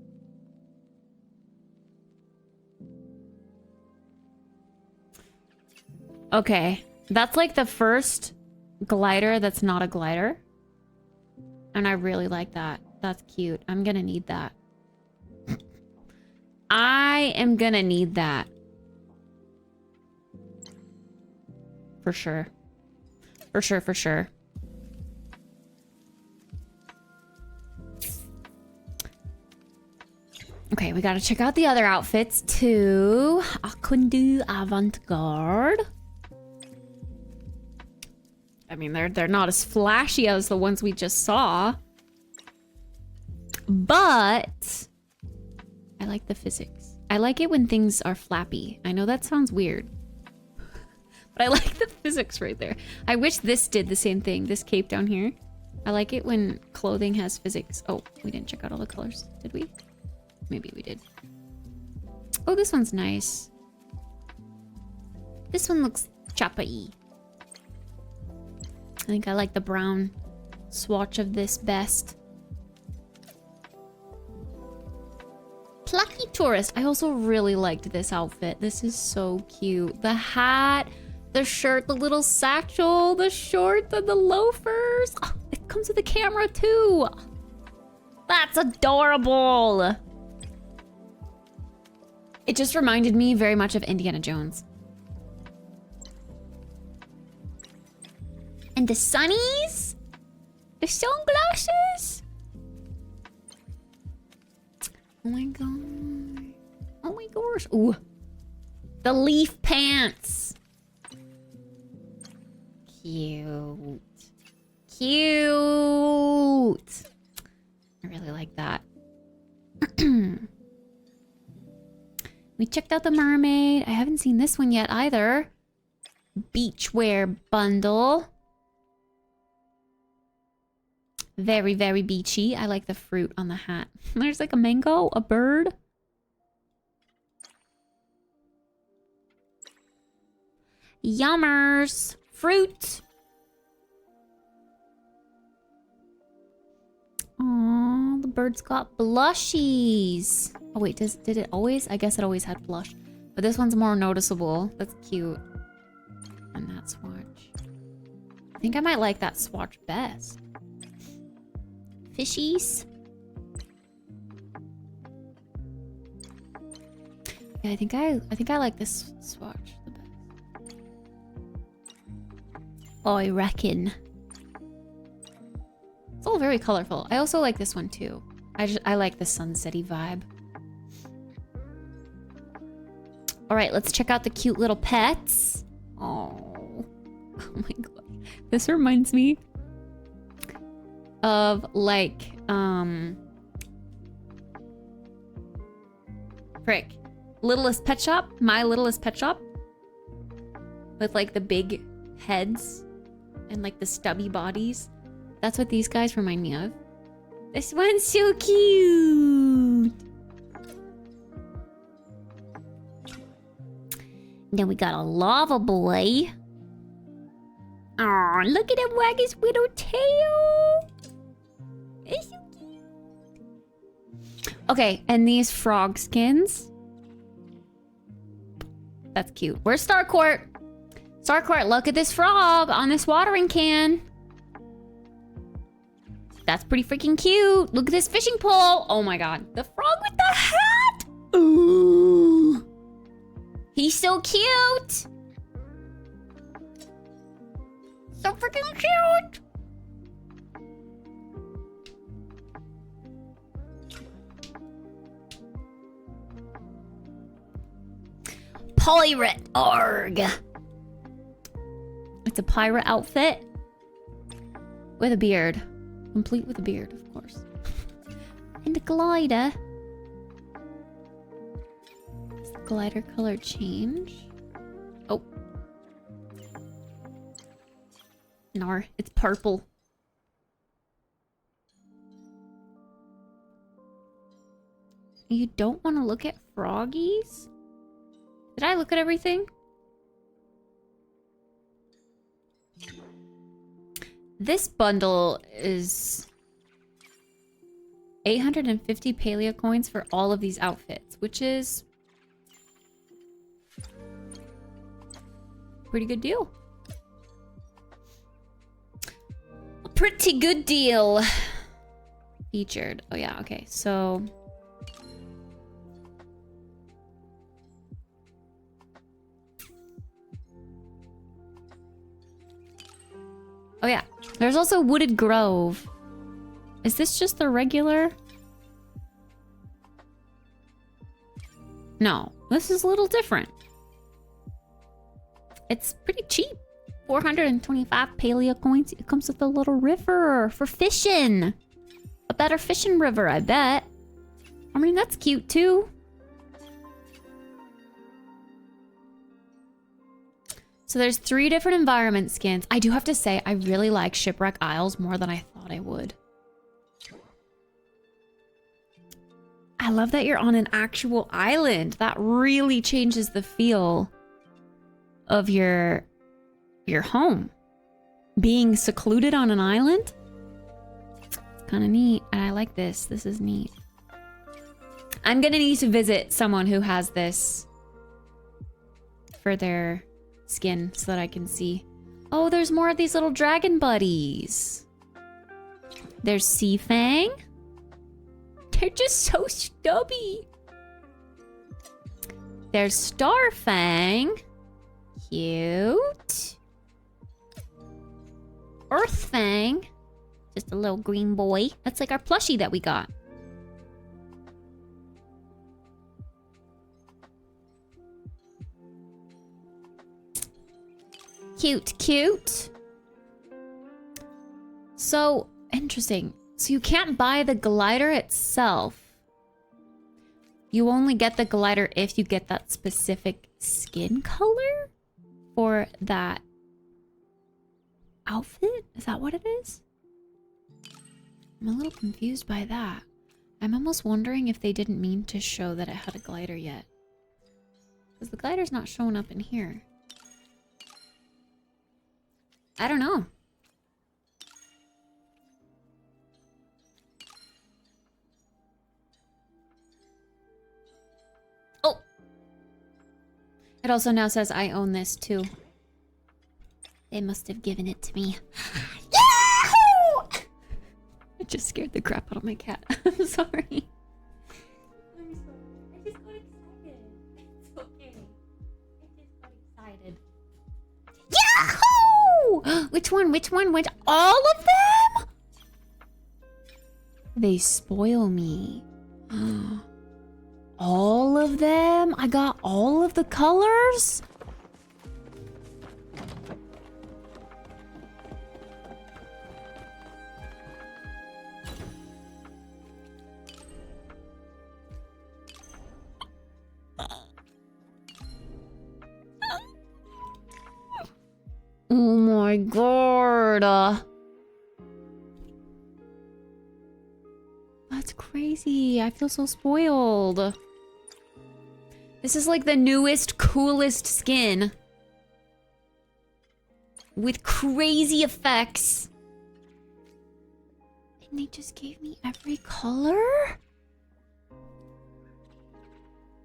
Okay. That's like the first glider that's not a glider. And I really like that. That's cute. I'm gonna need that. I am gonna need that. For sure. For sure, for sure. Okay, we gotta check out the other outfits too. Akundu Avant-Garde. I mean, they're not as flashy as the ones we just saw. But I like the physics. I like it when things are flappy. I know that sounds weird. But I like the physics right there. I wish this did the same thing, this cape down here. I like it when clothing has physics. Oh, we didn't check out all the colors, did we? Maybe we did. Oh, this one's nice. This one looks chapa-y. I think I like the brown swatch of this best. Plucky tourist. I also really liked this outfit. This is so cute. The hat, the shirt, the little satchel, the shorts, and the loafers. Oh, it comes with a camera too. That's adorable. It just reminded me very much of Indiana Jones. And the sunnies? The sunglasses? Oh my god. Oh my gosh. Ooh. The leaf pants. Cute. Cute. I really like that. We checked out the mermaid. I haven't seen this one yet either. Beachwear bundle. Very, very beachy. I like the fruit on the hat. There's like a mango, a bird. Yummers. Fruit. Aww, the bird's got blushies. Oh wait, did it always? I guess it always had blush. But this one's more noticeable. That's cute. And that swatch. I think I might like that swatch best. Fishies. Yeah, I think I like this swatch the best. Oh, I reckon. It's all very colorful. I also like this one too. I like the sunsetty vibe. All right, let's check out the cute little pets. Oh my god. This reminds me of like frick, Littlest Pet Shop, My Littlest Pet Shop, with like the big heads and like the stubby bodies. That's what these guys remind me of. This one's so cute. Then we got a lava boy. Oh, look at him wag his little tail. It's so cute. Okay, and these frog skins. That's cute. Where's Starcourt? Starcourt, look at this frog on this watering can. That's pretty freaking cute. Look at this fishing pole. Oh my god. The frog with the hat. Ooh. He's so cute. So freaking cute. Pirate arg. It's a pirate outfit with a beard. Complete with a beard, of course. And a glider. Does the glider color change? Oh. No, it's purple. You don't want to look at froggies? Did I look at everything? This bundle is 850 paleo coins for all of these outfits, which is a pretty good deal. A pretty good deal. Featured. Oh yeah, okay. So oh yeah, there's also Wooded Grove. Is this just the regular? No, this is a little different. It's pretty cheap. 425 paleo coins. It comes with a little river for fishing. A better fishing river, I bet. I mean, that's cute too. So there's 3 different environment skins. I do have to say, I really like Shipwreck Isles more than I thought I would. I love that you're on an actual island. That really changes the feel of your home. Being secluded on an island? It's kind of neat. And I like this. This is neat. I'm gonna need to visit someone who has this for their skin so that I can see. Oh, there's more of these little dragon buddies. There's Sea Fang. They're just so stubby. There's Star Fang. Cute. Earth Fang. Just a little green boy. That's like our plushie that we got. Cute, cute. So, interesting. So you can't buy the glider itself. You only get the glider if you get that specific skin color for that outfit? Is that what it is? I'm a little confused by that. I'm almost wondering if they didn't mean to show that it had a glider yet. Because the glider's not showing up in here. I don't know. Oh! It also now says I own this too. They must have given it to me. Yahoo! It just scared the crap out of my cat. I'm sorry. I'm sorry. I just got excited. It's okay. I just got excited. Yahoo! Which one? Which one? Which? All of them? They spoil me. All of them? I got all of the colors? Oh my god. That's crazy. I feel so spoiled. This is like the newest, coolest skin. With crazy effects. And they just gave me every color? Oh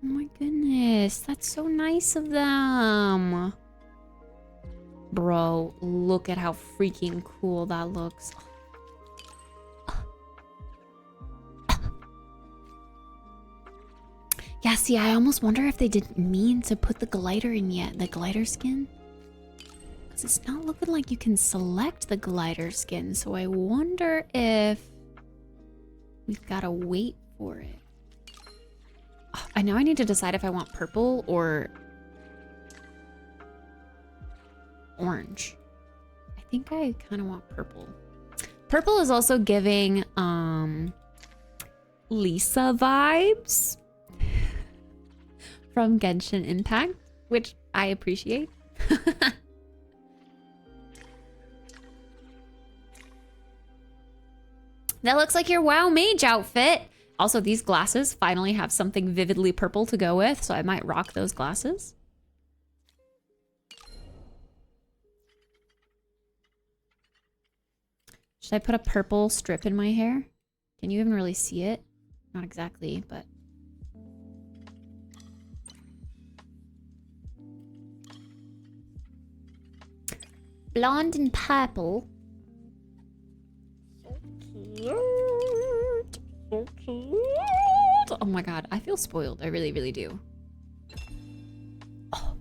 my goodness. That's so nice of them. Bro, look at how freaking cool that looks. See, I almost wonder if they didn't mean to put the glider in yet, the glider skin. Because it's not looking like you can select the glider skin, so I wonder if we've got to wait for it. Oh, I know I need to decide if I want purple or orange. I think I kind of want purple. Purple is also giving Lisa vibes from Genshin Impact, which I appreciate. That looks like your WoW mage outfit. Also, these glasses finally have something vividly purple to go with, so I might rock those glasses. Should I put a purple strip in my hair? Can you even really see it? Not exactly, but... blonde and purple. So cute. So cute. Oh my god, I feel spoiled. I really, really do. Oh.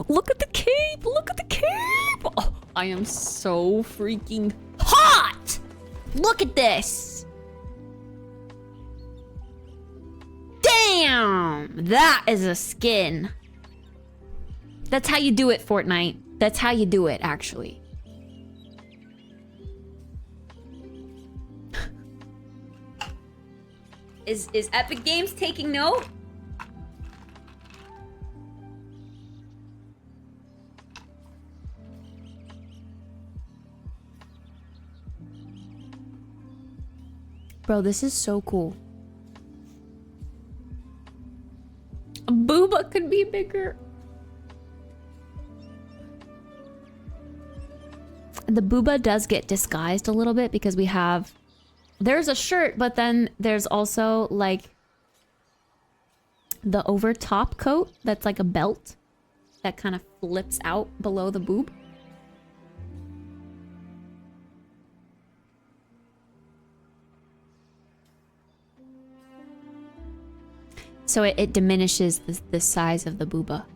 Look at the cape! Look at the cape! Oh, I am so freaking hot! Look at this! Damn! That is a skin. That's how you do it, Fortnite. That's how you do it, actually. Is Epic Games taking note? Bro, this is so cool. A booba could be bigger. The booba does get disguised a little bit because we have... there's a shirt, but then there's also like the over top coat that's like a belt that kind of flips out below the boob. So it diminishes the size of the booba.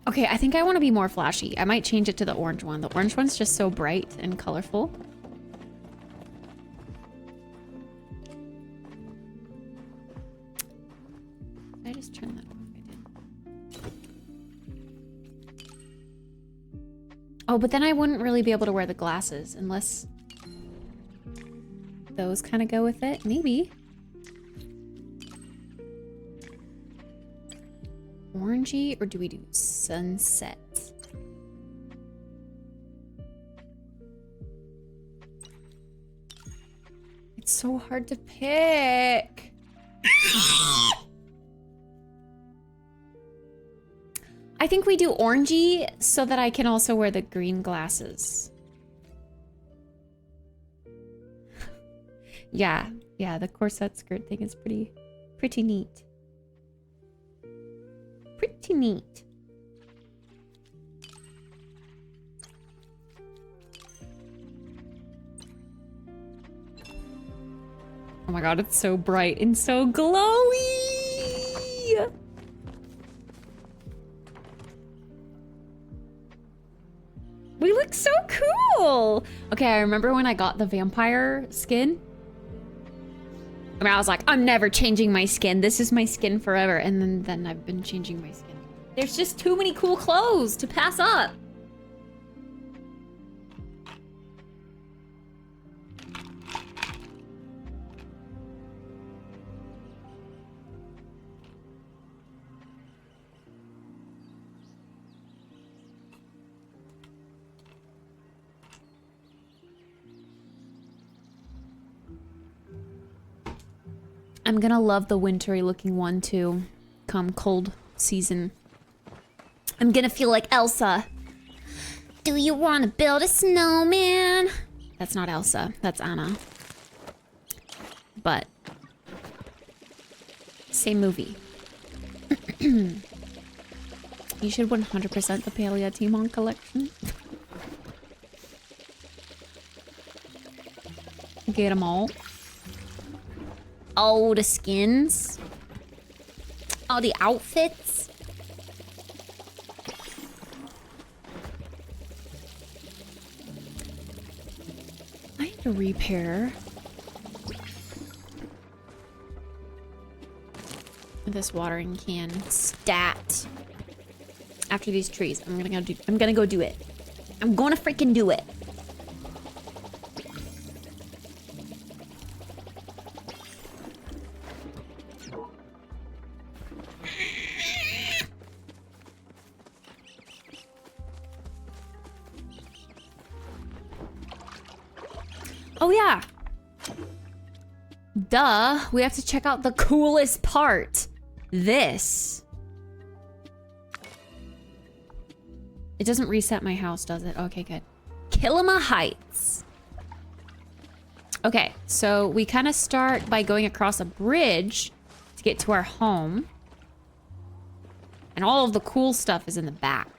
Okay, I think I want to be more flashy. I might change it to the orange one. The orange one's just so bright and colorful. Did I just turn that off? I did. Oh, but then I wouldn't really be able to wear the glasses unless those kind of go with it. Maybe. Orangey, or do we do sunset? It's so hard to pick. I think we do orangey so that I can also wear the green glasses. Yeah, the corset skirt thing is pretty neat. Pretty neat. Oh my god, it's so bright and so glowy! We look so cool! Okay, I remember when I got the vampire skin. I mean, I was like, I'm never changing my skin. This is my skin forever. And then I've been changing my skin. There's just too many cool clothes to pass up. I'm gonna love the wintry looking one too, come cold season. I'm gonna feel like Elsa. Do you want to build a snowman? That's not Elsa, that's Anna. But same movie. You should 100% the Paleotemon collection. Get them all. Oh, the skins. Oh, the outfits. I have to repair this watering can. Stat. After these trees, I'm gonna go do it. I'm gonna freaking do it. Oh yeah. Duh, we have to check out the coolest part. This. It doesn't reset my house, does it? Okay, good. Killima Heights. Okay, so we kind of start by going across a bridge to get to our home. And all of the cool stuff is in the back.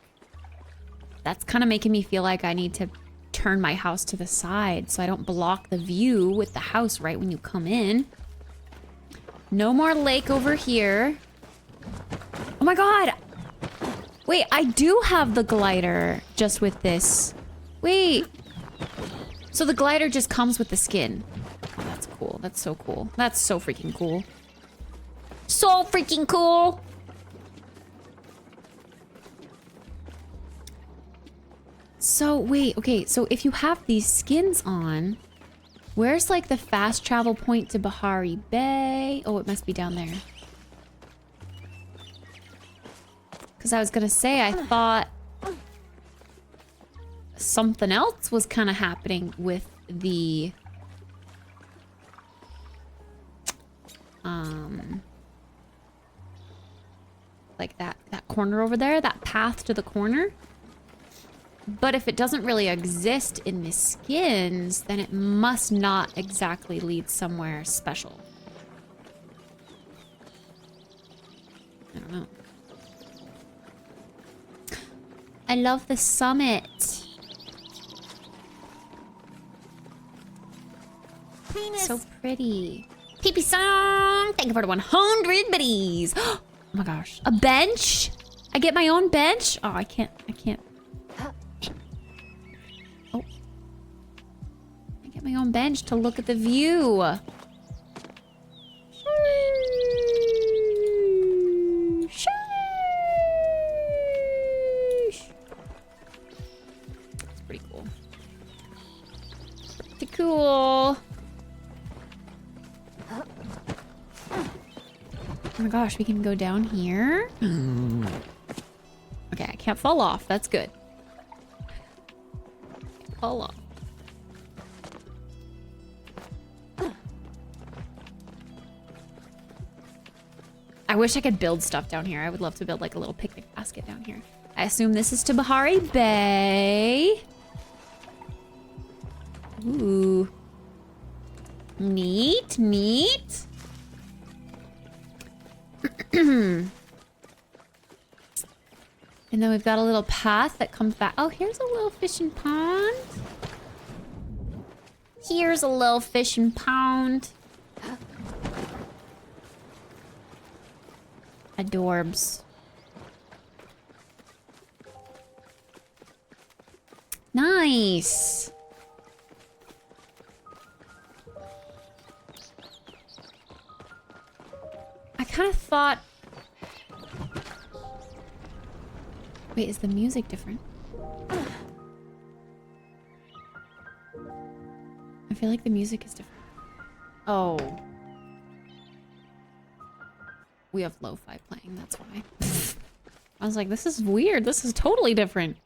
That's kind of making me feel like I need to turn my house to the side so I don't block the view with the house right when you come in. No more lake over here. Oh my god! Wait, I do have the glider just with this. Wait. So the glider just comes with the skin. Oh, that's cool. That's so cool. That's so freaking cool. So freaking cool! So, wait, okay, so if you have these skins on, where's like the fast travel point to Bahari Bay? Oh, it must be down there. Because I was gonna say, I thought something else was kind of happening with the... like that corner over there, that path to the corner. But if it doesn't really exist in the skins, then it must not exactly lead somewhere special. I don't know. I love the summit. Penis. So pretty. Pee-pee song! Thank you for the 100 biddies! Oh my gosh. A bench? I get my own bench? Oh, I can't. Oh. I get my own bench to look at the view. Sheesh. It's pretty cool. Pretty cool. Oh my gosh, we can go down here. Okay, I can't fall off. That's good. Can't fall off. I wish I could build stuff down here. I would love to build like a little picnic basket down here. I assume this is to Bahari Bay. Ooh. Neat, neat. And then we've got a little path that comes back. Oh, here's a little fishing pond. Here's a little fishing pond. Adorbs. Nice. I kind of thought... Wait, is the music different? I feel like the music is different. Oh. We have lo-fi playing, that's why. I was like, this is weird. This is totally different.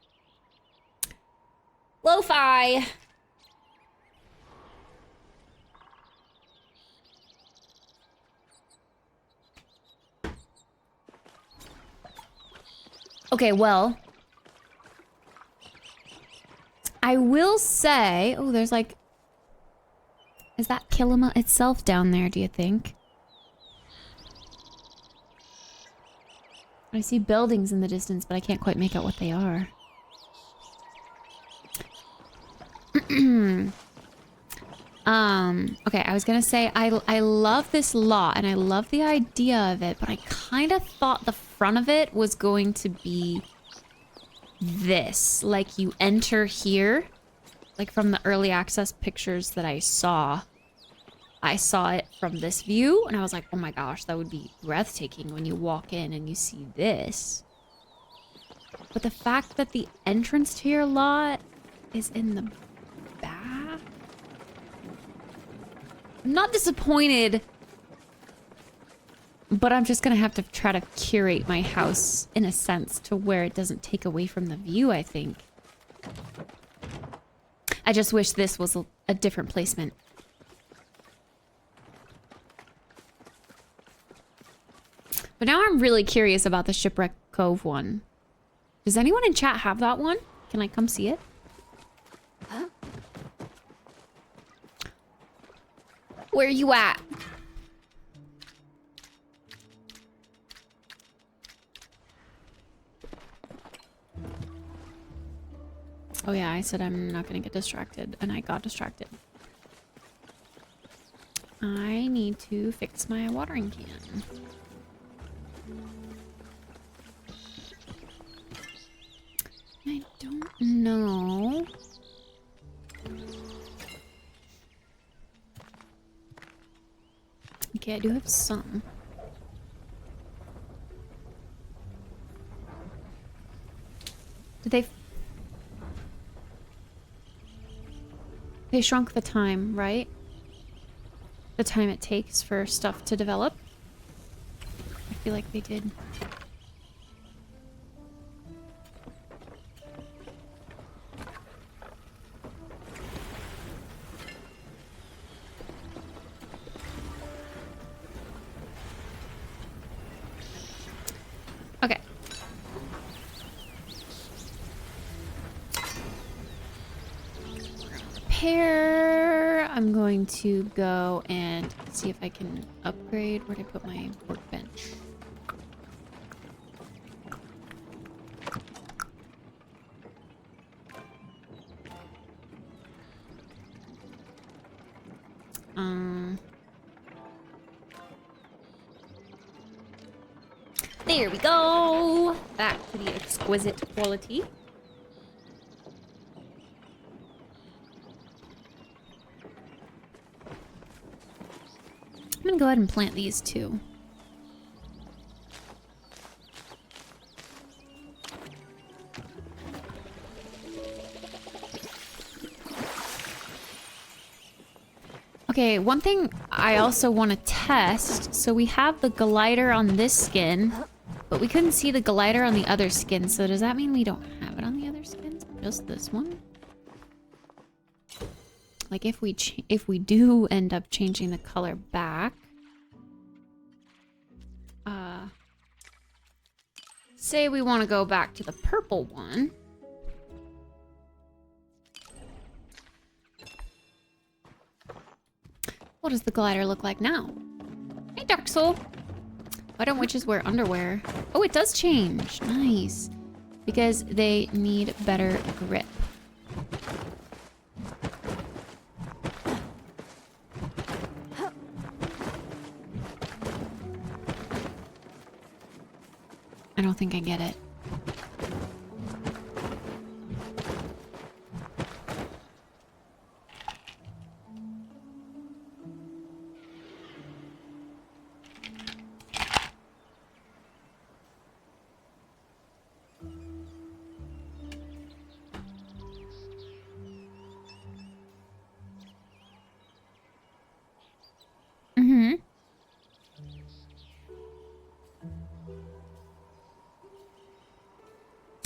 Lo-fi! Okay, well, I will say, oh, there's like, is that Killima itself down there, do you think? I see buildings in the distance, but I can't quite make out what they are. Okay, I was gonna say I love this lot and I love the idea of it, but I kind of thought the front of it was going to be this. Like you enter here, like from the early access pictures that I saw it from this view and I was like, oh my gosh, that would be breathtaking when you walk in and you see this. But the fact that the entrance to your lot is in the back, I'm not disappointed, but I'm just gonna have to try to curate my house in a sense to where it doesn't take away from the view, I think. I just wish this was a different placement. But now I'm really curious about the Shipwreck Cove one. Does anyone in chat have that one? Can I come see it? Huh? Where are you at? Oh yeah, I said I'm not gonna get distracted, and I got distracted. I need to fix my watering can. I don't know. Okay, I do have some. Did they shrunk the time, right? The time it takes for stuff to develop? I feel like they did. Okay. Repair. I'm going to go and see if I can upgrade. Where'd I put my workbench? There we go. Back to the exquisite quality. I'm gonna go ahead and plant these too. Okay, one thing I also want to test. So we have the glider on this skin, but we couldn't see the glider on the other skin. So does that mean we don't have it on the other skins? Just this one? Like if we do end up changing the color back, say we want to go back to the purple one. What does the glider look like now? Hey, Dark Soul. Why don't witches wear underwear? Oh, it does change. Nice. Because they need better grip. I don't think I get it.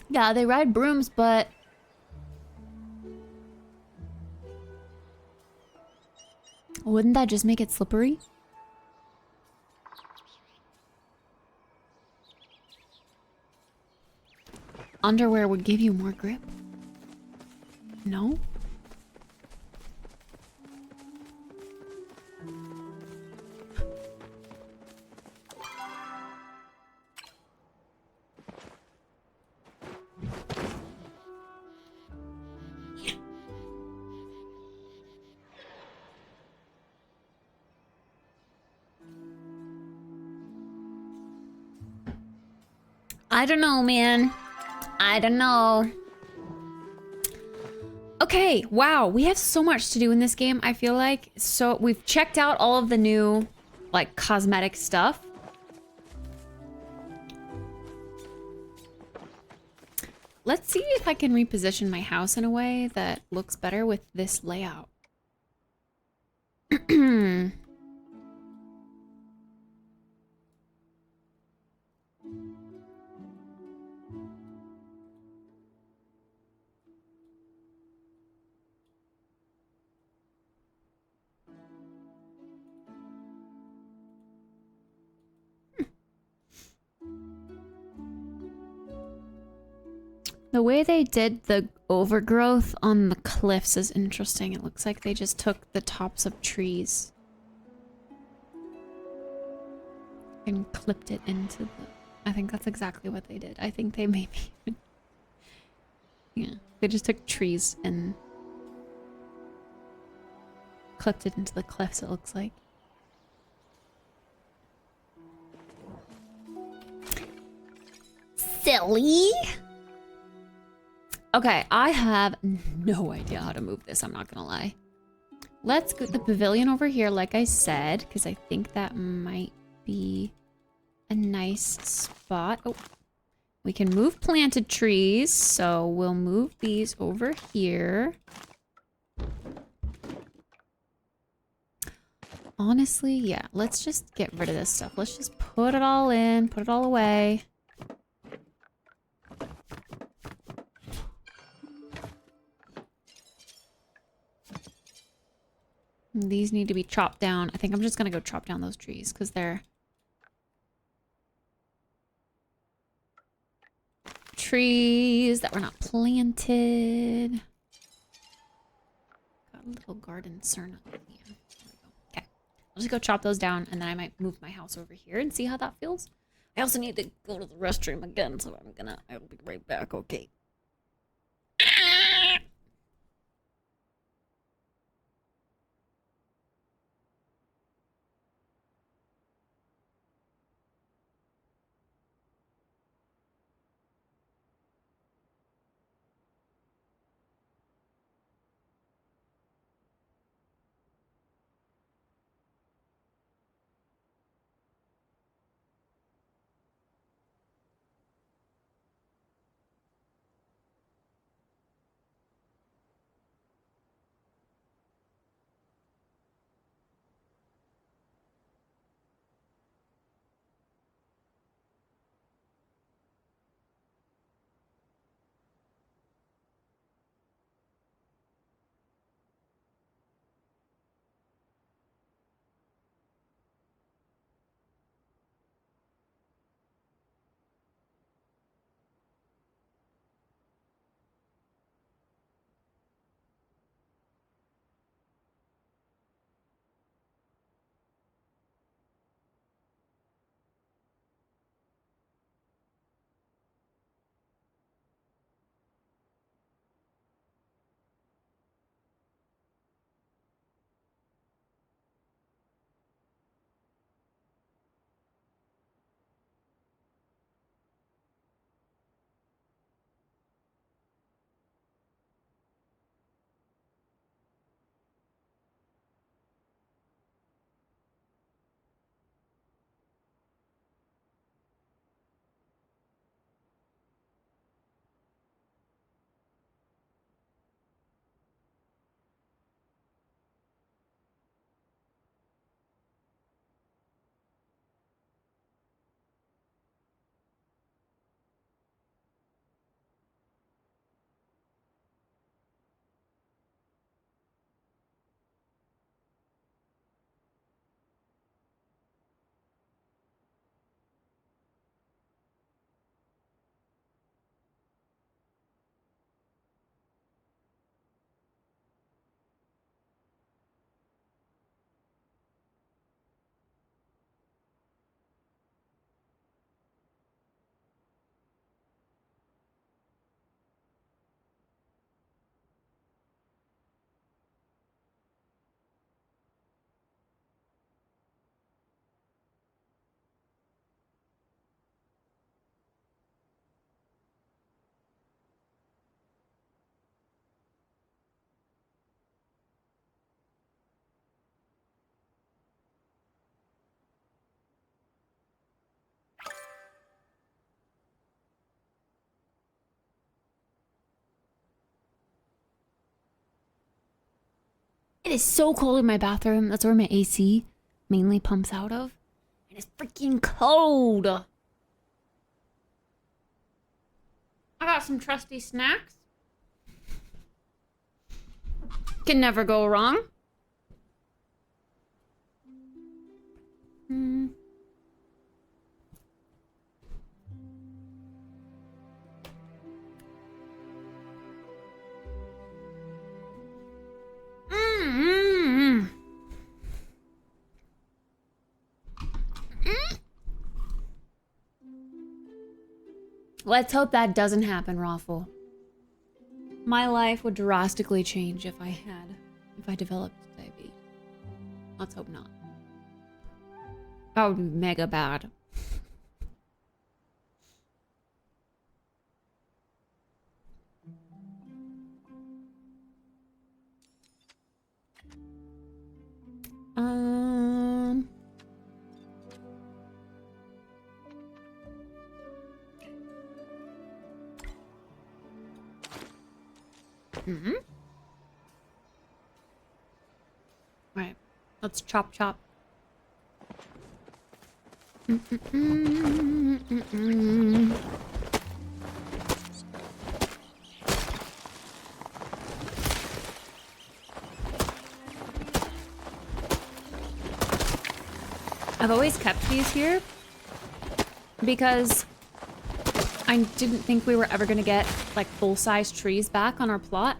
Yeah, they ride brooms, but wouldn't that just make it slippery? Underwear would give you more grip. No? I don't know, man. I don't know. Okay, wow, we have so much to do in this game, I feel like. So we've checked out all of the new, like, cosmetic stuff. Let's see if I can reposition my house in a way that looks better with this layout. The way they did the overgrowth on the cliffs is interesting. It looks like they just took the tops of trees and clipped it into the... I think that's exactly what they did. I think they maybe... yeah, they just took trees and clipped it into the cliffs, it looks like. Silly! Okay, I have no idea how to move this, I'm not gonna lie. Let's get the pavilion over here, like I said, because I think that might be a nice spot. Oh, we can move planted trees, so we'll move these over here. Honestly, yeah, let's just get rid of this stuff. Let's just put it all in, put it all away. These need to be chopped down. I think I'm just gonna go chop down those trees because they're trees that were not planted. Got a little garden cern up here. There we go. Okay, I'll just go chop those down and then I might move my house over here and see how that feels. I also need to go to the restroom again, so I'll be right back, okay. It is so cold in my bathroom. That's where my AC mainly pumps out of. And it's freaking cold. I got some trusty snacks. Can never go wrong. Let's hope that doesn't happen, Raffle. My life would drastically change if I developed diabetes. Let's hope not. That would be mega bad. Right. Let's chop chop. I've always kept these here because I didn't think we were ever gonna get like full-size trees back on our plot.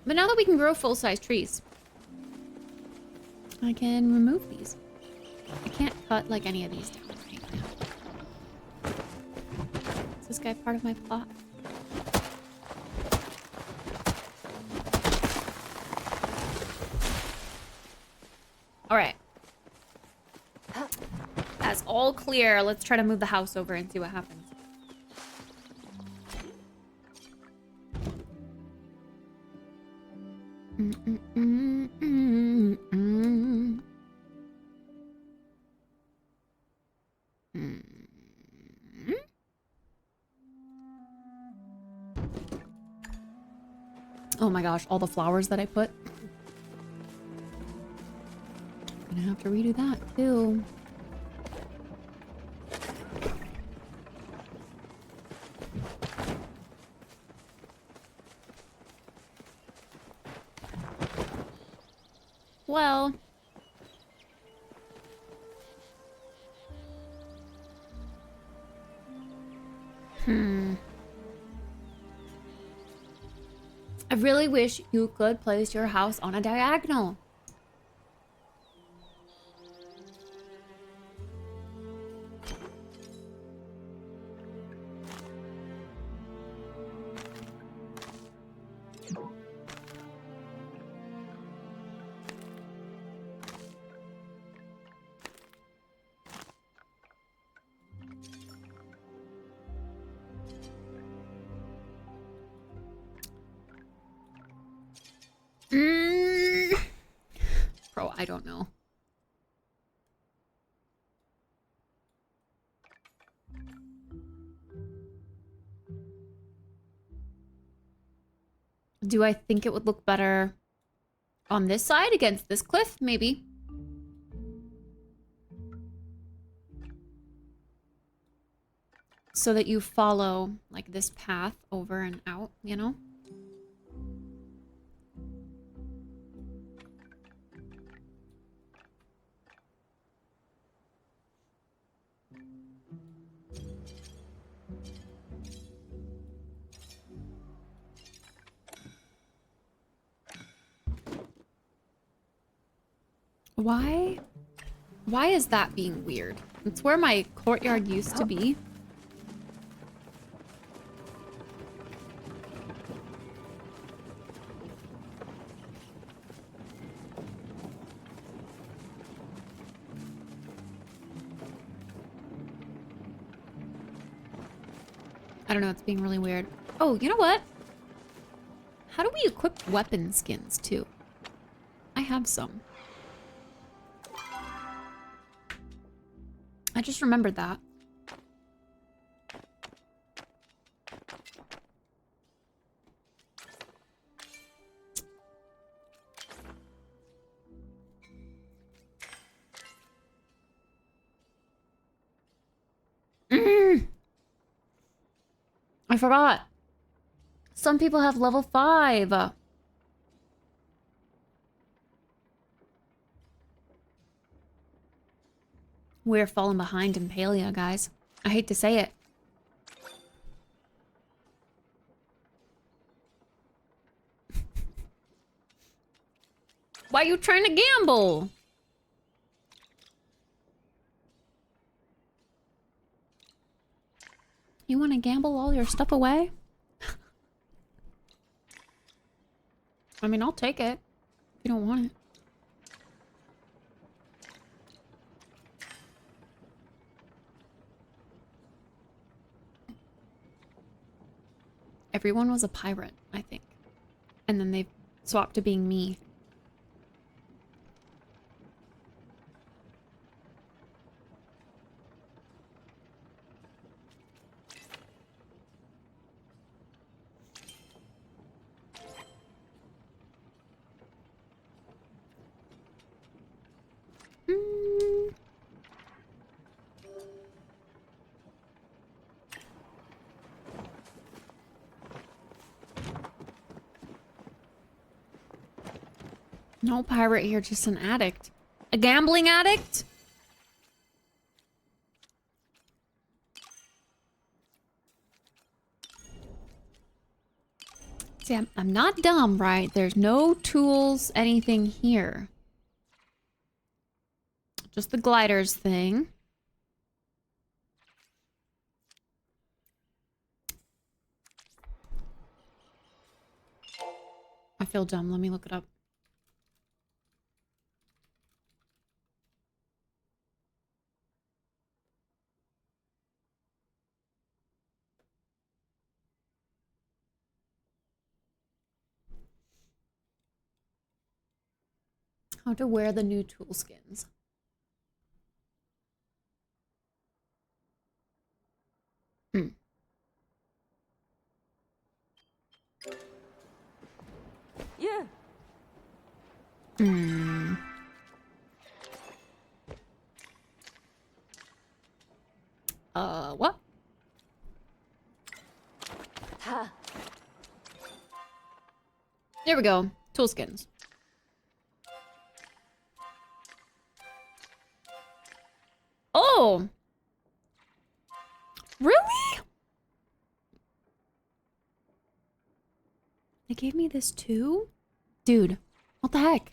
But now that we can grow full-size trees, I can remove these. I can't cut like any of these down right now. Is this guy part of my plot? All right. That's all clear. Let's try to move the house over and see what happens. Oh my gosh, all the flowers that I put. Gonna have to redo that too. Well, I really wish you could place your house on a diagonal. Bro, I don't know. Do I think it would look better on this side against this cliff? Maybe. So that you follow like this path over and out, you know? Why is that being weird? It's where my courtyard used to be. I don't know, it's being really weird. Oh, you know what? How do we equip weapon skins too? I have some. I just remembered that. I forgot. Some people have level 5. We're falling behind in Palia, guys. I hate to say it. Why are you trying to gamble? You want to gamble all your stuff away? I mean, I'll take it. If you don't want it. Everyone was a pirate, I think. And then they swapped to being me. No pirate here, just an addict. A gambling addict? See, I'm not dumb, right? There's no tools, anything here. Just the gliders thing. I feel dumb. Let me look it up. How to wear the new tool skins. Yeah. What? Ha. There we go. Tool skins. Oh! Really? They gave me this too? Dude, what the heck?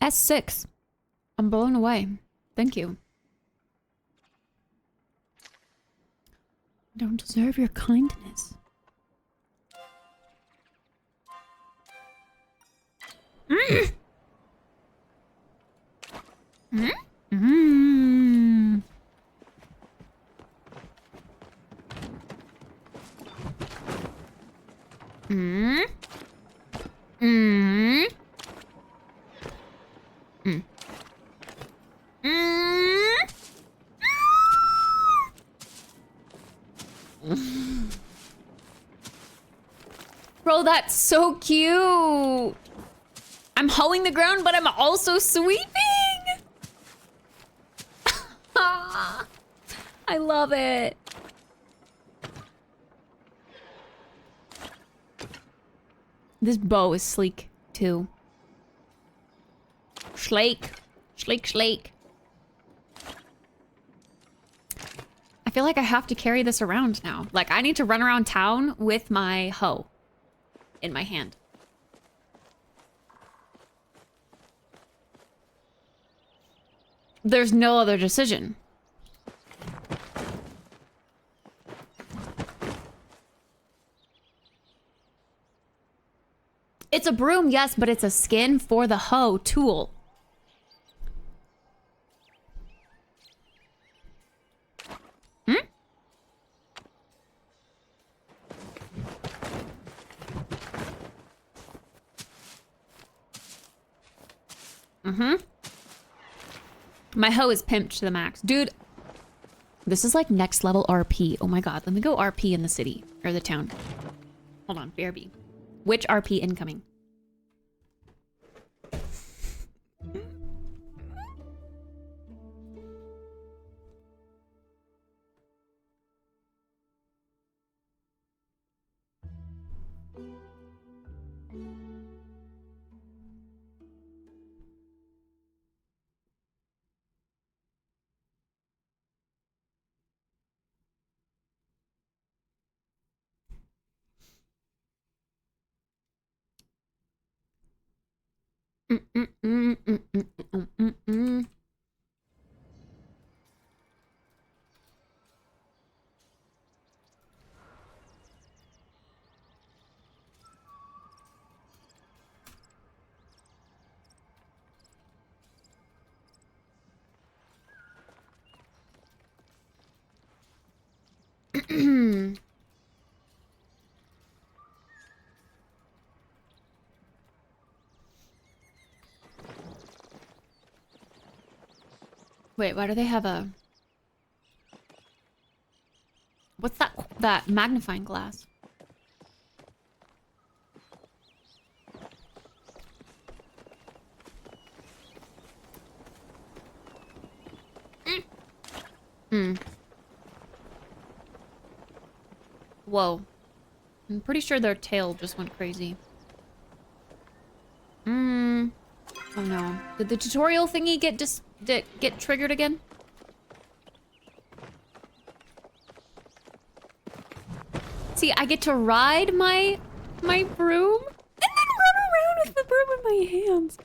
S6. I'm blown away. Thank you. I don't deserve your kindness. Mm. Mm. Mm. Mm. Mm. Mm. Mm. Bro, that's so cute. I'm hoeing the ground, but I'm also sweeping. I love it. This bow is sleek, too. Schlake. Schlake, schlake. I feel like I have to carry this around now. Like, I need to run around town with my hoe in my hand. There's no other decision. It's a broom, yes, but it's a skin for the hoe tool. Hmm? Mm-hmm. My hoe is pimped to the max. Dude, this is like next level RP. Oh my god, let me go RP in the city. Or the town. Hold on, BRB. Which RP incoming? Wait, why do they have a... What's that magnifying glass? Whoa. I'm pretty sure their tail just went crazy. Oh no. Did the tutorial thingy get triggered again? See, I get to ride my broom and then run around with the broom in my hands.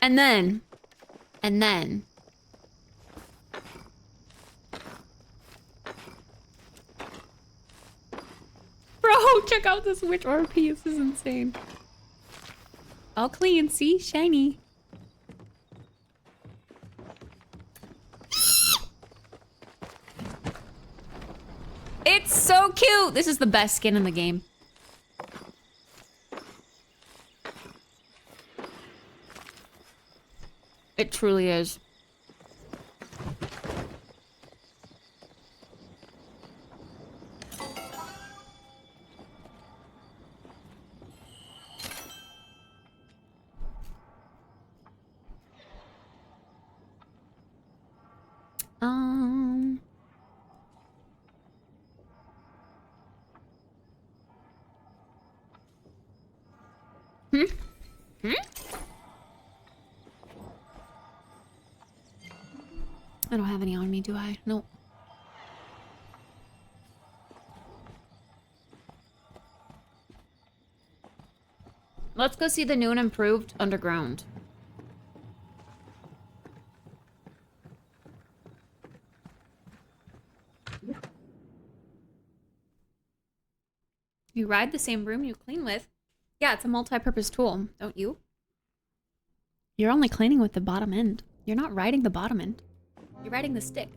And then bro, check out this witch RP. This is insane. All clean, see? Shiny. It's so cute! This is the best skin in the game. It truly is. I don't have any on me, do I? Nope. Let's go see the new and improved underground. You ride the same broom you clean with. Yeah, it's a multi-purpose tool, don't you? You're only cleaning with the bottom end. You're not riding the bottom end. You're riding the stick.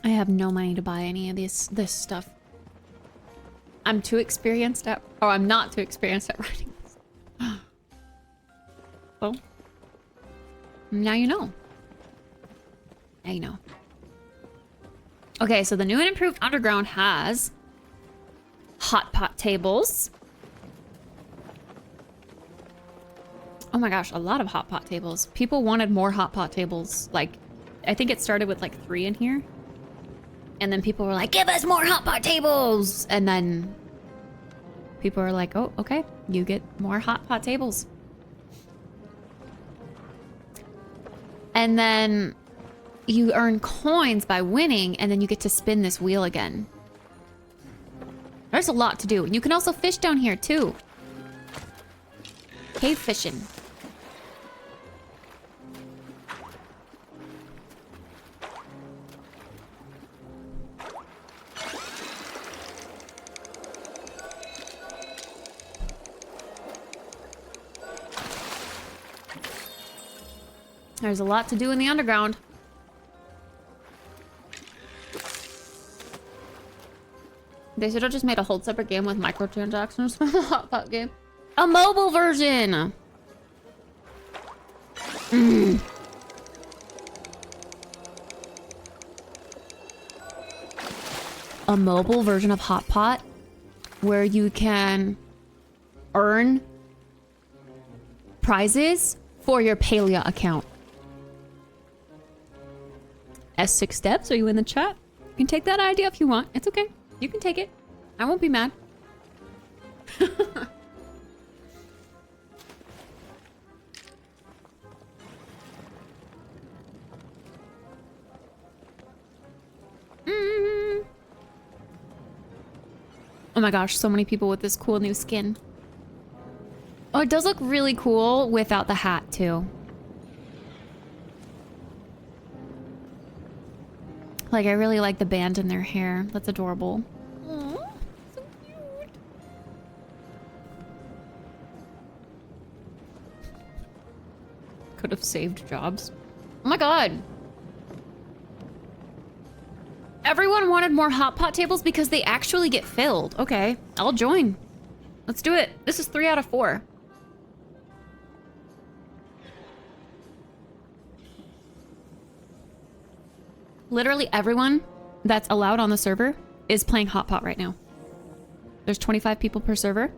I have no money to buy any of this stuff. I'm too experienced at... Oh, I'm not too experienced at riding this. Well, now you know. Now you know. Okay, so the new and improved underground has hot pot tables. Oh my gosh, a lot of hot pot tables. People wanted more hot pot tables. Like, I think it started with like 3 in here. And then people were like, give us more hot pot tables! And then people were like, oh, okay, you get more hot pot tables. And then you earn coins by winning, and then you get to spin this wheel again. There's a lot to do. You can also fish down here, too. Cave fishing. There's a lot to do in the underground. They should have just made a whole separate game with microtransactions from the hot pot game. A mobile version. A mobile version of Hot Pot where you can earn prizes for your Palia account. S6 steps, are you in the chat? You can take that idea if you want. It's okay. You can take it. I won't be mad. Oh my gosh, so many people with this cool new skin. Oh, it does look really cool without the hat too. Like, I really like the band in their hair. That's adorable. Aww, so cute. Could have saved jobs. Oh my god. Everyone wanted more hot pot tables because they actually get filled. Okay, I'll join. Let's do it. This is 3 out of 4. Literally everyone that's allowed on the server is playing hot pot right now. There's 25 people per server.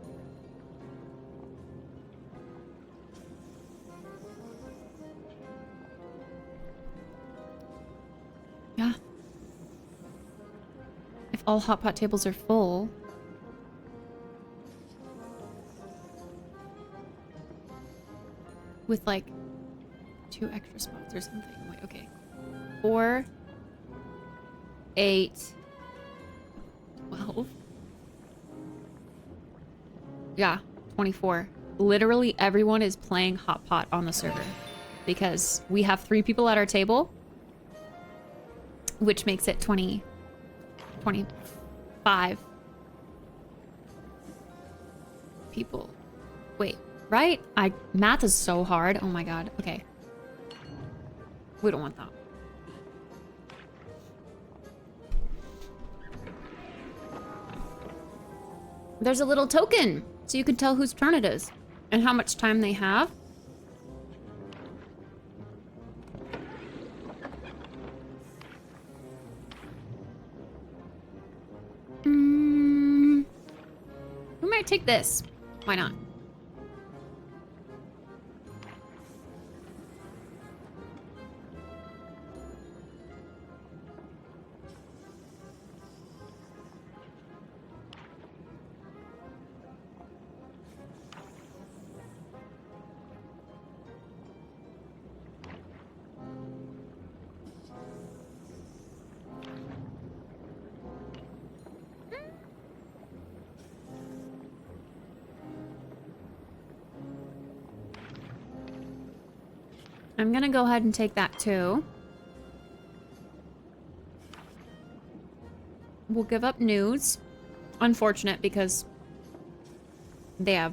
Yeah. If all hot pot tables are full. With like 2 extra spots or something. Wait, okay. 4, 8, 12. Yeah, 24. Literally everyone is playing hot pot on the server because we have 3 people at our table, which makes it 25 people. Wait, right? Math is so hard. Oh my god. Okay. We don't want that. There's a little token, so you can tell whose turn it is and how much time they have. We might take this. Why not? I'm gonna go ahead and take that too. We'll give up news. Unfortunate because they have